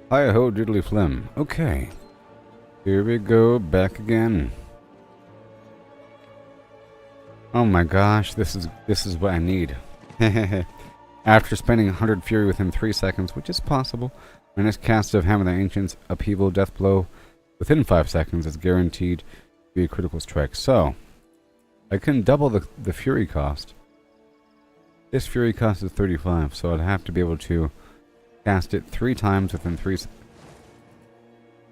Hi-ho diddly flim. Okay. Here we go, back again. Oh my gosh, this is what I need. After spending 100 fury within 3 seconds, which is possible, my next cast of Hammer the Ancients Upheaval Death Blow within 5 seconds is guaranteed to be a critical strike. So, I can double the fury cost. This fury cost is 35, so I'd have to be able to cast it 3 times within 3 seconds.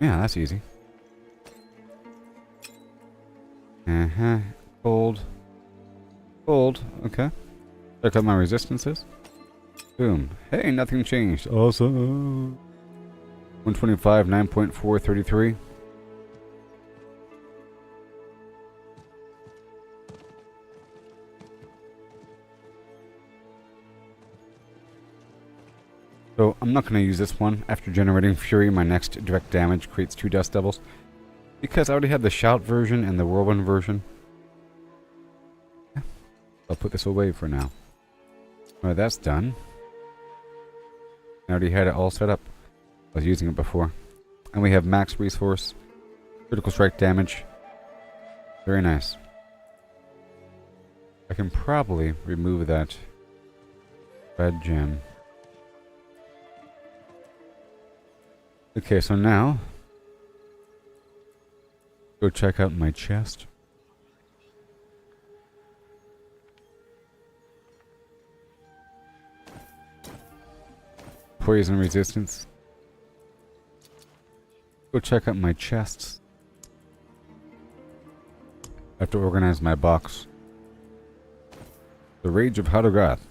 Yeah, that's easy. Cold. Cold. Okay. Check out my resistances. Boom. Hey, nothing changed. Awesome. 125, 9.4, 33. So, I'm not going to use this one. After generating Fury, my next direct damage creates 2 Dust Devils. Because I already have the Shout version and the Whirlwind version. Yeah. I'll put this away for now. Alright, that's done. I already had it all set up. I was using it before. And we have max resource. Critical strike damage. Very nice. I can probably remove that red gem. Okay, so now go check out my chest. Poison resistance. Go check out my chests. I have to organize my box. The Rage of Hadogath.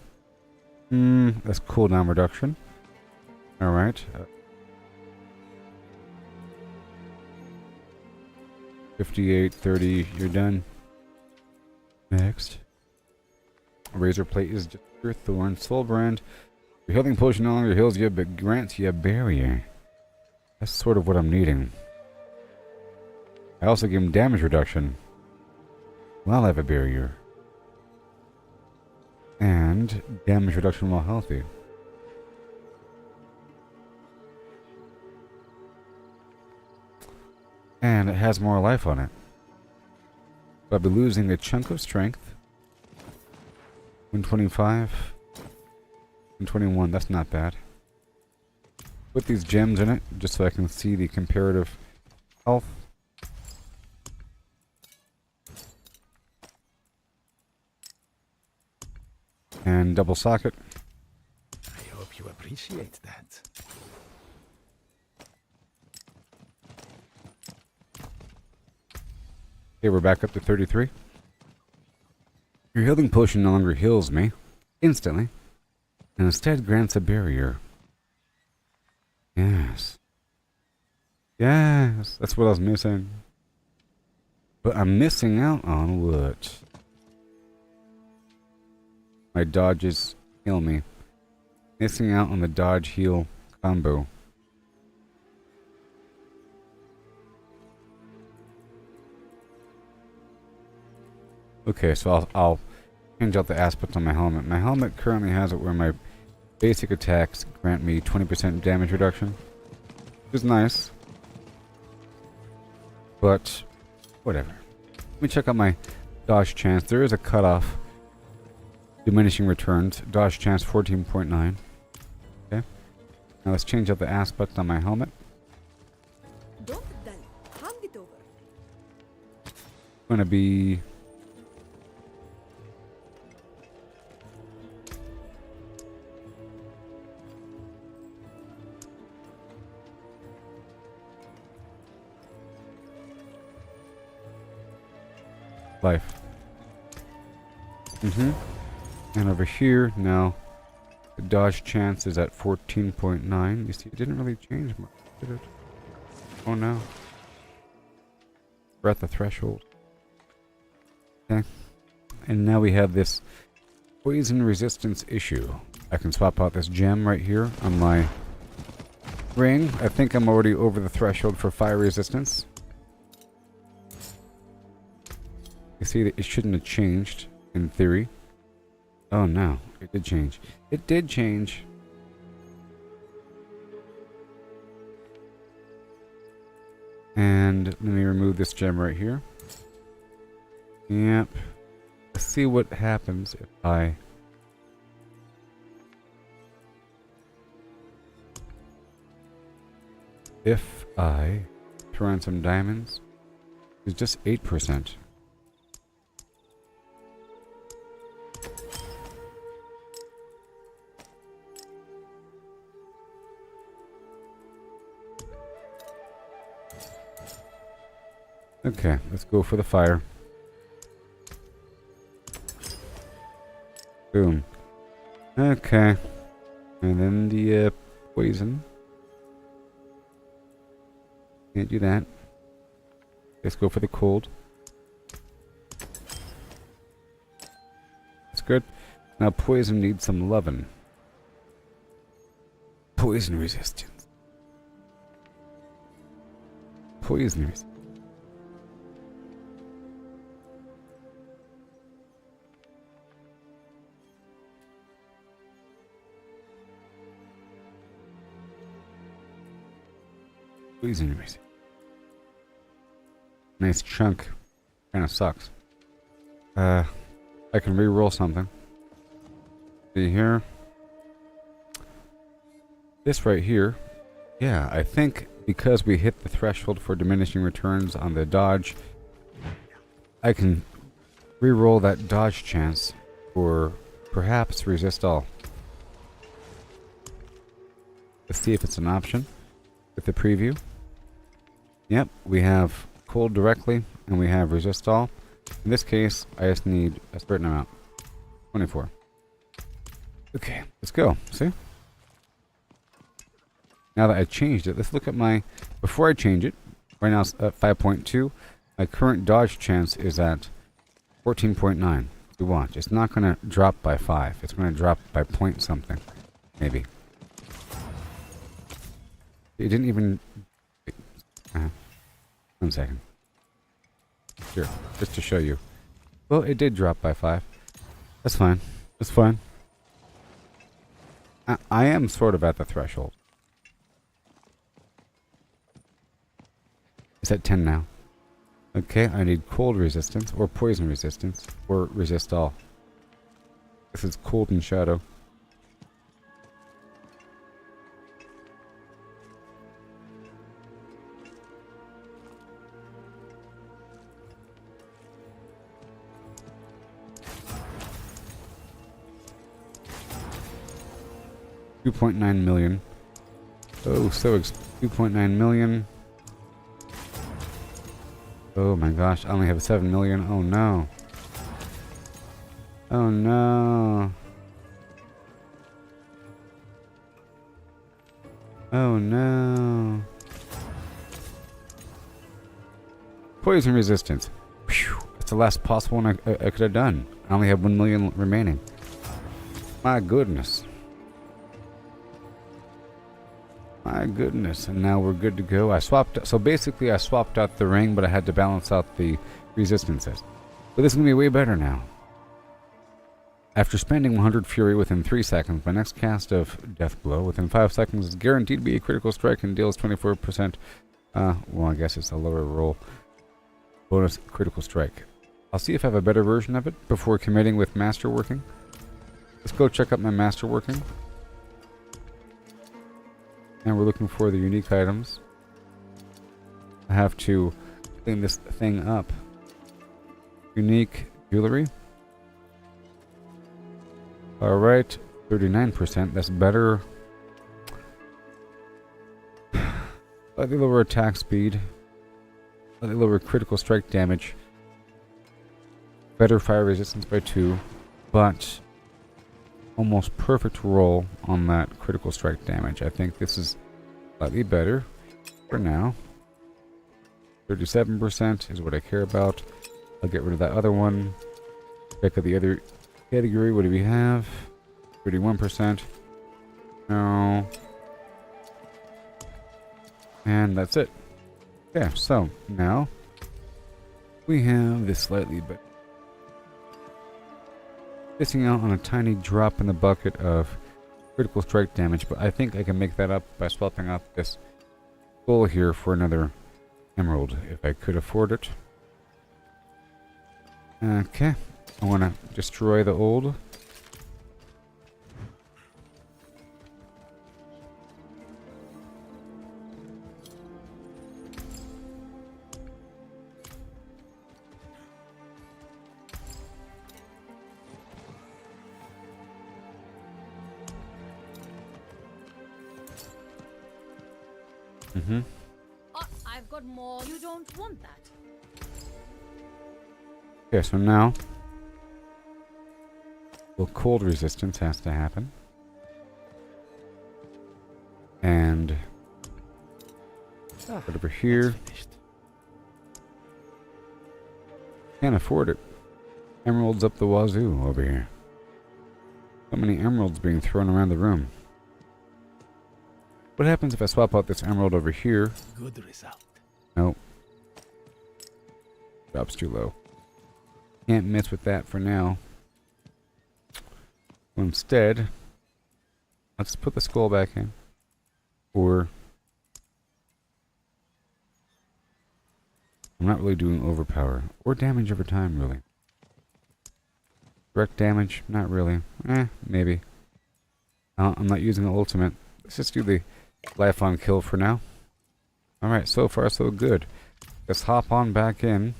That's cooldown reduction. Alright. 58, 30, you're done. Next. Razor Plate is just your Thorn. Soulbrand. Your healing potion no longer heals you, but grants you a barrier. That's sort of what I'm needing. I also give him damage reduction. While I have a barrier. And damage reduction while healthy. And it has more life on it. So I'll be losing a chunk of strength. 125. 121, that's not bad. Put these gems in it, just so I can see the comparative health. And double socket. I hope you appreciate that. Okay, we're back up to 33. Your healing potion no longer heals me instantly, and instead grants a barrier. Yes. Yes, that's what I was missing. But I'm missing out on what? My dodges heal me. Missing out on the dodge heal combo. Okay, so I'll change out the aspect on my helmet. My helmet currently has it where my basic attacks grant me 20% damage reduction. Which is nice. But, whatever. Let me check out my dodge chance. There is a cutoff. Diminishing returns. Dodge chance 14.9. Okay. Now let's change out the aspect on my helmet. Don't die. Hand it over. Gonna be... life. And over here, now, the dodge chance is at 14.9. You see, it didn't really change much, did it? Oh no. We're at the threshold. Okay. And now we have this poison resistance issue. I can swap out this gem right here on my ring. I think I'm already over the threshold for fire resistance. You see that it shouldn't have changed, in theory. Oh no, it did change. It did change. And let me remove this gem right here. Yep. Let's see what happens if I throw in some diamonds. It's just 8%. Okay, let's go for the fire. Boom. Okay. And then the poison. Can't do that. Let's go for the cold. That's good. Now poison needs some lovin'. Poison resistance. Poison resistance. Poison resistance. Nice chunk. Kinda sucks. I can re-roll something. See here. This right here. Yeah, I think because we hit the threshold for diminishing returns on the dodge, I can re-roll that dodge chance for perhaps resist all. Let's see if it's an option with the preview. Yep, we have cold directly, and we have resist all. In this case, I just need a certain amount. 24. Okay, let's go. See? Now that I changed it, let's look at my... Before I change it, right now it's at 5.2. My current dodge chance is at 14.9. You watch. It's not going to drop by 5. It's going to drop by point something. Maybe. It didn't even... 1 second. Here, just to show you. Well, it did drop by 5. That's fine. That's fine. I am sort of at the threshold. It's at 10 now. Okay, I need cold resistance, or poison resistance, or resist all. This is cold and shadow. $2.9 million. Oh, so 2.9 million. Oh my gosh, I only have 7 million. Oh no. Oh no. Oh no. Poison resistance. Phew, that's the last possible one I could have done. I only have 1 million remaining. My goodness. My goodness, and now we're good to go. So basically I swapped out the ring, but I had to balance out the resistances. But this is going to be way better now. After spending 100 fury within 3 seconds, my next cast of Death Blow within 5 seconds is guaranteed to be a critical strike and deals 24%. Well, I guess it's a lower roll. Bonus critical strike. I'll see if I have a better version of it before committing with master working. Let's go check out my master working. And we're looking for the unique items. I have to clean this thing up. Unique jewelry. Alright, 39%. That's better. Slightly lower attack speed. Slightly lower critical strike damage. Better fire resistance by 2. But almost perfect roll on that critical strike damage. I think this is slightly better for now. 37% is what I care about. I'll get rid of that other one. Check out the other category. What do we have? 31%. No. And that's it. Yeah, so now we have this slightly better. Missing out on a tiny drop in the bucket of critical strike damage, but I think I can make that up by swapping out this skull here for another emerald if I could afford it. Okay. I want to destroy the old. Mm-hmm. I've got more. You don't want that. Okay, so now the cold resistance has to happen. And put over here. Can't afford it. Emeralds up the wazoo over here. So many emeralds being thrown around the room. What happens if I swap out this emerald over here? Good result. Nope. Drops too low. Can't mess with that for now. Well, instead, let's put the skull back in. Or I'm not really doing overpower or damage over time, really. Direct damage, not really. Maybe. I'm not using the ultimate. Let's just do the life on kill for now. Alright, so far so good. Let's hop on back in.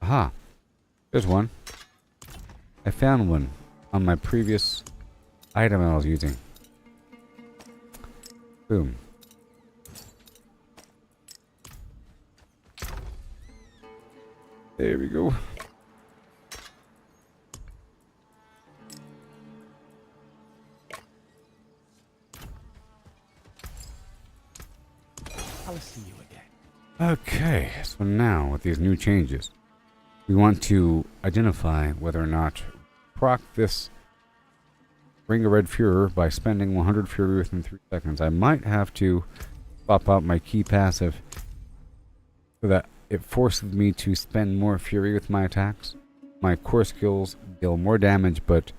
Aha. There's one. I found one on my previous item I was using. Boom. There we go. I'll see you again. Okay, so now with these new changes, we want to identify whether or not proc this Ring of Red Fuhrer by spending 100 Fury within 3 seconds. I might have to swap out my key passive so that it forces me to spend more Fury with my attacks. My core skills deal more damage but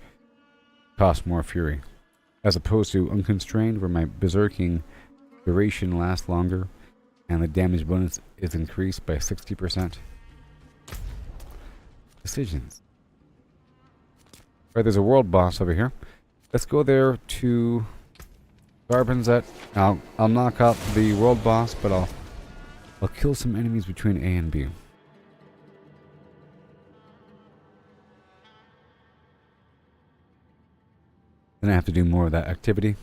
cost more Fury. As opposed to Unconstrained, where my Berserking duration lasts longer and the damage bonus is increased by 60%. Decisions. Alright, there's a world boss over here. Let's go there to Garbin's at. I'll knock out the world boss, but I'll kill some enemies between A and B. Then I have to do more of that activity.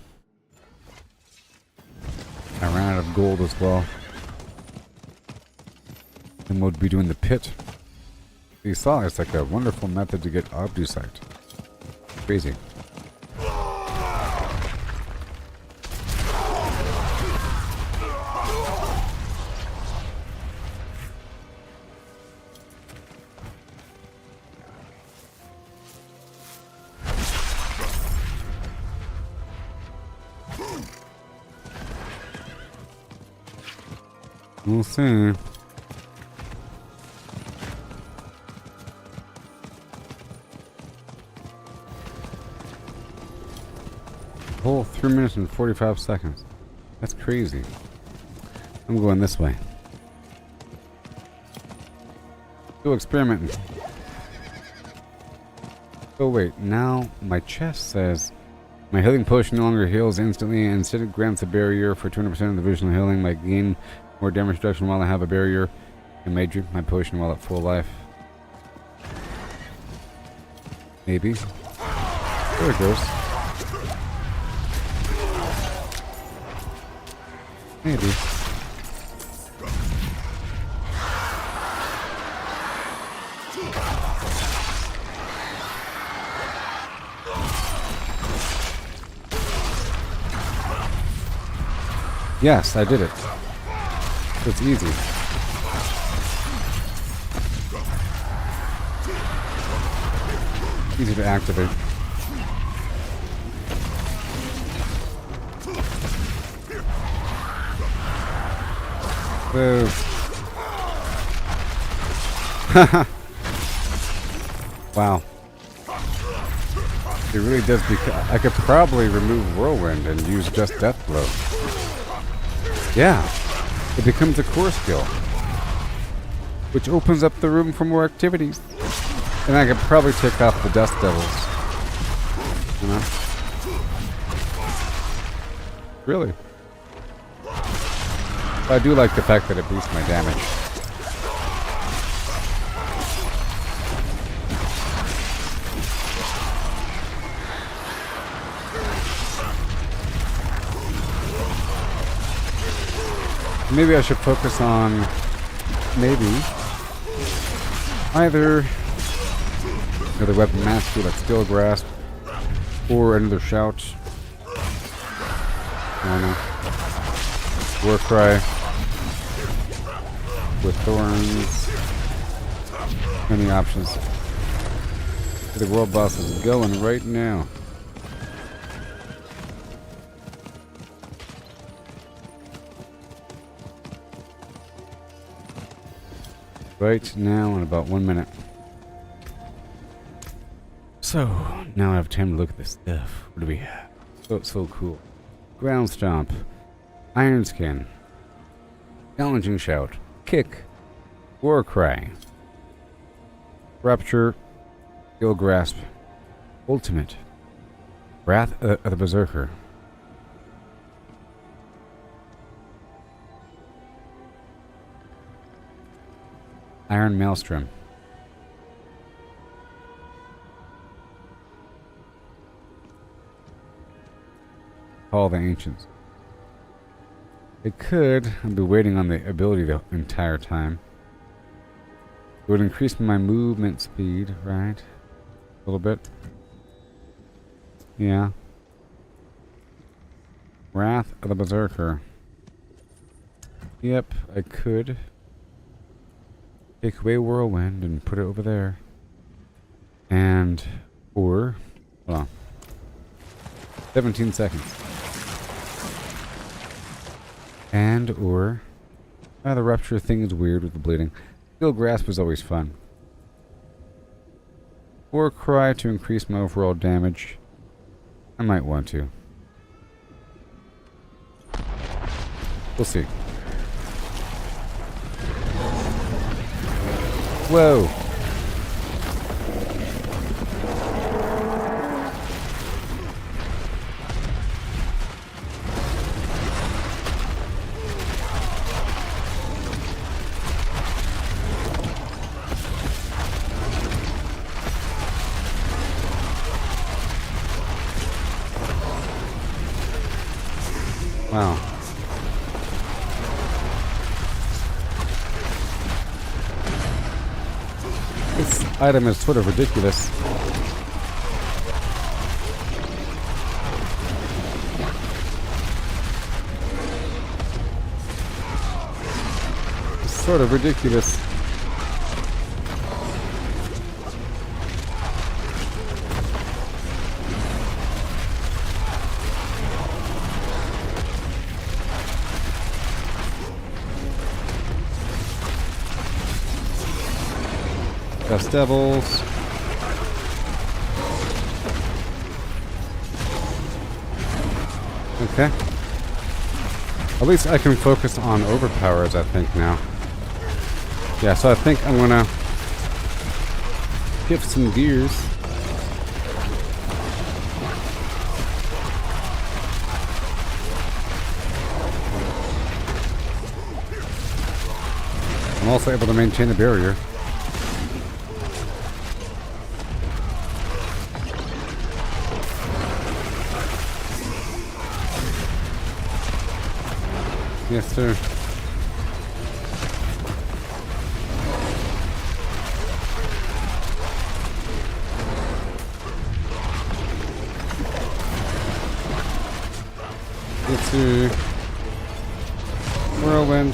I ran out of gold as well. And we'll be doing the pit. You saw it's like a wonderful method to get Obdusite. Crazy. We'll see. Whole 3 minutes and 45 seconds. That's crazy. I'm going this way. Still experimenting. Oh wait, now my chest says my healing potion no longer heals instantly and instead it grants a barrier for 200% of the visual healing. I gain more damage reduction while I have a barrier. And may drink my potion while at full life. Maybe. There it goes. Maybe. Yes, I did it. It's easy. Easy to activate. Whoa. Wow. It really does I could probably remove Whirlwind and use just Death Blow. Yeah. It becomes a core skill. Which opens up the room for more activities. And I could probably take off the Dust Devils. You know? Really. But I do like the fact that it boosts my damage. Maybe I should focus on either another weapon mastery like Skill Grasp or another shout. I don't know. War Cry with Thorns. Many options. The world boss is going right now. Right now in about 1 minute. So, now I have time to look at this stuff. What do we have? Oh, it's so cool. Ground Stomp. Iron Skin. Challenging Shout. Kick. War Cry. Rupture. Skill Grasp. Ultimate. Wrath of the Berserker. Iron Maelstrom. Call the Ancients. It could. I'll be waiting on the ability the entire time. It would increase my movement speed, right? A little bit. Yeah. Wrath of the Berserker. Yep, I could. Take away Whirlwind and put it over there. And, or, hold on. 17 seconds. And, or, the Rupture thing is weird with the bleeding. Skill Grasp is always fun. War Cry to increase my overall damage. I might want to. We'll see. Whoa. Wow. This item is sort of ridiculous. It's sort of ridiculous. Dust Devils. Okay. At least I can focus on overpowers, I think, now. Yeah, so I think I'm gonna shift some gears. I'm also able to maintain the barrier. Yes, sir. Yes, sir. Whirlwind.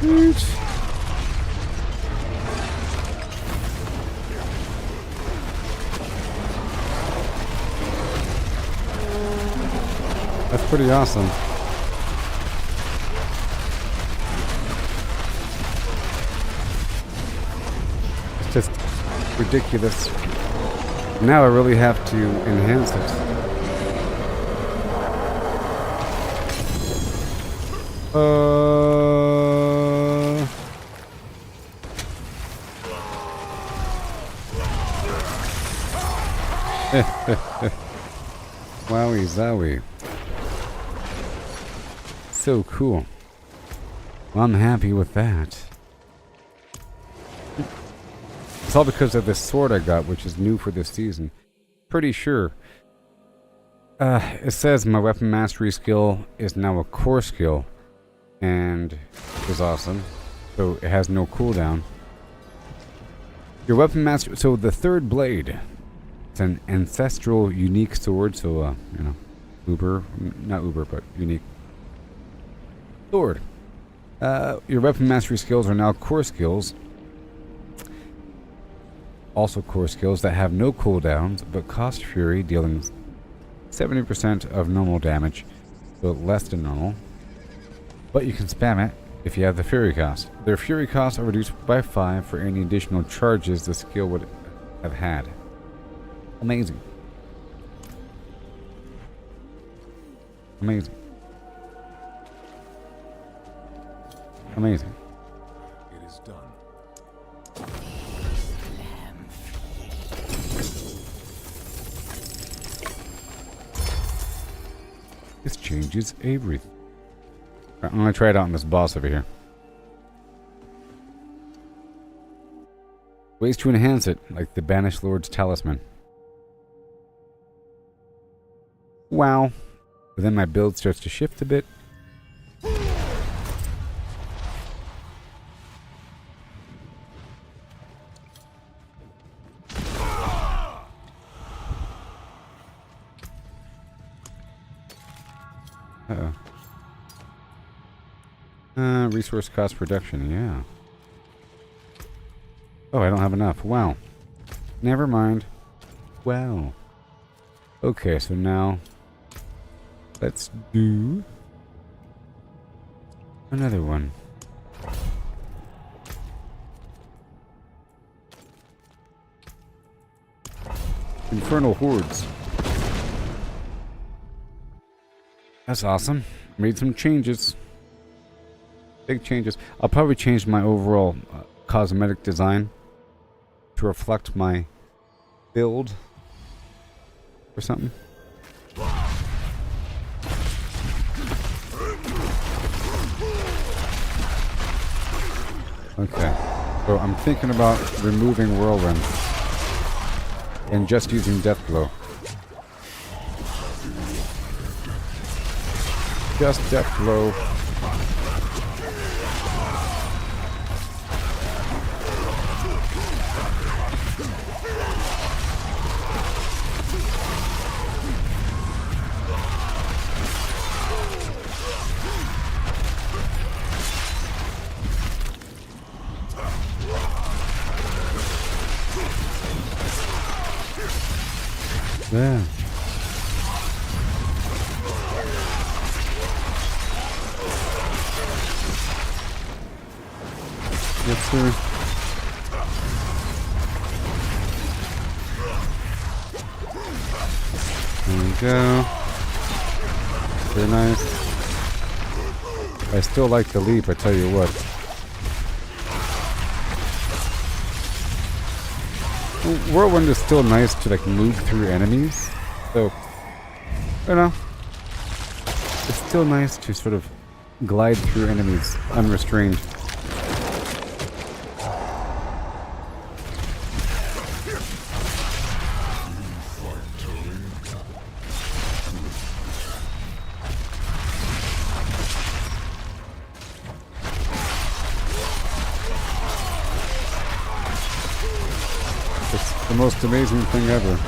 Oops. That's pretty awesome. just ridiculous. Now I really have to enhance it. Wowie zowie. So cool. Well, I'm happy with that. It's all because of this sword I got, which is new for this season. Pretty sure. It says my weapon mastery skill is now a core skill. And it was awesome. So it has no cooldown. Your weapon mastery... So the third blade. It's an ancestral unique sword. So, you know, uber... Not uber, but unique. Sword. Your weapon mastery skills are now core skills. Also core skills that have no cooldowns, but cost fury, dealing 70% of normal damage, so less than normal. But you can spam it if you have the fury cost. Their fury costs are reduced by 5 for any additional charges the skill would have had. Amazing. Amazing. Amazing. It is done. This changes everything. Right, I'm gonna try it out on this boss over here. Ways to enhance it, like the Banished Lord's Talisman. Wow. But then my build starts to shift a bit. Uh-oh. Resource cost reduction, yeah. Oh, I don't have enough. Wow. Never mind. Wow. Okay, so now let's do another one. Infernal Hordes. That's awesome. Made some changes. Big changes. I'll probably change my overall cosmetic design to reflect my build or something. Okay. So I'm thinking about removing Whirlwind and just using Deathblow. Just Deathblow. Yeah. Yes, sir. There we go. Very nice. I still like the leap, I tell you what. Whirlwind is still nice to like move through enemies, so you know, it's still nice to sort of glide through enemies unrestrained. It's the most amazing thing ever.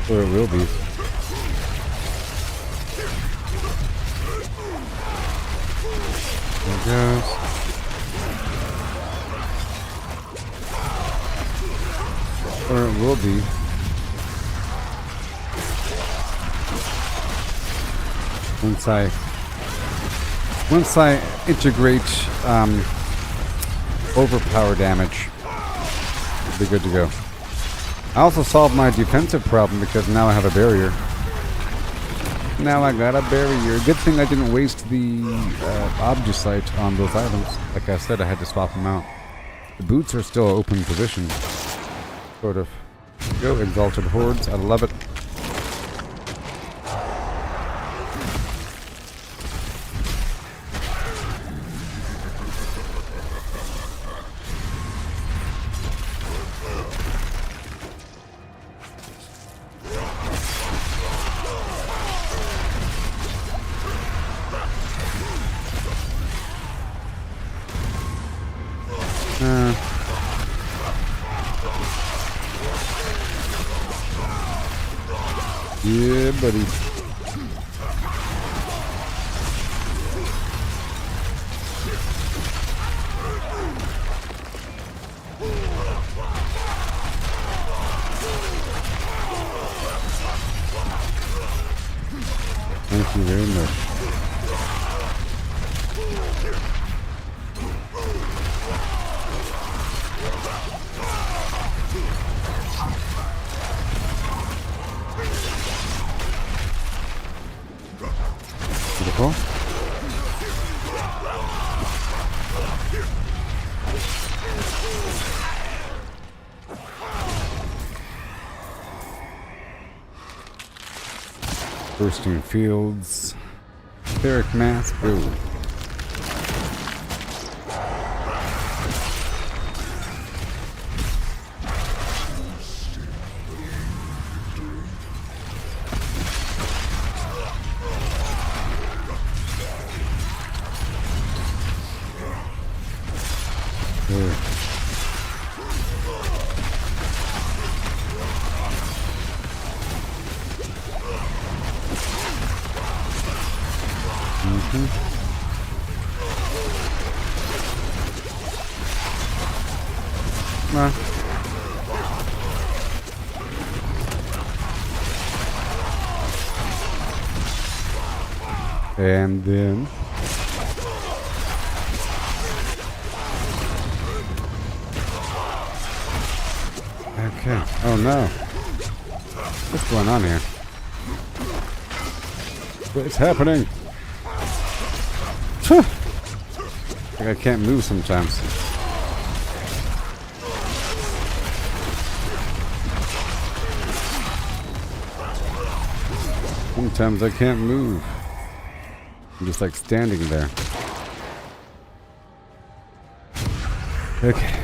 Or it will be. There it goes. Or it will be. Once I integrate overpower damage, it'll be good to go. I also solved my defensive problem because now I have a barrier. Now I got a barrier. Good thing I didn't waste the Obducite on those items. Like I said, I had to swap them out. The boots are still open position. Sort of. Go, Exalted Hordes. I love it. Yeah, buddy. Thank you very much. Beautiful. Bursting fields. Etheric mask. Go. And then okay. Oh no. What's going on here? What's happening? Like I can't move sometimes. Sometimes I can't move. I'm just like standing there. Okay.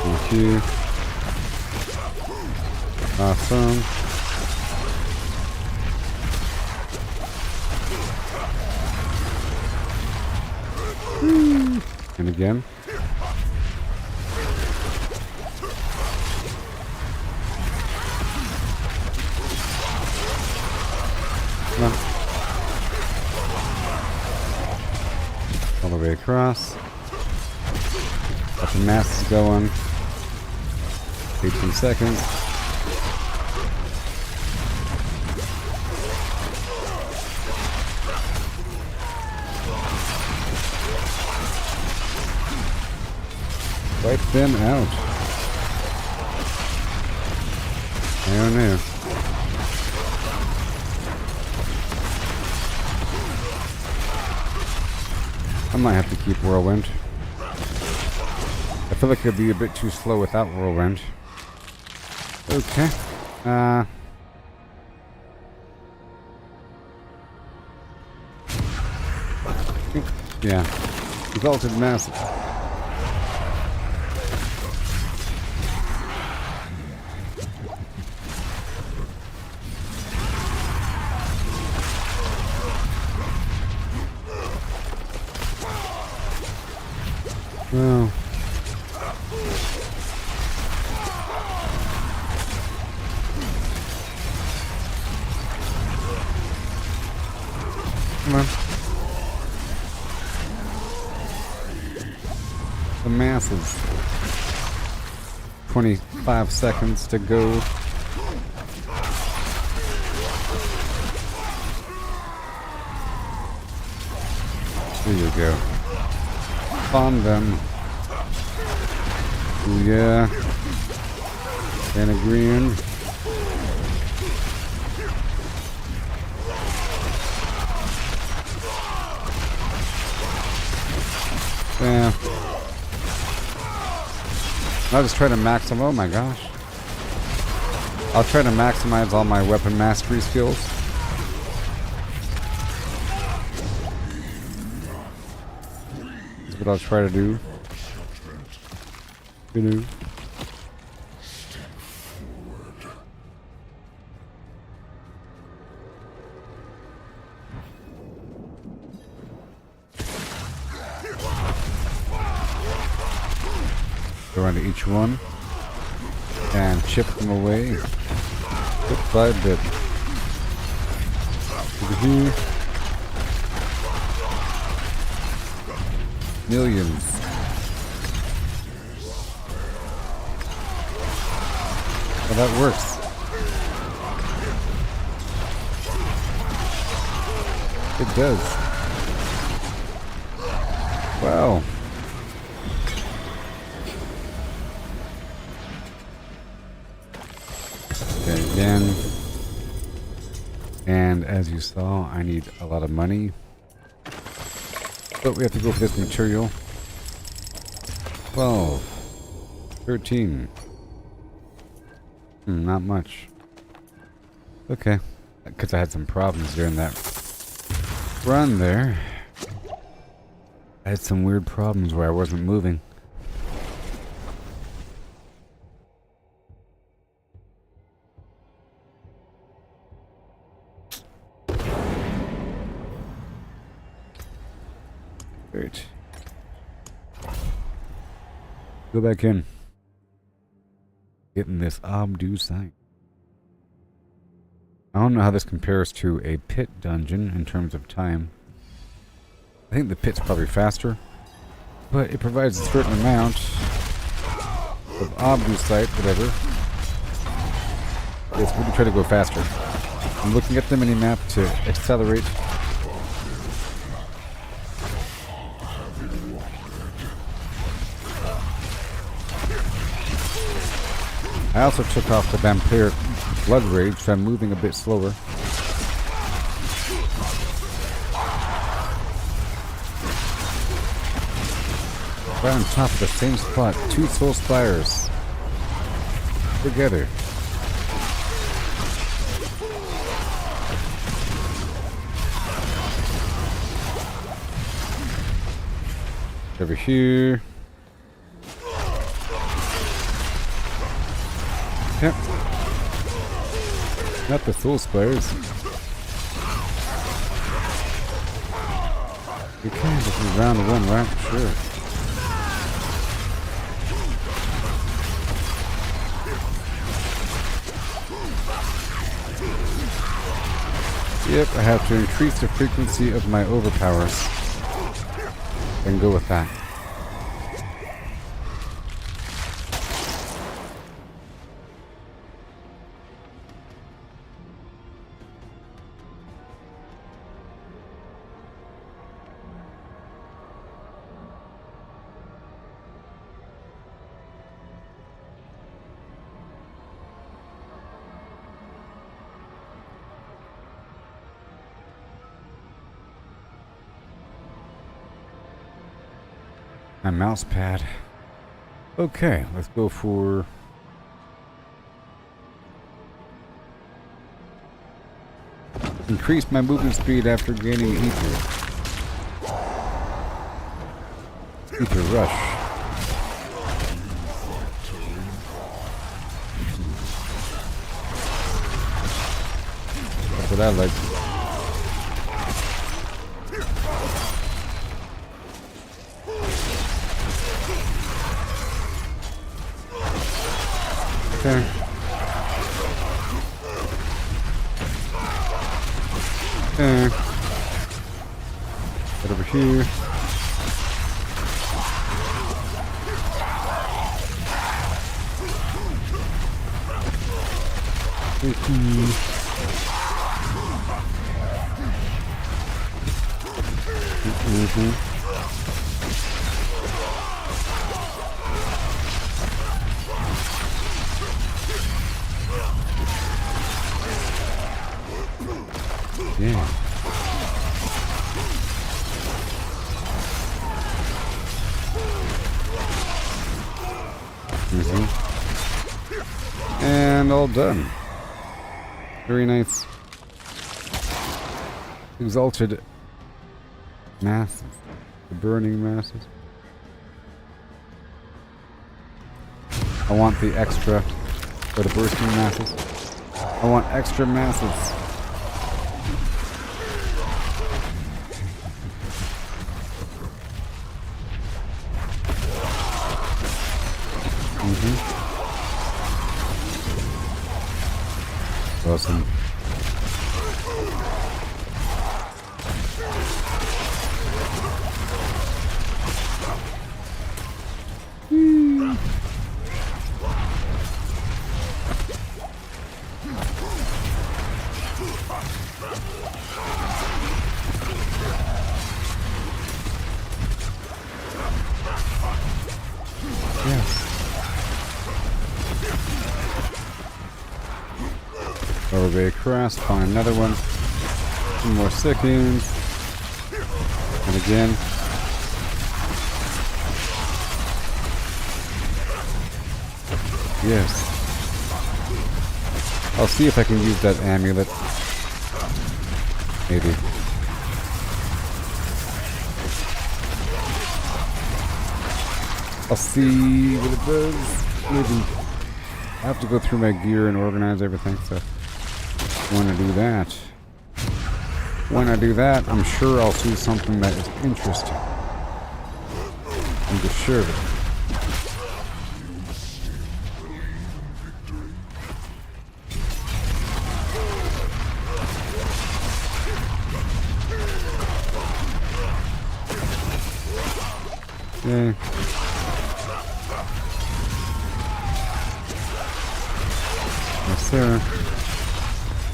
Thank you. Awesome. And again. No. All the way across. Got the masks going. 18 seconds. Wipe them out. I don't know. I might have to keep Whirlwind. I feel like it'd be a bit too slow without Whirlwind. Okay. Yeah. Exalted Massive. Well. Come on. the masses. 25 seconds to go. There you go. Spawn them. Ooh, yeah. And a green. Yeah. I'll just try to maximize. Oh my gosh. I'll try to maximize all my weapon mastery skills. That's what I'll try to do. You know. Go around to each one and chip them away bit by bit. Over here. Millions. Well, that works. It does. Wow. Okay, again. And as you saw, I need a lot of money. But we have to go for this material. 12. 13. Not much. Okay. Because I had some problems during that run there. I had some weird problems where I wasn't moving. Great. Go back in. Getting this Abdu site. I don't know how this compares to a pit dungeon in terms of time. I think the pit's probably faster, but it provides a certain amount of Abdu site, whatever. Yes, we can try to go faster. I'm looking at the mini-map to accelerate. I also took off the vampiric blood rage, so I'm moving a bit slower. Right on top of the same spot, two soul spires together. Over here. Yep. Not the soul spires. We can if we round one, right? Sure. Yep, I have to increase the frequency of my overpowers and go with that. My mouse pad. Okay, let's go for increase my movement speed after gaining ether. Ether rush. That's what I like. Okay. Okay. Get over here. Yeah. And all done. Very nice. Exalted masses. The burning masses. I want the extra for the bursting masses. I want extra masses. Awesome. Overbay crest, find another one. 2 more seconds. And again. Yes. I'll see if I can use that amulet. Maybe. I'll see what it does. Maybe. I have to go through my gear and organize everything, so when I do that, I'm sure I'll see something that is interesting. I'm just sure of it. Okay. Yes, sir.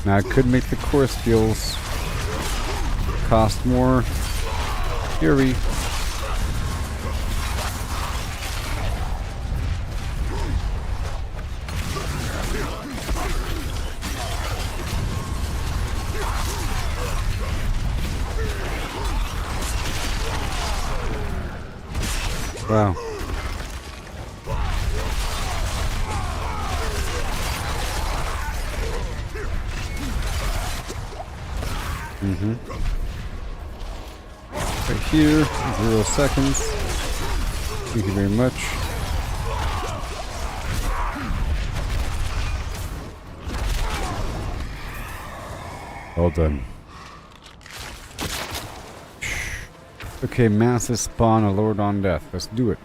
Now I could make the core skills cost more fury. Wow. Right here, 0 seconds. Thank you very much. All done. Okay, masses spawn a Lord on Death. Let's do it.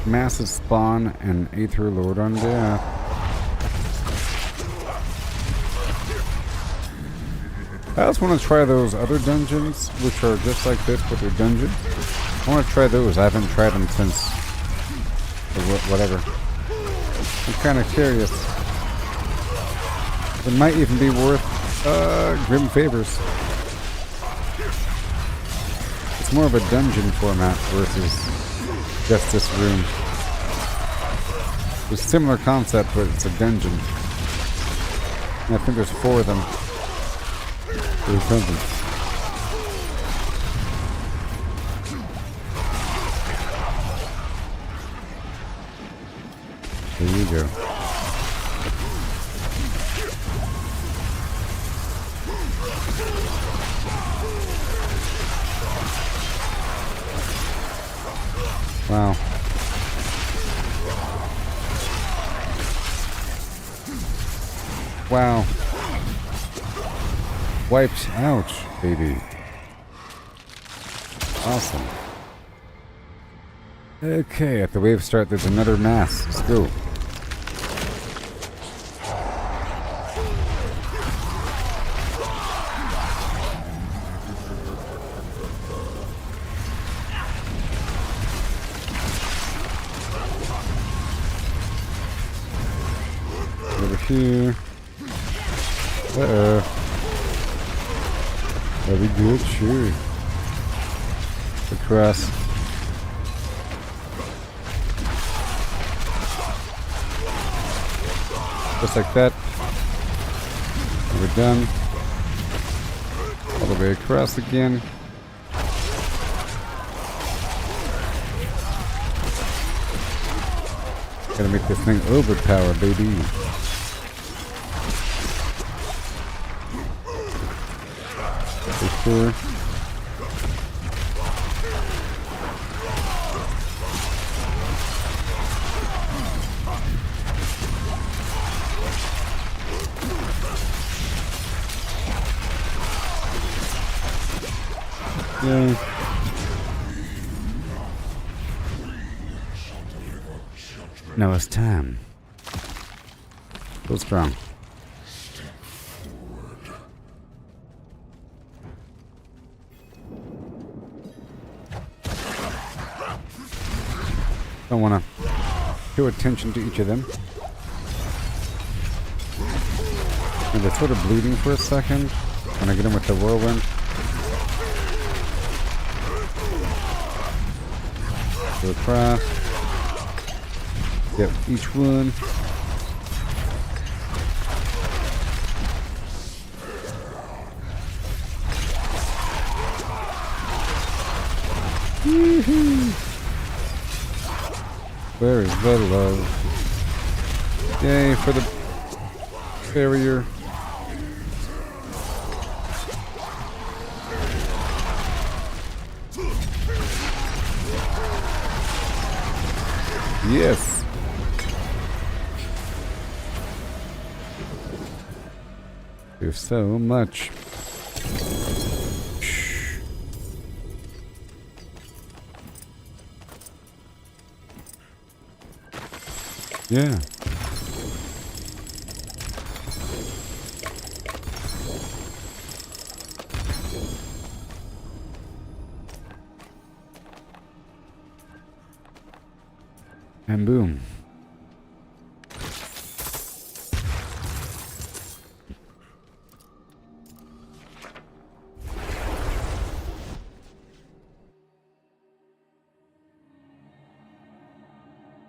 Masses spawn an Aether Lord on Death. I also want to try those other dungeons, which are just like this, but they're dungeons. I want to try those. I haven't tried them since whatever. I'm kind of curious. It might even be worth Grim Favors. It's more of a dungeon format versus just this room. It's a similar concept, but it's a dungeon. And I think there's 4 of them. There's dungeons. There you go. Wow. Wow. Wiped out, baby. Awesome. Okay, at the wave start, there's another mass. Let's go. here. Uh-oh. Are we good? Sure. Across. Just like that. We're done. All the way across again. Gotta make this thing overpower, baby. For sure. Yay. Now it's time. Go strong. Don't want to pay attention to each of them. And they're sort of bleeding for a second. When I get them with the whirlwind. Go across. Get each one. Woohoo! Where is the love? Yay for the barrier. Yes. There's so much. Shh. Yeah. And boom.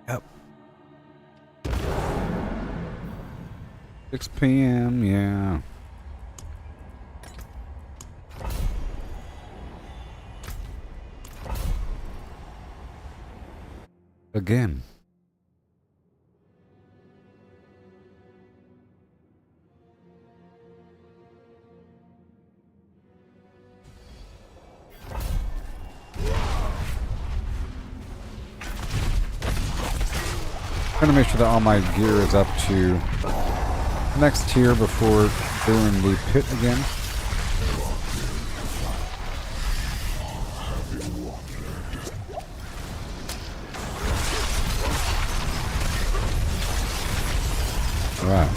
Yep. 6 p.m., yeah. Again. Trying to make sure that all my gear is up to the next tier before doing the pit again. Right.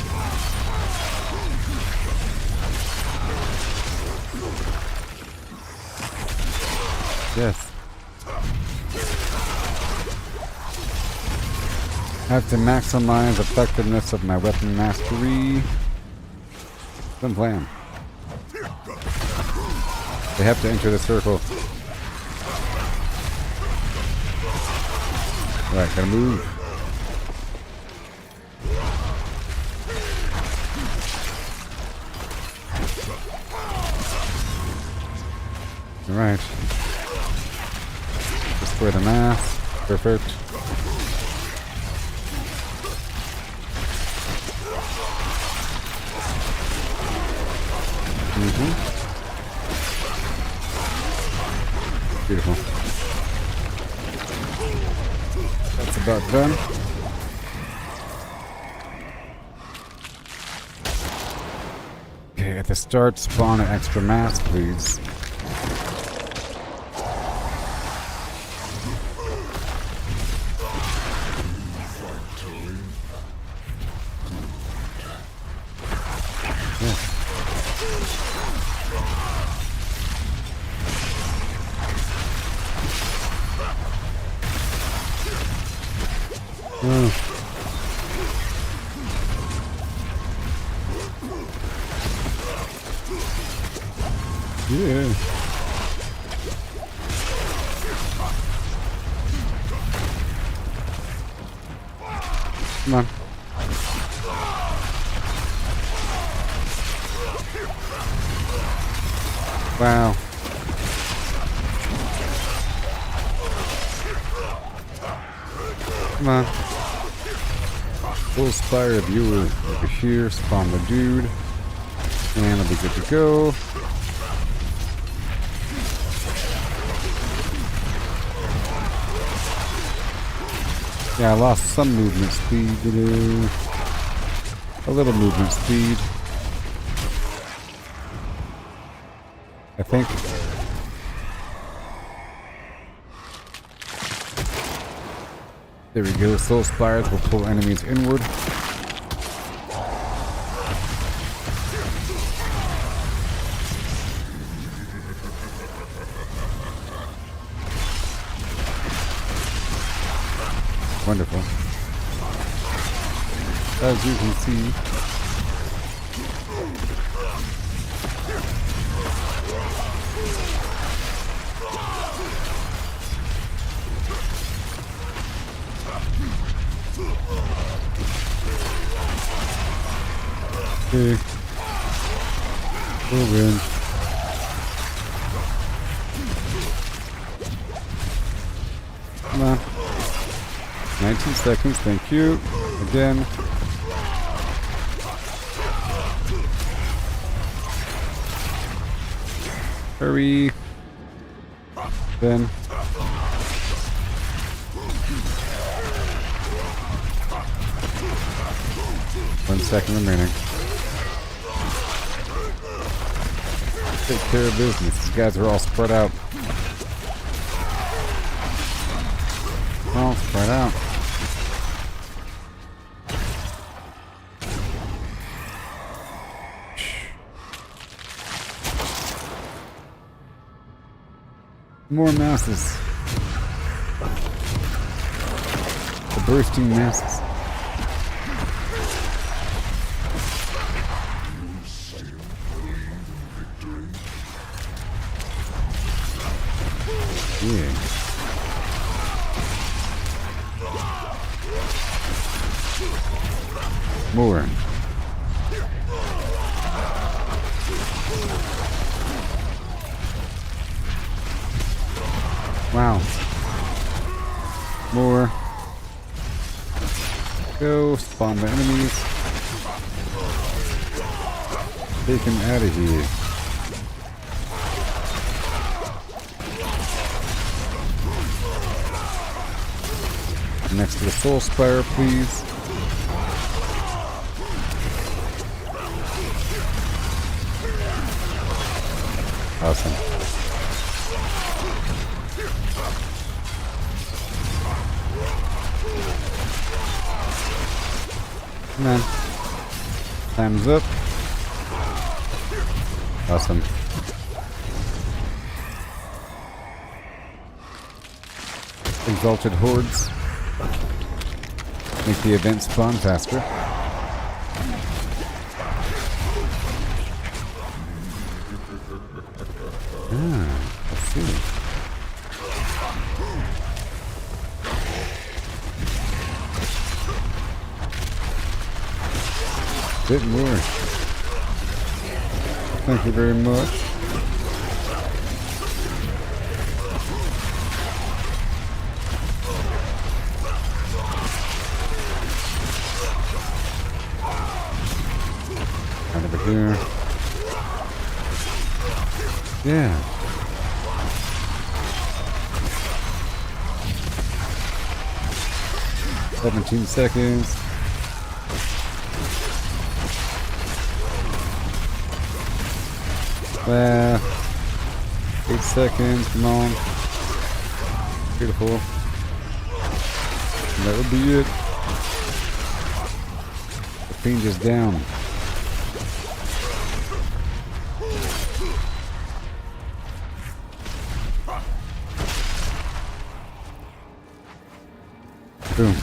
Yes. I have to maximize effectiveness of my weapon mastery. Good plan. They have to enter the circle. Right, gotta move. Alright. Destroy the mass. Perfect. Beautiful. That's about done. Okay, at the start, spawn an extra mass, please. Come on. Wow. Come on. Full spire of you over here. Spawn the dude. And I'll be good to go. Yeah, I lost some movement speed. A little movement speed. I think. There we go. Soul Spires will pull enemies inward. Wonderful. As you can see. Okay. We'll win. Come on. 19 seconds, thank you. Again. Hurry. Then. 1 second remaining. Take care of business. These guys are all spread out. All spread out. More masses. The bursting masses. Yeah. More. Wow. More. Go spawn the enemies. Take him out of here. Next to the Soul Spire, please. Awesome. Come on. Time's up. Awesome. Exalted Hordes. Make the event spawn faster. Let's see. Didn't work. Thank you very much. Right over here. Yeah. "17 seconds. Well, 8 seconds, come on. Beautiful. And that would be it. The fiend is down. Boom.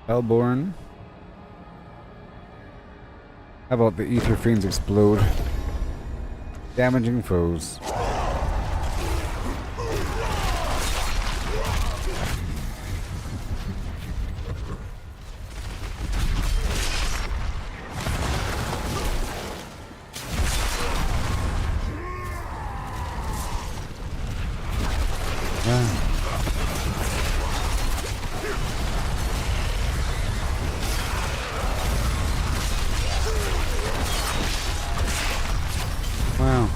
Hellborn. How about the Ether Fiends explode? Damaging foes. Wow.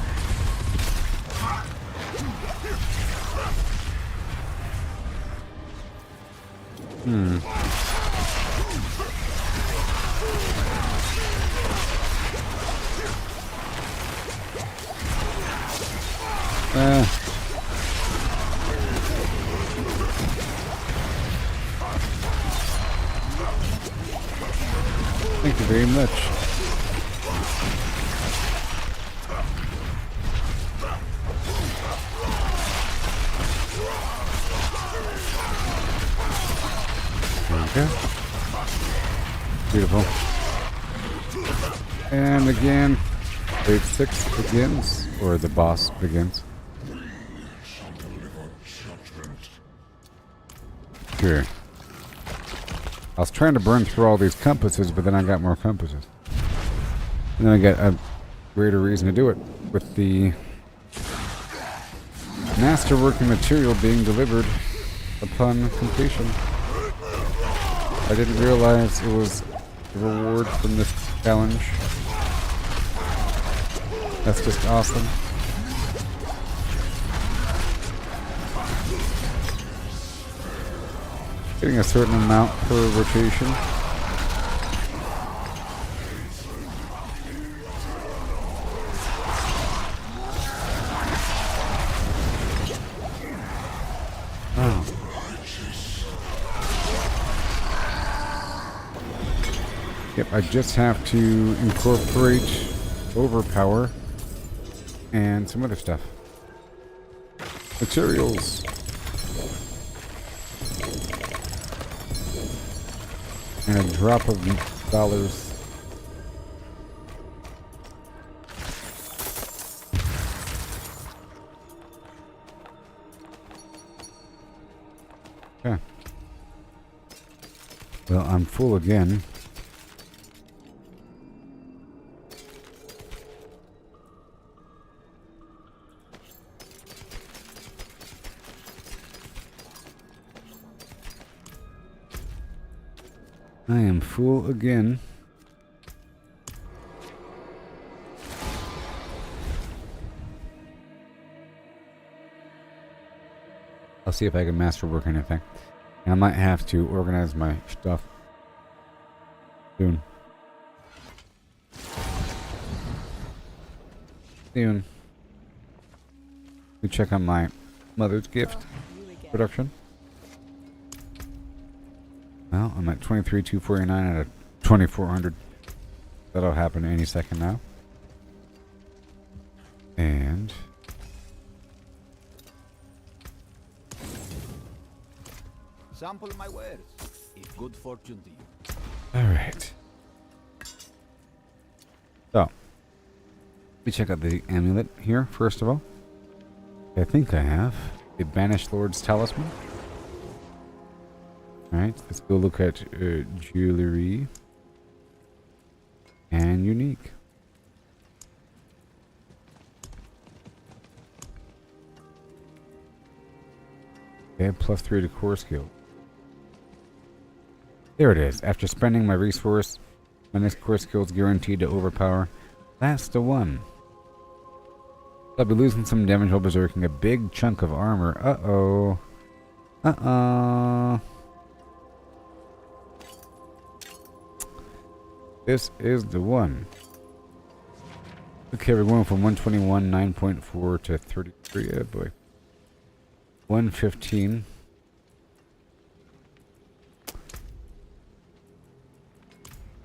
Hmm. Thank you very much. Okay. Beautiful. And again, wave 6 begins, or the boss begins. Sure. I was trying to burn through all these compasses, but then I got more compasses. And then I got a greater reason to do it, with the masterworking material being delivered upon completion. I didn't realize it was the reward from this challenge. That's just awesome. Getting a certain amount per rotation. Oh. Yep, I just have to incorporate overpower and some other stuff. Materials. And a drop of dollars. Okay. Well, I'm full again. I am full again. I'll see if I can masterwork anything. And I might have to organize my stuff soon. Soon. We check on my mother's gift production. Well, I'm at 23,249 out of 2,400. That'll happen any second now. And sample my wares. If good fortune to you. all right. So, we check out the amulet here first of all. I think I have a Banished Lord's Talisman. Alright, let's go look at jewelry and unique. Okay, +3 to core skill. There it is. After spending my resource, my next core skill is guaranteed to overpower. That's the one. I'll be losing some damage while berserking a big chunk of armor. Uh-oh. Uh-oh. This is the one. Okay, we're going from 121, 9.4 to 33. Oh boy. 115.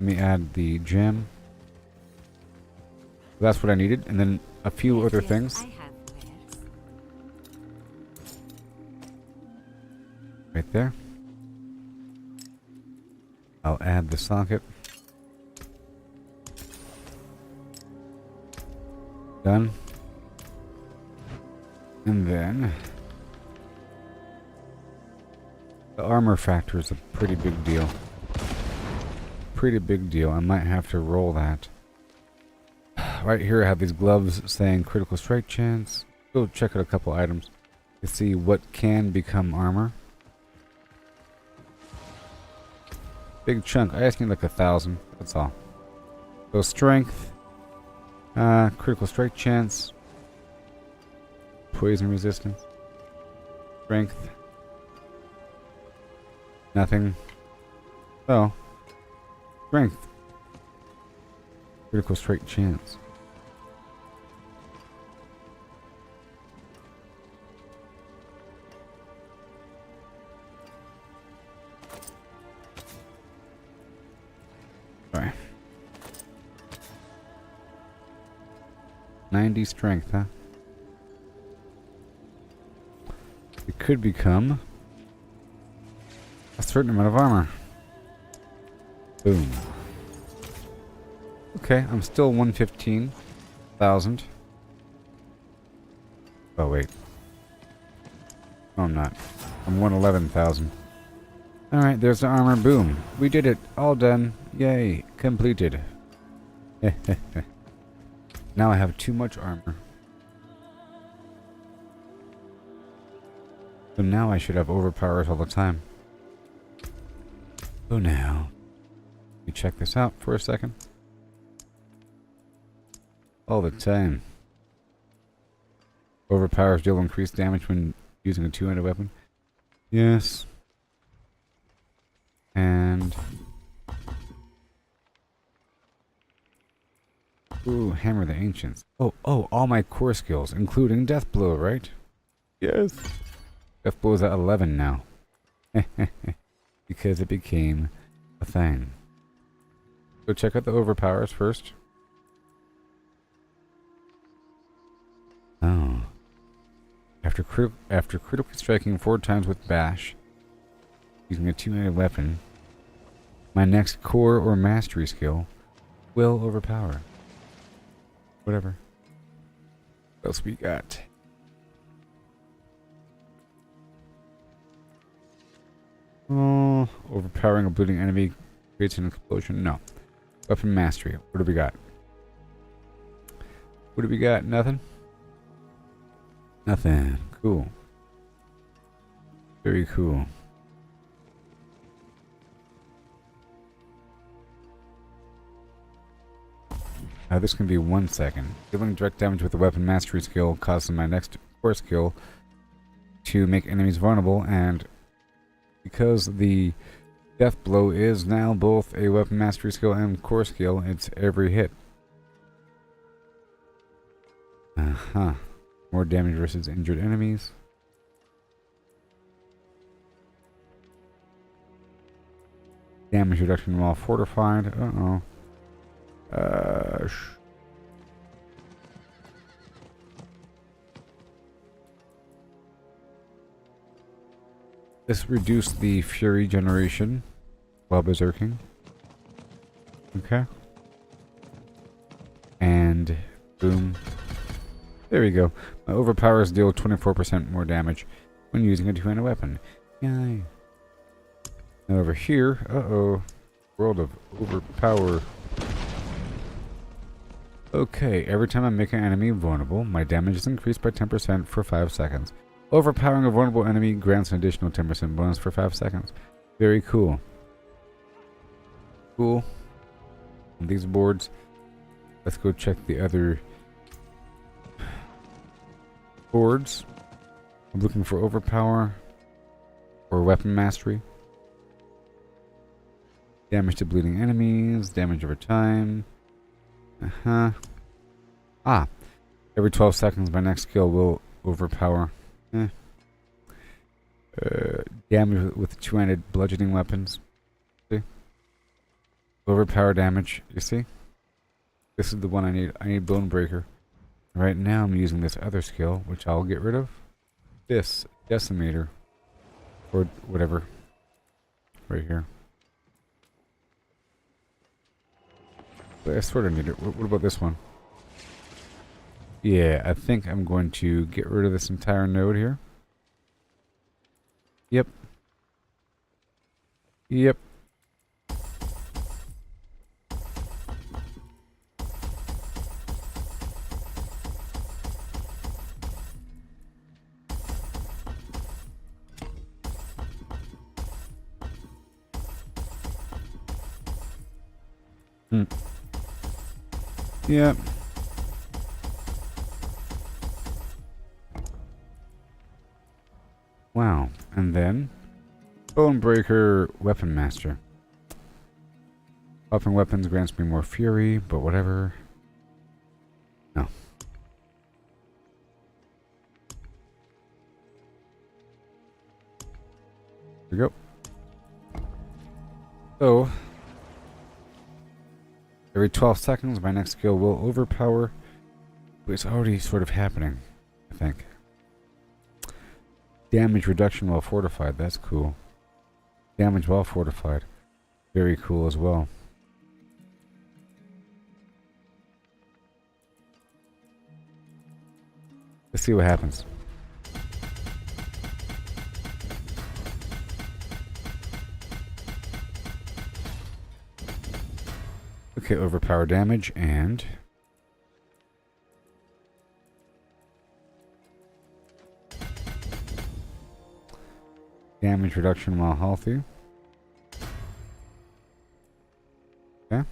Let me add the gem. That's what I needed. And then a few other things. Right there. I'll add the socket. Done. And then the armor factor is a pretty big deal. Pretty big deal. I might have to roll that. Right here I have these gloves saying critical strike chance. Go check out a couple items to see what can become armor. Big chunk. I just need like 1,000. That's all. So strength, critical strike chance, poison resistance, strength, nothing. So strength, critical strike chance. Sorry. 90 strength, huh? It could become a certain amount of armor. Boom. Okay, I'm still 115,000. Oh, wait. No, I'm not. I'm 111,000. Alright, there's the armor. Boom. We did it. All done. Yay. Completed. Now I have too much armor. So now I should have overpowers all the time. So now, let me check this out for a second. All the time. Overpowers deal increased damage when using a two-handed weapon. Yes. And ooh, Hammer the Ancients. Oh, all my core skills, including Death Blow, right? Yes. Death Blow is at 11 now. Because it became a thing. So check out the overpowers first. Oh. After critically striking 4 times with Bash, using a two-handed weapon, my next core or mastery skill will overpower. Whatever. What else we got? Oh, overpowering a bleeding enemy creates an explosion. No. Weapon mastery. What do we got? What do we got? Nothing? Nothing. Cool. Very cool. This can be 1 second. Dealing direct damage with the weapon mastery skill causes my next core skill to make enemies vulnerable, and because the Death Blow is now both a weapon mastery skill and core skill, it's every hit. More damage versus injured enemies. Damage reduction while fortified. Uh-oh. This reduced the fury generation while berserking. Okay. And boom. There we go. My overpowers deal 24% more damage when using a two-handed weapon. Yay. Now over here, uh-oh. World of overpower. Okay, every time I make an enemy vulnerable, my damage is increased by 10% for 5 seconds. Overpowering a vulnerable enemy grants an additional 10% bonus for 5 seconds. Very cool. Cool. On these boards, let's go check the other boards. I'm looking for overpower or weapon mastery. Damage to bleeding enemies, damage over time. Every 12 seconds my next skill will overpower. Damage with two-handed bludgeoning weapons. See? Overpower damage, you see? This is the one I need. I need Bone Breaker. Right now I'm using this other skill, which I'll get rid of. This Decimator. Or whatever. Right here. But I sort of need it. What about this one? Yeah, I think I'm going to get rid of this entire node here. Yep. Yep. Hmm. Yep. Wow. And then Bonebreaker Weapon Master. Buffing weapons grants me more fury, but whatever. No. Here we go. So, every 12 seconds, my next skill will overpower. But it's already sort of happening, I think. Damage reduction while fortified. That's cool. Damage while fortified. Very cool as well. Let's see what happens. Okay, overpower damage and damage reduction while healthy. Okay.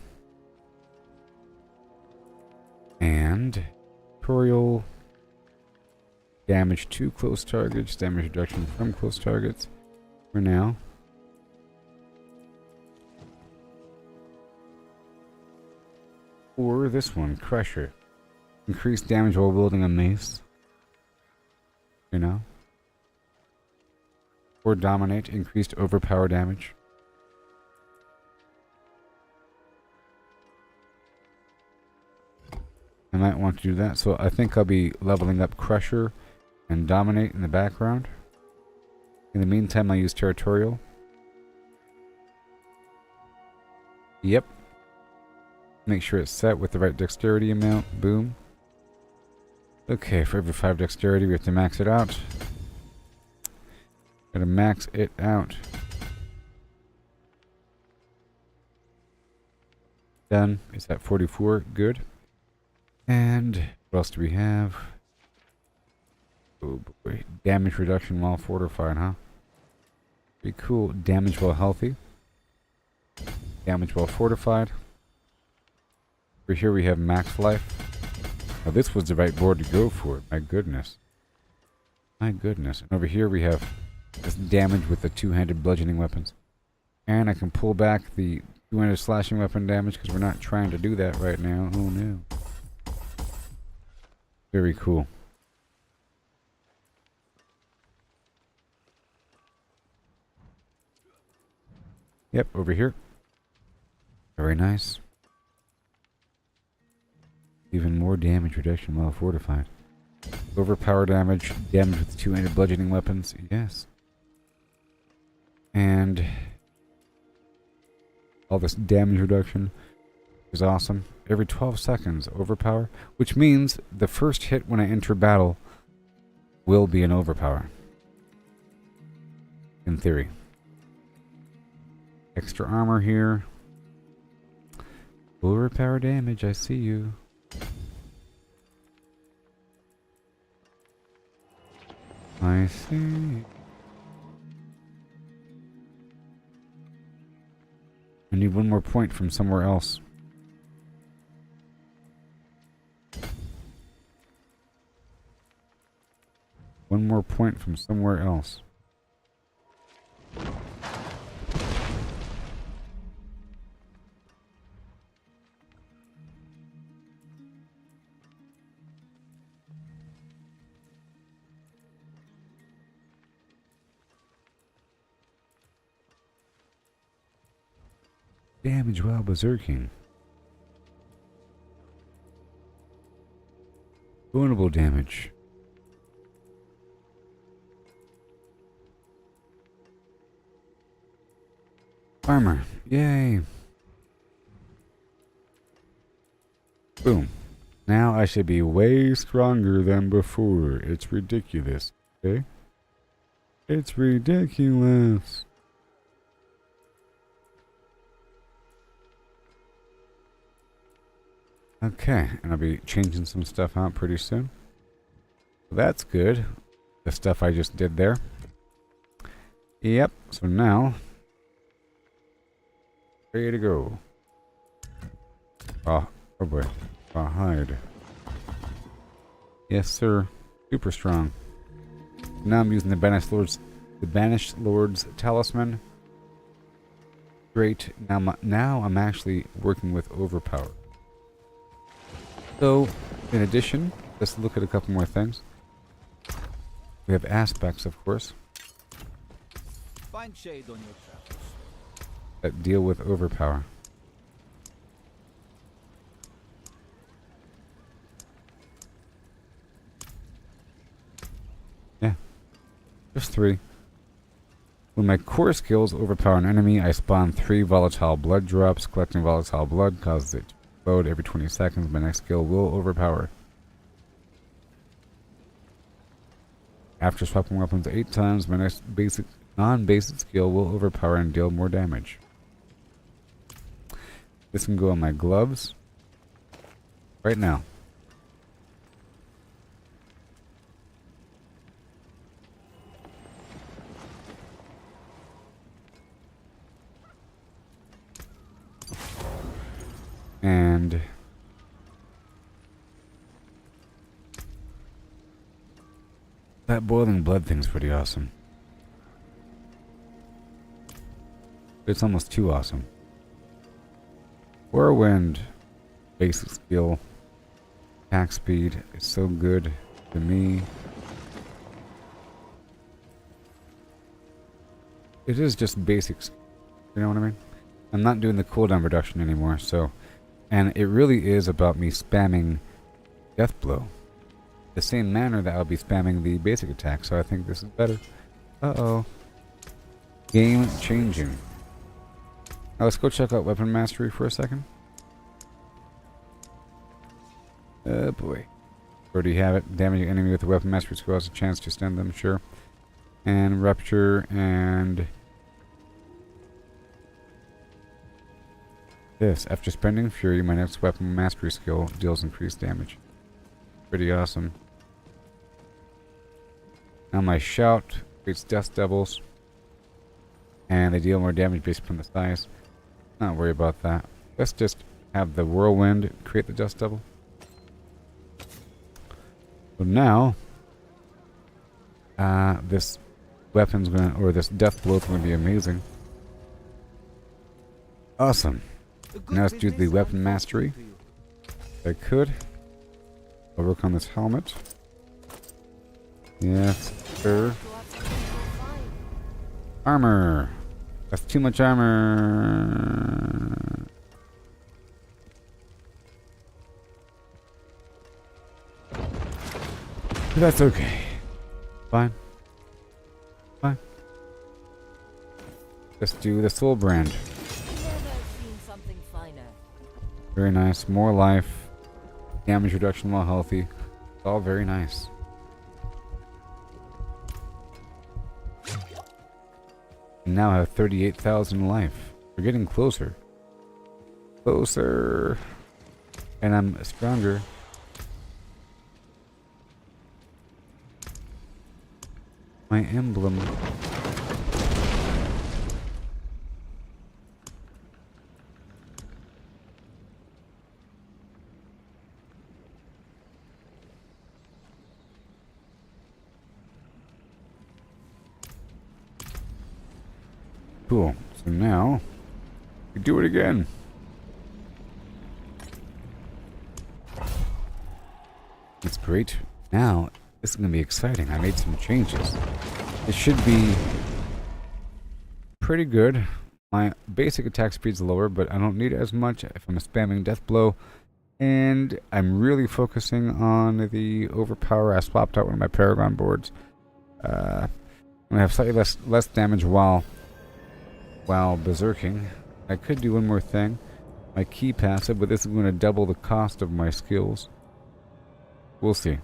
And tutorial damage to close targets, damage reduction from close targets for now. Or this one, Crusher. Increased damage while wielding a mace. You know? Or Dominate, increased overpower damage. I might want to do that. So I think I'll be leveling up Crusher and Dominate in the background. In the meantime, I'll use Territorial. Yep. Make sure it's set with the right dexterity amount. Boom. Okay, for every 5 dexterity, we have to max it out. Gotta max it out. Done. It's at 44. Good. And what else do we have? Oh boy. Damage reduction while fortified, huh? Pretty cool. Damage while healthy. Damage while fortified. Over here we have max life. Now this was the right board to go for. My goodness. My goodness. And over here we have this damage with the two-handed bludgeoning weapons. And I can pull back the two-handed slashing weapon damage because we're not trying to do that right now. Oh no. Very cool. Yep, over here. Very nice. Even more damage reduction while fortified. Overpower damage, damage with two-handed bludgeoning weapons. Yes. And all this damage reduction is awesome. Every 12 seconds, overpower, which means the first hit when I enter battle will be an overpower. In theory. Extra armor here. Overpower damage, I see you. I see. I need one more point from somewhere else. One more point from somewhere else. Damage while berserking. Vulnerable damage. Armor. Yay. Boom. Now I should be way stronger than before. It's ridiculous. Okay? It's ridiculous. Okay, and I'll be changing some stuff out pretty soon. That's good. The stuff I just did there. Yep, so now, ready to go. Oh boy. Hide. Yes, sir. Super strong. Now I'm using the Banished Lord's Talisman. Great. Now I'm actually working with Overpower. So, in addition, let's look at a couple more things. We have aspects, of course, Find shade on your travels. that deal with Overpower. Yeah, just 3. When my core skills overpower an enemy, I spawn 3 volatile blood drops. Collecting volatile blood causes it to explode every 20 seconds. My next skill will overpower. After swapping weapons 8 times, my next non-basic skill will overpower and deal more damage. This can go on my gloves right now. And that boiling blood thing's pretty awesome. It's almost too awesome. Whirlwind, basic skill, attack speed is so good to me. It is just basics, you know what I mean? I'm not doing the cooldown reduction anymore, so, and it really is about me spamming Death Blow, the same manner that I'll be spamming the basic attack. So I think this is better. Uh-oh, game changing. Now let's go check out Weapon Mastery for a second. Oh boy. Already have it. Damaging enemy with the Weapon Mastery skill has a chance to stun them, sure. And Rupture and this. After spending Fury, my next Weapon Mastery skill deals increased damage. Pretty awesome. Now my Shout creates Death Devils. And they deal more damage based upon the size. Not worry about that. Let's just have the Whirlwind create the Dust Devil. So now, this weapon's gonna, or this Death Blow's gonna be amazing. Awesome. Now let's do the Weapon Mastery. If I could. I'll work on this helmet. Yes, sir. Armor. That's too much armor. But that's okay. Fine. Fine. Let's do the Soul Brand. Never seen something finer. Very nice. More life. Damage reduction while healthy. All very nice. Now I have 38,000 life. We're getting closer. Closer. And I'm stronger. My emblem. Cool. So now we do it again. It's great. Now this is going to be exciting. I made some changes. It should be pretty good. My basic attack speed's lower, but I don't need as much if I'm spamming Death Blow. And I'm really focusing on the Overpower. I swapped out one of my Paragon boards. I'm going to have slightly less damage while berserking. I could do one more thing. My key passive, but this is going to double the cost of my skills. We'll see.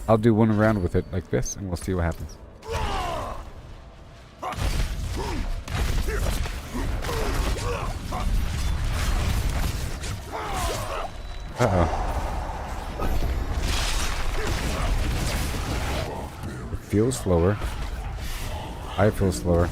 I'll do one round with it like this, and we'll see what happens. Uh-oh. It feels slower. I feel slower.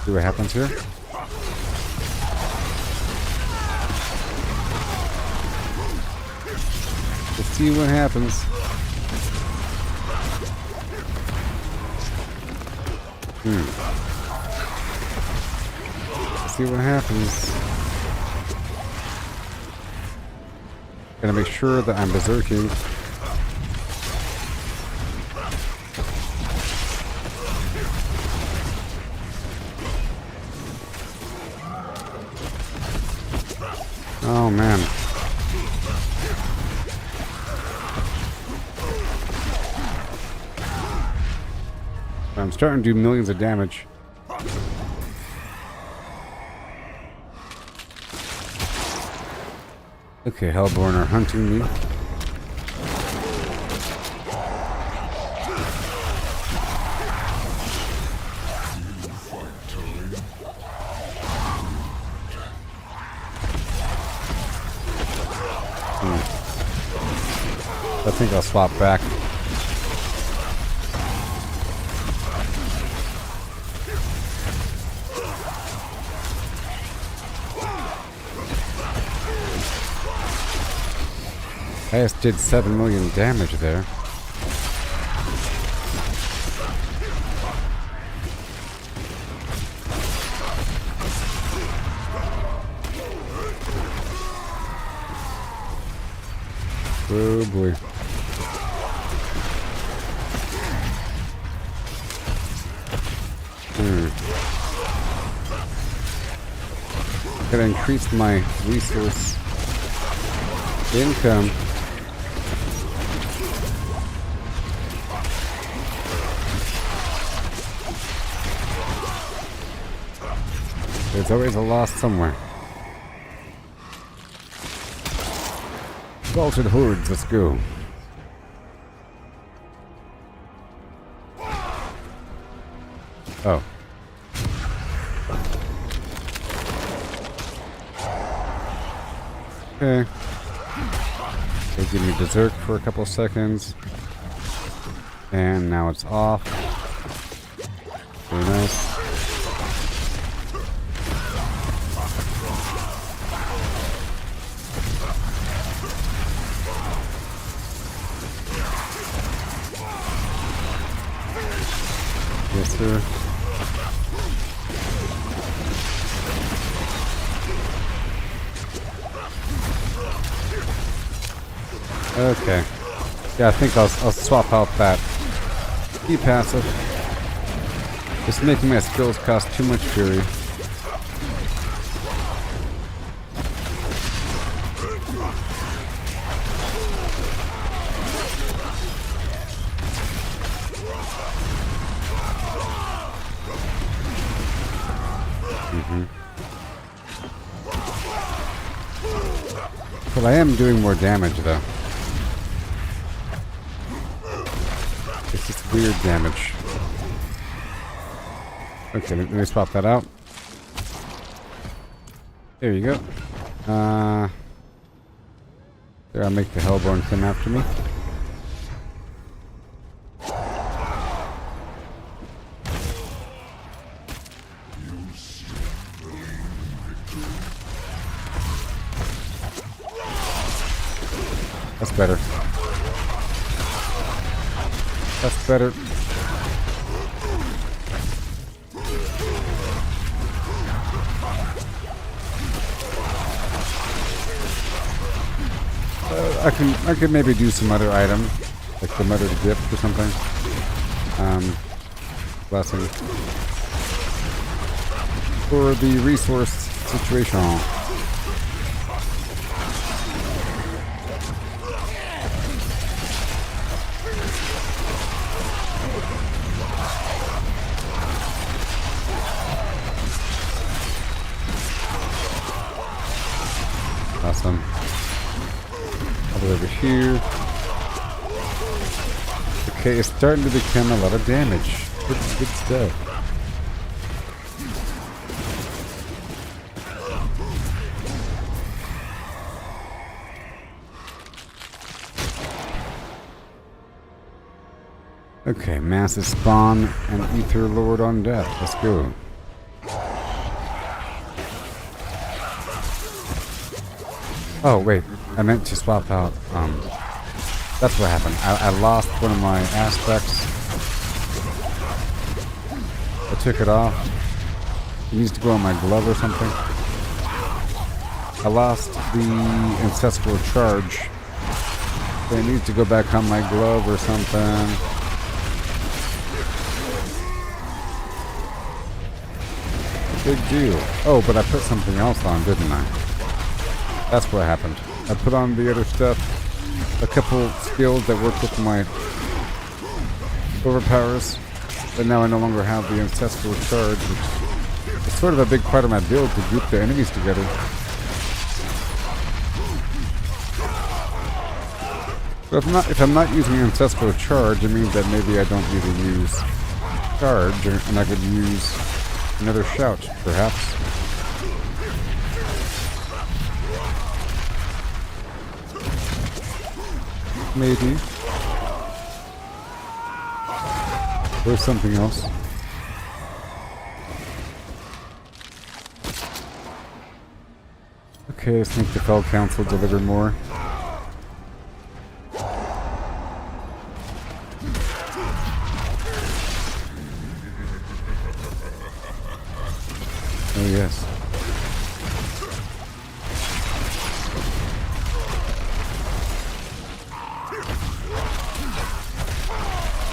See what happens here? Let's see what happens. Let's see what happens. Gotta make sure that I'm berserking. Oh man. I'm starting to do millions of damage. Okay, Hellborn are hunting me. I think I'll swap back. I just did 7 million damage there. Oh boy. Gotta increase my resource income. There's always a loss somewhere. Exalted hordes, let's go. Oh. Okay. They give me berserk for a couple seconds. And now it's off. Very nice. Yes, sir. Okay. Yeah, I think I'll swap out that key passive. Just making my skills cost too much fury. But I am doing more damage though. It's just weird damage. Okay, let me swap that out. There you go. There, I'll make the Hellborn come after me. That's better. That's better. I could maybe do some other item, like the muttered gift or something. Blessing. For the resource situation. Awesome. Over here. Okay, it's starting to become a lot of damage. Good stuff. Okay, massive spawn and ether lord on death. Let's go. Oh wait, I meant to swap out. That's what happened. I lost one of my aspects. I took it off. It needs to go on my glove or something. I lost the ancestral charge. So it needs to go back on my glove or something. Big deal. Oh, but I put something else on, didn't I? That's what happened. I put on the other stuff. A couple skills that work with my overpowers. But now I no longer have the ancestral charge, which is sort of a big part of my build to group the enemies together. So if I'm not using ancestral charge, it means that maybe I don't need to use charge, and I could use another shout, perhaps. Maybe. Or something else. Okay, let's make the Fell Council deliver more. Oh yes.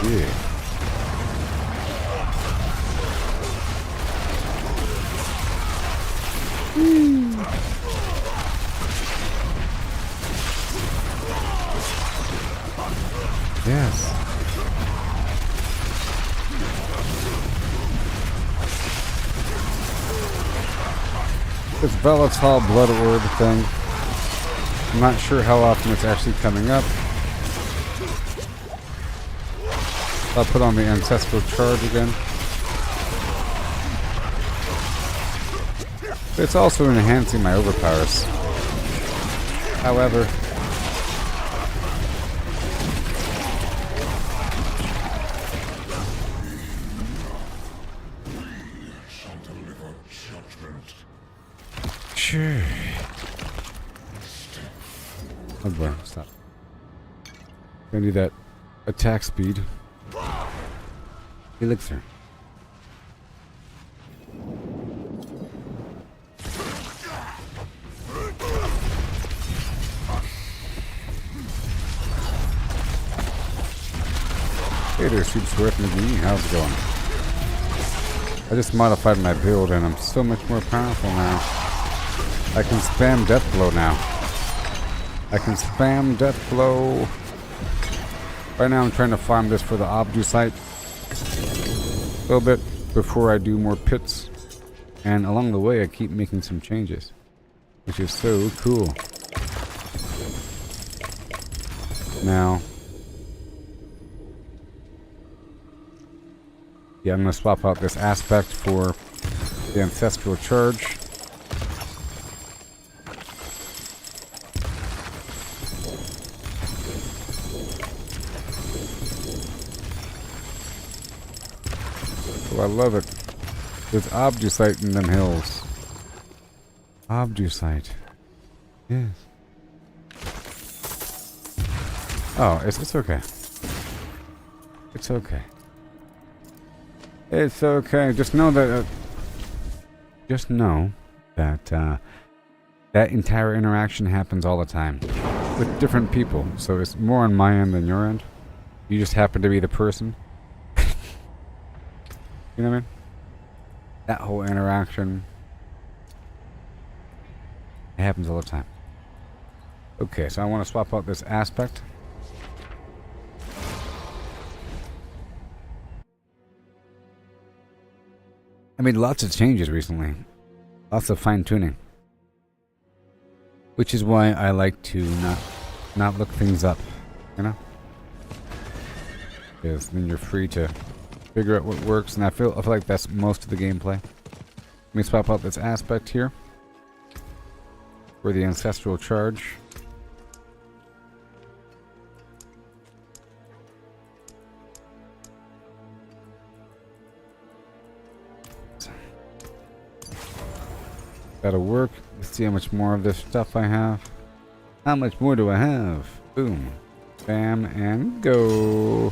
Yeah. Yes. This volatile blood orb thing. I'm not sure how often it's actually coming up. I'll put on the ancestral charge again. It's also enhancing my overpowers. However, sure. Oh boy, stop. Gonna do that attack speed. Elixir. Hey there, Sheepsworth McGee. How's it going? I just modified my build and I'm so much more powerful now. I can spam Death Blow now. I can spam Death Blow. Right now I'm trying to farm this for the Obdu site. A little bit before I do more pits. And along the way I keep making some changes. Which is so cool. Now, yeah, I'm going to swap out this aspect for the ancestral charge. Oh, I love it. There's Obdusite in them hills. Obdusite. Yes. Oh, it's okay. It's okay. It's okay. Just know that. That entire interaction happens all the time with different people. So it's more on my end than your end. You just happen to be the person. You know what I mean? That whole interaction. It happens all the time. Okay, so I want to swap out this aspect. I made lots of changes recently. Lots of fine-tuning. Which is why I like to not look things up, you know? Because then you're free to figure out what works, and I feel like that's most of the gameplay. Let me swap out this aspect here for the ancestral charge. That'll work. Let's see how much more of this stuff I have. How much more do I have? Boom. Bam, and go.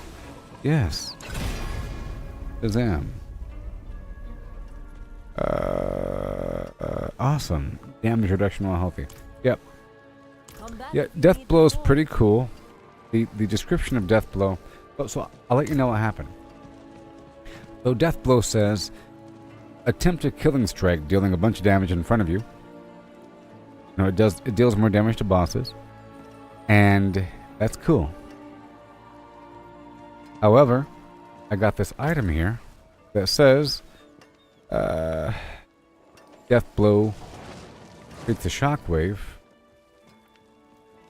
Yes. Shazam. Awesome. Damage reduction while healthy. Yep. Yeah, Death Blow is pretty cool. The description of Death Blow. Oh, so I'll let you know what happened. So Death Blow says, attempt a killing strike, dealing a bunch of damage in front of you. No, it deals more damage to bosses. And that's cool. However, I got this item here that says Death Blow creates a shockwave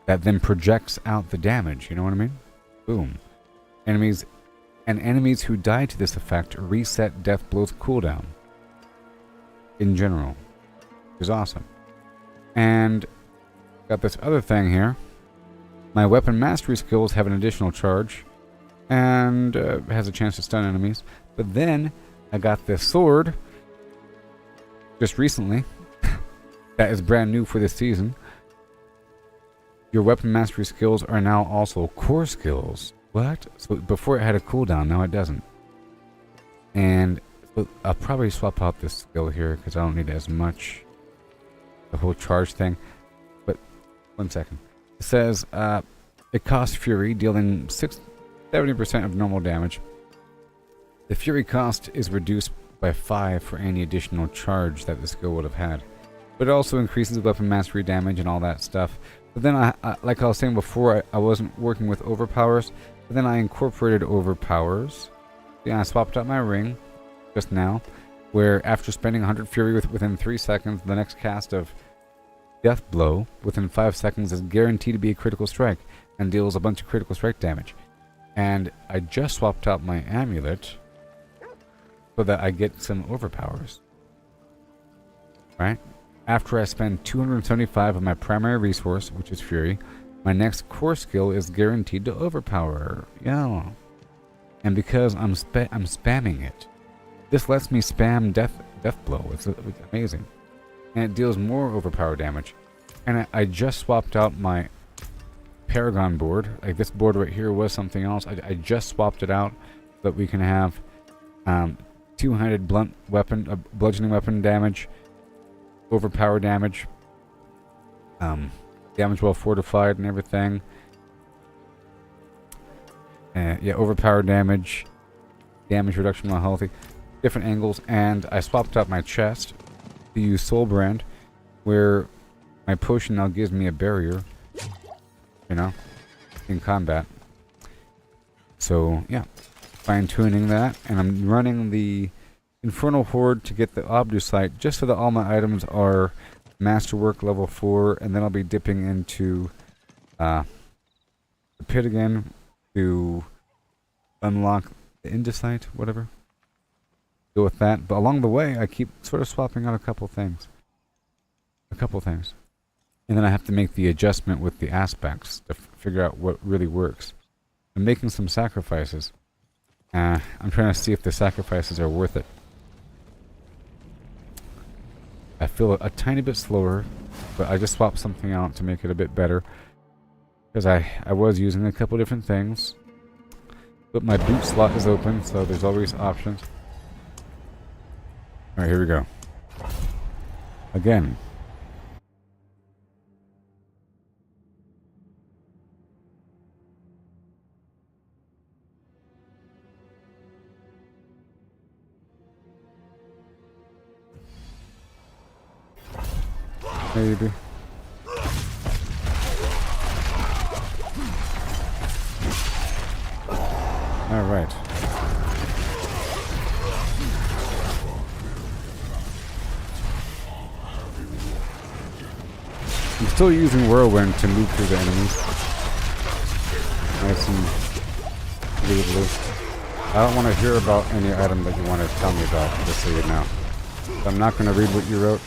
that then projects out the damage, you know what I mean? Boom. Enemies who die to this effect reset Death Blow's cooldown. In general. Which is awesome. And got this other thing here. My weapon mastery skills have an additional charge. And has a chance to stun enemies. But then I got this sword just recently that is brand new for this season. Your weapon mastery skills are now also core skills. What? So before it had a cooldown, now it doesn't. And I'll probably swap out this skill here because I don't need as much. The whole charge thing. But 1 second. It says it costs Fury, dealing 70% of normal damage. The Fury cost is reduced by 5 for any additional charge that the skill would have had. But it also increases weapon mastery damage and all that stuff. But then, I like I was saying before, I wasn't working with overpowers. But then I incorporated overpowers. Yeah, I swapped out my ring just now, where after spending 100 Fury within 3 seconds, the next cast of Death Blow within 5 seconds is guaranteed to be a critical strike and deals a bunch of critical strike damage. And I just swapped out my amulet so that I get some overpowers. Right? After I spend 275 of my primary resource, which is Fury, my next core skill is guaranteed to overpower. Yeah. And because I'm spamming it, this lets me spam Death Blow. It's amazing. And it deals more overpower damage. And I just swapped out my Paragon board. Like this board right here was something else. I just swapped it out so that we can have 200 blunt weapon, bludgeoning weapon damage, overpower damage, damage while fortified and everything. Yeah, overpower damage, damage reduction while healthy, different angles. And I swapped out my chest to use Soul Brand, where my potion now gives me a barrier, you know, in combat. So yeah, fine-tuning that, and I'm running the Infernal Horde to get the Obdusite, just so that all my items are Masterwork level 4, and then I'll be dipping into the pit again to unlock the Indicite, whatever. Go with that, but along the way I keep sort of swapping out a couple things. And then I have to make the adjustment with the aspects to figure out what really works. I'm making some sacrifices. I'm trying to see if the sacrifices are worth it. I feel a tiny bit slower, but I just swapped something out to make it a bit better. Because I was using a couple different things. But my boot slot is open, so there's always options. Alright, here we go. Again. Maybe. All right. I'm still using Whirlwind to move through the enemies. Nice and blue. I don't want to hear about any item that you want to tell me about, just so you know. I'm not going to read what you wrote.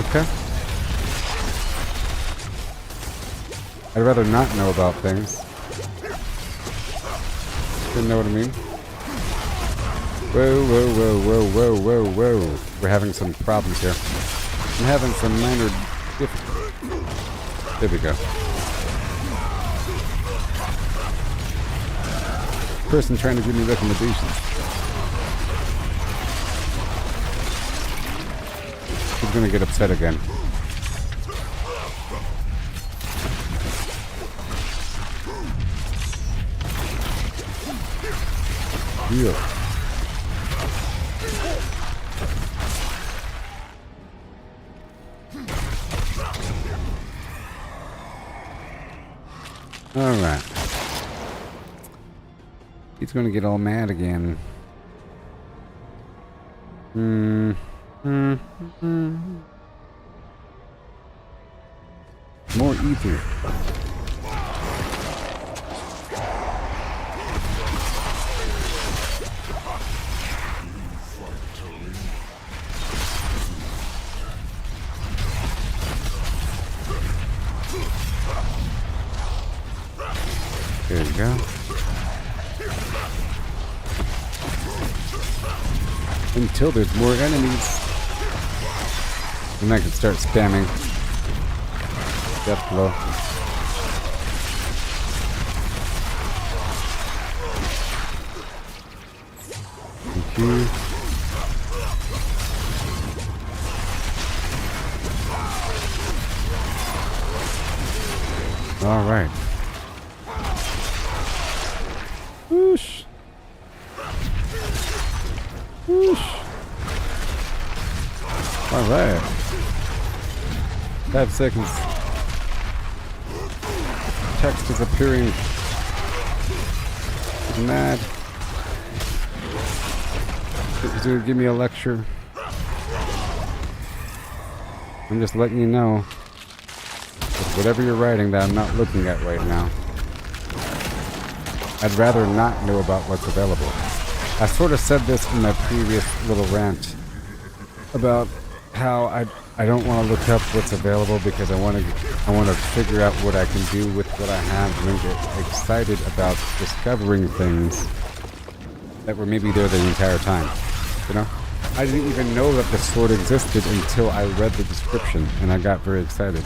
Okay. I'd rather not know about things. You know what I mean? Whoa, whoa, whoa, whoa, whoa, whoa, whoa. We're having some problems here. I'm having some minor difficulties. There we go. Person trying to give me recommendations. He's gonna get upset again. Yeah. Alright. He's gonna get all mad again. More ether. There you go. Until there's more enemies. And I can start spamming death blow. Thank you. All right. Whoosh. Whoosh. All right. 5 seconds. Text is appearing. He's mad. He's gonna give me a lecture. I'm just letting you know. Whatever you're writing that I'm not looking at right now. I'd rather not know about what's available. I sort of said this in my previous little rant about how I don't want to look up what's available because I want to figure out what I can do with what I have and get excited about discovering things that were maybe there the entire time. You know? I didn't even know that the sword existed until I read the description and I got very excited.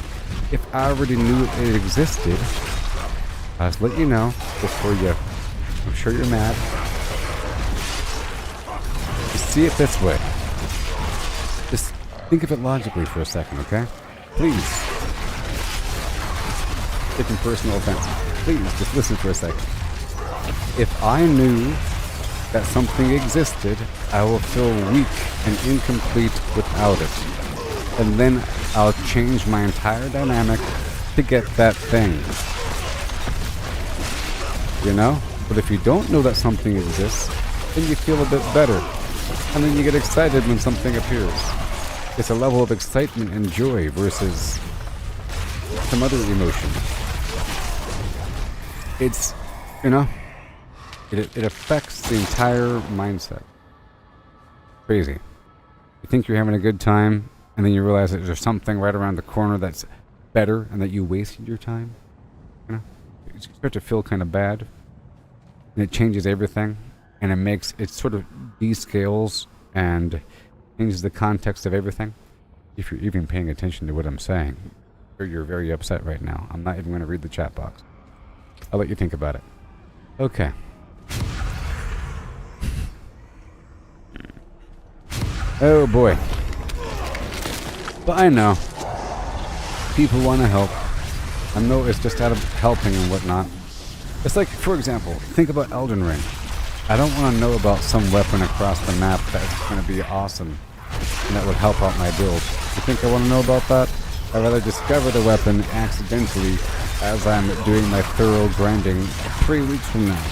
If I already knew it existed, I'll just let you know before you... I'm sure you're mad. Just see it this way. Just think of it logically for a second, okay? Please. Taking personal offense. Please, just listen for a second. If I knew that something existed, I will feel weak and incomplete without it. And then I'll change my entire dynamic to get that thing. You know? But if you don't know that something exists, then you feel a bit better. And then you get excited when something appears. It's a level of excitement and joy versus some other emotion. It's, you know, it affects the entire mindset. Crazy. You think you're having a good time, and then you realize that there's something right around the corner that's better, and that you wasted your time. You know, you start to feel kind of bad, and it changes everything, and it sort of descales and changes the context of everything. If you're even paying attention to what I'm saying, or you're very upset right now. I'm not even going to read the chat box. I'll let you think about it. Okay. Oh boy. But I know. People want to help. I know it's just out of helping and whatnot. It's like, for example, think about Elden Ring. I don't want to know about some weapon across the map that's going to be awesome and that would help out my build. You think I want to know about that? I'd rather discover the weapon accidentally as I'm doing my thorough grinding 3 weeks from now.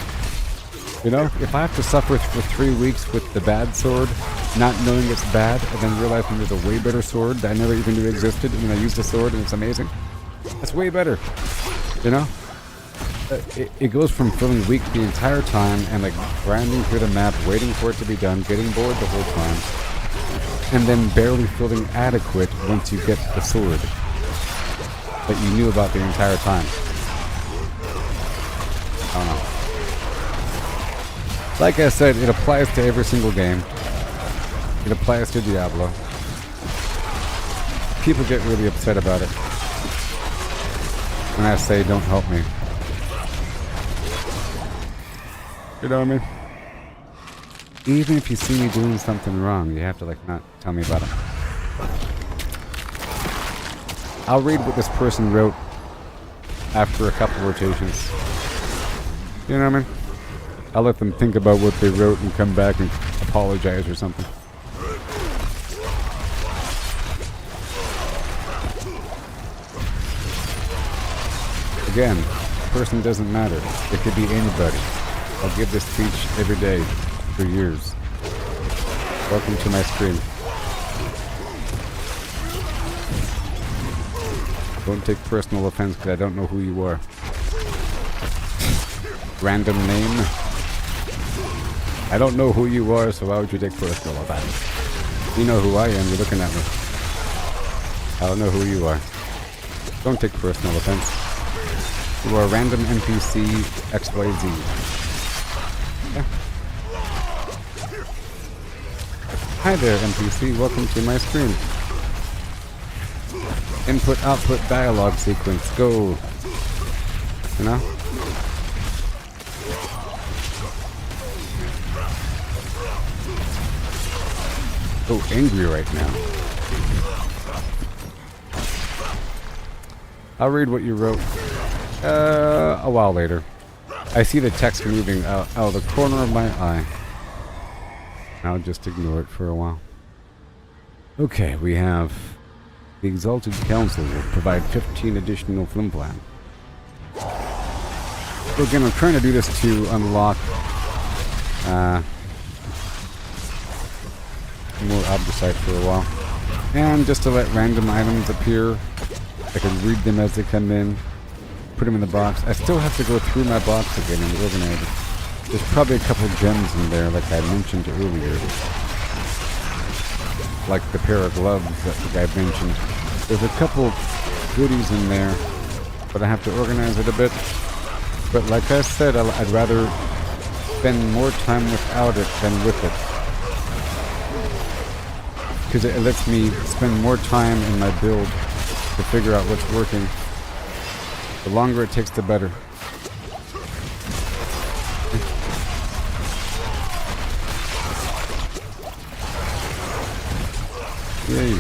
You know, if I have to suffer for 3 weeks with the bad sword, not knowing it's bad, and then realizing there's a way better sword that I never even knew existed, and then I use the sword and it's amazing, that's way better. You know? It goes from feeling weak the entire time and like grinding through the map, waiting for it to be done, getting bored the whole time, and then barely feeling adequate once you get the sword that you knew about the entire time. I don't know. Like I said, it applies to every single game. It applies to Diablo. People get really upset about it when I say don't help me. You know what I mean? Even if you see me doing something wrong, you have to like not tell me about it. I'll read what this person wrote after a couple rotations. You know what I mean? I'll let them think about what they wrote and come back and apologize or something. Again, person doesn't matter. It could be anybody. I'll give this speech every day for years. Welcome to my stream. Don't take personal offense because I don't know who you are. Random name. I don't know who you are, so why would you take personal offense? You know who I am, you're looking at me. I don't know who you are. Don't take personal offense. You are a random NPC XYZ. Yeah. Hi there, NPC. Welcome to my stream. Input-output dialogue sequence. Go. You know? So angry right now. I'll read what you wrote a while later. I see the text moving out of the corner of my eye. I'll just ignore it for a while. Okay, we have the Exalted Council will provide 15 additional flimplan. So again, I'm trying to do this to unlock more Obdusite for a while. And just to let random items appear. I can read them as they come in. Put them in the box. I still have to go through my box again and organize it. There's probably a couple gems in there like I mentioned earlier. Like the pair of gloves that the guy mentioned. There's a couple goodies in there, but I have to organize it a bit. But like I said, I'd rather spend more time without it than with it. Because it lets me spend more time in my build to figure out what's working. The longer it takes, the better. Yay.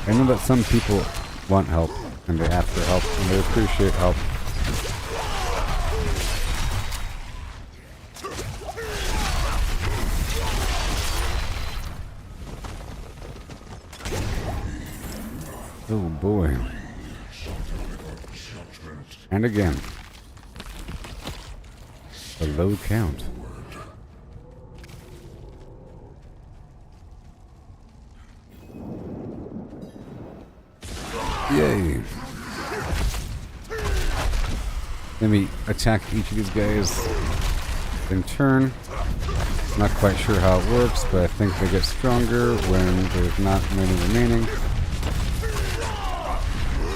I know that some people want help, and they ask for help, and they appreciate help. Oh boy. And again. A low count. Yay. Let me attack each of these guys in turn. Not quite sure how it works, but I think they get stronger when there's not many remaining.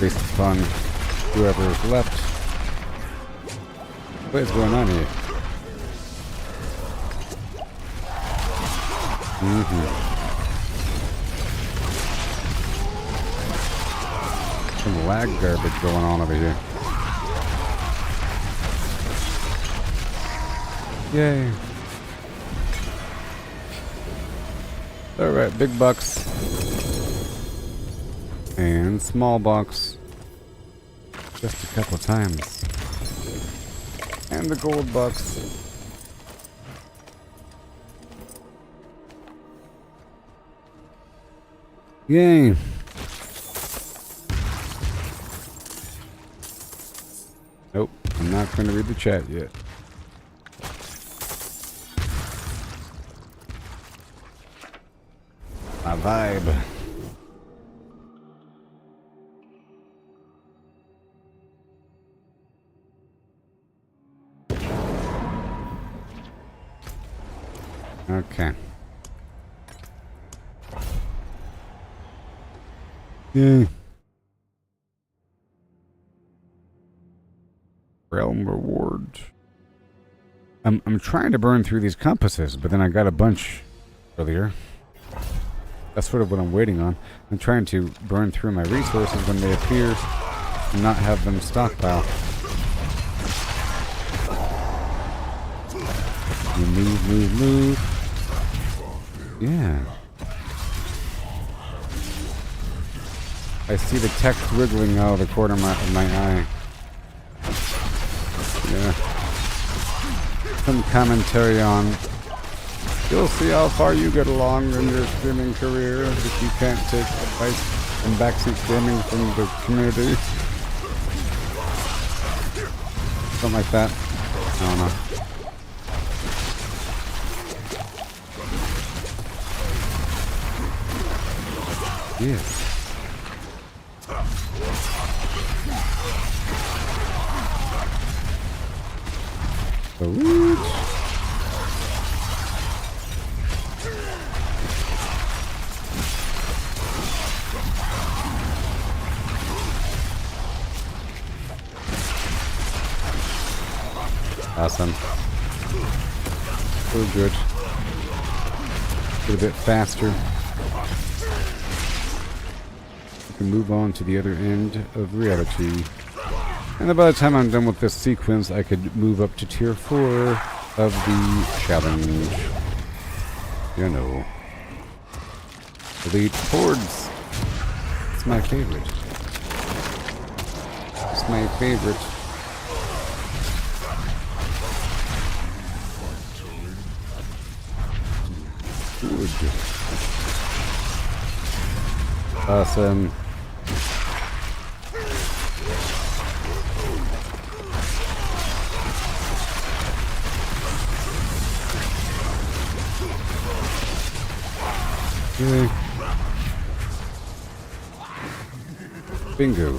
Based upon whoever is left. What is going on here? Some lag garbage going on over here. Yay. Alright, big bucks. And small box. Just a couple times. And the gold box. Yay. Nope, I'm not going to read the chat yet. My vibe. Okay. Yeah. Realm rewards. I'm trying to burn through these compasses, but then I got a bunch earlier. That's sort of what I'm waiting on. I'm trying to burn through my resources when they appear and not have them stockpile. You move. Yeah. I see the text wriggling out of the corner of my eye. Yeah. Some commentary on, you'll see how far you get along in your streaming career if you can't take advice from backseat gaming from the community. Something like that. I don't know. Yeah. Sweet. Awesome. So good. Get a bit faster. We can move on to the other end of reality. And then by the time I'm done with this sequence, I could move up to tier 4 of the challenge. You know. Elite Hordes. It's my favorite. It's my favorite. Good. Awesome. Okay. Bingo.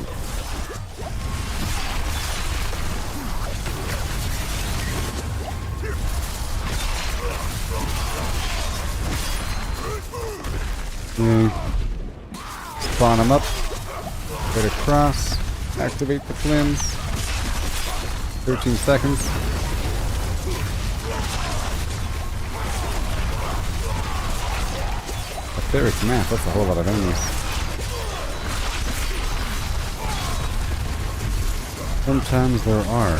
Okay. Spawn them up. Get across. Activate the flames. 13 seconds. Etheric map, that's a whole lot of enemies. Sometimes there are.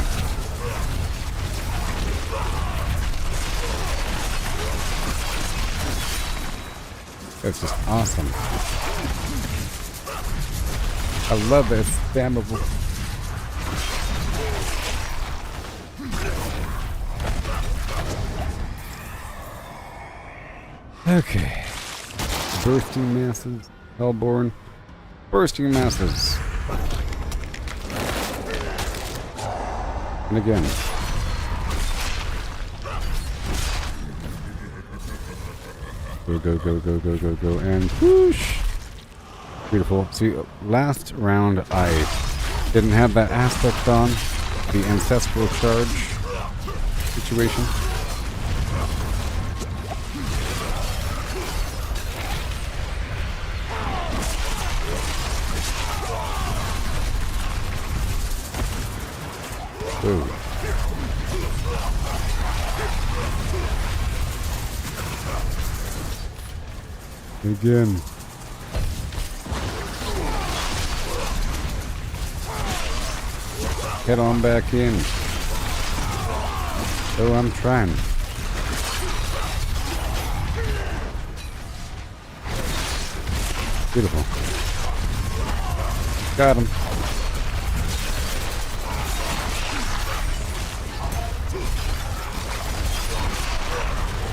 It's just awesome. I love that it's spammable. Okay. Bursting masses. Hellborn. Bursting masses. And again. Go, go, go, go, go, go, go, and whoosh! Beautiful. See, last round I didn't have that aspect on. The ancestral charge situation. Ooh. Again. Head on back in. Oh, I'm trying. Beautiful. Got him.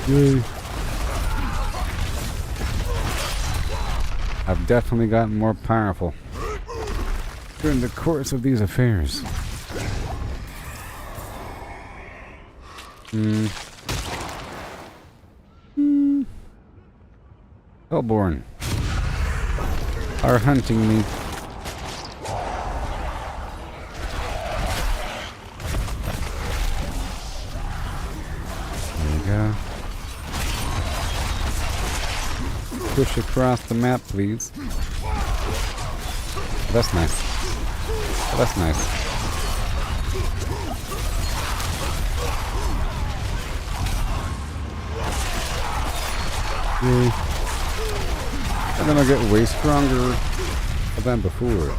Yay. I've definitely gotten more powerful during the course of these affairs. Hellborn are hunting me. There we go. Push across the map, please. Oh, that's nice. Oh, that's nice. Yay. And then I'll get way stronger than before.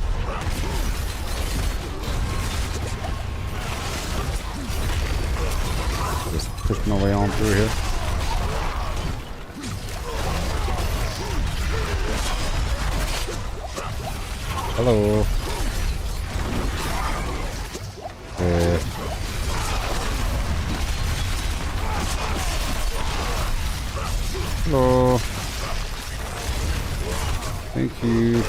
Just push my way on through here. Hello. Hello. Thank you.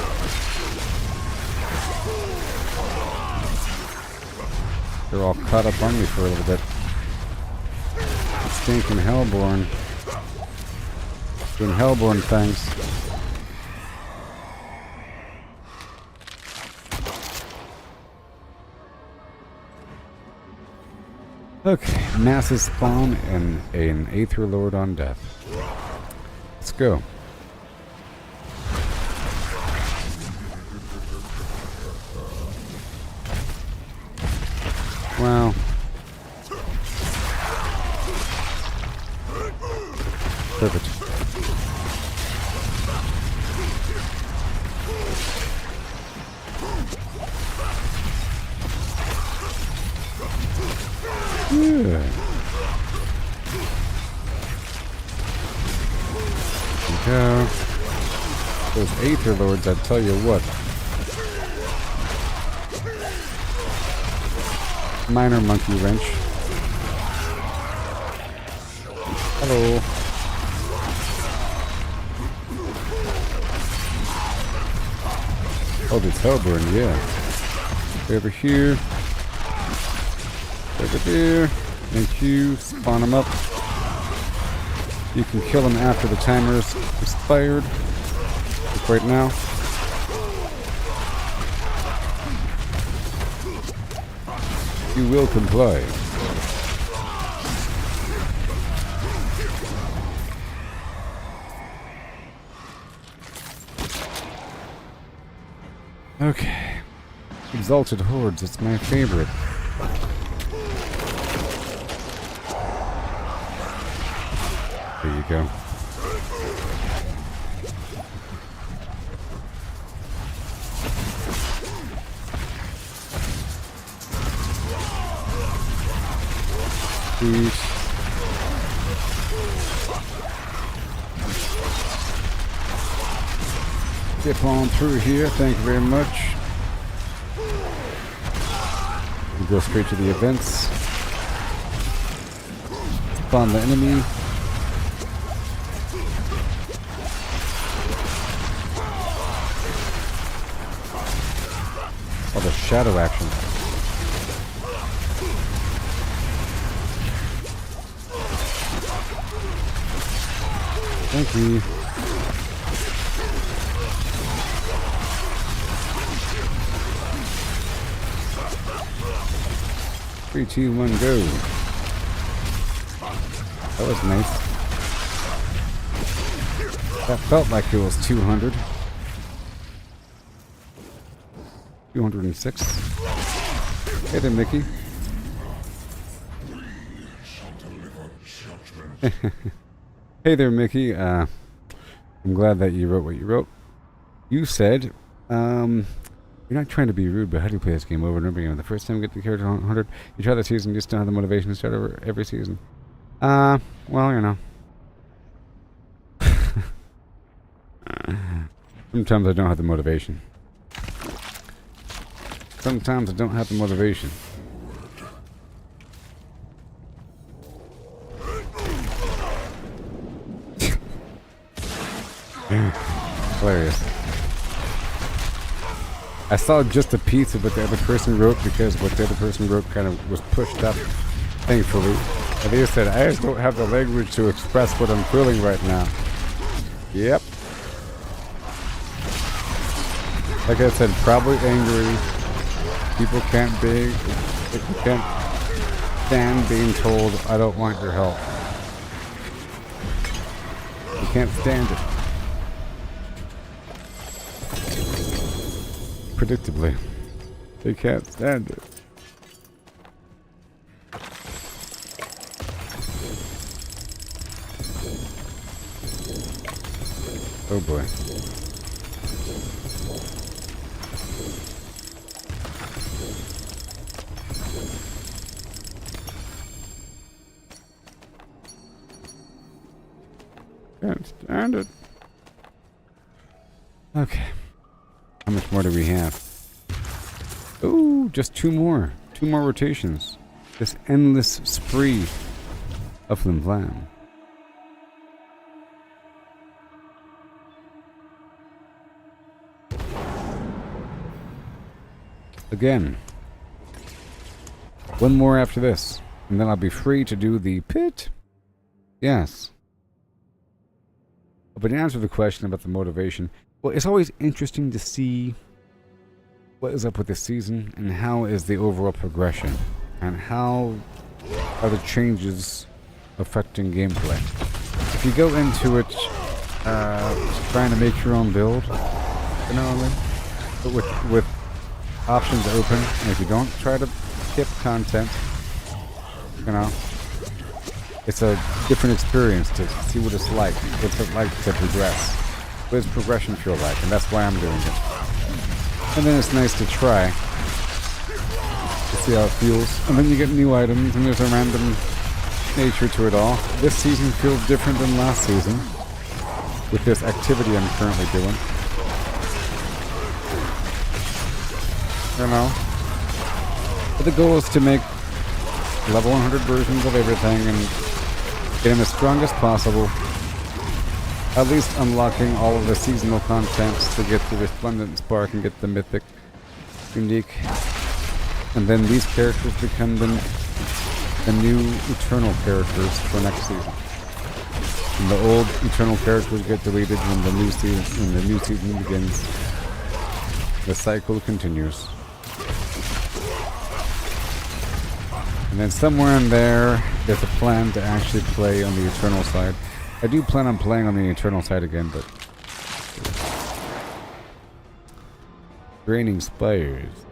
They're all caught up on me for a little bit. Stinking Hellborn. Doing Hellborn things. Okay, massive spawn and an Aether Lord on death. Let's go. Wow. Perfect. Good. Go. Those Aether Lords, I tell you what. Minor monkey wrench. Hello. Oh, it's Hellborn, yeah. Over here. Over there. Thank you. Spawn them up. You can kill them after the timer's expired. Just right now. You will comply. Okay. Exalted Hordes, it's my favorite. There you go. Please. Dip on through here, thank you very much. We go straight to the events. Spawn the enemy. Oh, the shadow action. Thank you. Three, two, one, go. That was nice. That felt like it was 200. 206. Hey there, Mickey. Hey there, Mickey. I'm glad that you wrote what you wrote. You said, you're not trying to be rude, but how do you play this game over and over again? The first time you get the character 100, you try the season, you just don't have the motivation to start over every season. Well, you know. Sometimes I don't have the motivation. Sometimes I don't have the motivation. Hilarious. I saw just a piece of what the other person wrote because what the other person wrote kind of was pushed up, thankfully. Adia said, I just don't have the language to express what I'm feeling right now. Yep. Like I said, probably angry. People can't stand being told, I don't want your help. You can't stand it. Predictably. They can't stand it. Oh boy. Can't stand it. Okay. How much more do we have? Ooh, just two more. Two more rotations. This endless spree of Flim Flam. Again. One more after this. And then I'll be free to do the pit. Yes. But to answer the question about the motivation, well, it's always interesting to see what is up with this season and how is the overall progression and how are the changes affecting gameplay. If you go into it trying to make your own build, generally, but with options open, and if you don't try to skip content, you know, it's a different experience to see what it's like. What's it like to progress? What does progression feel like? And that's why I'm doing it. And then it's nice to try to see how it feels. And then you get new items, and there's a random nature to it all. This season feels different than last season with this activity I'm currently doing. You know? But the goal is to make level 100 versions of everything and get them as strong as possible. At least unlocking all of the seasonal contents to get the Resplendent Spark and get the Mythic Unique. And then these characters become the new Eternal characters for next season. And the old Eternal characters get deleted when the new season begins. The cycle continues. And then somewhere in there, there's a plan to actually play on the Eternal side. I do plan on playing on the Eternal side again, but... Draining Spires.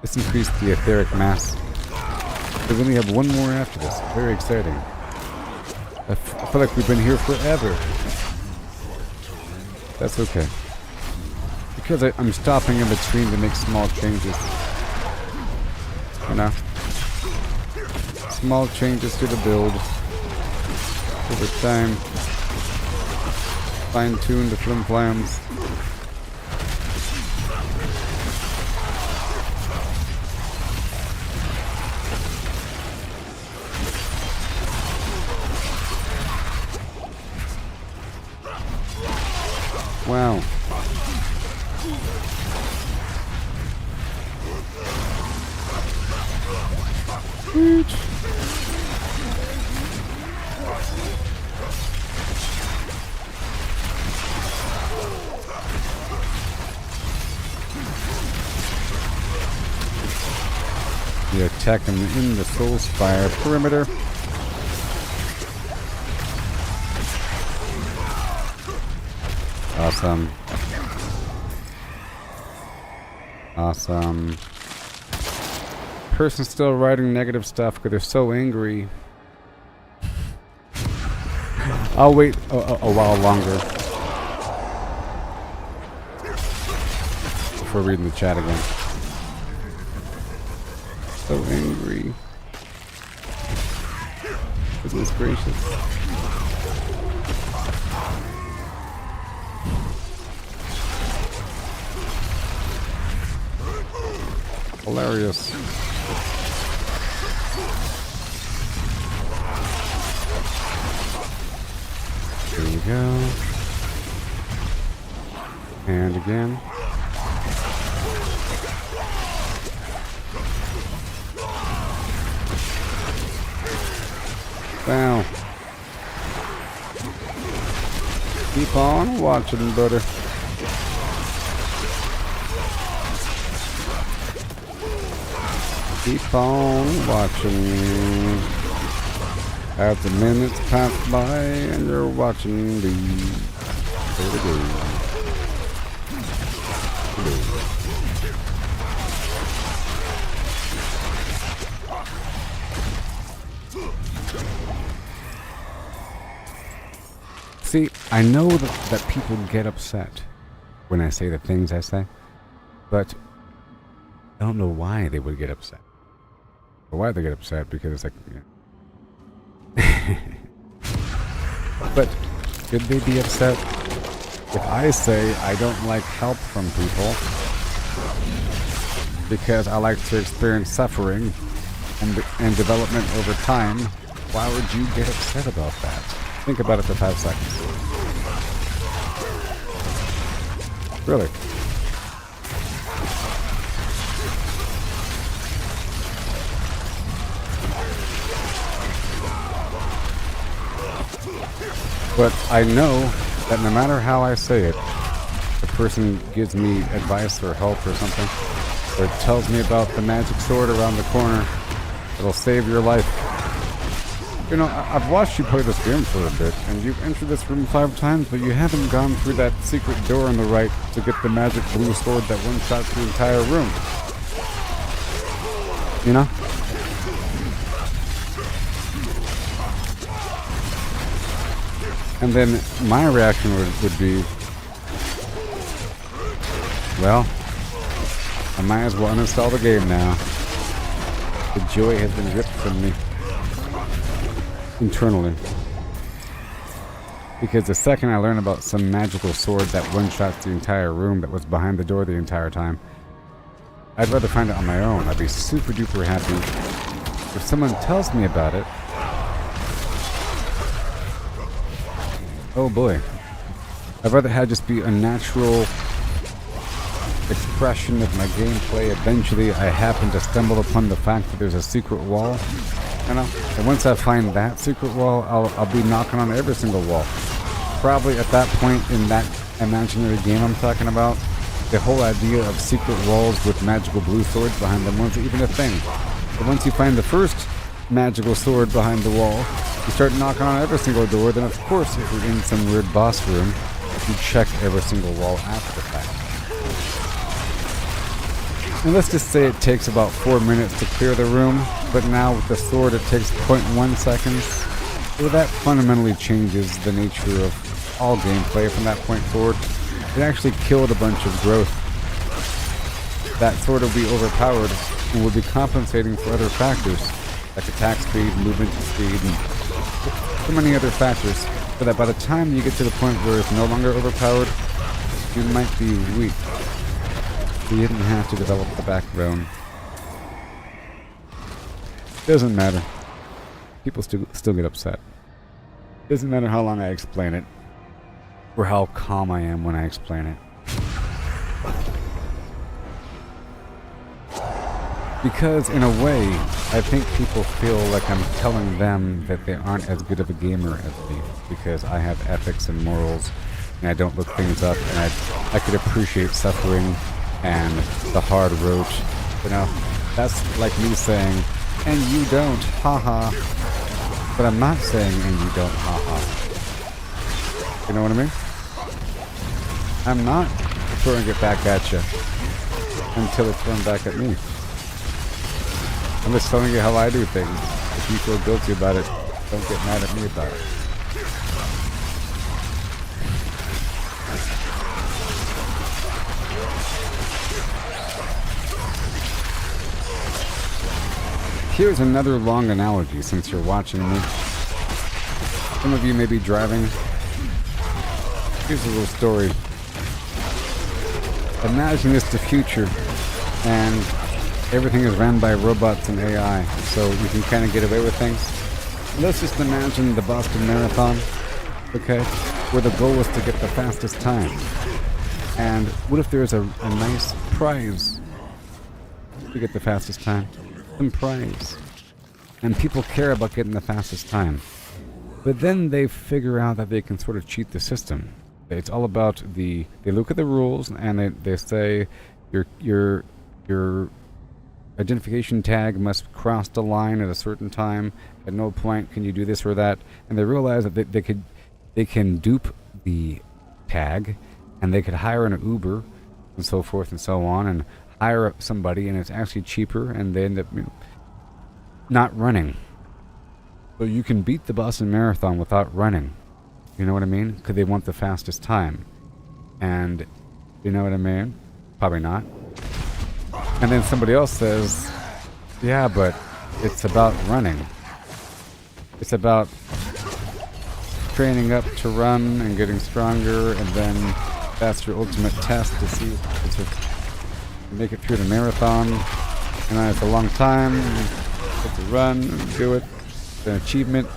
Let's increase the etheric mass. We only have one more after this. Very exciting. I feel like we've been here forever. That's okay. Because I'm stopping in between to make small changes. You know? Small changes to the build. Over time. Fine-tune the Flim Flams. Wow. Sweet. We attack him in the Soul Spire perimeter. Awesome. Awesome. Person's still writing negative stuff because they're so angry. I'll wait a while longer before reading the chat again. So angry. Goodness gracious. Hilarious. Here we go. And again. Wow. Keep on watching, brother. Keep on watching. As the minutes pass by and you're watching the... There we go. See, I know that people get upset when I say the things I say, but I don't know why they would get upset. Or why they get upset, because it's like, but should they be upset if I say I don't like help from people because I like to experience suffering and development over time? Why would you get upset about that? Think about it for 5 seconds. Really? But I know that no matter how I say it, the person gives me advice or help or something, or tells me about the magic sword around the corner that'll save your life. You know, I've watched you play this game for a bit, and you've entered this room 5 times, but you haven't gone through that secret door on the right to get the magic blue sword that one-shots the entire room. You know? And then my reaction would be, well, I might as well uninstall the game now. The joy has been ripped from me. Internally. Because the second I learn about some magical sword that one-shots the entire room that was behind the door the entire time, I'd rather find it on my own. I'd be super duper happy if someone tells me about it. Oh boy. I'd rather have just be a natural expression of my gameplay. Eventually I happen to stumble upon the fact that there's a secret wall. You know? And once I find that secret wall, I'll be knocking on every single wall. Probably at that point in that imaginary game I'm talking about, the whole idea of secret walls with magical blue swords behind them wasn't even a thing. But once you find the first magical sword behind the wall, you start knocking on every single door, then of course if you're in some weird boss room, you check every single wall after the fact. And let's just say it takes about 4 minutes to clear the room, but now with the sword it takes 0.1 seconds. Well, that fundamentally changes the nature of all gameplay from that point forward. It actually killed a bunch of growth. That sword will be overpowered and will be compensating for other factors, like attack speed, movement speed, and so many other factors, so that by the time you get to the point where it's no longer overpowered, you might be weak. You didn't have to develop the backbone. Doesn't matter. People still get upset. Doesn't matter how long I explain it, or how calm I am when I explain it. Because in a way, I think people feel like I'm telling them that they aren't as good of a gamer as me, because I have ethics and morals, and I don't look things up, and I could appreciate suffering and the hard road. You know, that's like me saying, and you don't, haha. But I'm not saying, and you don't, haha. You know what I mean? I'm not throwing it back at you until it's thrown back at me. I'm just telling you how I do things. If you feel guilty about it, don't get mad at me about it. Here's another long analogy since you're watching me. Some of you may be driving. Here's a little story. Imagine it's the future and everything is ran by robots and AI, so we can kind of get away with things. Let's just imagine the Boston Marathon, okay, where the goal was to get the fastest time. And what if there's a nice prize to get the fastest time? Some prize. And people care about getting the fastest time. But then they figure out that they can sort of cheat the system. It's all about they look at the rules and they say your identification tag must cross the line at a certain time. At no point can you do this or that. And they realize that they can dupe the tag, and they could hire an Uber and so forth and so on, and hire somebody, and it's actually cheaper, and they end up not running. So you can beat the Boston Marathon without running. You know what I mean? Because they want the fastest time. And you know what I mean? Probably not. And then somebody else says, yeah, but it's about running. It's about training up to run and getting stronger, and then that's your ultimate test to see if you make it through the marathon. And then it's a long time. You have to run and do it. It's an achievement.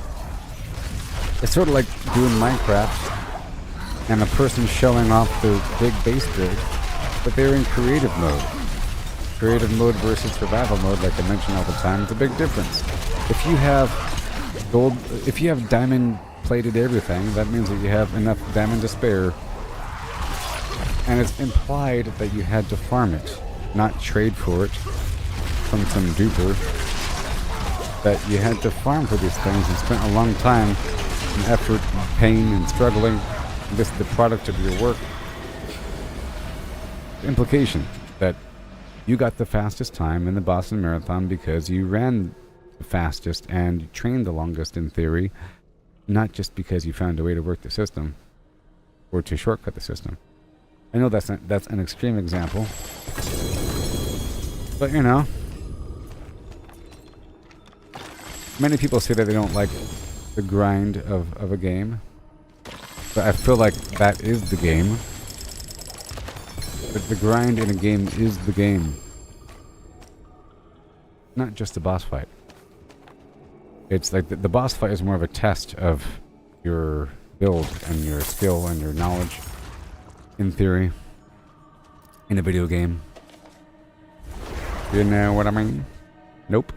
It's sort of like doing Minecraft and a person showing off their big base build, but they're in creative mode. Creative mode versus survival mode, like I mention all the time, it's a big difference. If you have diamond plated everything, that means that you have enough diamond to spare. And it's implied that you had to farm it, not trade for it from some duper. That you had to farm for these things and spent a long time and effort and pain and struggling. And this is the product of your work. The implication that you got the fastest time in the Boston Marathon because you ran the fastest and trained the longest in theory, not just because you found a way to work the system or to shortcut the system. I know that's an extreme example, but you know, many people say that they don't like the grind of a game, but I feel like that is the game. But the grind in a game is the game, not just the boss fight. It's like the boss fight is more of a test of your build and your skill and your knowledge, in theory, in a video game. You know what I mean? Nope.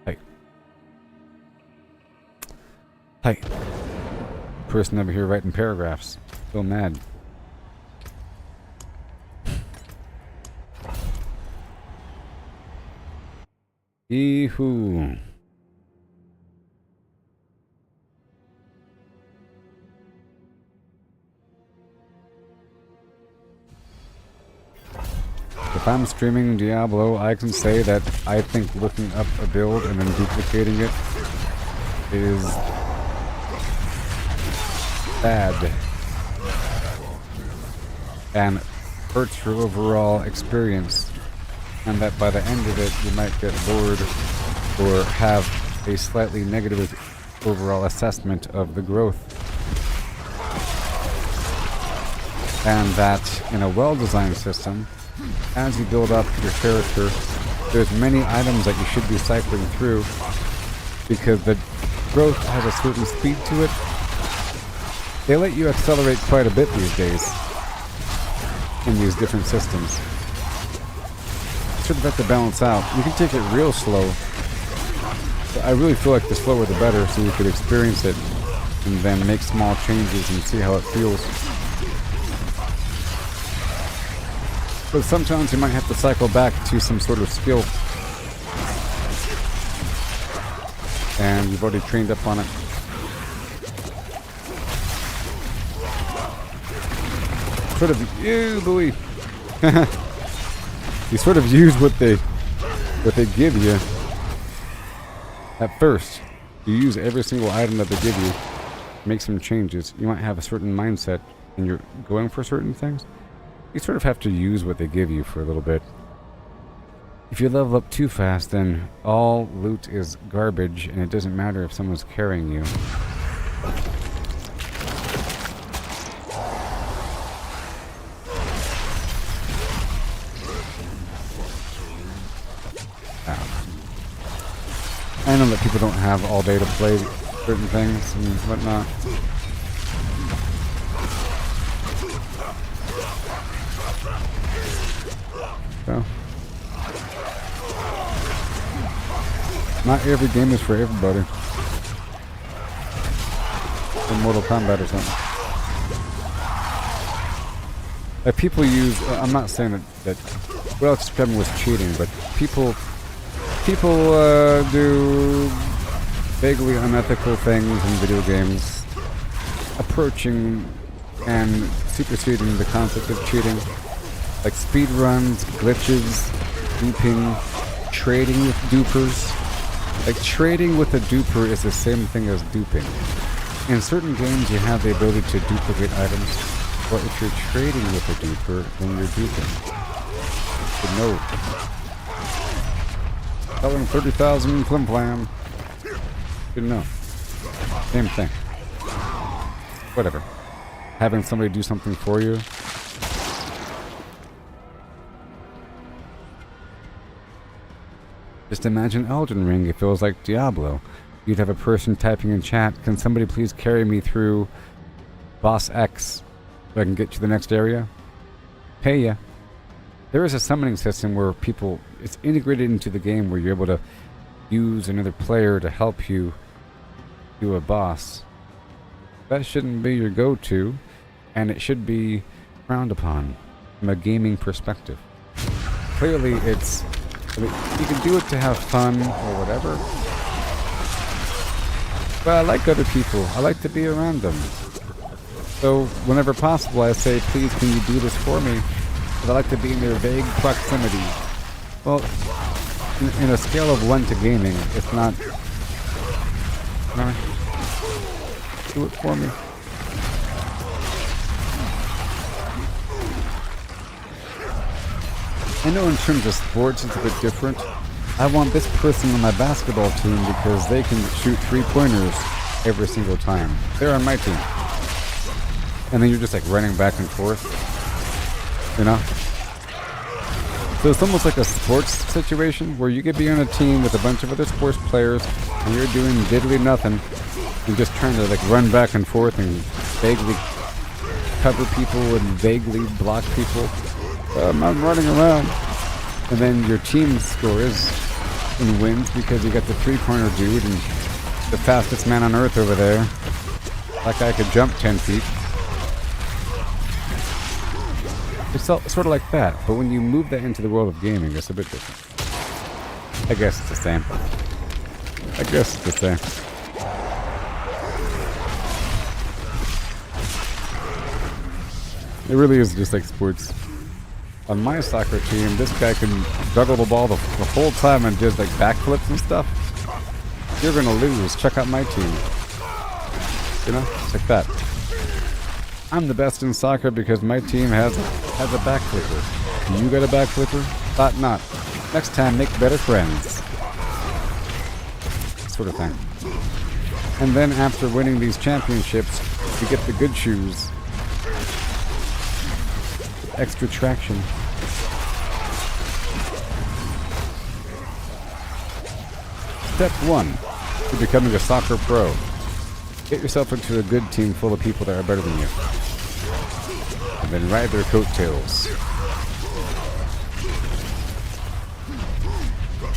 Hey. Hey. Person over here writing paragraphs. So mad. Yee-hoo. If I'm streaming Diablo, I can say that I think looking up a build and then duplicating it is bad and hurts your overall experience. And that by the end of it, you might get bored or have a slightly negative overall assessment of the growth. And that in a well-designed system, as you build up your character, there's many items that you should be cycling through because the growth has a certain speed to it. They let you accelerate quite a bit these days in these different systems. Sort of have to balance out. You can take it real slow, but I really feel like the slower the better, so you could experience it and then make small changes and see how it feels. But sometimes you might have to cycle back to some sort of skill, and you've already trained up on it. Sort of, ew, boy. You sort of use what they give you at first. You use every single item that they give you, make some changes. You might have a certain mindset and you're going for certain things. You sort of have to use what they give you for a little bit. If you level up too fast, then all loot is garbage and it doesn't matter if someone's carrying you. I know that people don't have all day to play certain things and whatnot. So. Not every game is for everybody. For Mortal Kombat or something. Like people use, I'm not saying that what I was describing was cheating, but people do vaguely unethical things in video games, approaching and superseding the concept of cheating, like speed runs, glitches, duping, trading with dupers. Like trading with a duper is the same thing as duping. In certain games you have the ability to duplicate items, but if you're trading with a duper, then you're duping. But no. Selling 30,000 Flim Flam. Didn't know. Same thing. Whatever. Having somebody do something for you. Just imagine Elden Ring. It feels like Diablo. You'd have a person typing in chat, "Can somebody please carry me through boss X so I can get to the next area?" Pay ya. There is a summoning system where it's integrated into the game where you're able to use another player to help you do a boss. That shouldn't be your go-to, and it should be frowned upon from a gaming perspective. Clearly you can do it to have fun or whatever. But I like other people. I like to be around them. So whenever possible, I say, "Please, can you do this for me?" But I like to be in their vague proximity. Well, in a scale of 1 to gaming, it's not... do it for me. I know in terms of sports it's a bit different. I want this person on my basketball team because they can shoot 3-pointers every single time. They're on my team. And then you're just like running back and forth. You know? So it's almost like a sports situation where you could be on a team with a bunch of other sports players and you're doing diddly nothing and just trying to like run back and forth and vaguely cover people and vaguely block people. I'm running around. And then your team scores and wins because you got the 3-pointer dude and the fastest man on earth over there. That guy could jump 10 feet. It's sort of like that, but when you move that into the world of gaming, it's a bit different. I guess it's the same. It really is just like sports. On my soccer team, this guy can juggle the ball the whole time and does like backflips and stuff. You're gonna lose. Check out my team. You know, it's like that. I'm the best in soccer because my team has a backflipper. You got a backflipper? Thought not. Next time, make better friends. Sort of thing. And then after winning these championships, you get the good shoes. Extra traction. Step 1 to becoming a soccer pro. Get yourself into a good team full of people that are better than you. And then ride their coattails.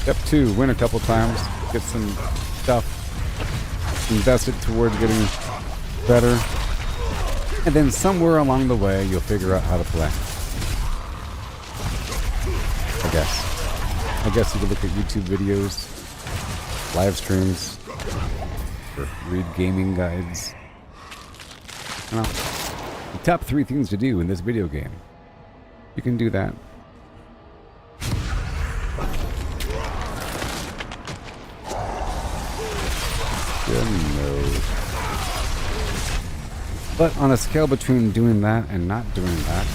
Step 2, win a couple times. Get some stuff. Invest it towards getting better. And then somewhere along the way, you'll figure out how to play. I guess you could look at YouTube videos, live streams, or read gaming guides. You know, the top 3 things to do in this video game. You can do that. But on a scale between doing that and not doing that,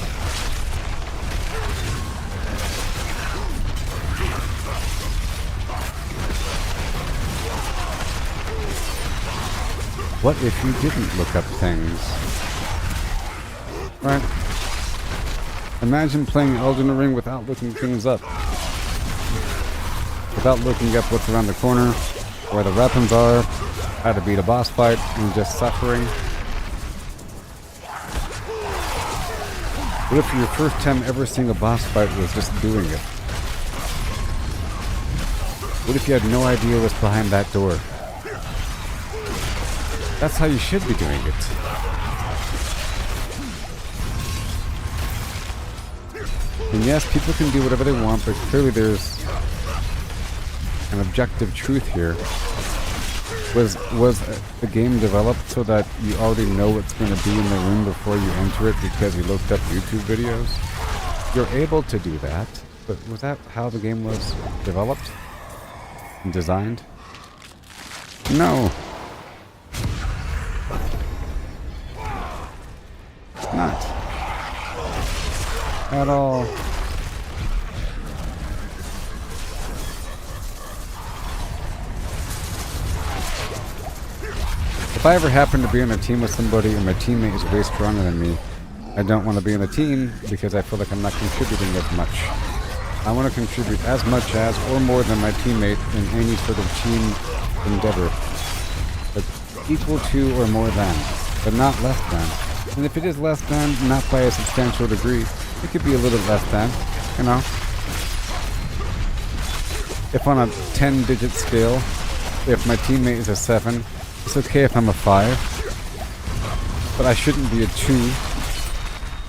what if you didn't look up things? Right? Imagine playing Elden Ring without looking things up. Without looking up what's around the corner, where the weapons are, how to beat a boss fight, and just suffering. What if your first time ever seeing a boss fight was just doing it? What if you had no idea what's behind that door? That's how you should be doing it. And yes, people can do whatever they want, but clearly there's an objective truth here. Was the game developed so that you already know what's going to be in the room before you enter it because you looked up YouTube videos? You're able to do that, but was that how the game was developed and designed? No. Not. At all. If I ever happen to be on a team with somebody and my teammate is way stronger than me, I don't want to be on the team because I feel like I'm not contributing as much. I want to contribute as much as or more than my teammate in any sort of team endeavor. But equal to or more than, but not less than. And if it is less than, not by a substantial degree, it could be a little less than, you know. If on a 10-digit scale, if my teammate is a 7, it's okay if I'm a 5, but I shouldn't be a 2,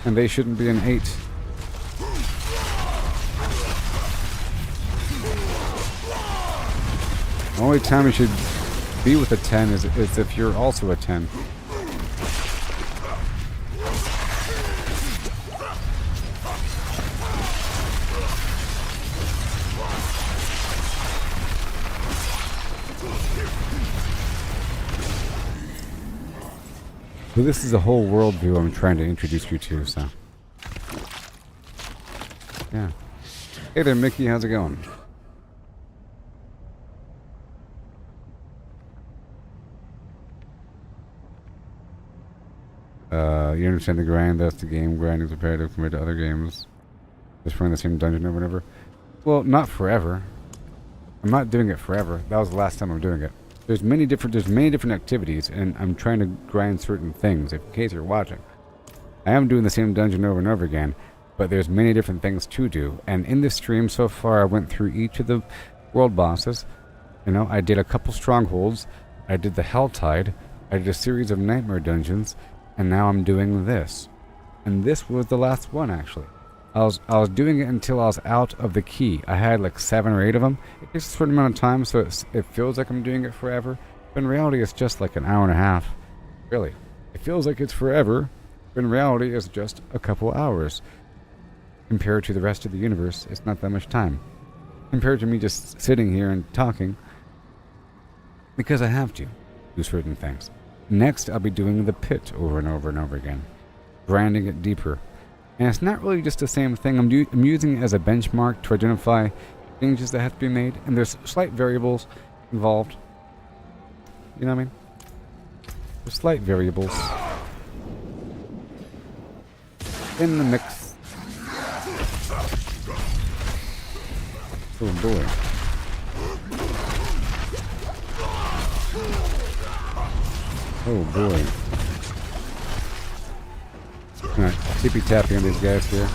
and they shouldn't be an 8. The only time you should be with a 10 is if you're also a 10. So this is a whole worldview I'm trying to introduce you to, so. Yeah. Hey there, Mickey, how's it going? You understand the grind, that's the game. Grinding is repetitive compared to other games. Just playing the same dungeon over and over. Well, not forever. I'm not doing it forever. That was the last time I'm doing it. There's many different activities, and I'm trying to grind certain things, in case you're watching. I am doing the same dungeon over and over again, but there's many different things to do. And in this stream so far, I went through each of the world bosses. You know, I did a couple strongholds. I did the Helltide. I did a series of nightmare dungeons. And now I'm doing this. And this was the last one, actually. I was doing it until I was out of the key. I had like 7 or 8 of them. It takes a certain amount of time, so it feels like I'm doing it forever. But in reality, it's just like an hour and a half. Really. It feels like it's forever, but in reality, it's just a couple hours. Compared to the rest of the universe, it's not that much time. Compared to me just sitting here and talking, because I have to do certain things. Next, I'll be doing the pit over and over and over again, grinding it deeper. And it's not really just the same thing. I'm using it as a benchmark to identify changes that have to be made, and there's slight variables involved. You know what I mean? There's slight variables in the mix. Oh boy. Oh boy. Alright, tippy tapping on these guys here.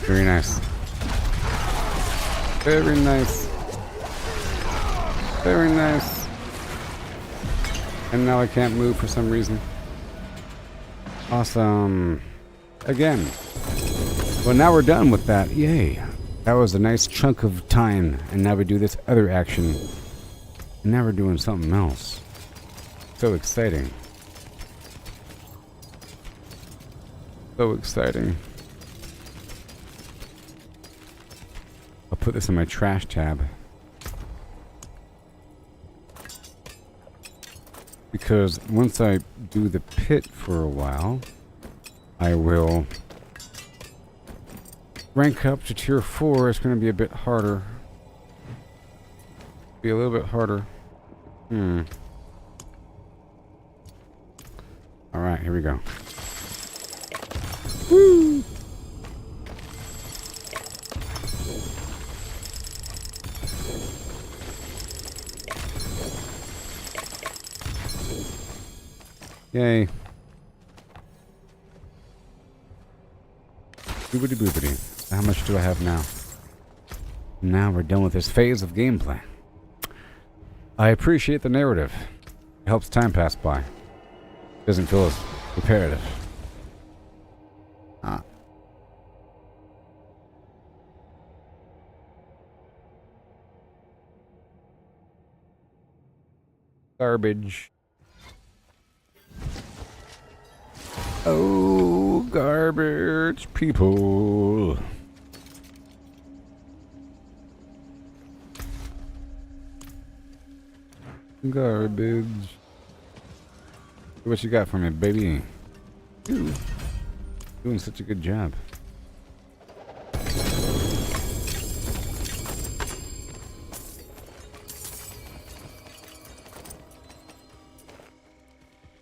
Very nice. Very nice. Very nice. And now I can't move for some reason. Awesome. Again. Well, now we're done with that. Yay. That was a nice chunk of time. And now we do this other action. And now we're doing something else. So exciting. So exciting. I'll put this in my trash tab. Because once I do the pit for a while, I will rank up to tier 4. It's going to be a bit harder. Be a little bit harder. Alright, here we go. Yay. Boobity boobity. How much do I have now? Now we're done with this phase of gameplay. I appreciate the narrative. It helps time pass by. Doesn't feel as repetitive. Garbage. Oh, garbage people. Garbage. What you got for me, baby? Ooh. Doing such a good job.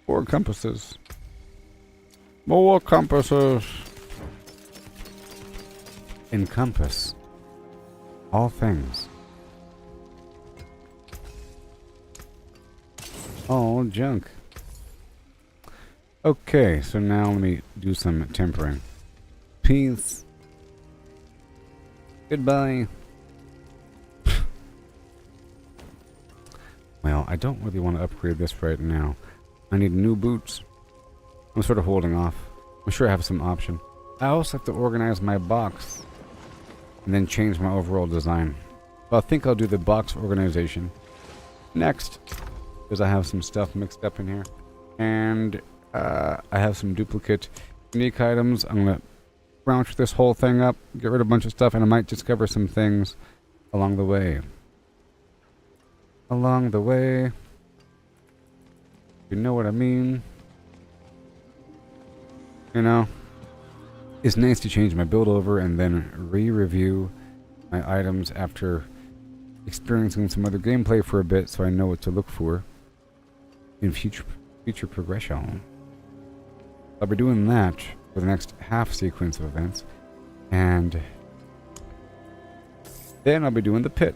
More compasses. More compasses. Encompass all things. All junk. Okay, so now let me do some tempering. Peace. Goodbye. Well, I don't really want to upgrade this right now. I need new boots. I'm sort of holding off. I'm sure I have some option. I also have to organize my box and then change my overall design. But I think I'll do the box organization next, because I have some stuff mixed up in here. And I have some duplicate unique items. I'm going to round this whole thing up, get rid of a bunch of stuff, and I might discover some things along the way. Along the way. You know what I mean? You know? It's nice to change my build over and then re-review my items after experiencing some other gameplay for a bit, so I know what to look for in future progression. I'll be doing that for the next half sequence of events, and then I'll be doing the pit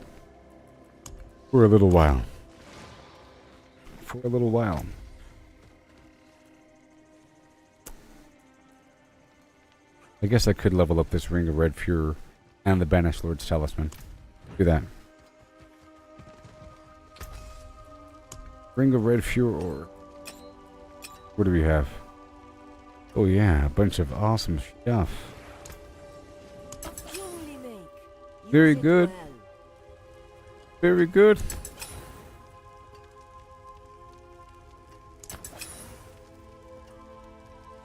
for a little while. For a little while. I guess I could level up this Ring of Red Fury and the Banished Lord's Talisman. Do that. Ring of Red Fury. What do we have? Oh yeah, a bunch of awesome stuff. Very good. Very good.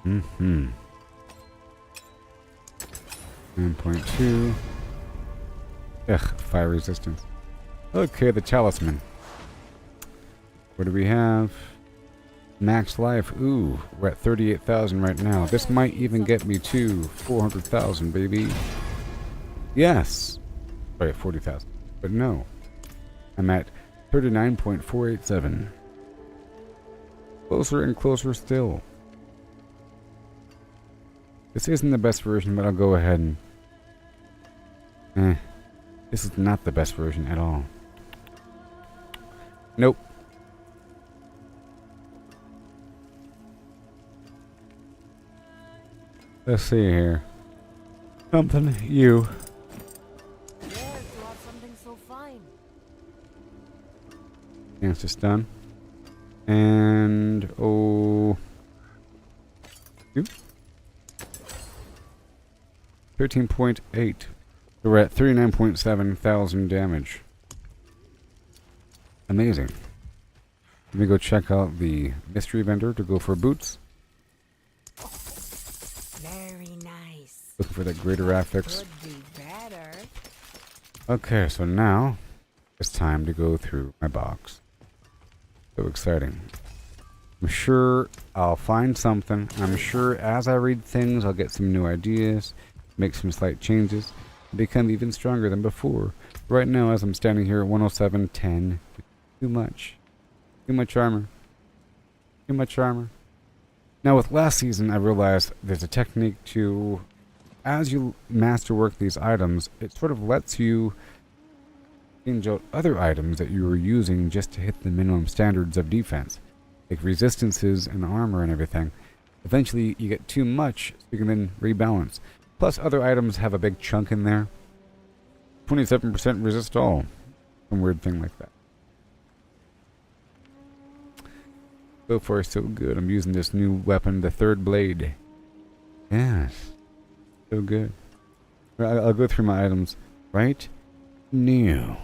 Mm-hmm. 9.2. Ugh, fire resistance. Okay, the talisman. What do we have? Max life. Ooh, we're at 38,000 right now. This might even get me to 400,000, baby. Yes. Sorry, 40,000. But no. I'm at 39.487. Closer and closer still. This isn't the best version, but I'll go ahead and... This is not the best version at all. Nope. Let's see here. Something you. Yes, you have something so fine. Chance to stun. And oh, you. 13.8. So we're at 39.7 thousand damage. Amazing. Let me go check out the mystery vendor to go for boots. Very nice. Looking for that greater affix. Could be better. Okay, so now it's time to go through my box. So exciting. I'm sure I'll find something. I'm sure as I read things, I'll get some new ideas, make some slight changes, become even stronger than before. Right now, as I'm standing here at 107.10, too much. Too much armor. Too much armor. Now with last season, I realized there's a technique to, as you masterwork these items, it sort of lets you change out other items that you were using just to hit the minimum standards of defense, like resistances and armor and everything. Eventually, you get too much, so you can then rebalance. Plus, other items have a big chunk in there. 27% resist all. Some weird thing like that. So far, so good. I'm using this new weapon, the third blade. Yes. So good. I'll go through my items. Right? New.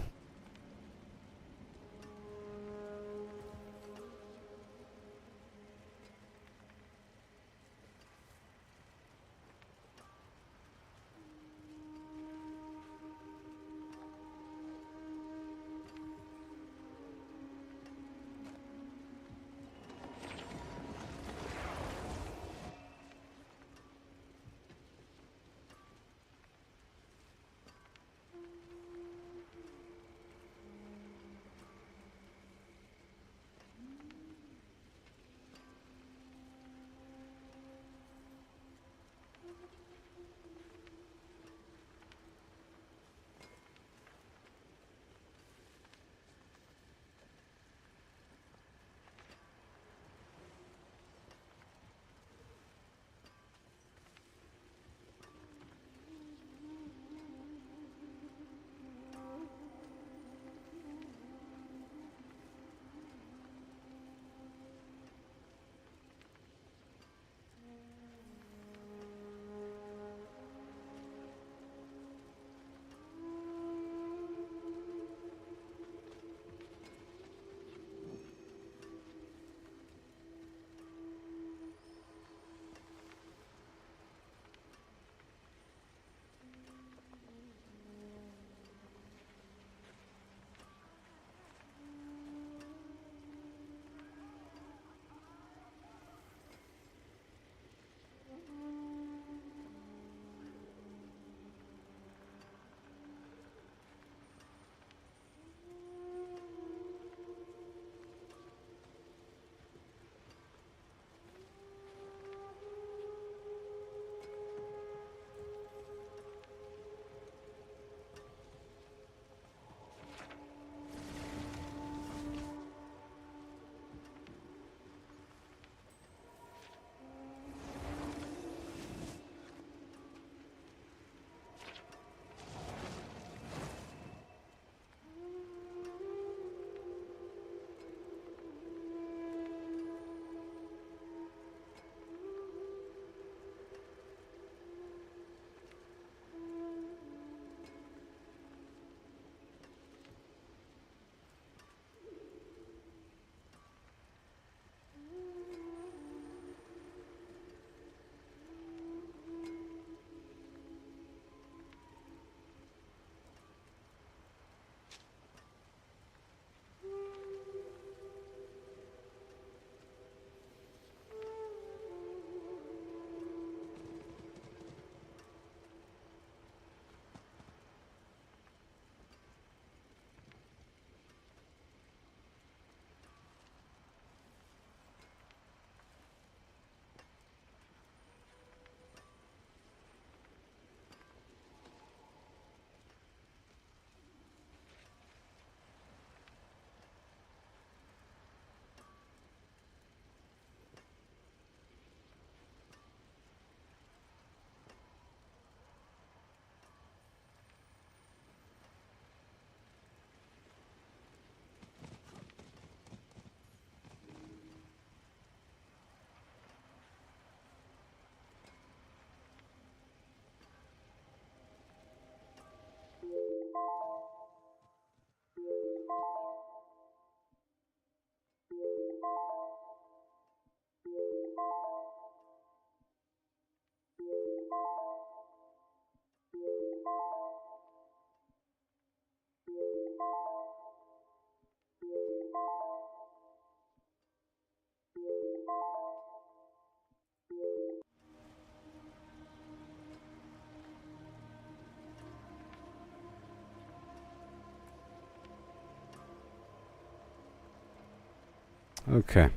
Okay.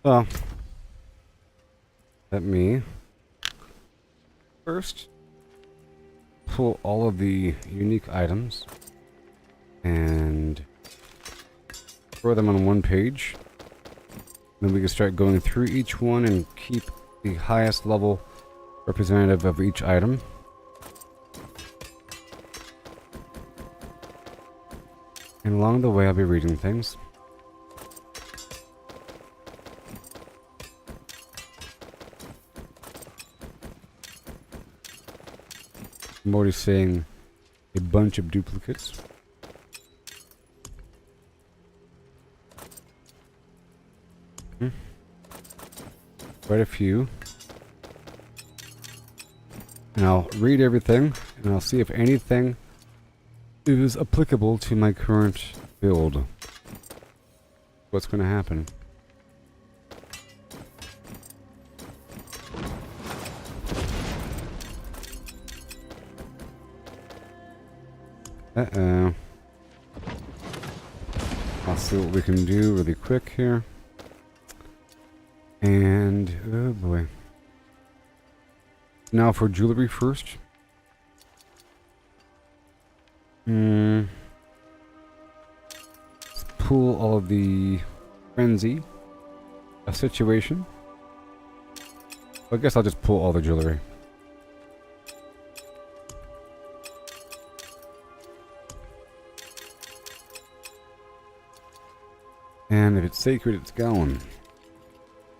So, let me first pull all of the unique items and throw them on one page. Then we can start going through each one and keep the highest level representative of each item. And along the way I'll be reading things. I'm already seeing a bunch of duplicates. Quite a few. And I'll read everything, and I'll see if anything is applicable to my current build. What's going to happen? Uh-oh. I'll see what we can do really quick here. And, oh boy. Now for jewelry first. Let's pull all of the frenzy situation. I guess I'll just pull all the jewelry. And if it's sacred, it's going.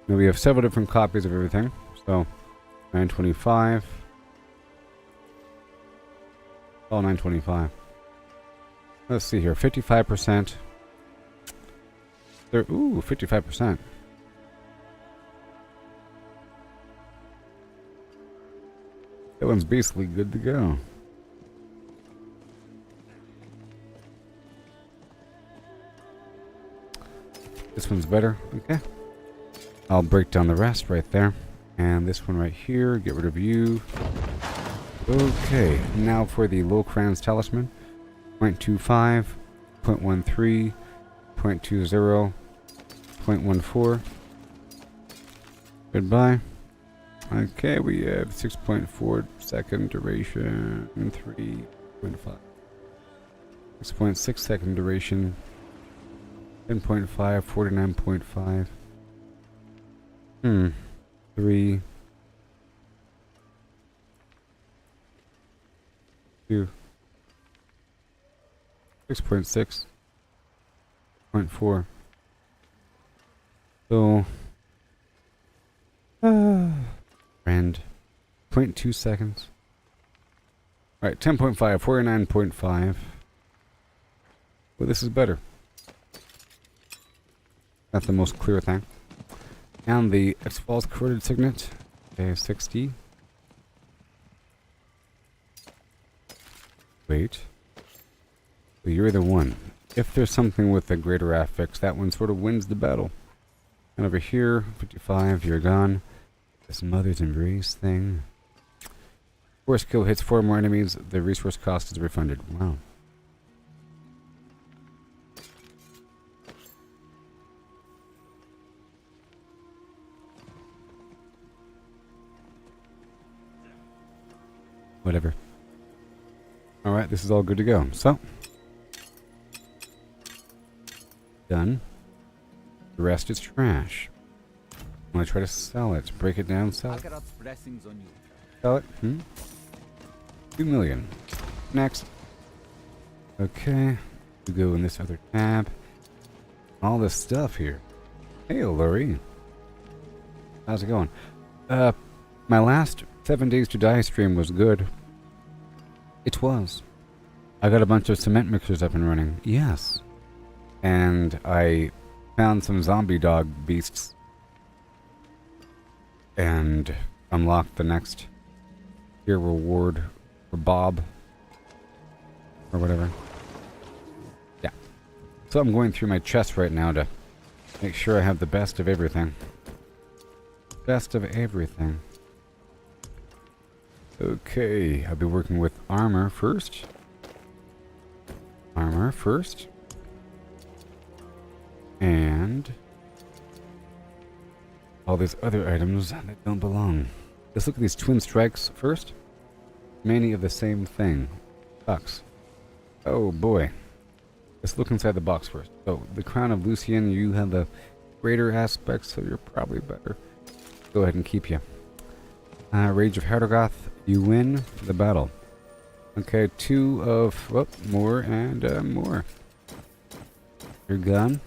Now we have several different copies of everything. So, 925. Oh, 925. Let's see here. 55%. There. Ooh, 55%. That one's basically good to go. This one's better. Okay. I'll break down the rest right there. And this one right here. Get rid of you. Okay. Now for the Locran's Talisman. 0.25. 0.13. 0.20. 0.14. Goodbye. Okay, we have 6.4 second duration. 3.5. 6.6 second duration. 10.5, 49.5. 3. 2. 6.6. 0.4. So. And 0.2 seconds. Alright, 10.5, 49.5. Well, this is better. That's the most clear thing. And the X-Falls corroded signet. Okay, 60. Wait. So you're the one. If there's something with a greater affix, that one sort of wins the battle. And over here, 55, you're gone. This Mother's Embrace thing. Force kill hits 4 more enemies, the resource cost is refunded. Wow. Whatever. Alright, this is all good to go. So. Done. The rest is trash. I'm gonna try to sell it. Break it down, sell it. Akarat's blessings on you. Sell it. 2 million. Next. Okay. We go in this other tab. All this stuff here. Hey, Lori. How's it going? My last 7 Days to Die stream was good. It was. I got a bunch of cement mixers up and running. Yes. And I found some zombie dog beasts. And unlocked the next tier reward for Bob. Or whatever. Yeah. So I'm going through my chest right now to make sure I have the best of everything. Best of everything. Okay, I'll be working with armor first. Armor first. And all these other items that don't belong. Let's look at these twin strikes first. Many of the same thing. Sucks. Oh boy. Let's look inside the box first. So, the Crown of Lucian, you have the greater aspects, so you're probably better. Go ahead and keep you. Rage of Hardogoth, you win the battle. Okay, 2 of, well, more and more. Your gun.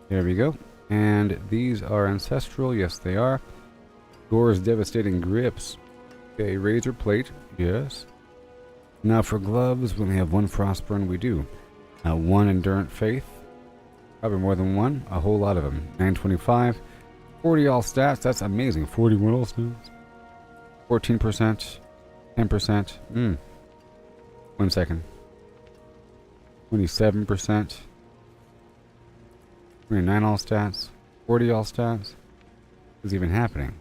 There we go. And these are ancestral, yes they are. Gore's devastating grips. Okay, razor plate, yes. Now for gloves, we only have 1 frostburn, we do. 1 endurant faith. Probably more than 1, a whole lot of them. 925. 40 all stats, that's amazing. 41 all stats. 14%. 10%. 1 second. 27%. 29 all stats. 40 all stats. What's even happening?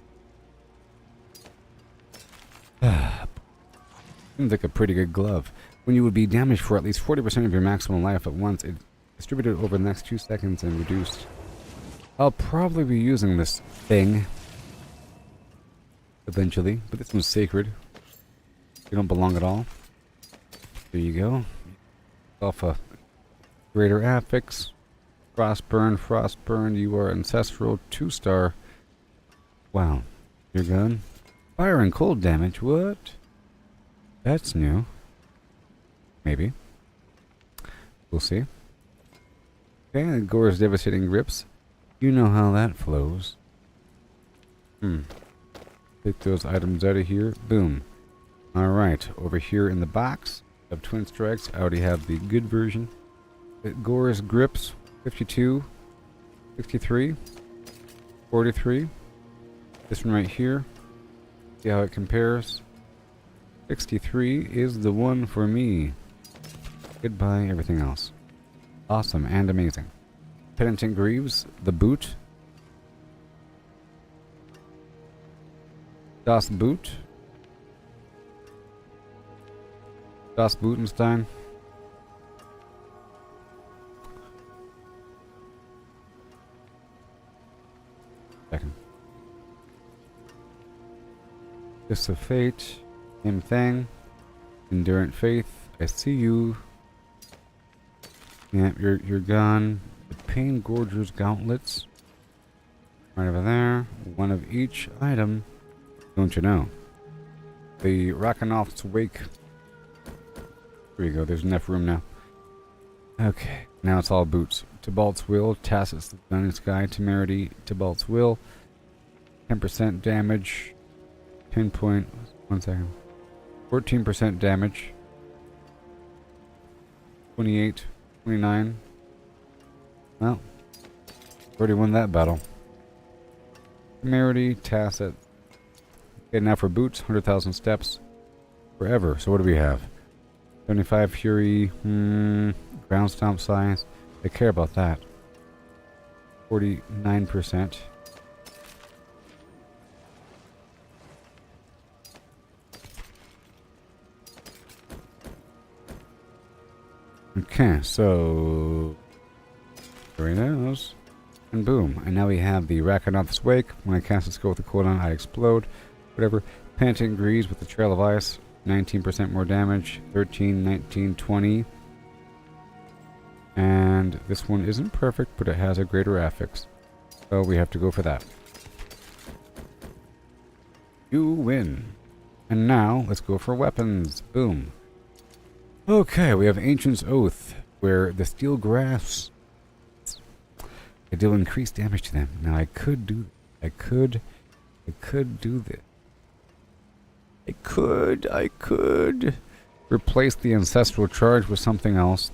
Seems like a pretty good glove. When you would be damaged for at least 40% of your maximum life at once, it distributed over the next 2 seconds and reduced. I'll probably be using this thing eventually, but this one's sacred. You don't belong at all. There you go. Off a greater affix. Frostburn, you are ancestral 2-star. Wow. Your gun. Fire and cold damage, what? That's new. Maybe. We'll see. Okay, Gore's devastating grips. You know how that flows. Take those items out of here. Boom. Alright, over here in the box of twin strikes, I already have the good version. Gore's grips, 52, 63, 43. This one right here. See how it compares. 63 is the one for me. Goodbye, everything else. Awesome and amazing. Penitent Greaves, the boot. Das Boot. Das Bootenstein. Second. Kiss of Fate. Same thing. Endurant Faith. I see you. Yep, you're gone. The Pain Gorger's Gauntlets. Right over there. 1 of each item. Don't you know? The Rakanoth's Wake. Here we go. There's enough room now. Okay. Now it's all boots. Tybalt's Will. Tacit's the Gun Sky. Temerity. Tybalt's Will. 10% damage. 10 point. 1 second. 14% damage. 28. 29. Well. Already won that battle. Temerity. Tacit. Okay, now for boots. 100,000 steps. Forever. So what do we have? 75 Fury. Ground Stomp size. I care about that. 49%. Okay, so there he goes. And boom. And now we have the Rakanoth's Wake. When I cast a skill with the cooldown, I explode. Whatever. Penitent Greaves with the Trail of Ice. 19% more damage. 13, 19, 20. And this one isn't perfect, but it has a greater affix. So we have to go for that. You win. And now, let's go for weapons. Boom. Okay, we have Ancient's Oath, where the steel grasps. I deal increased damage to them. Now I could do... I could do this. I could replace the ancestral charge with something else.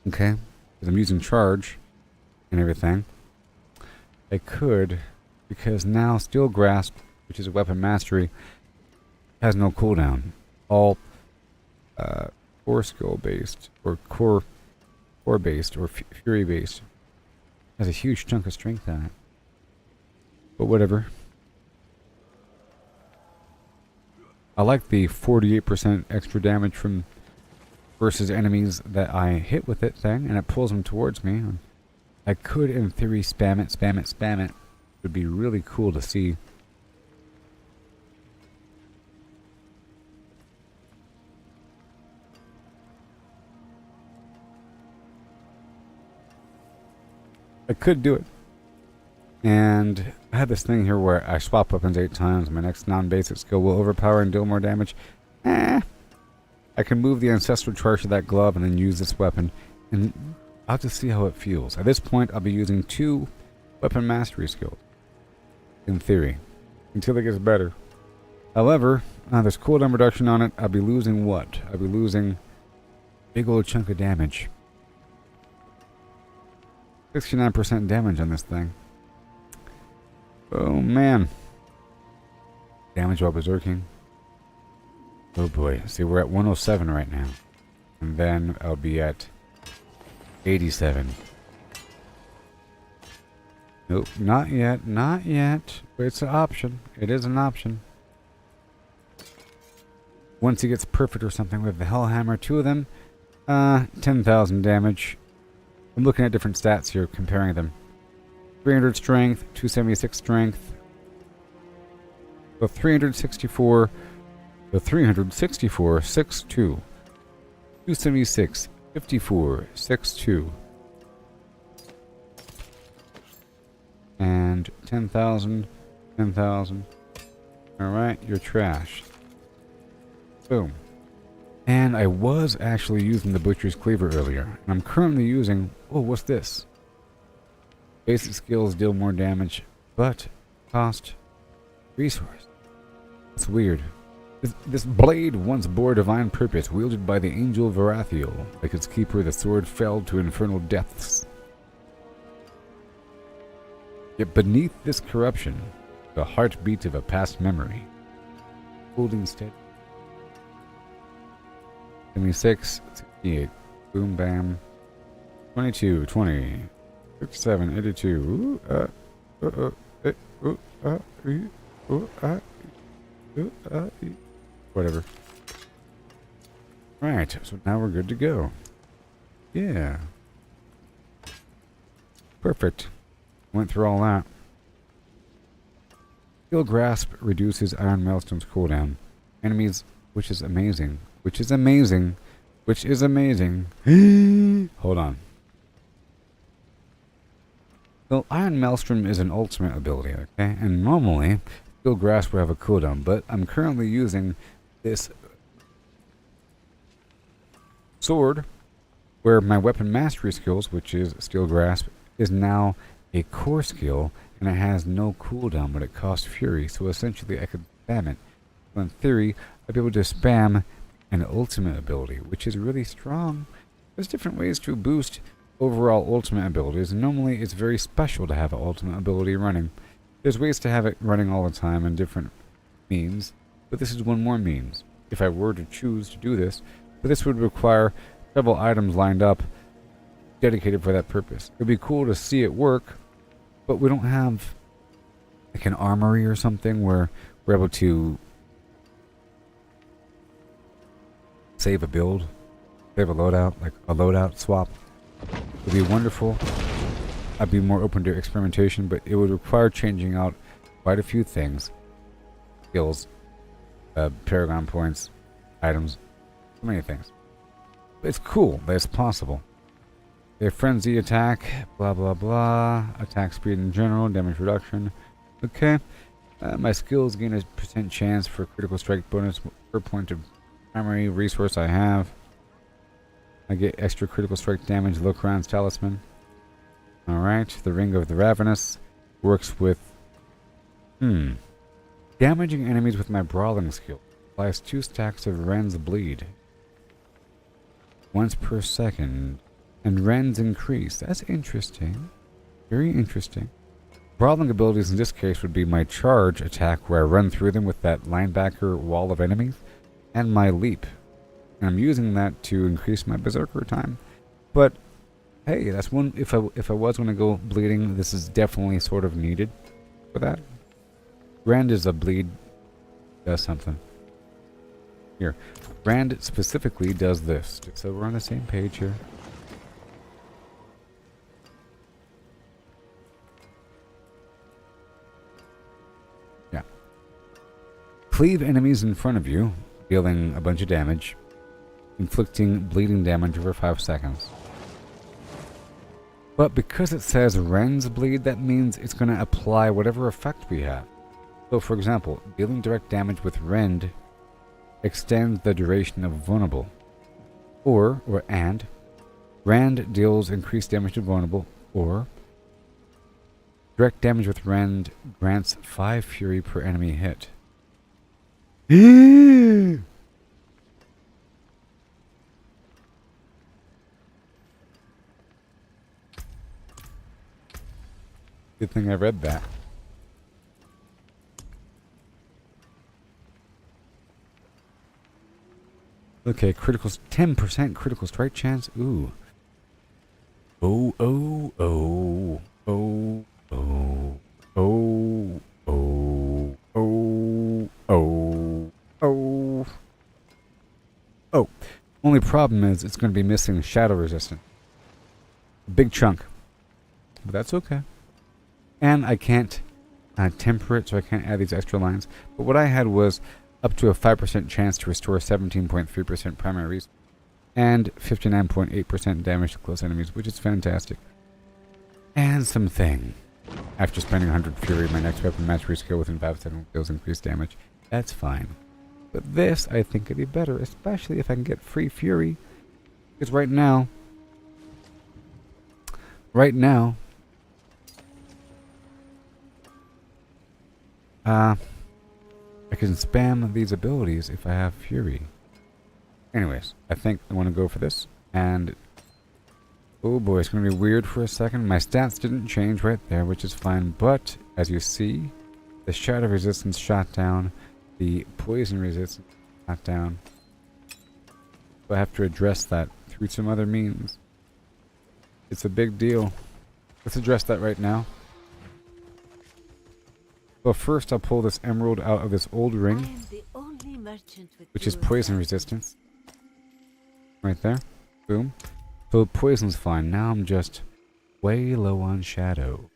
Okay? Because I'm using charge and everything. I could, because now Steel Grasp, which is a weapon mastery, has no cooldown. All core skill based, or core based, or fury based. Has a huge chunk of strength on it. But whatever. I like the 48% extra damage from versus enemies that I hit with it thing, and it pulls them towards me. I could, in theory, spam it would be really cool to see. I could do it. And I had this thing here where I swap weapons 8 times. My next non-basic skill will overpower and deal more damage. I can move the ancestral charge to that glove and then use this weapon. And I'll just see how it feels. At this point, I'll be using 2 weapon mastery skills. In theory. Until it gets better. However, there's cooldown reduction on it. I'll be losing what? I'll be losing a big old chunk of damage. 69% damage on this thing. Oh man. Damage while berserking. Oh boy. See, we're at 107 right now. And then I'll be at 87. Nope, not yet, not yet. But it's an option. It is an option. Once he gets perfect or something with the Hellhammer, 2 of them, 10,000 damage. I'm looking at different stats here, comparing them. 300 strength, 276 strength. The 364, 6'2". 276, 54, 6'2". And 10,000, 10,000. Alright, you're trash. Boom. And I was actually using the Butcher's Cleaver earlier. And I'm currently using... Oh, what's this? Basic skills deal more damage, but cost resource. It's weird. This blade once bore divine purpose, wielded by the angel Varathiel. Like its keeper, the sword fell to infernal depths. Yet beneath this corruption, the heartbeat of a past memory. Holding steady. 76, 68, boom, bam, 22, 20, 67, 82, whatever. Right, so now we're good to go. Yeah. Perfect. Went through all that. Skill Grasp reduces Iron Maelstrom's cooldown. Enemies, which is amazing. Which is amazing. Which is amazing. Hold on. So, Iron Maelstrom is an ultimate ability, okay? And normally, Skill Grasp will have a cooldown, but I'm currently using this sword, where my weapon mastery skills, which is Skill Grasp, is now a core skill, and it has no cooldown, but it costs fury, so essentially I could spam it. So in theory, I'd be able to spam an ultimate ability, which is really strong. There's different ways to boost overall ultimate abilities, and normally it's very special to have an ultimate ability running. There's ways to have it running all the time and different means, but this is one more means. If I were to choose to do this, but this would require several items lined up dedicated for that purpose. It'd be cool to see it work, but we don't have like an armory or something where we're able to save a build, save a loadout, like a loadout swap. It would be wonderful. I'd be more open to experimentation, but it would require changing out quite a few things. Skills, paragon points, items, so many things. But it's cool that it's possible. A frenzy attack, blah blah blah, attack speed in general, damage reduction. Okay. My skills gain a % chance for critical strike bonus per point of primary resource I have. I get extra critical strike damage, Lokran's Talisman. Alright, the Ring of the Ravenous works with... Damaging enemies with my brawling skill. Applies 2 stacks of Ren's Bleed. Once per second. And Ren's increase. That's interesting. Very interesting. Brawling abilities in this case would be my charge attack, where I run through them with that linebacker wall of enemies, and my leap. And I'm using that to increase my berserker time. But hey, that's one. If I was going to go bleeding, this is definitely sort of needed for that. Rend is a bleed. Does something. Here, Rend specifically does this. So we're on the same page here. Cleave enemies in front of you, dealing a bunch of damage, inflicting bleeding damage over 5 seconds. But because it says Rends bleed, that means it's going to apply whatever effect we have. So for example, dealing direct damage with Rend extends the duration of vulnerable. And Rend deals increased damage to vulnerable, or direct damage with Rend grants 5 fury per enemy hit. Good thing I read that. Okay, critical 10% critical strike chance. Ooh. Oh. Only problem is it's going to be missing shadow resistance. A big chunk. But that's okay. And I can't temper it, so I can't add these extra lines. But what I had was up to a 5% chance to restore 17.3% primary resource and 59.8% damage to close enemies, which is fantastic. And something. After spending 100 fury, my next weapon match rescale within 5 seconds deals increased damage. That's fine. But this, I think, could be better, especially if I can get free fury. Because right now, I can spam these abilities if I have fury. Anyways, I think I want to go for this. And oh boy, it's going to be weird for a second. My stats didn't change right there, which is fine. But as you see, the shadow resistance shot down. The poison resistance shot down. So I have to address that through some other means. It's a big deal. Let's address that right now. Well, first I'll pull this emerald out of this old ring, which is poison resistance. Right there. Boom. So poison's fine. Now I'm just way low on shadow.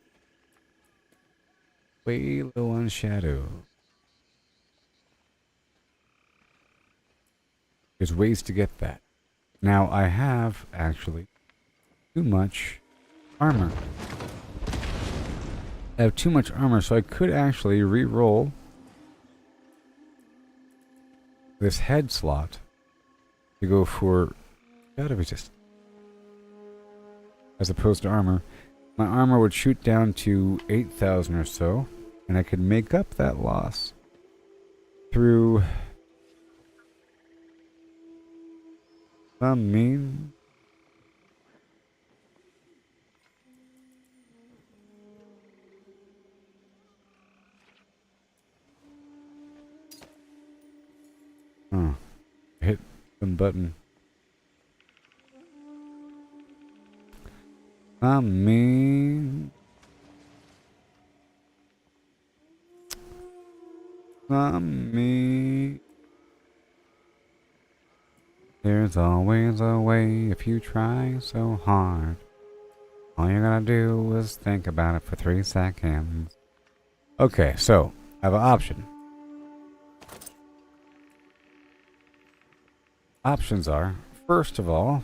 Way low on shadow. There's ways to get that. Now I have, actually, too much armor. I have too much armor, so I could actually re-roll this head slot to go for shadow resistance as opposed to armor. My armor would shoot down to 8,000 or so, and I could make up that loss through some means. Hit some button. Me. There's always a way if you try so hard. All you gotta do is think about it for 3 seconds. Okay, so I have an option. Options are, first of all,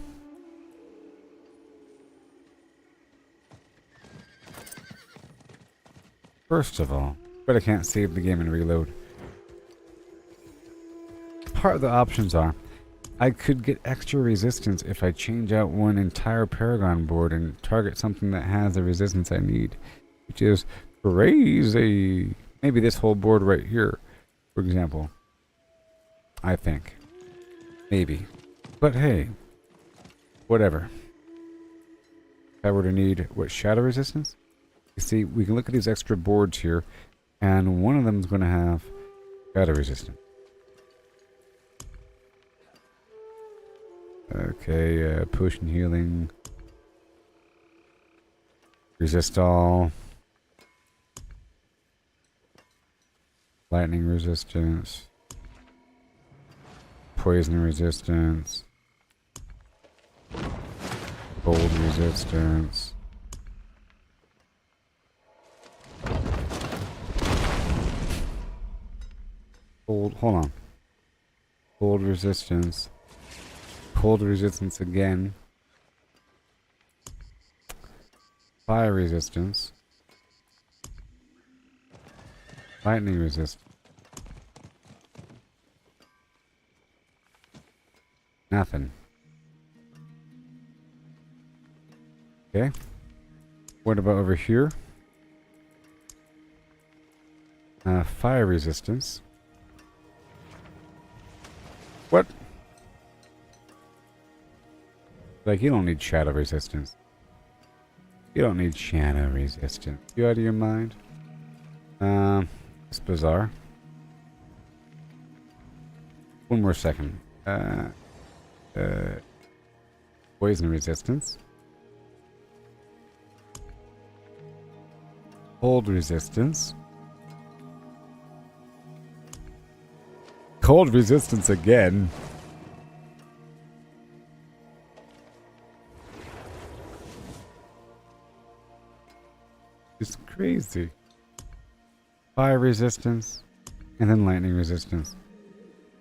but I can't save the game and reload. Part of the options are, I could get extra resistance if I change out one entire Paragon board and target something that has the resistance I need, which is crazy. Maybe this whole board right here, for example. I think. Maybe. But hey, whatever. If I were to need, what, shadow resistance? You see, we can look at these extra boards here, and one of them is going to have shadow resistance. Okay, potion healing. Resist all. Lightning resistance. Poison resistance. Cold resistance. Hold on. Cold resistance. Cold resistance again. Fire resistance. Lightning resistance. Nothing. Okay. What about over here? Fire resistance. What? Like, you don't need shadow resistance. You don't need shadow resistance. You out of your mind? It's bizarre. One more second. Poison resistance. Cold resistance. Cold resistance again. It's crazy. Fire resistance, and then lightning resistance,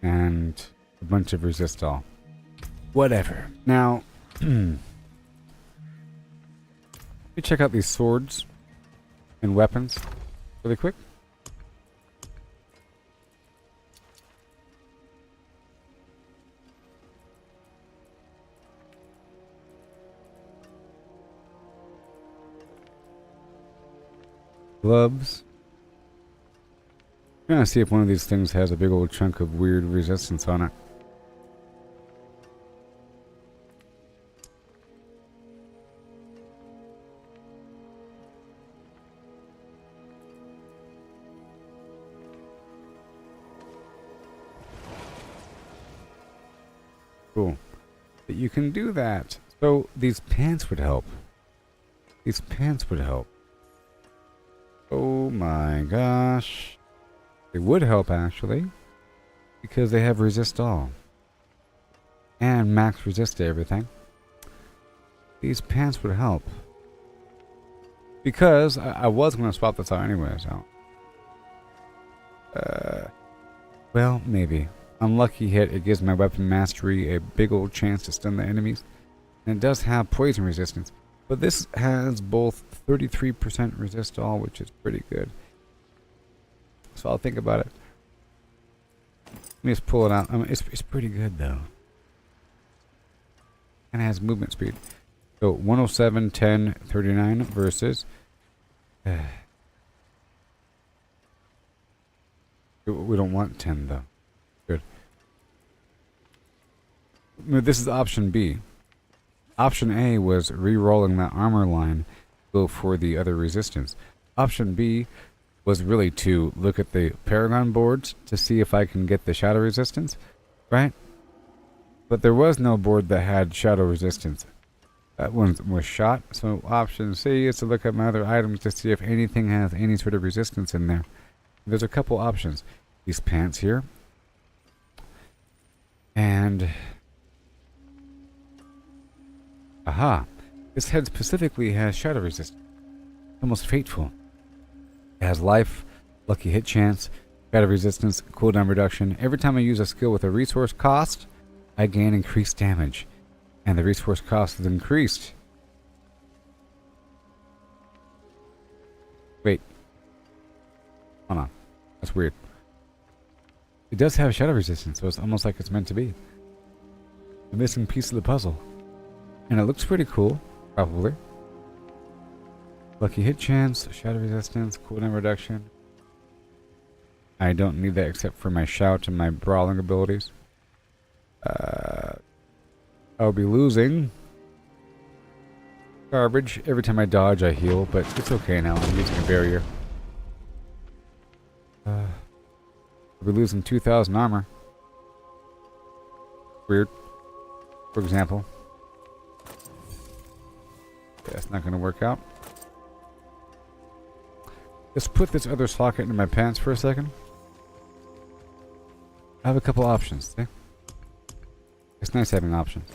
and a bunch of resist all. Whatever. Now, let me check out these swords and weapons really quick. Gloves. I'm trying to see if one of these things has a big old chunk of weird resistance on it. Cool. But you can do that. So these pants would help. These pants would help. Oh my gosh. They would help actually. Because they have resist all. And max resist to everything. These pants would help. Because I was going to swap this out anyway, so. Well, maybe. Unlucky hit, it gives my weapon mastery a big old chance to stun the enemies. And it does have poison resistance. But this has both 33% resist all, which is pretty good. So I'll think about it. Let me just pull it out. I mean, it's pretty good though. And it has movement speed. So 107, 10, 39 versus... we don't want 10 though. Good. No, this is option B. Option A was re-rolling that armor line to go for the other resistance. Option B was really to look at the Paragon boards to see if I can get the shadow resistance, right? But there was no board that had shadow resistance. That one was shot, so option C is to look at my other items to see if anything has any sort of resistance in there. There's a couple options. These pants here. And... aha! This head specifically has shadow resistance. Almost fateful. It has life, lucky hit chance, shadow resistance, cooldown reduction. Every time I use a skill with a resource cost, I gain increased damage. And the resource cost is increased. Wait. Hold on. That's weird. It does have shadow resistance, so it's almost like it's meant to be. The missing piece of the puzzle. And it looks pretty cool, probably. Lucky hit chance, shadow resistance, cooldown reduction. I don't need that except for my shout and my brawling abilities. I'll be losing garbage. Every time I dodge, I heal, but it's okay now. I'm using a barrier. I'll be losing 2,000 armor. Weird. For example. Yeah, it's not going to work out. Let's put this other socket into my pants for a second. I have a couple options. See? It's nice having options.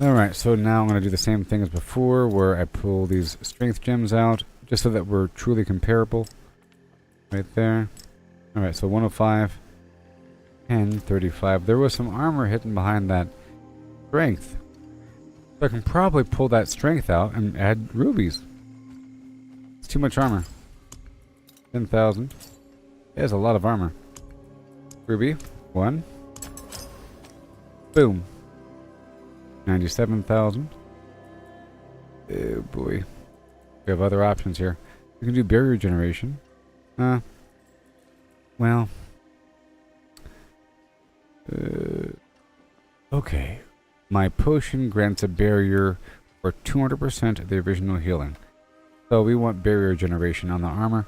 Alright, so now I'm going to do the same thing as before, where I pull these strength gems out, just so that we're truly comparable. Right there. Alright, so 105, 10, 35. There was some armor hidden behind that strength. So I can probably pull that strength out and add rubies. It's too much armor. 10,000. There's a lot of armor. Ruby. 1. Boom. 97,000. Oh boy. We have other options here. We can do barrier generation. Well. Okay. My potion grants a barrier for 200% of the original healing. So we want barrier generation on the armor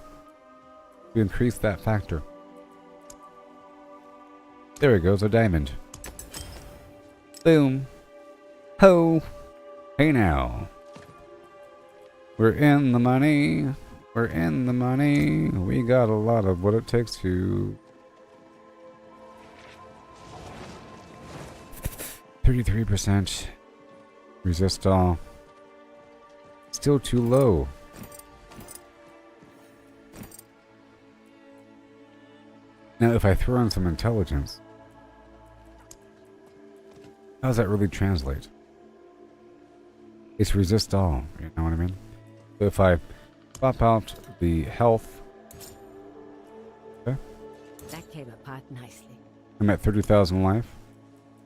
to increase that factor. There it goes, a diamond. Boom. Ho! Hey now. We're in the money. We're in the money. We got a lot of what it takes to... 33%. Resist all. Still too low. Now if I throw in some intelligence, how does that really translate? It's resist all, you know what I mean? So if I swap out the health, okay, That came apart nicely. I'm at 30,000 life.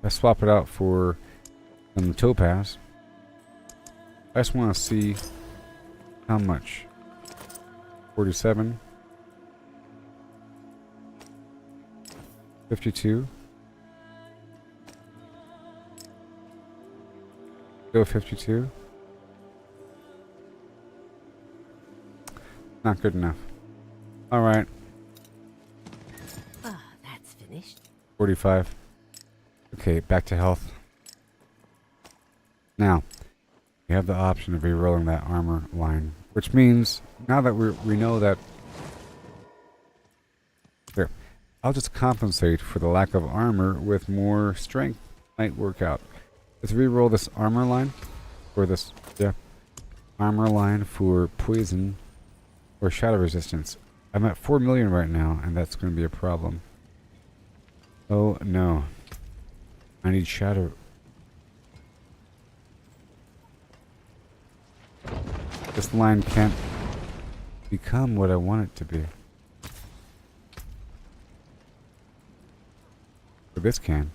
I swap it out for some topaz. I just want to see how much. 47. 52. Go 52. Not good enough. Alright. Ah, that's finished. 45. Okay, back to health. Now, we have the option of re-rolling that armor line, which means now that we know that... Here, I'll just compensate for the lack of armor with more strength. Might work out. Let's re-roll this armor line, or this, yeah, armor line for poison or shadow resistance. I'm at 4 million right now, and that's going to be a problem. Oh no. I need shadow. This line can't become what I want it to be. But this can.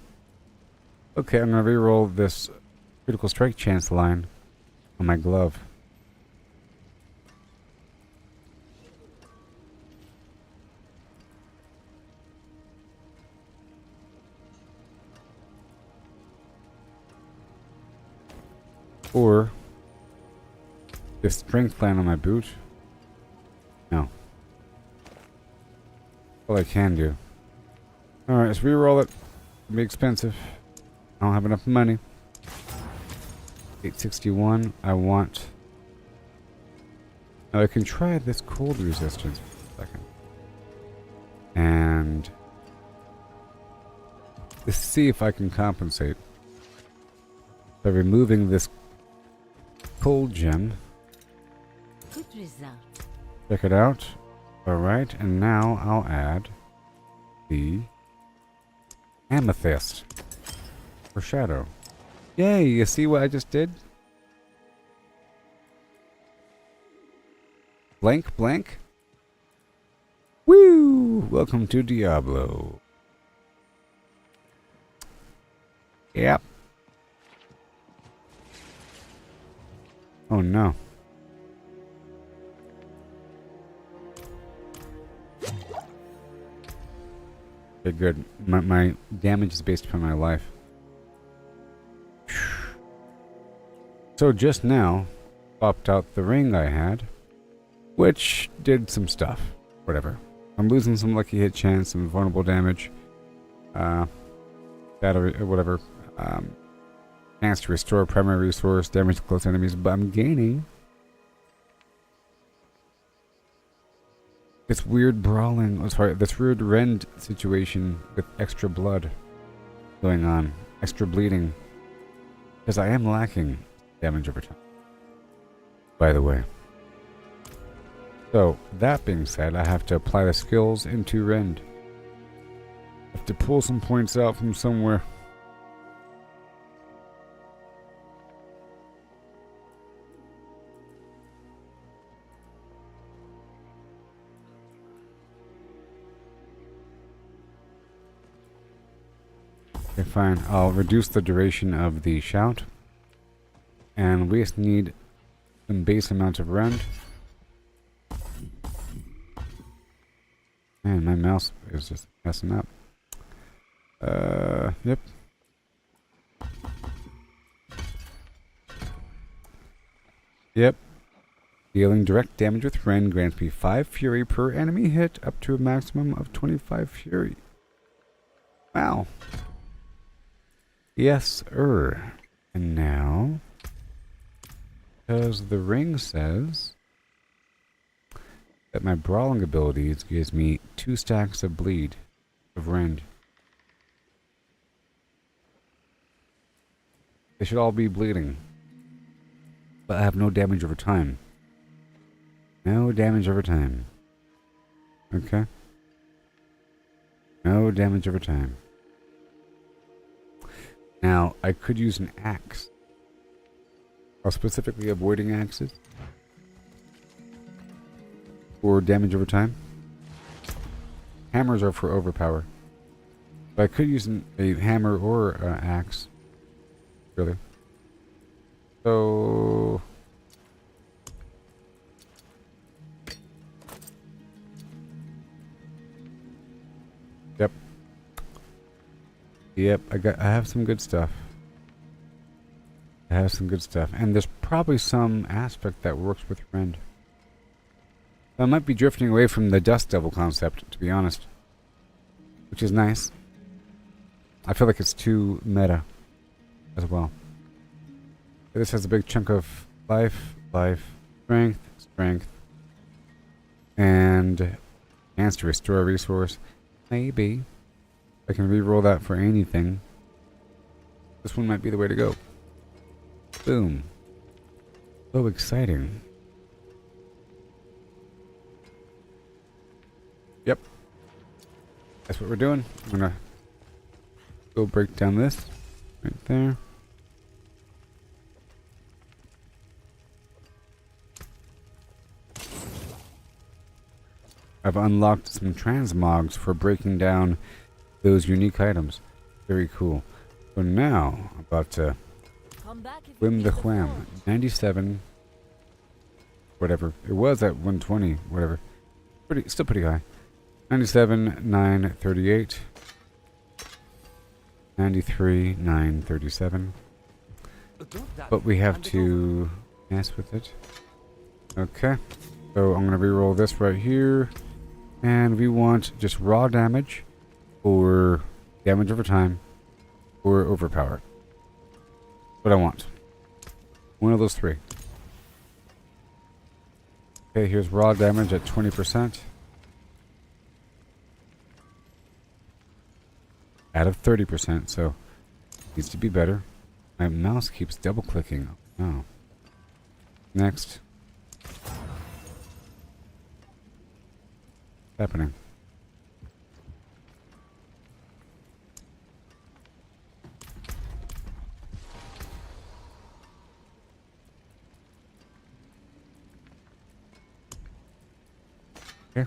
Okay, I'm going to reroll this critical strike chance line on my glove. Or this strength line on my boot. No. All I can do. Alright, let's reroll it. It'll be expensive. I don't have enough money. 861. I want... Now I can try this cold resistance for a second. And... let's see if I can compensate by removing this cold gem. Good result. Check it out. Alright, and now I'll add the amethyst for shadow. Yay, you see what I just did? Blank, blank. Woo! Welcome to Diablo. Yep. Oh no. Okay, good. My damage is based upon my life. So just now, popped out the ring I had, which did some stuff. Whatever. I'm losing some lucky hit chance, some vulnerable damage. Shadow, whatever. Chance to restore primary resource, damage to close enemies, but I'm gaining this weird brawling, this weird rend situation with extra blood going on, extra bleeding, because I am lacking damage over time, by the way. So, that being said, I have to apply the skills into rend. Have to pull some points out from somewhere. Okay, fine. I'll reduce the duration of the shout. And we just need some base amounts of rend. Man, my mouse is just messing up. Yep. Yep. Dealing direct damage with rend grants me 5 fury per enemy hit, up to a maximum of 25 fury. Wow. Yes, And now, because the ring says that my brawling abilities gives me 2 stacks of bleed of rend. They should all be bleeding. But I have no damage over time. No damage over time. Okay. No damage over time. Now, I could use an axe. Or specifically avoiding axes. For damage over time. Hammers are for overpower. But I could use a hammer or an axe. Really. So... Yep. Yep, I have some good stuff. I have some good stuff. And there's probably some aspect that works with rend. I might be drifting away from the Dust Devil concept, to be honest. Which is nice. I feel like it's too meta as well. This has a big chunk of life, strength, and chance to restore a resource. Maybe. I can re-roll that for anything. This one might be the way to go. Boom. So exciting. Yep. That's what we're doing. I'm gonna go break down this right there. I've unlocked some transmogs for breaking down those unique items. Very cool. So now, I'm about to whim the wham. 97. Whatever. It was at 120. Whatever. Still pretty high. 97, 938. 93, 937. But we have to mess with it. Okay. So I'm going to reroll this right here. And we want just raw damage, or damage over time, or overpower. What I want. One of those 3. Okay, here's raw damage at 20%. Out of 30%, so needs to be better. My mouse keeps double clicking. Oh. Next. Happening. Okay.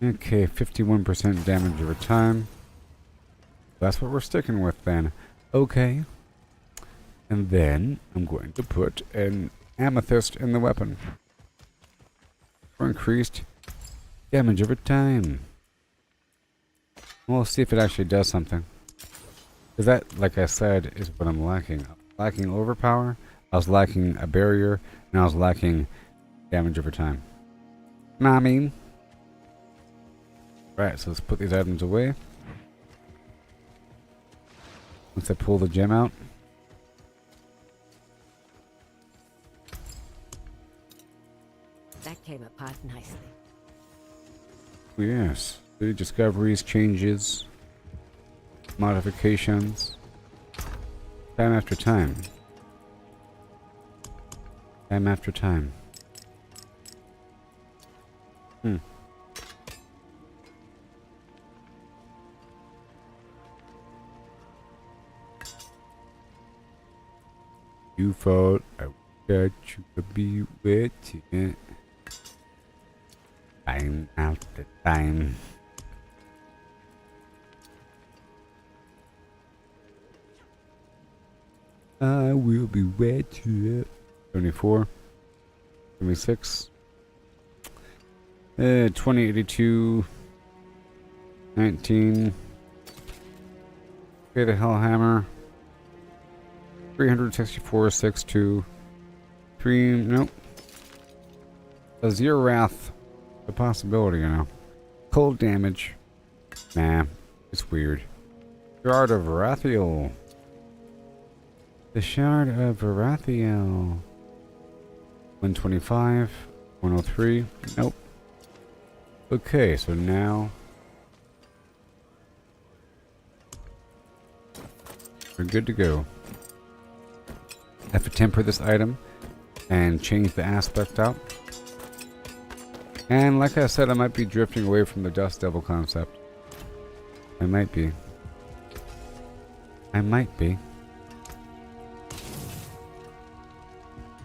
Okay, 51% damage over time. That's what we're sticking with then. Okay. And then I'm going to put an amethyst in the weapon. For increased damage over time. We'll see if it actually does something. Because that, like I said, is what I'm lacking. I'm lacking overpower, I was lacking a barrier, and I was lacking damage over time. Know what I mean? Right, so let's put these items away. Once I pull the gem out. That came apart nicely. Yes. The discoveries, changes, modifications. Time after time. Time after time. you fall, I got you to be waiting. Time after time. I will be waiting. 74. 76. 2082. 19. Okay, the Hellhammer. 364, 62. 3, nope. Azir Wrath. A possibility, you know. Cold damage. Nah, it's weird. Shard of Varathiel. The Shard of Varathiel. 125. 103. Nope. Okay, so now we're good to go. I have to temper this item and change the aspect out. And like I said, I might be drifting away from the Dust Devil concept. I might be. I might be.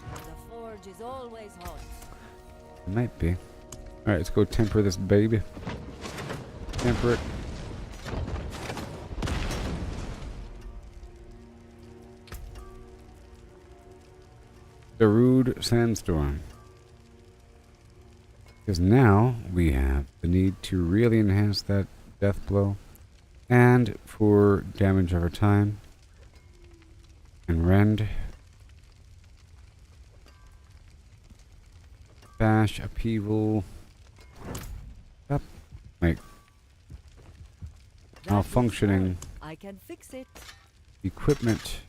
The forge is always hot. I might be. Alright, let's go temper this baby. Temper it. The Rude Sandstorm. Because now we have the need to really enhance that death blow. And for damage over time. And rend. Bash, upheaval. Up. Wait. Malfunctioning. I can fix it. Equipment.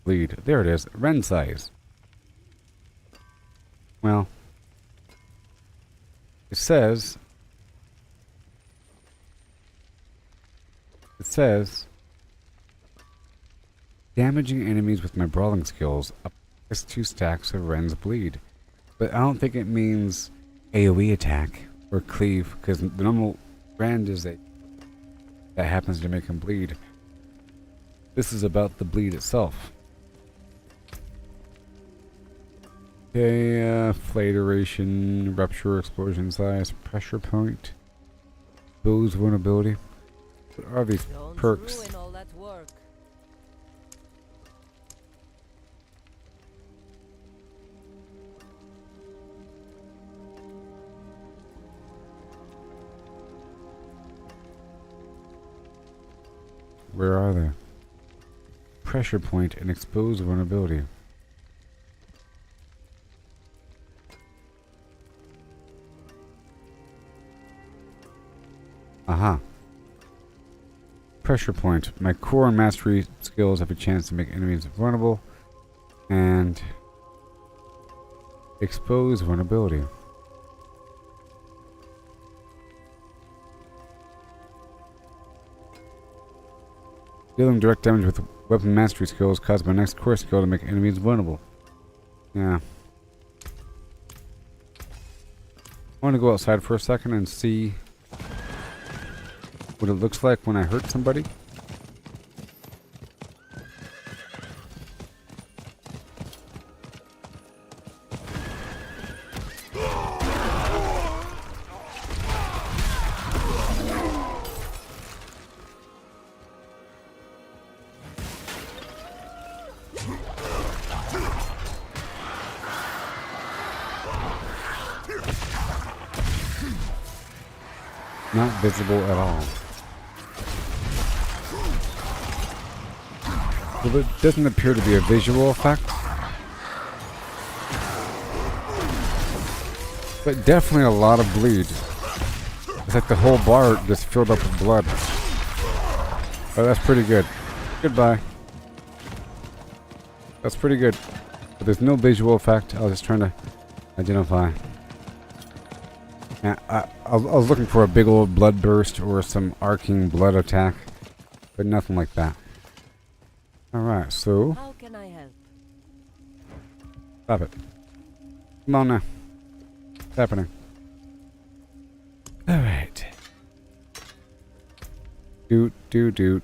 Bleed. There it is. Rend size. Well. It says. Damaging enemies with my brawling skills up to 2 stacks of Ren's bleed. But I don't think it means AoE attack or cleave, because the normal Rend is that happens to make him bleed. This is about the bleed itself. Okay, flay duration, rupture, explosion size, pressure point, booze vulnerability. What are these Don't perks? ruin all that work. Where are they? Pressure point and exposed vulnerability. Aha. Pressure point. My core and mastery skills have a chance to make enemies vulnerable. And expose vulnerability. Dealing direct damage with weapon mastery skills caused my next core skill to make enemies vulnerable. Yeah. I want to go outside for a second and see what it looks like when I hurt somebody. Not visible at all. Well, it doesn't appear to be a visual effect. But definitely a lot of bleed. It's like the whole bar just filled up with blood. Oh, that's pretty good. Goodbye. That's pretty good. But there's no visual effect. I was just trying to identify. Yeah, I was looking for a big old blood burst or some arcing blood attack, but nothing like that. Alright, so... How can I help? Stop it. Come on now. What's happening? Alright. Doot, doot, doot.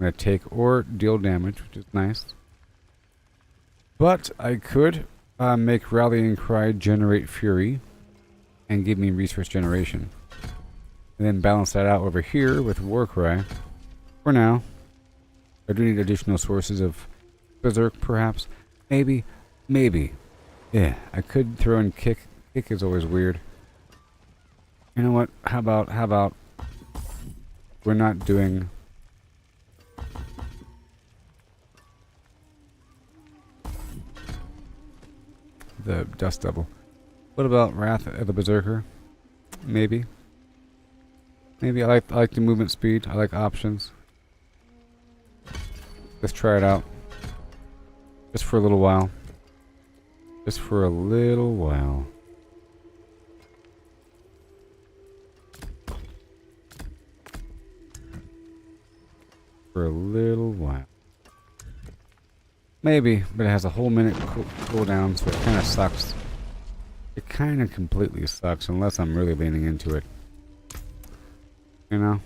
going to take or deal damage, which is nice. But I could make Rallying Cry generate Fury and give me resource generation. And then balance that out over here with War Cry. For now. I do need additional sources of Berserk, perhaps. Maybe. Yeah, I could throw in Kick. Kick is always weird. You know what? How about we're not doing the Dust Devil. What about Wrath of the Berserker? Maybe. Maybe I like the movement speed. I like options. Let's try it out. Just for a little while. Just for a little while. For a little while. Maybe, but it has a whole minute cooldown, so it kind of sucks. It kind of completely sucks unless I'm really leaning into it. You know?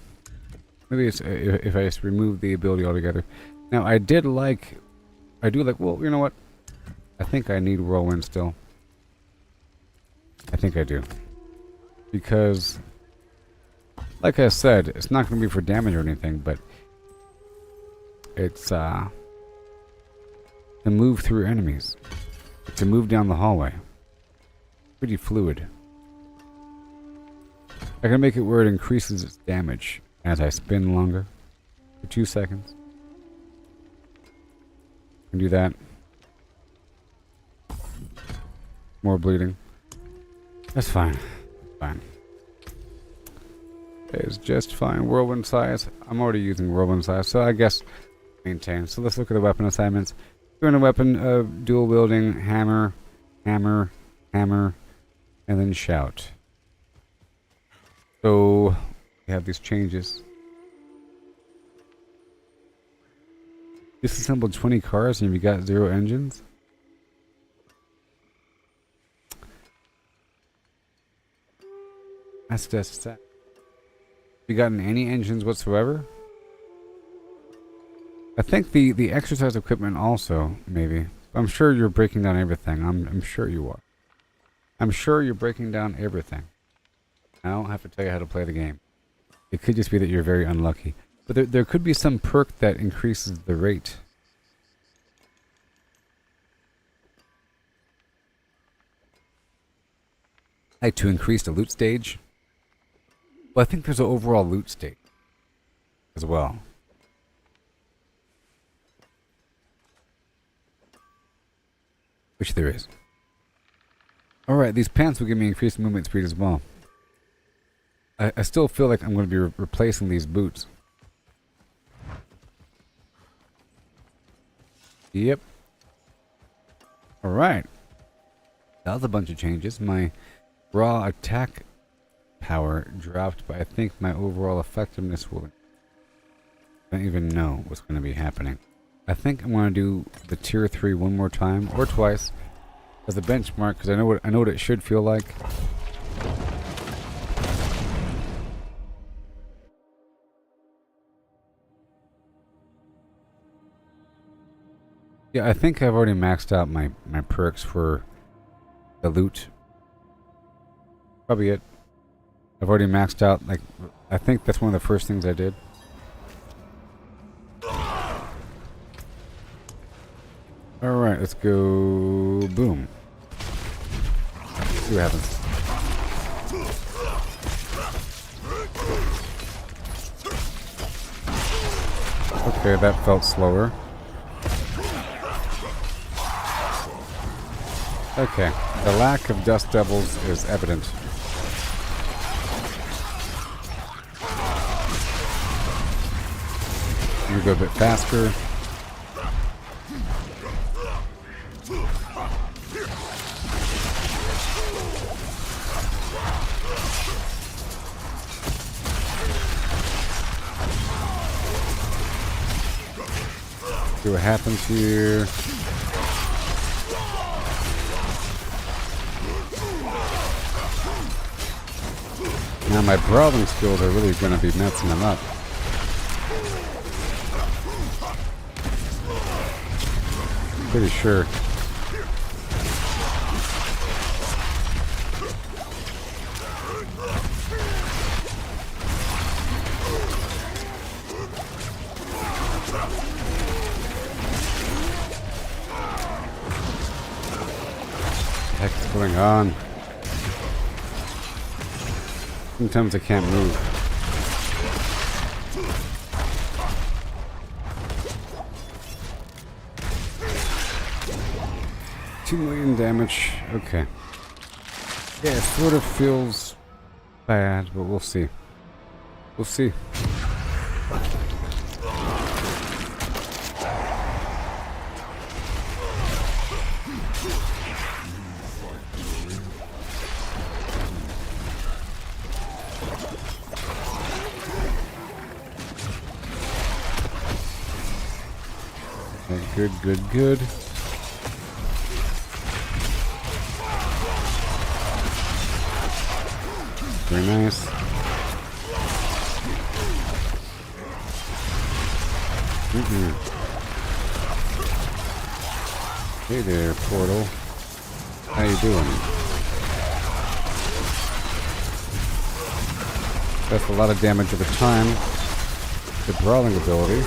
Maybe it's if I just remove the ability altogether. Now, I do like, well, you know what? I think I need Whirlwind still. I think I do. Because, like I said, it's not going to be for damage or anything, but it's, to move through enemies. To move down the hallway. Pretty fluid. I can make it where it increases its damage as I spin longer. For 2 seconds. I can do that. More bleeding. That's fine. Fine. It's just fine. Whirlwind size. I'm already using whirlwind size, so I guess maintain. So let's look at the weapon assignments. Doing a weapon, dual wielding, hammer, hammer, hammer, and then shout. So we have these changes. Disassembled 20 cars and you got 0 engines? That's just that. You gotten any engines whatsoever? I think the exercise equipment also, maybe. I'm sure you're breaking down everything. I'm sure you are. I'm sure you're breaking down everything. I don't have to tell you how to play the game. It could just be that you're very unlucky. But there could be some perk that increases the rate. Like to increase the loot stage. Well, I think there's an overall loot stage as well. Which there is. Alright, these pants will give me increased movement speed as well. I still feel like I'm going to be replacing these boots. Yep. Alright. That was a bunch of changes. My raw attack power dropped, but I think my overall effectiveness will... I don't even know what's going to be happening. I think I'm going to do the tier 3 one more time, or twice, as a benchmark, because I know what it should feel like. Yeah, I think I've already maxed out my perks for the loot. Probably it. I've already maxed out, like, I think that's one of the first things I did. Alright, let's go boom. See what happens. Okay, that felt slower. Okay, the lack of Dust Devils is evident. You go a bit faster. See what happens here. Now my brawling skills are really going to be messing them up. Pretty sure. What the heck is going on? Sometimes I can't move. $2 million damage. Okay. Yeah, it sort of feels bad, but we'll see. We'll see. Okay, good, good, good. Very nice. Hey there, Portal. How you doing? That's a lot of damage over time. The brawling ability.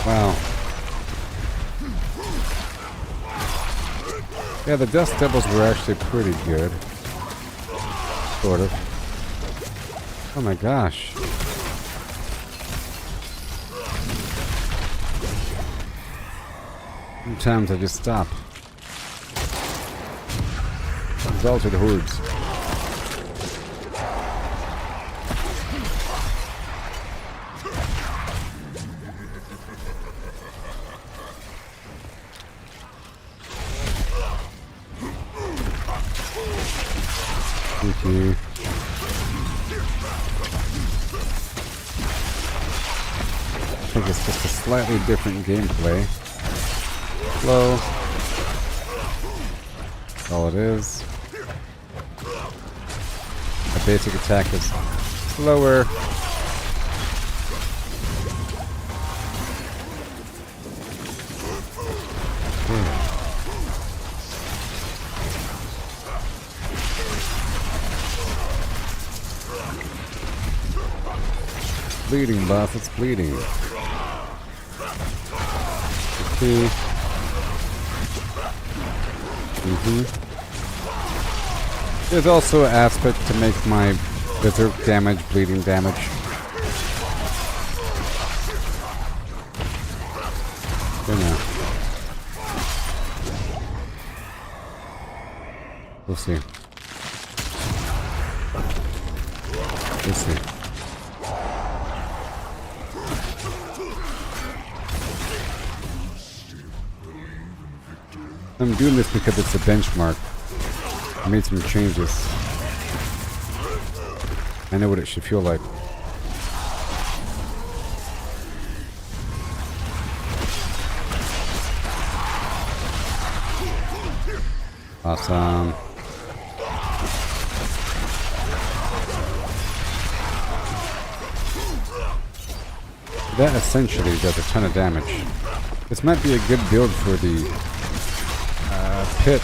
Wow. Yeah, the Dust Devils were actually pretty good. Sort of. Oh my gosh. Sometimes I just stop. Exalted Hordes. Thank you. I think it's just a slightly different gameplay. Slow. That's all it is. My basic attack is slower. Bleeding, boss, it's bleeding. Okay. There's also an aspect to make my berserk damage, bleeding damage. You know. We'll see. We'll see. I'm doing this because it's a benchmark. I made some changes. I know what it should feel like. Awesome. That essentially does a ton of damage. This might be a good build for the pit.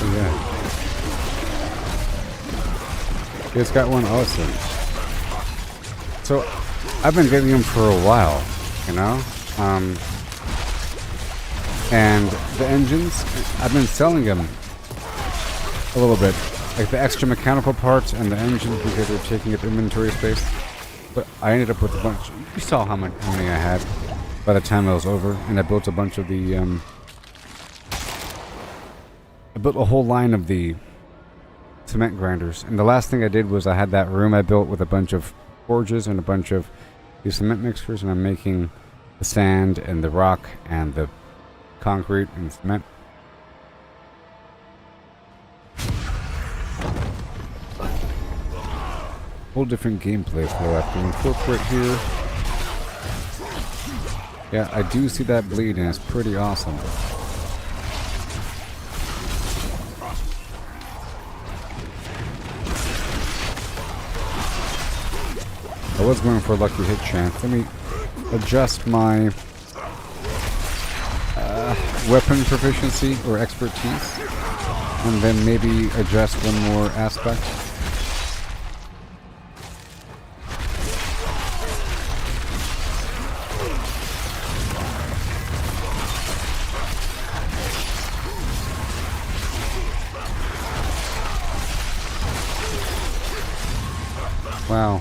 Oh, yeah. It's got one awesome. So I've been getting them for a while, you know? And the engines, I've been selling them a little bit. Like the extra mechanical parts and the engine because they're taking up inventory space. But I ended up with a bunch. You saw how many I had by the time it was over, and I built a bunch of the. I built a whole line of the cement grinders, and the last thing I did was I had that room I built with a bunch of forges and a bunch of the cement mixers, and I'm making the sand and the rock and the concrete and cement. Whole different gameplay flow I have to incorporate here. Yeah, I do see that bleed and it's pretty awesome. I was going for a lucky hit chance. Let me adjust my weapon proficiency or expertise, and then maybe adjust one more aspect. Wow.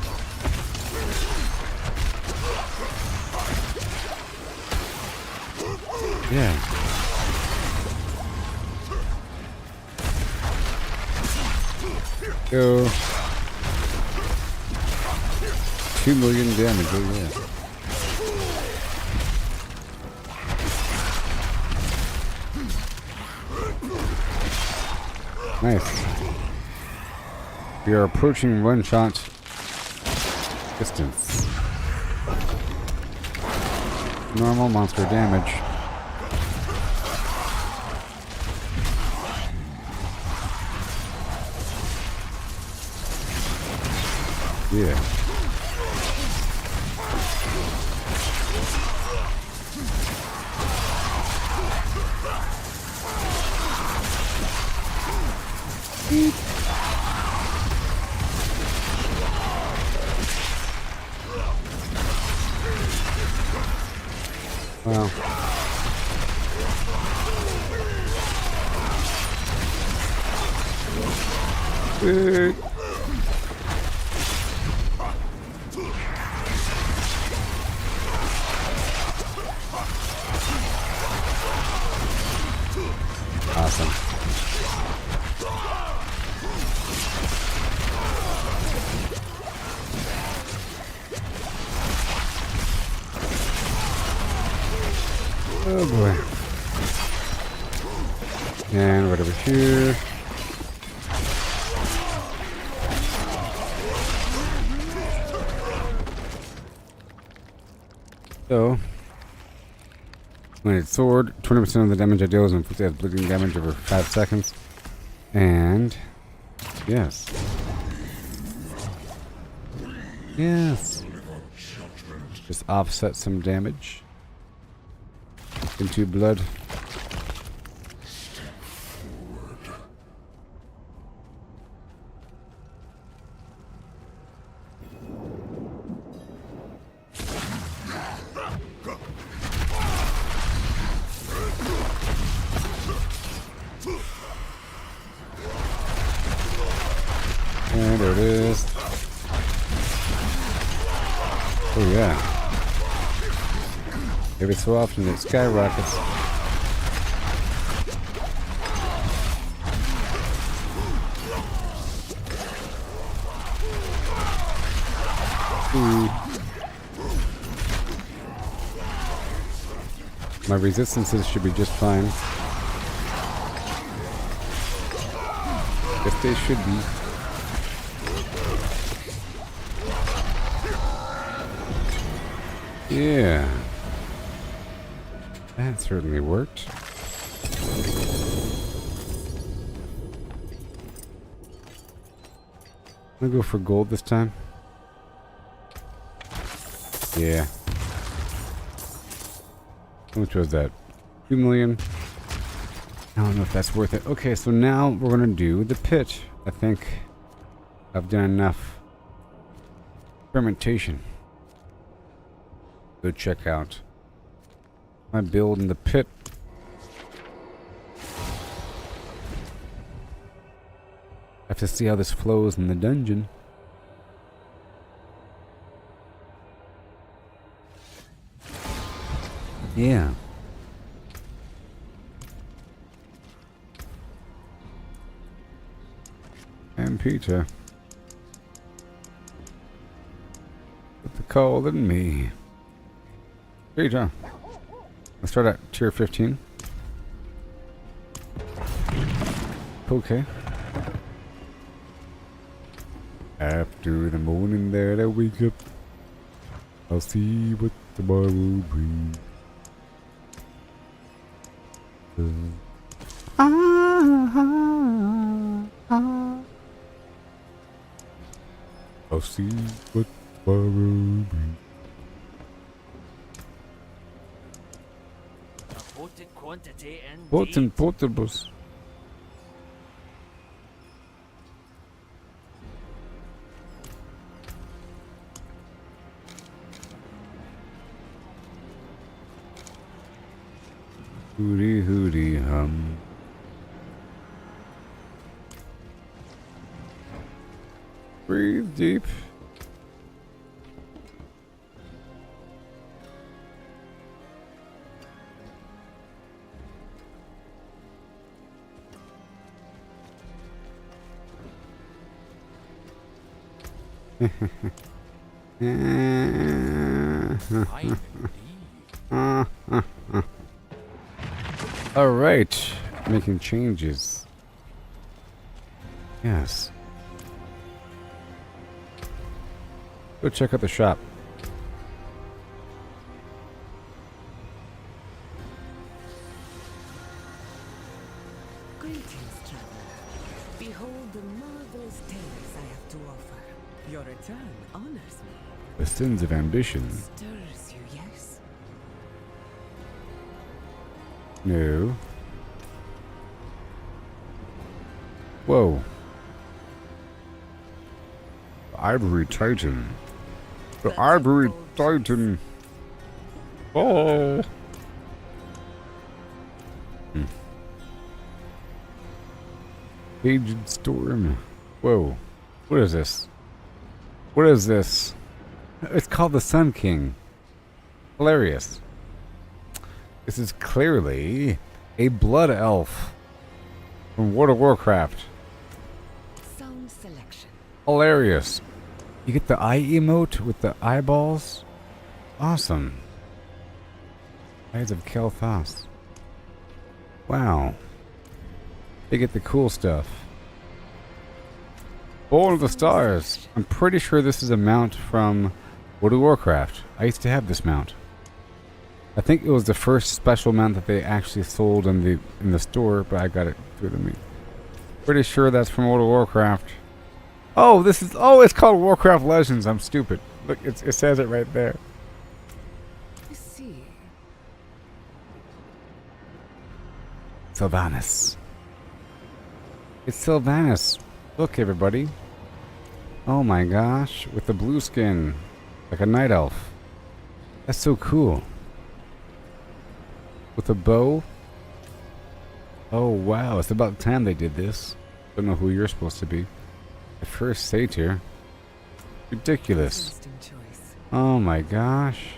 Yeah. Go. 2 million damage, oh yeah. Nice. We are approaching one-shot distance. Normal monster damage. Yeah. Wow. Awesome. Oh boy. And right over here. So, when it's sword, 20% of the damage I deal is inflicted as bleeding damage over 5 seconds. And, yes. Yes. Just offset some damage into blood. And there it is. Oh yeah. Every so often it skyrockets. Ooh. My resistances should be just fine. If they should be. Yeah. That certainly worked. I'm gonna go for gold this time. Yeah. How much was that? 2 million. I don't know if that's worth it. Okay, so now we're gonna do the pit. I think I've done enough fermentation. Go check out my build in the pit. I have to see how this flows in the dungeon. Yeah. And Peter. But the cold in me. Peter. Let's start at tier 15. Okay. After the morning that I wake up, I'll see what tomorrow brings. I'll see what tomorrow brings. A potent quantity indeed. Potent portables. Hooty hooty hum. Breathe deep. I indeed. All right, making changes. Yes. Go check out the shop. Greetings, traveler. Behold the marvelous tales I have to offer. Your return honors me. The sins of ambition. Stirs you, yes? No. Whoa. Ivory Titan. The That's a Ivory bold Titan. Oh. Aged Storm. Whoa. What is this? What is this? It's called the Sun King. Hilarious. This is clearly a blood elf from World of Warcraft. Sound selection. Hilarious. You get the eye emote with the eyeballs. Awesome. Eyes of Kel'Thas. Wow. They get the cool stuff. Born of the Stars. I'm pretty sure this is a mount from World of Warcraft. I used to have this mount. I think it was the first special mount that they actually sold in the store, but I got it through the meet. Pretty sure that's from World of Warcraft. Oh, it's called Warcraft Legends. I'm stupid. Look, it says it right there. I see. Sylvanas. It's Sylvanas. Look, everybody. Oh my gosh, with the blue skin, like a night elf. That's so cool. With a bow. Oh wow, it's about time they did this. Don't know who you're supposed to be. At first satyr. Ridiculous. Interesting choice. Oh my gosh.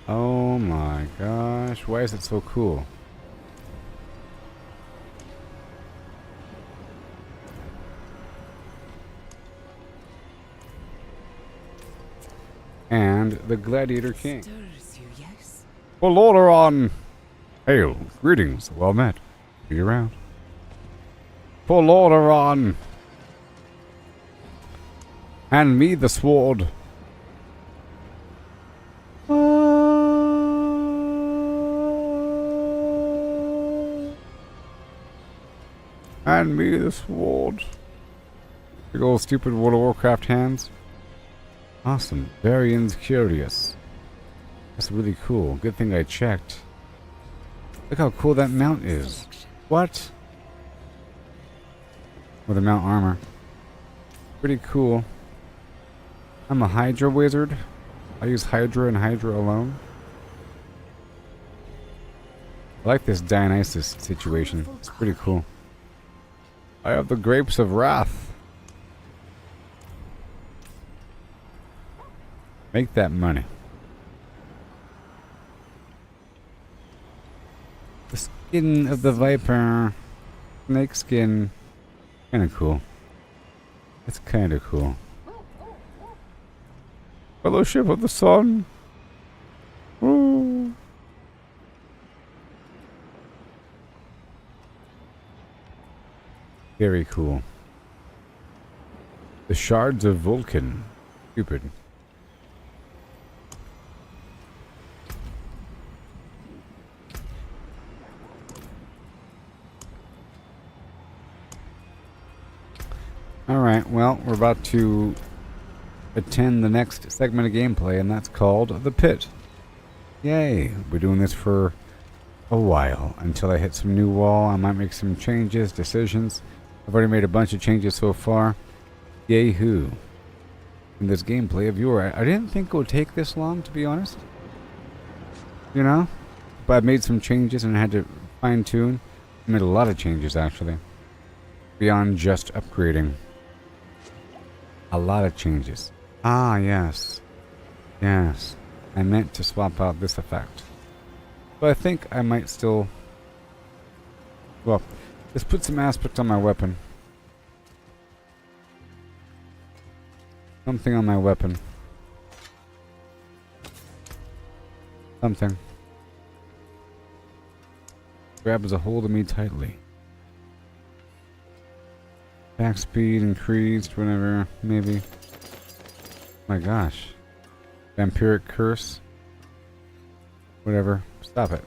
Oh my gosh. Why is it so cool? And the Gladiator King. Stirs you, yes? For Lordaeron! Hail, greetings, well met. Be around. For Lordaeron! Hand me the sword. Hand me the sword. Big old stupid World of Warcraft hands. Awesome. Varian's curious. That's really cool. Good thing I checked. Look how cool that mount is. Selection. What? With the mount armor. Pretty cool. I'm a Hydra wizard. I use Hydra and Hydra alone. I like this Dionysus situation. It's pretty cool. I have the grapes of wrath. Make that money. The skin of the viper. Snake skin. Kinda cool. That's kinda cool. Fellowship of the Sun. Ooh. Very cool. The shards of Vulcan. Stupid. Alright, well, we're about to attend the next segment of gameplay, and that's called The Pit. Yay! We're doing this for a while, until I hit some new wall. I might make some changes, decisions. I've already made a bunch of changes so far. Yay-hoo. In this gameplay of yours. I didn't think it would take this long, to be honest. You know? But I made some changes and I had to fine-tune. I made a lot of changes, actually. Beyond just upgrading. A lot of changes. Ah, yes. Yes. I meant to swap out this effect. But I think I might still... Well, let's put some aspect on my weapon. Something on my weapon. Something. Grabs a hold of me tightly. Back speed increased, whatever, maybe. My gosh. Vampiric curse. Whatever. Stop it.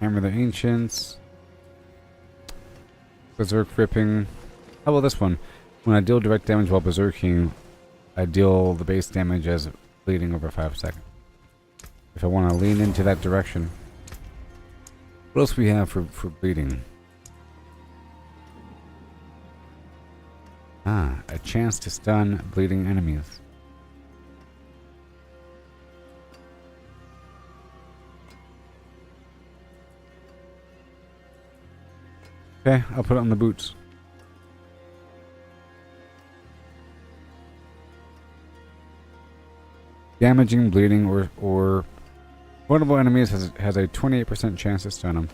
Hammer the Ancients. Berserk ripping. How about this one? When I deal direct damage while berserking, I deal the base damage as bleeding over 5 seconds. If I want to lean into that direction. What else we have for bleeding? Ah, a chance to stun bleeding enemies. Okay, I'll put it on the boots. Damaging, bleeding, or vulnerable enemies has a 28% chance to stun them.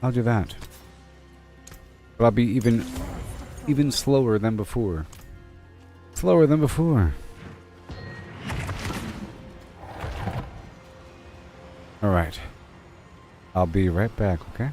I'll do that. But I'll be even slower than before. Slower than before. Alright. I'll be right back, okay?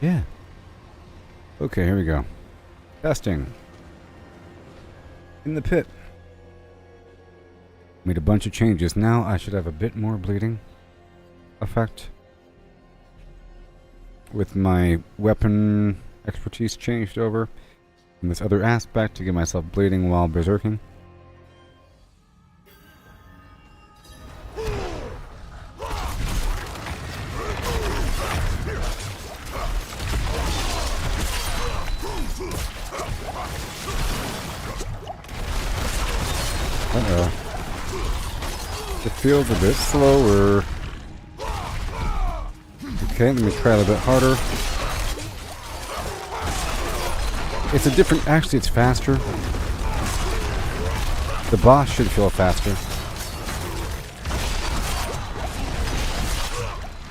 Yeah. Okay, here we go. Testing. In the pit. Made a bunch of changes. Now I should have a bit more bleeding effect. With my weapon expertise changed over. And this other aspect to get myself bleeding while berserking. Uh-oh. It feels a bit slower. Okay, let me try a little bit harder. It's a different... Actually, it's faster. The boss should feel faster.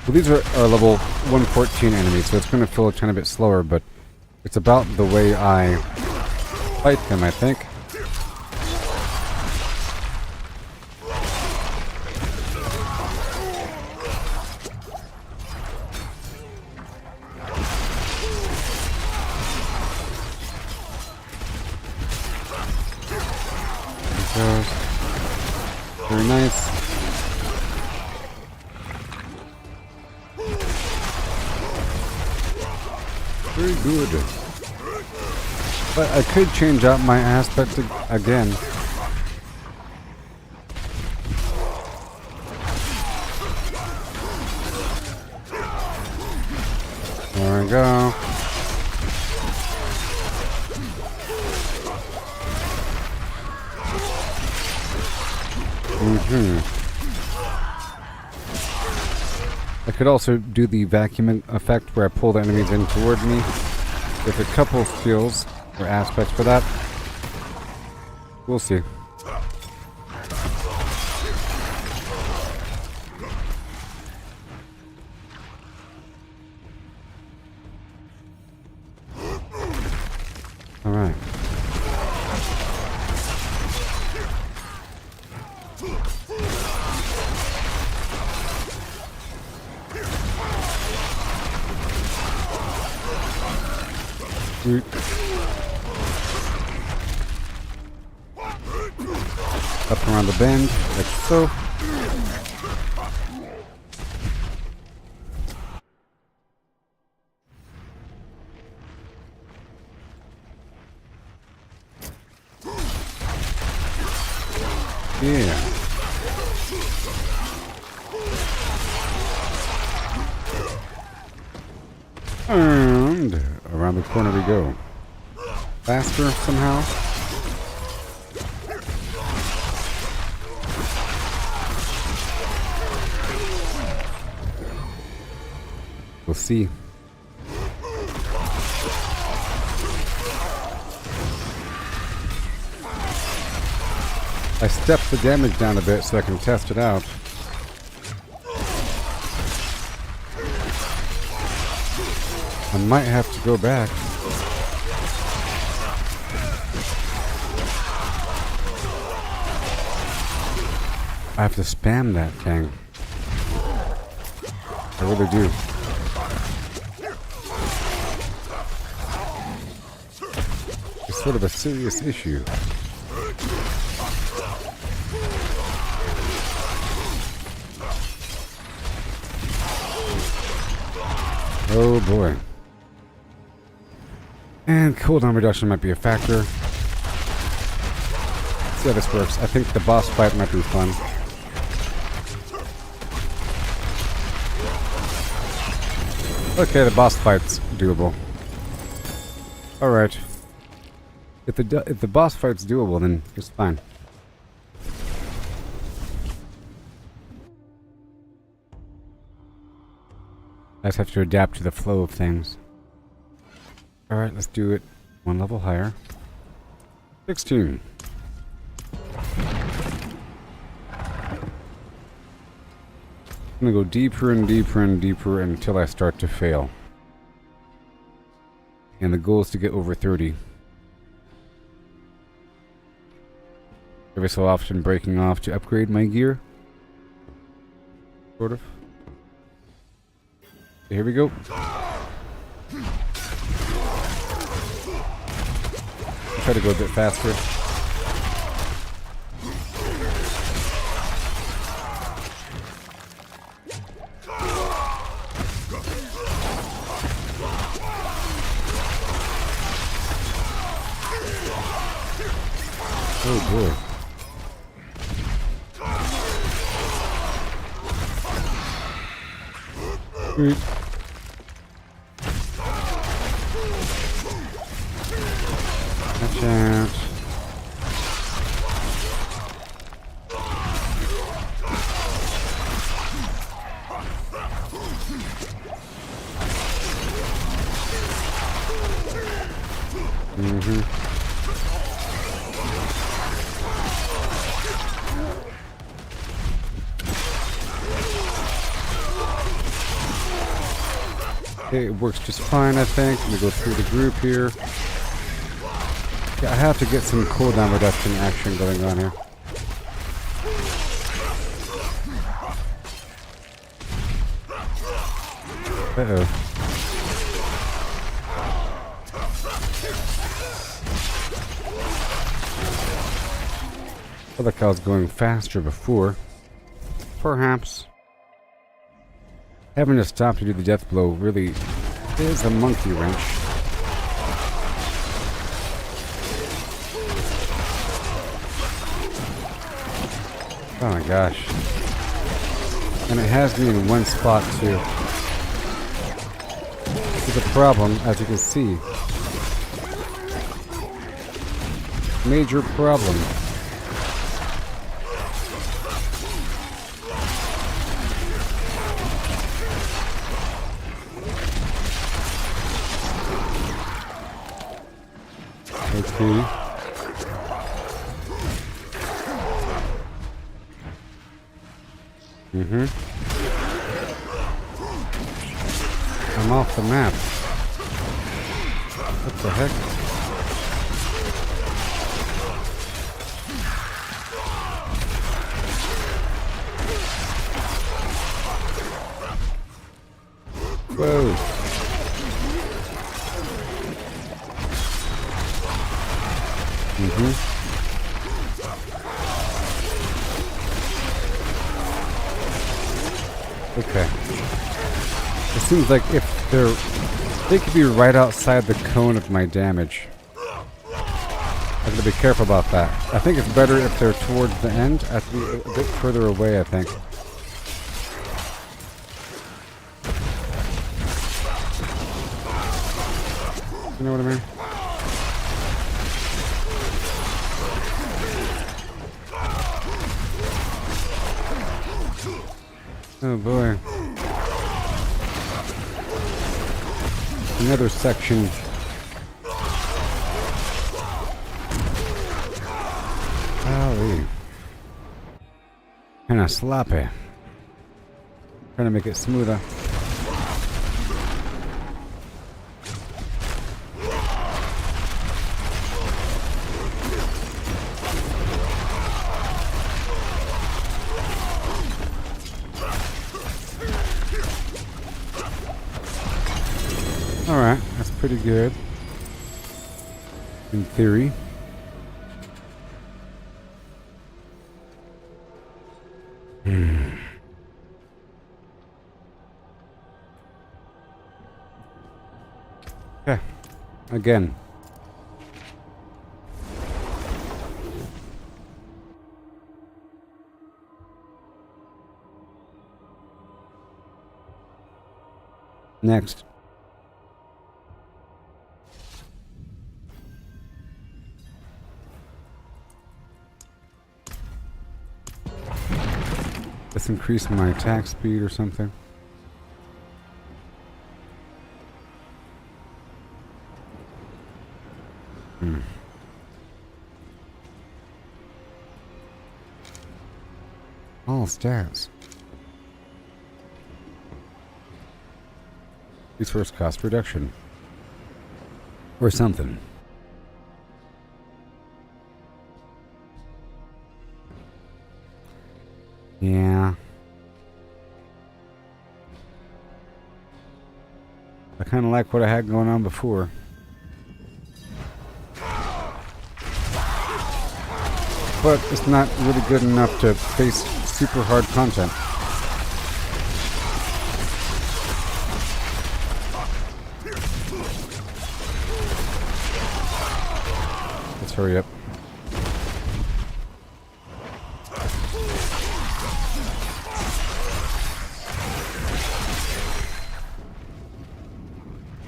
Well, these are level 114 enemies, so it's going to feel a tiny bit slower, but it's about the way I fight them, I think. Very nice. Very good. But I could change out my aspect again. There we go. I could also do the vacuum effect where I pull the enemies in toward me with a couple skills or aspects for that. We'll see. All right. Up around the bend, like so. Yeah. And around the corner we go. Faster somehow. We'll see. I stepped the damage down a bit so I can test it out. I might have to go back. I have to spam that thing. I really do. It's sort of a serious issue. Oh boy. And cooldown reduction might be a factor. Let's see how this works. I think the boss fight might be fun. Okay, the boss fight's doable. Alright. If the boss fight's doable, then it's fine. I just have to adapt to the flow of things. Alright, let's do it one level higher. 16. I'm gonna go deeper and deeper and deeper until I start to fail. And the goal is to get over 30. Every so often breaking off to upgrade my gear. Sort of. Here we go. try to go a bit faster. Oh boy. Sweet. Watch out. Okay, it works just fine, I think. Let me go through the group here. Yeah, I have to get some cooldown reduction action going on here. Uh-oh. Felt like I was going faster before. Perhaps. Having to stop to do the death blow really is a monkey wrench. Oh my gosh. And it has me in one spot too. This is a problem, as you can see. Major problem. Okay. I'm off the map. What the heck? Whoa. Okay. It seems like if they could be right outside the cone of my damage. I have to be careful about that. I think it's better if they're towards the end. I have to be a bit further away, I think. You know what I mean? Oh boy. Another section. Golly. Kinda sloppy. Trying to make it smoother. Alright, that's pretty good. In theory. Okay. Again. Next. Let's increase my attack speed or something. All stats. Resource cost reduction. Or something. Yeah. I kind of like what I had going on before. but it's not really good enough to face super hard content. Let's hurry up.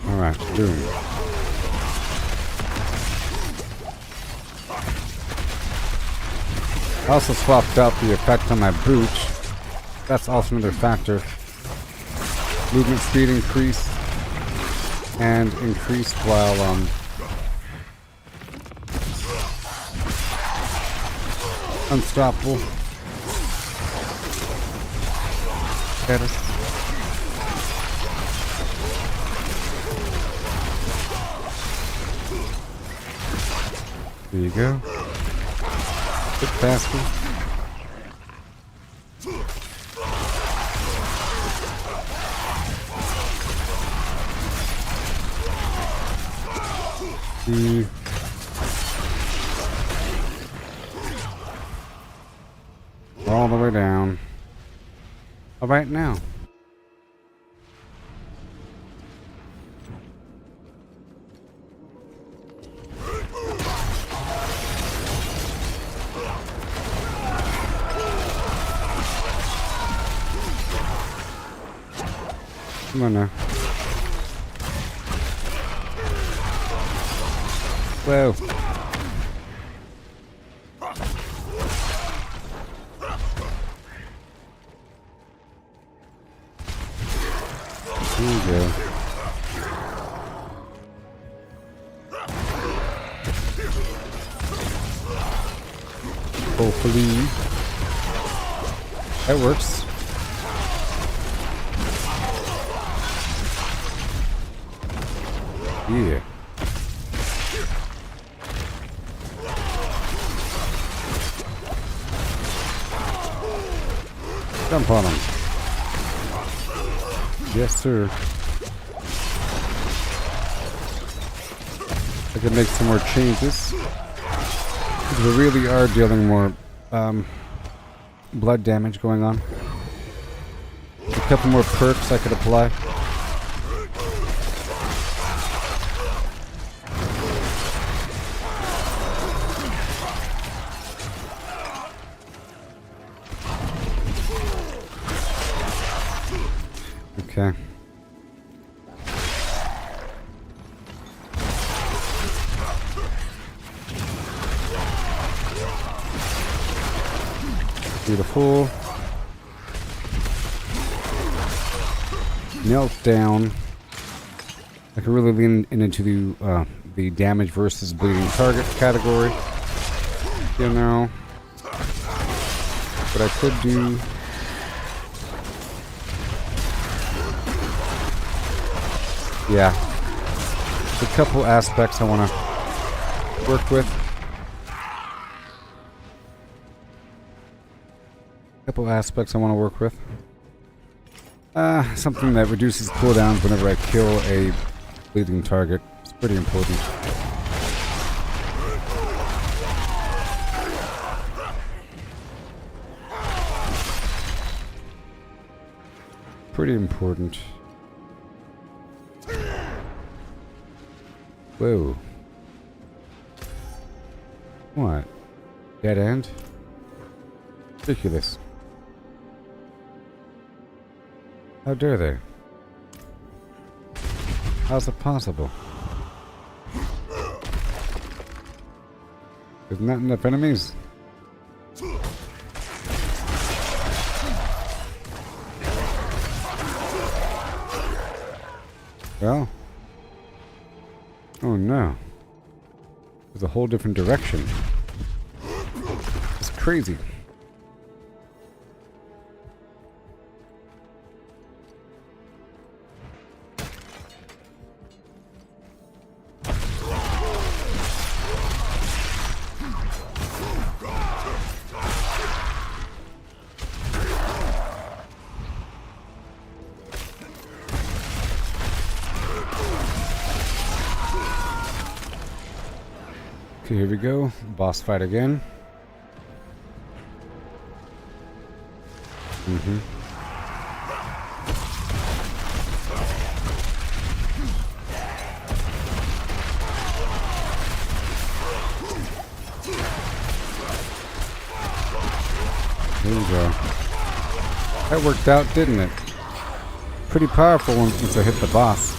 Alright, boom. I also swapped out the effect on my boot. That's also another factor. Movement speed increased and increased while unstoppable. Status. There you go. Bit faster. All the way down. All right now. Come on now. Whoa. Here you go. Hopefully that works. Yeah. Jump on him. Yes, sir. I can make some more changes. We really are dealing more blood damage going on. A couple more perks I could apply. Okay. Beautiful. Knelt down. I can really lean into the damage versus bleeding target category. You know. What I could do. Yeah. There's a couple aspects I want to work with. Something that reduces cooldowns whenever I kill a bleeding target. It's pretty important. Pretty important. Whoa. What? Dead end? Ridiculous. How dare they? How's it possible? There's not enough enemies? Well. Oh no. There's a whole different direction. It's crazy. Okay, here we go. Boss fight again. Mm-hmm. There you go. That worked out, didn't it? Pretty powerful once I hit the boss.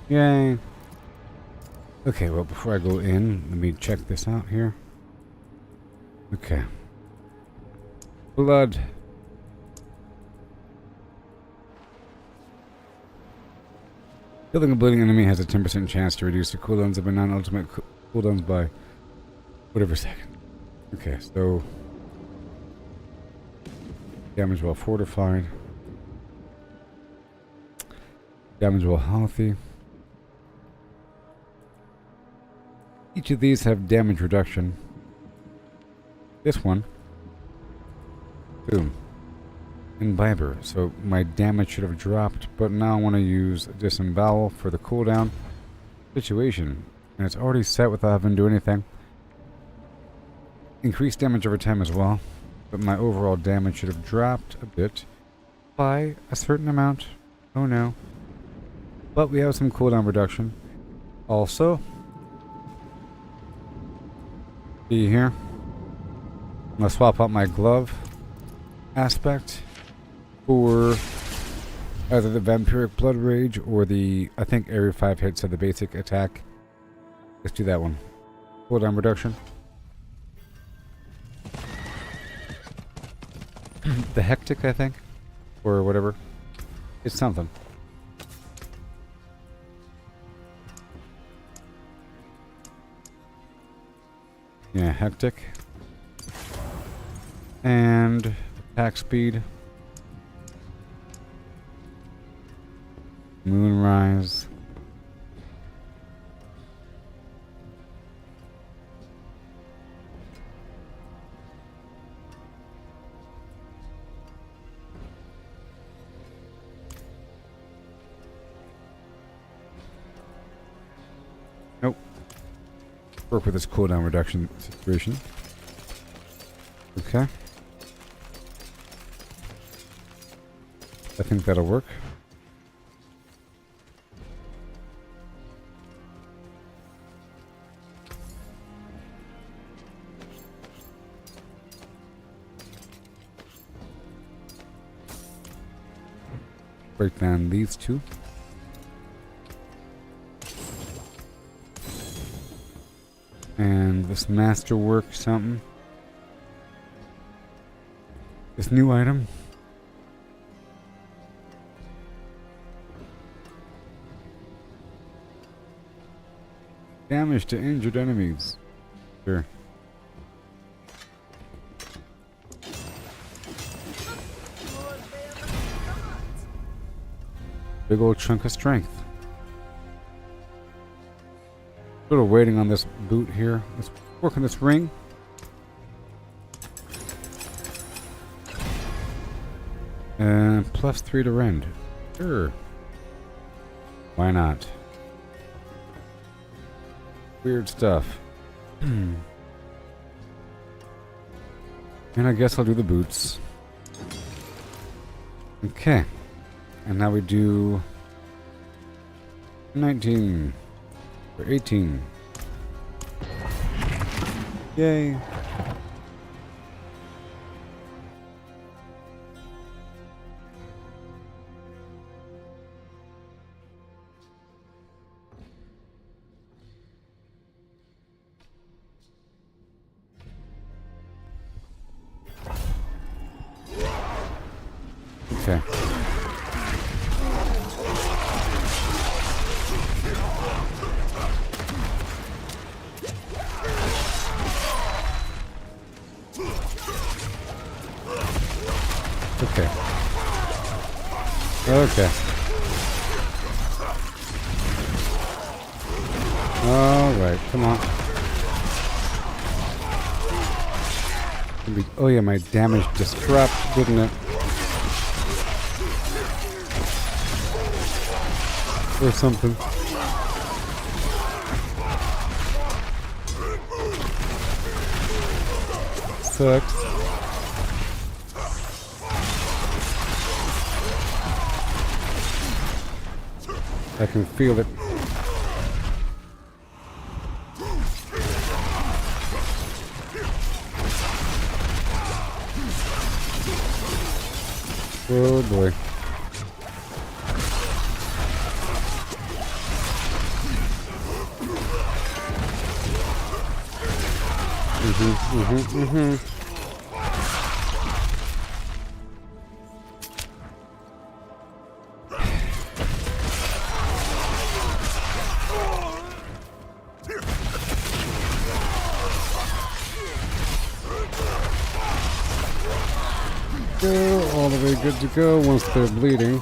Yay. Okay, well, before I go in, let me check this out here. Okay. Blood. Killing a bleeding enemy has a 10% chance to reduce the cooldowns of a non-ultimate cooldowns by whatever second. Okay, so damage while fortified. Damage while healthy. Each of these have damage reduction. This one, boom, imbiber. So my damage should have dropped, but now I want to use disembowel for the cooldown situation, and it's already set without having to do anything. Increased damage over time as well, but my overall damage should have dropped a bit by a certain amount. Oh no. But we have some cooldown reduction. Also, see here, I'm going to swap out my glove aspect for either the Vampiric Blood Rage or the, I think every 5 hits of the basic attack. Let's do that one. Cooldown reduction. The Hectic, I think, or whatever. It's something. Yeah, Hectic. And attack speed. Moonrise. Nope. Work with this cooldown reduction situation. Okay. I think that'll work. Break down these two. And this masterwork something. This new item. Damage to injured enemies. Sure. Big old chunk of strength. Sort of waiting on this boot here. Let's work on this ring. And +3 to rend. Sure. Why not? Weird stuff. And I guess I'll do the boots. Okay. And now we do 19 or 18. Yay. Okay. Okay. Okay. Alright, come on. Oh yeah, my damage just dropped, didn't it? Or something. Sucks. I can feel it. Oh boy. Go all the way good to go once they're bleeding.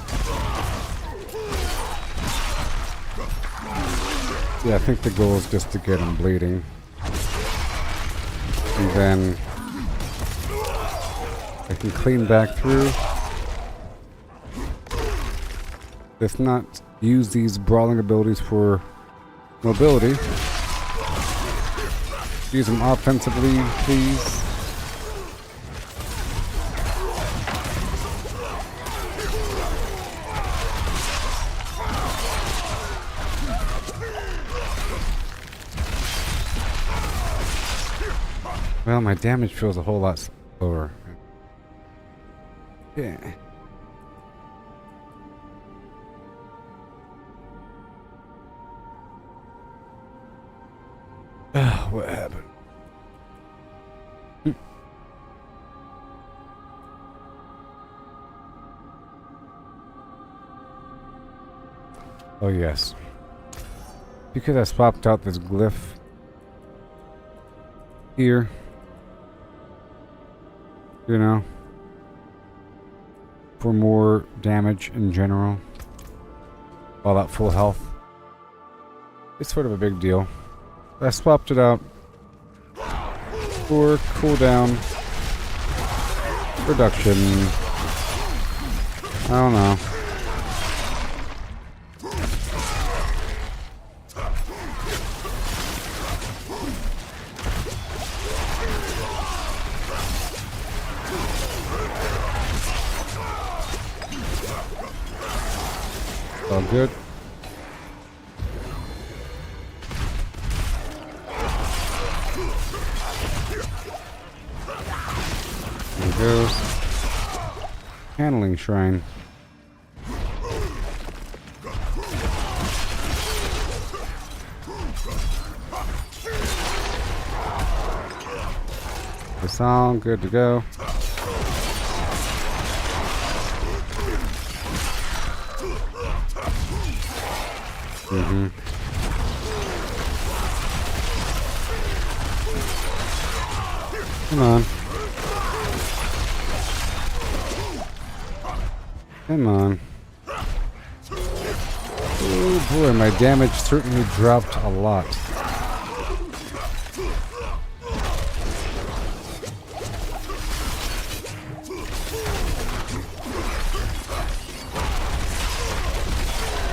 Yeah, I think the goal is just to get them bleeding. And then I can clean back through. Let's not use these brawling abilities for mobility. Use them offensively, please. Well, my damage feels a whole lot slower. Yeah. What happened? Oh yes. Because I swapped out this glyph here. You know, for more damage in general, while at full health. It's sort of a big deal. I swapped it out for cooldown reduction. I don't know. All good. There goes. Handling shrine. It's all good to go. Come on. Come on. Oh boy, my damage certainly dropped a lot.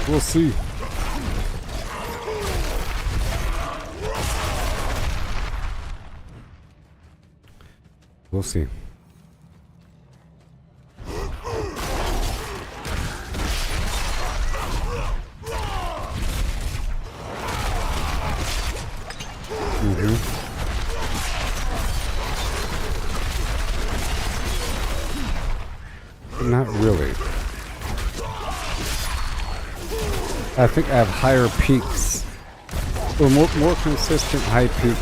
We'll see. We'll see. Not really. I think I have higher peaks. Or more consistent high peaks.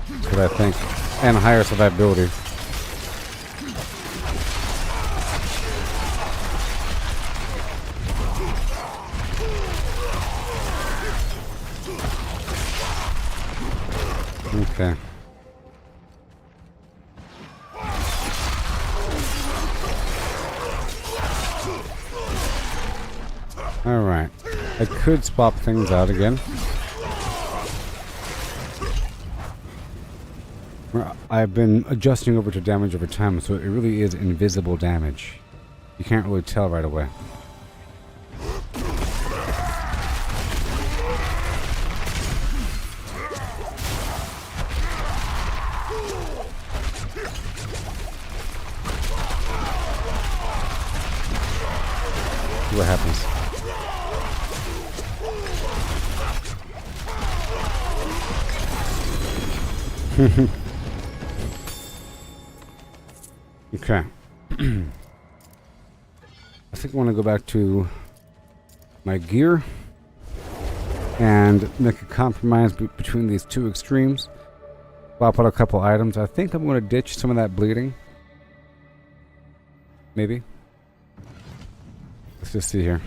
That's what I think. And higher survivability. Okay. Alright. I could swap things out again. I've been adjusting over to damage over time, so it really is invisible damage. You can't really tell right away. See what happens. Okay. I think I want to go back to my gear and make a compromise between these two extremes. Swap out a couple items. I think I'm going to ditch some of that bleeding. Maybe. Let's just see here.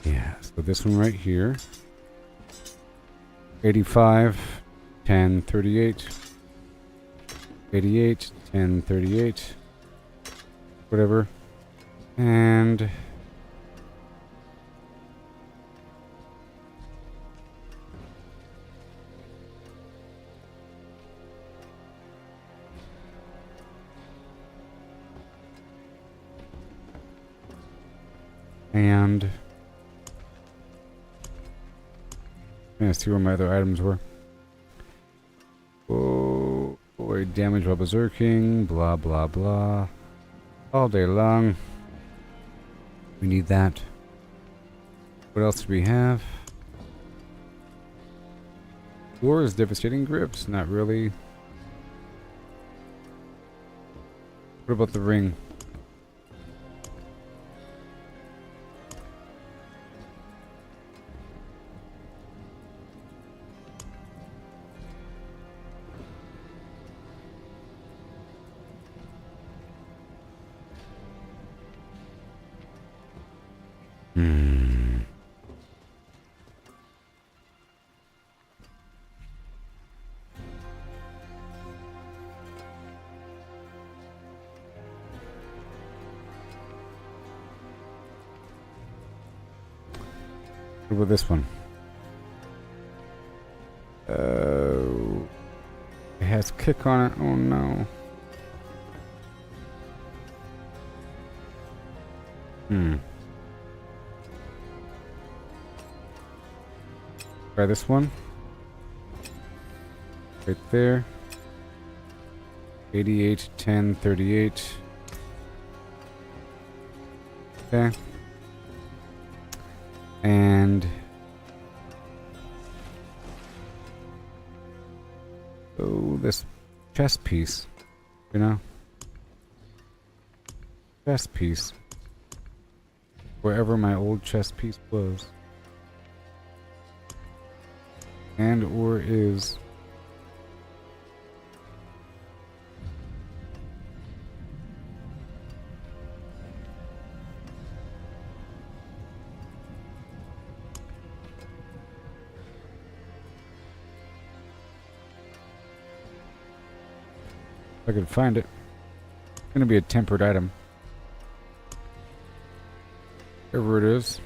Yeah, so this one right here. 85, 10, 38. 88, 10, 38. Whatever. And yeah, see where my other items were. Oh boy, damage while berserking, blah blah blah. All day long. We need that. What else do we have? Doors, devastating grips, not really. What about the ring? What about this one? It has kick on it. Oh no. Try this one. Right there. 88, 10, 38. Okay. And oh, this chest piece, you know, chest piece, wherever my old chest piece was, and or is. If I could find it. It's gonna be a tempered item. Wherever it is.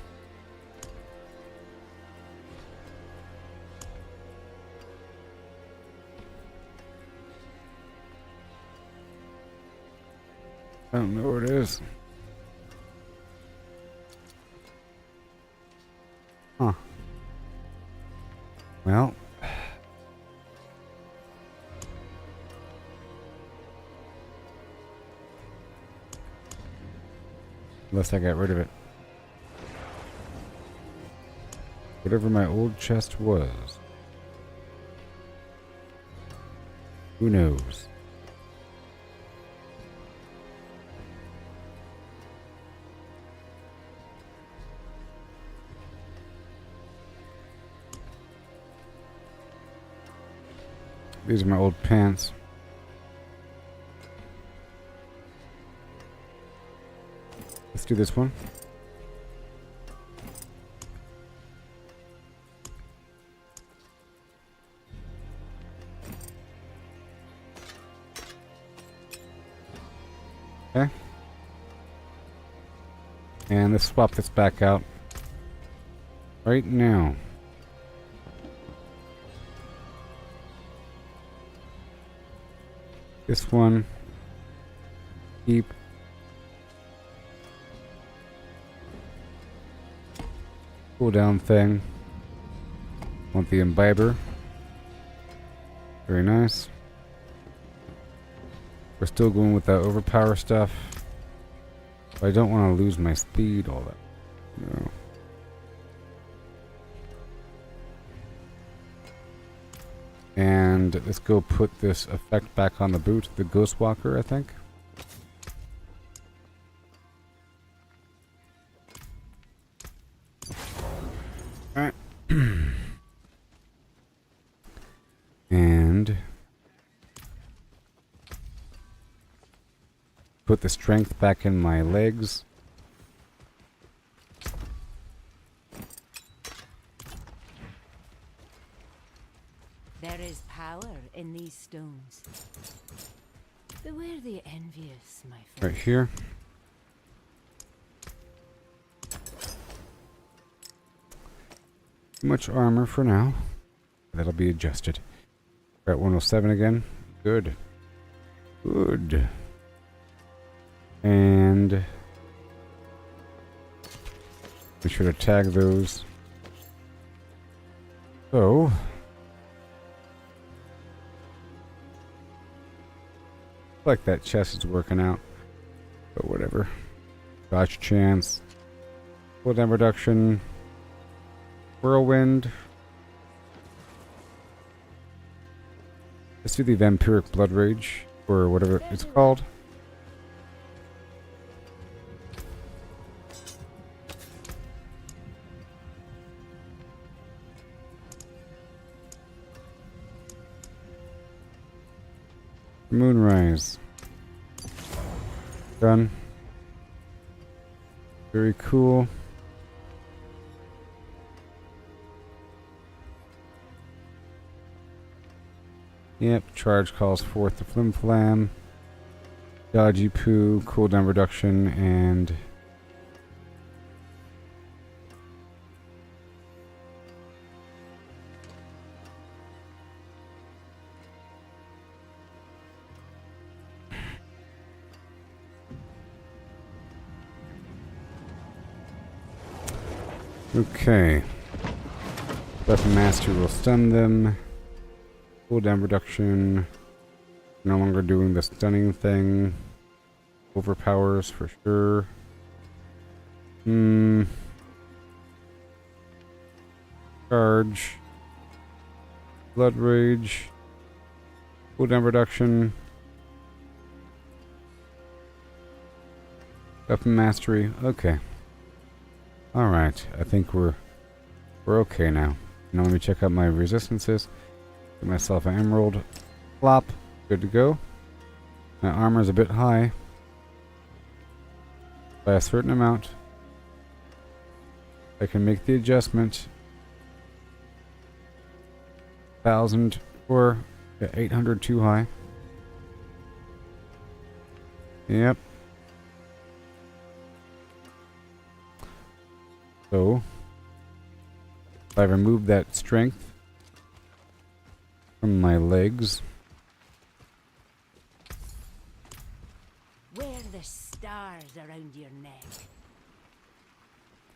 I don't know where it is. Huh. Well. Unless I got rid of it. Whatever my old chest was. Who knows? These are my old pants. Let's do this one. Okay. And let's swap this back out right now. This one. Keep. cooldown thing. Want the imbiber. Very nice. We're still going with that overpower stuff. But I don't want to lose my speed, all that. No. And let's go put this effect back on the boot. The Ghost Walker, I think. Alright. And put the strength back in my legs. There is power in these stones. Beware the envious, my friend. Right here. Too much armor for now. That'll be adjusted. We're at 107 again. Good. Good. And be sure to tag those. So like that chest is working out. But whatever. Dodge chance. Cooldown reduction. Whirlwind. Let's do the Vampiric Blood Rage, or whatever it's called. Moonrise. Done. Very cool. Yep, charge calls forth the Flim Flam, Dodgy Poo, cooldown reduction, and okay. Weapon Master will stun them. Cooldown reduction. No longer doing the stunning thing. Overpowers for sure. Charge. Blood Rage. Cooldown reduction. Weapon Mastery. Okay. Alright. I think we're okay now. Now let me check out my resistances. Get myself an emerald. Flop. Good to go. My armor's a bit high. By a certain amount. I can make the adjustment. 1,000 or 800 too high. Yep. So, if I remove that strength from my legs. Wear the stars around your neck.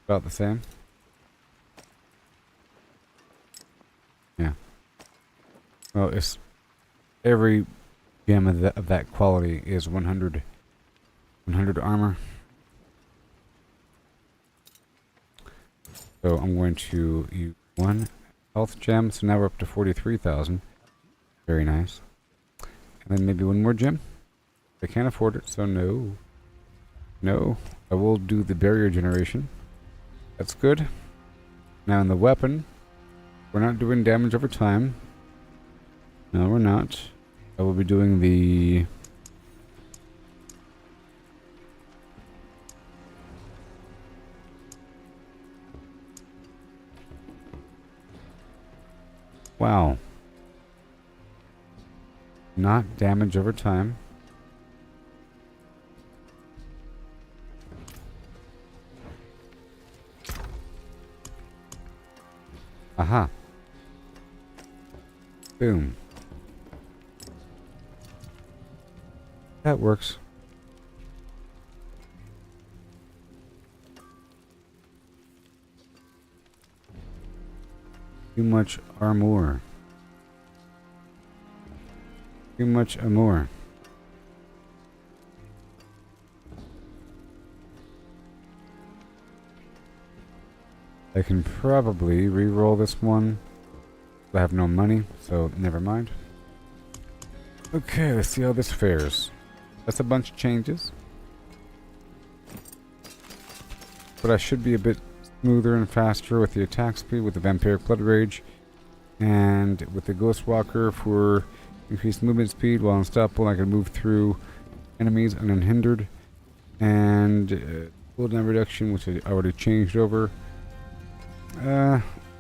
About the same. Yeah. Well, it's every gem of that quality is 100 armor. So I'm going to use one health gem. So now we're up to 43,000. Very nice. And then maybe one more gem. I can't afford it, so no. No. I will do the barrier generation. That's good. Now in the weapon, we're not doing damage over time. No, we're not. I will be doing the... Wow. Not damage over time. Aha. Boom. That works. Too much armor. Too much armor. I can probably re-roll this one. I have no money, so never mind. Okay, let's see how this fares. That's a bunch of changes. But I should be a bit smoother and faster with the attack speed, with the Vampiric Blood Rage, and with the Ghost Walker for increased movement speed. While unstoppable, I can move through enemies unhindered. And cooldown reduction, which I already changed over.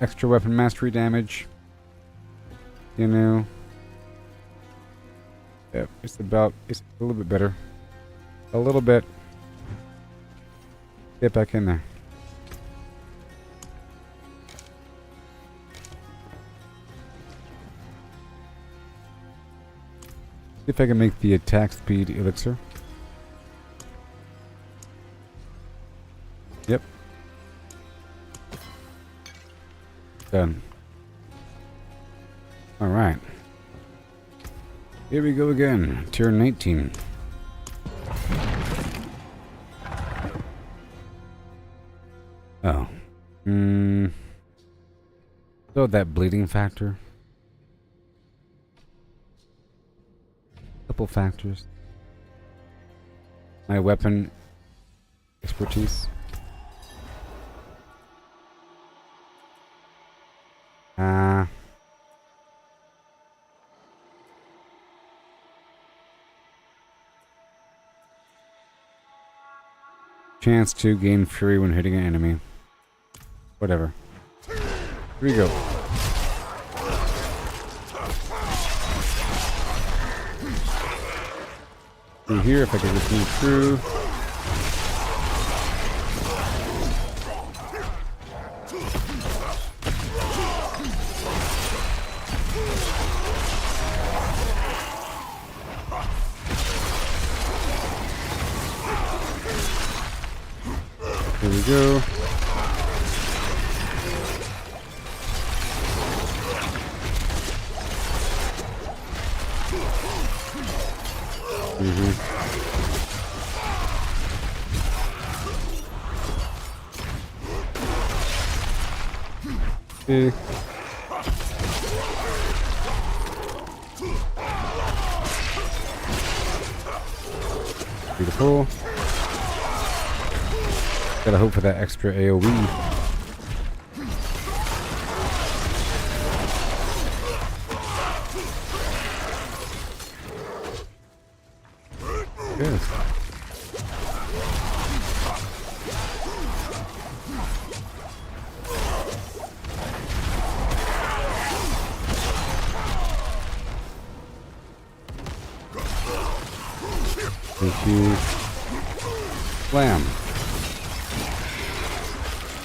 Extra weapon mastery damage. You know. Yep, it's a little bit better. A little bit. Get back in there. See if I can make the attack speed elixir. Yep. Done. Alright. Here we go again. Tier 19. Oh. So that bleeding factor. Couple factors. My weapon expertise. Chance to gain fury when hitting an enemy. Whatever. Here we go. Through here, if I can just move through. Here we go. Okay. Beautiful. Gotta hope for that extra AoE. Good. Thank you. Slam.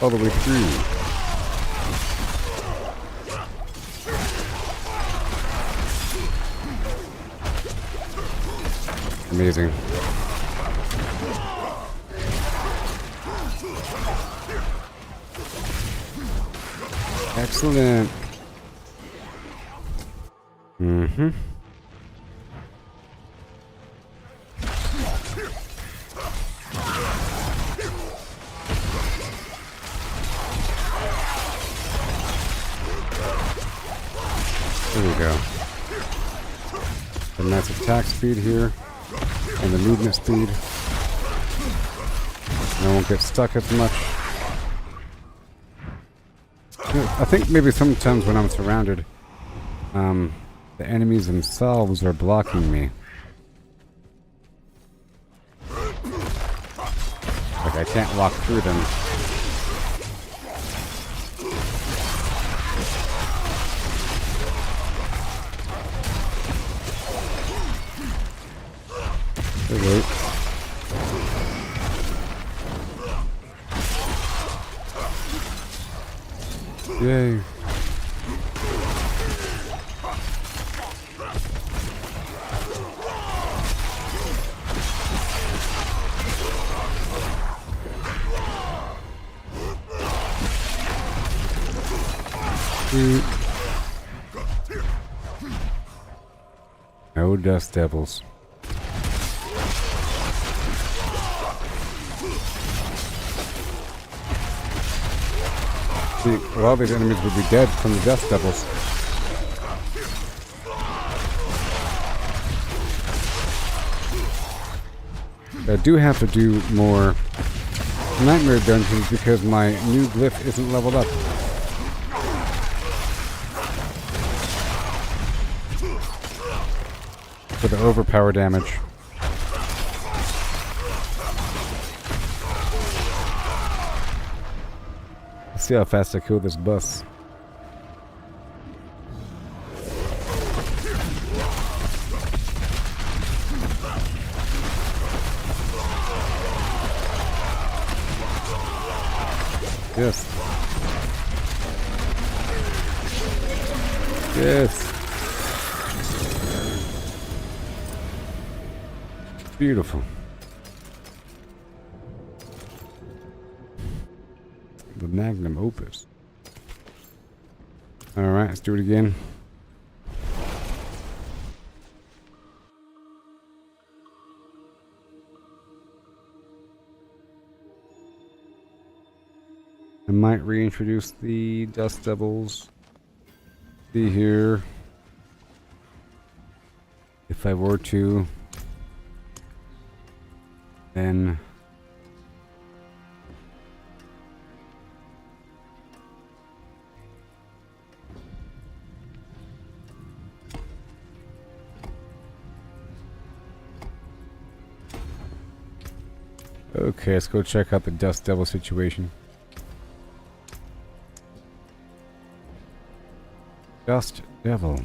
All the way through. Amazing. Excellent. Mm-hmm. There we go. The nice attack speed here, and the movement speed. And I won't get stuck as much. I think maybe sometimes when I'm surrounded, the enemies themselves are blocking me. Like I can't walk through them. Wait. Yay. No dust devils. See, a lot of these enemies would be dead from the dust devils. I do have to do more nightmare dungeons because my new glyph isn't leveled up. For the overpower damage. Let's see how fast I kill this boss. Yes. Yes. Beautiful. The magnum opus. Alright, let's do it again. I might reintroduce the dust devils. See here. If I were to, then okay, let's go check out the dust devil situation. Dust devil.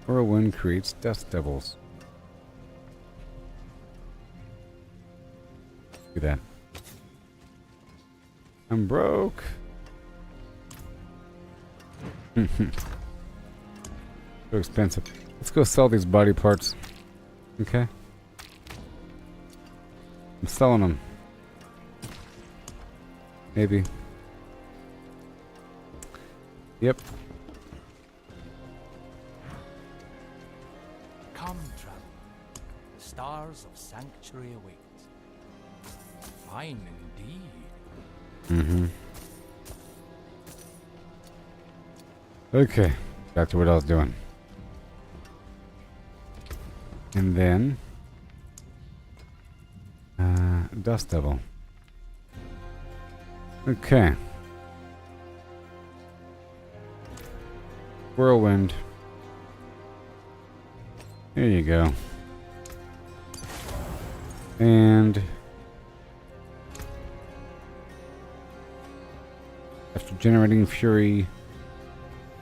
Whirlwind creates dust devils. Look at that. I'm broke. So expensive. Let's go sell these body parts. Okay. I'm selling them. Maybe. Yep. Come, traveler. The stars of sanctuary await. Fine indeed. Okay. Back to what I was doing. And then dust devil. Okay. Whirlwind. There you go. And after generating fury,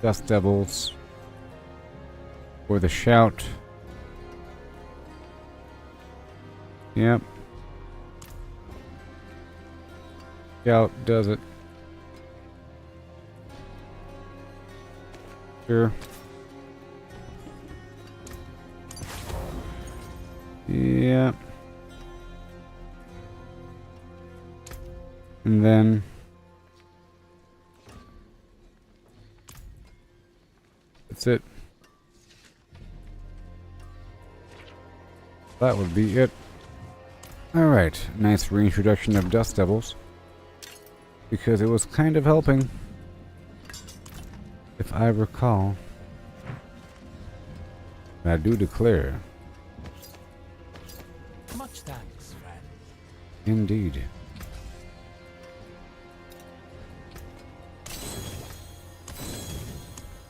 dust devils, or the shout. Yep. Shout does it. Sure. Yep. And then that's it. That would be it. Alright, nice reintroduction of dust devils. Because it was kind of helping. If I recall. I do declare. Much thanks, friend. Indeed.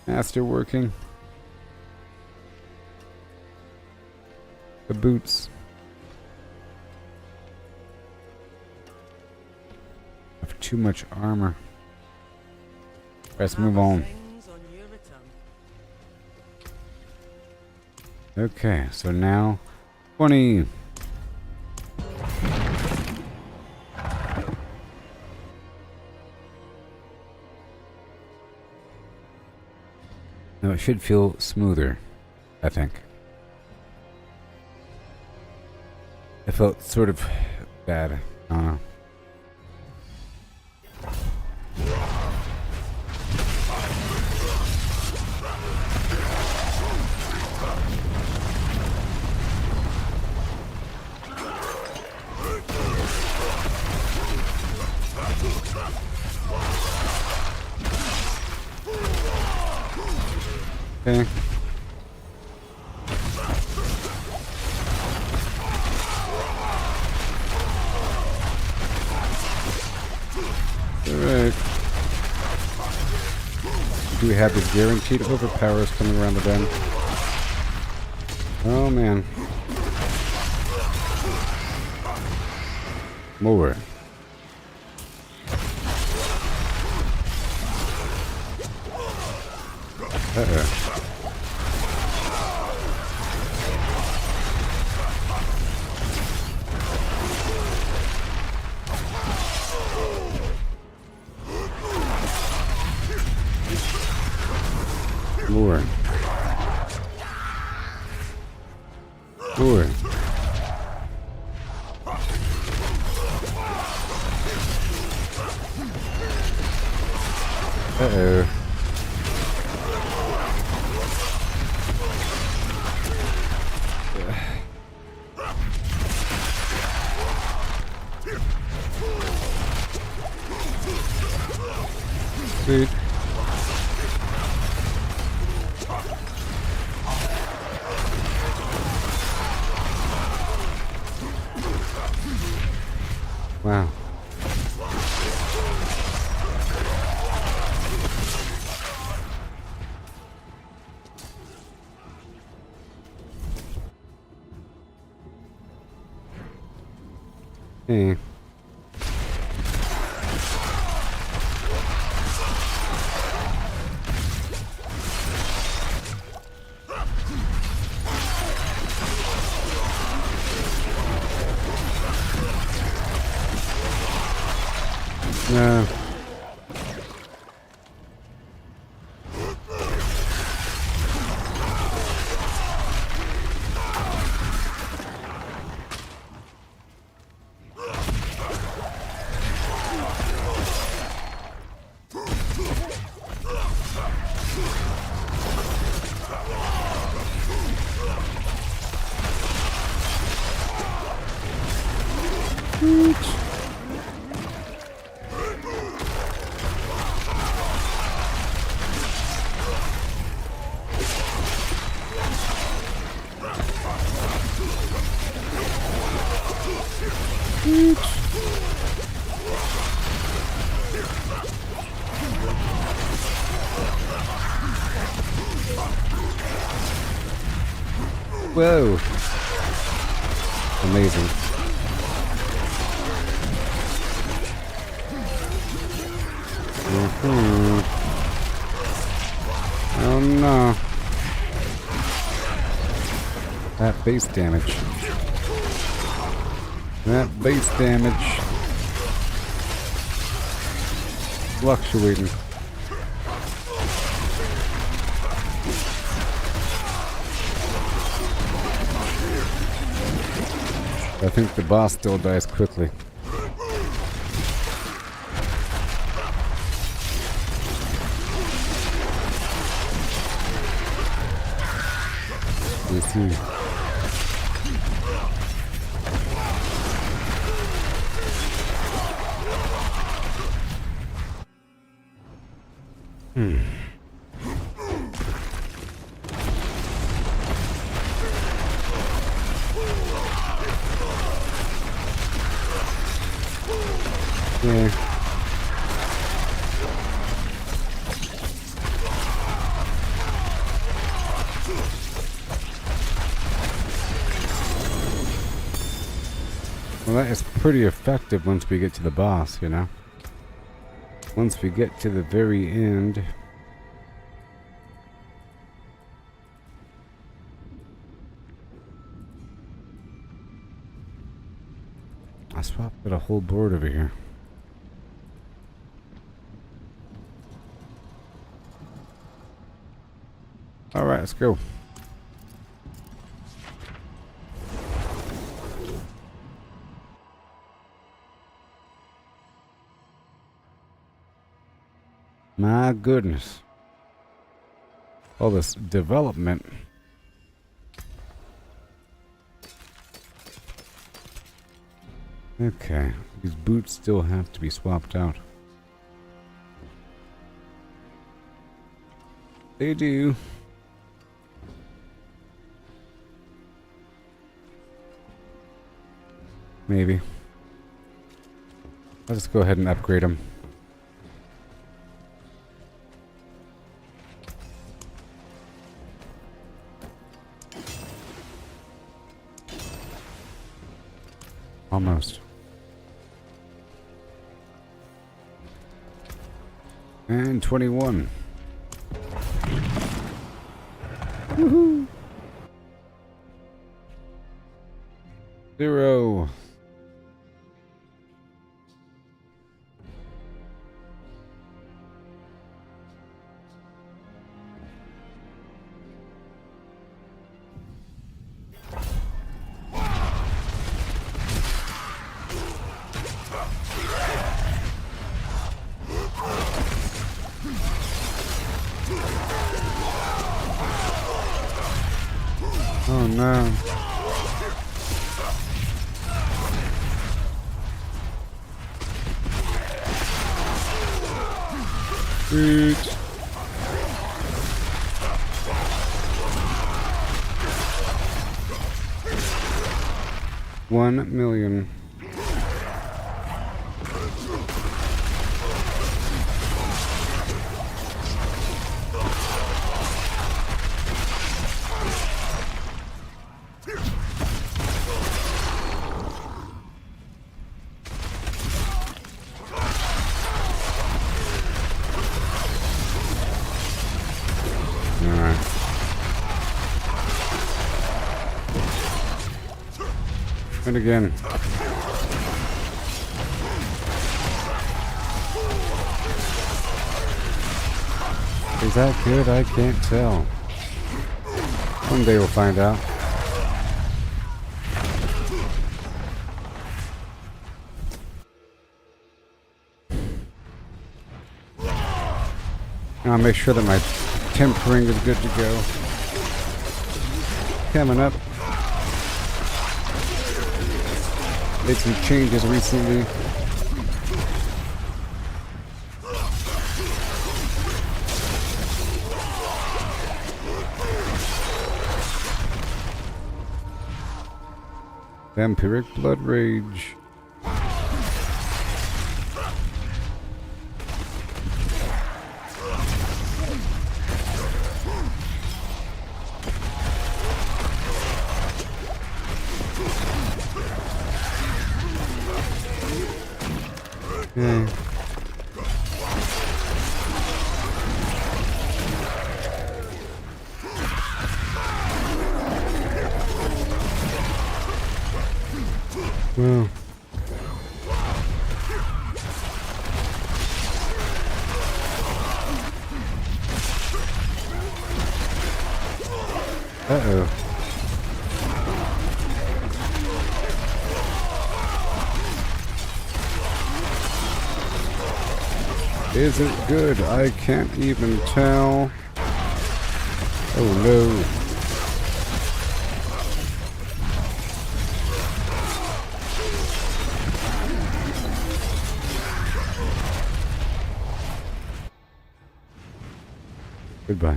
Master working. The boots. I have too much armor. Let's move on. Okay, so now 20. Now it should feel smoother. I think. I felt sort of bad. I don't know. Okay. Alright. Do we have this guaranteed overpowers coming around the bend? Oh man. More. Uh-oh. More. More. Uh-oh. Sweet. Wow. Hey. No. Whoa. Amazing. Oh no. That base damage. That base damage. Fluctuating. I think the boss still dies quickly. Let's see. Yeah. Well, that is pretty effective once we get to the boss, you know? Once we get to the very end. I swapped out a whole board over here. Alright, let's go. My goodness. All this development. Okay, these boots still have to be swapped out. They do. Maybe. I'll just go ahead and upgrade them. Almost. And 21. Woohoo! 0. Oh no. Sweet. $1,000,000. And again. Is that good? I can't tell. One day we'll find out. I'll make sure that my tempering is good to go. Coming up. Made some changes recently. Vampiric Blood Rage. Okay. Well. Uh-oh. Is it good? I can't even tell. Oh no. Goodbye.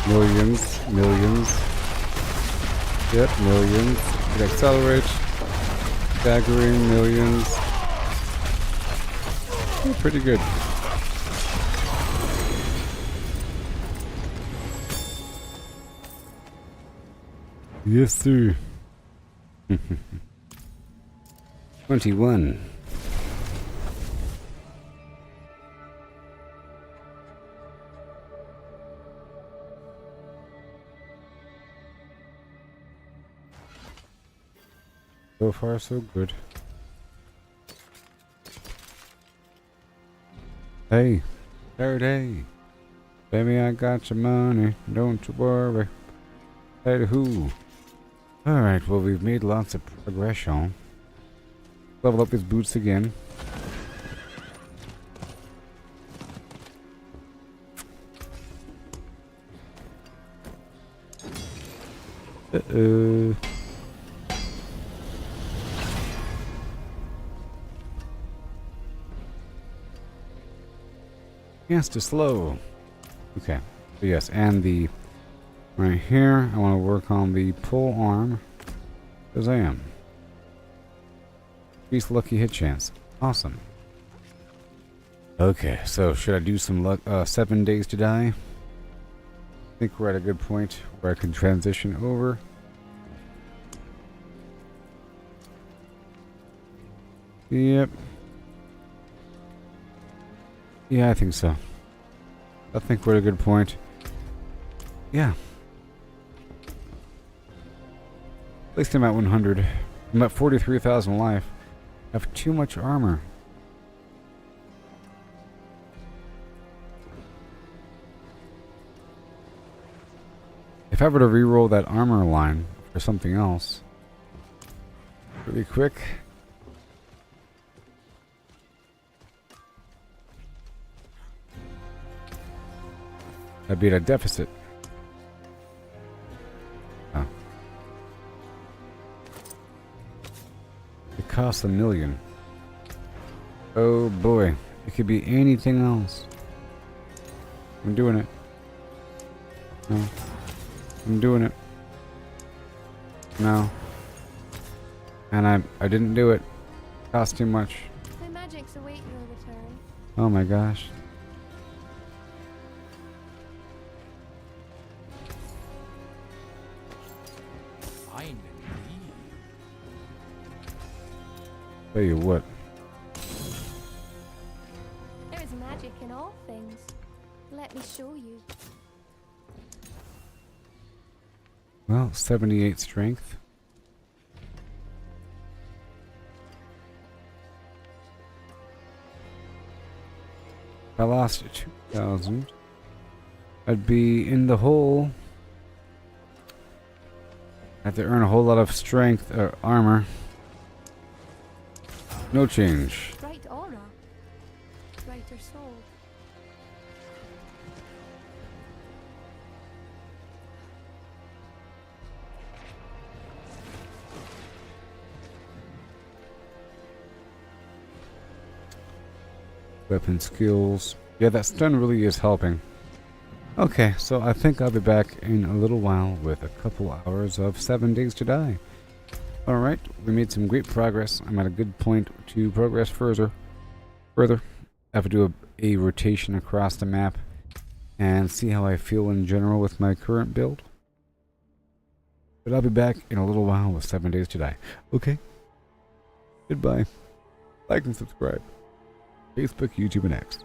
Millions, millions. Yep, millions. It accelerates. Staggering millions. Oh, pretty good. Yes, sir. 21. So far, so good. Hey, third hey. Baby, I got your money. Don't you worry. Hey, who? Alright, well, we've made lots of progression. Level up his boots again. Yes, to slow. Okay. So yes, and the right here, I want to work on the pull arm. Because I am. Increase lucky hit chance. Awesome. Okay, so should I do some luck 7 days to die? I think we're at a good point where I can transition over. Yep. Yeah, I think so. I think we're at a good point. Yeah. At least I'm at 100. I'm at 43,000 life. I have too much armor. If I were to reroll that armor line for something else, really quick. I'd be at a deficit. Oh. It costs $1 million. Oh boy. It could be anything else. I'm doing it. No. I'm doing it. No. And I didn't do it. Cost too much. My magics await your return. Oh my gosh. Finally. Tell you what. There is magic in all things. Let me show you. Well, 78 strength. I lost 2,000. I'd be in the hole. I have to earn a whole lot of strength or armor. No change. Bright aura. Brighter soul. Weapon skills. Yeah, that stun really is helping. Okay, so I think I'll be back in a little while with a couple hours of 7 days to die. Alright, we made some great progress. I'm at a good point to progress further. I have to do a rotation across the map and see how I feel in general with my current build. But I'll be back in a little while with 7 days to die. Okay. Goodbye. Like and subscribe. Facebook, YouTube, and X.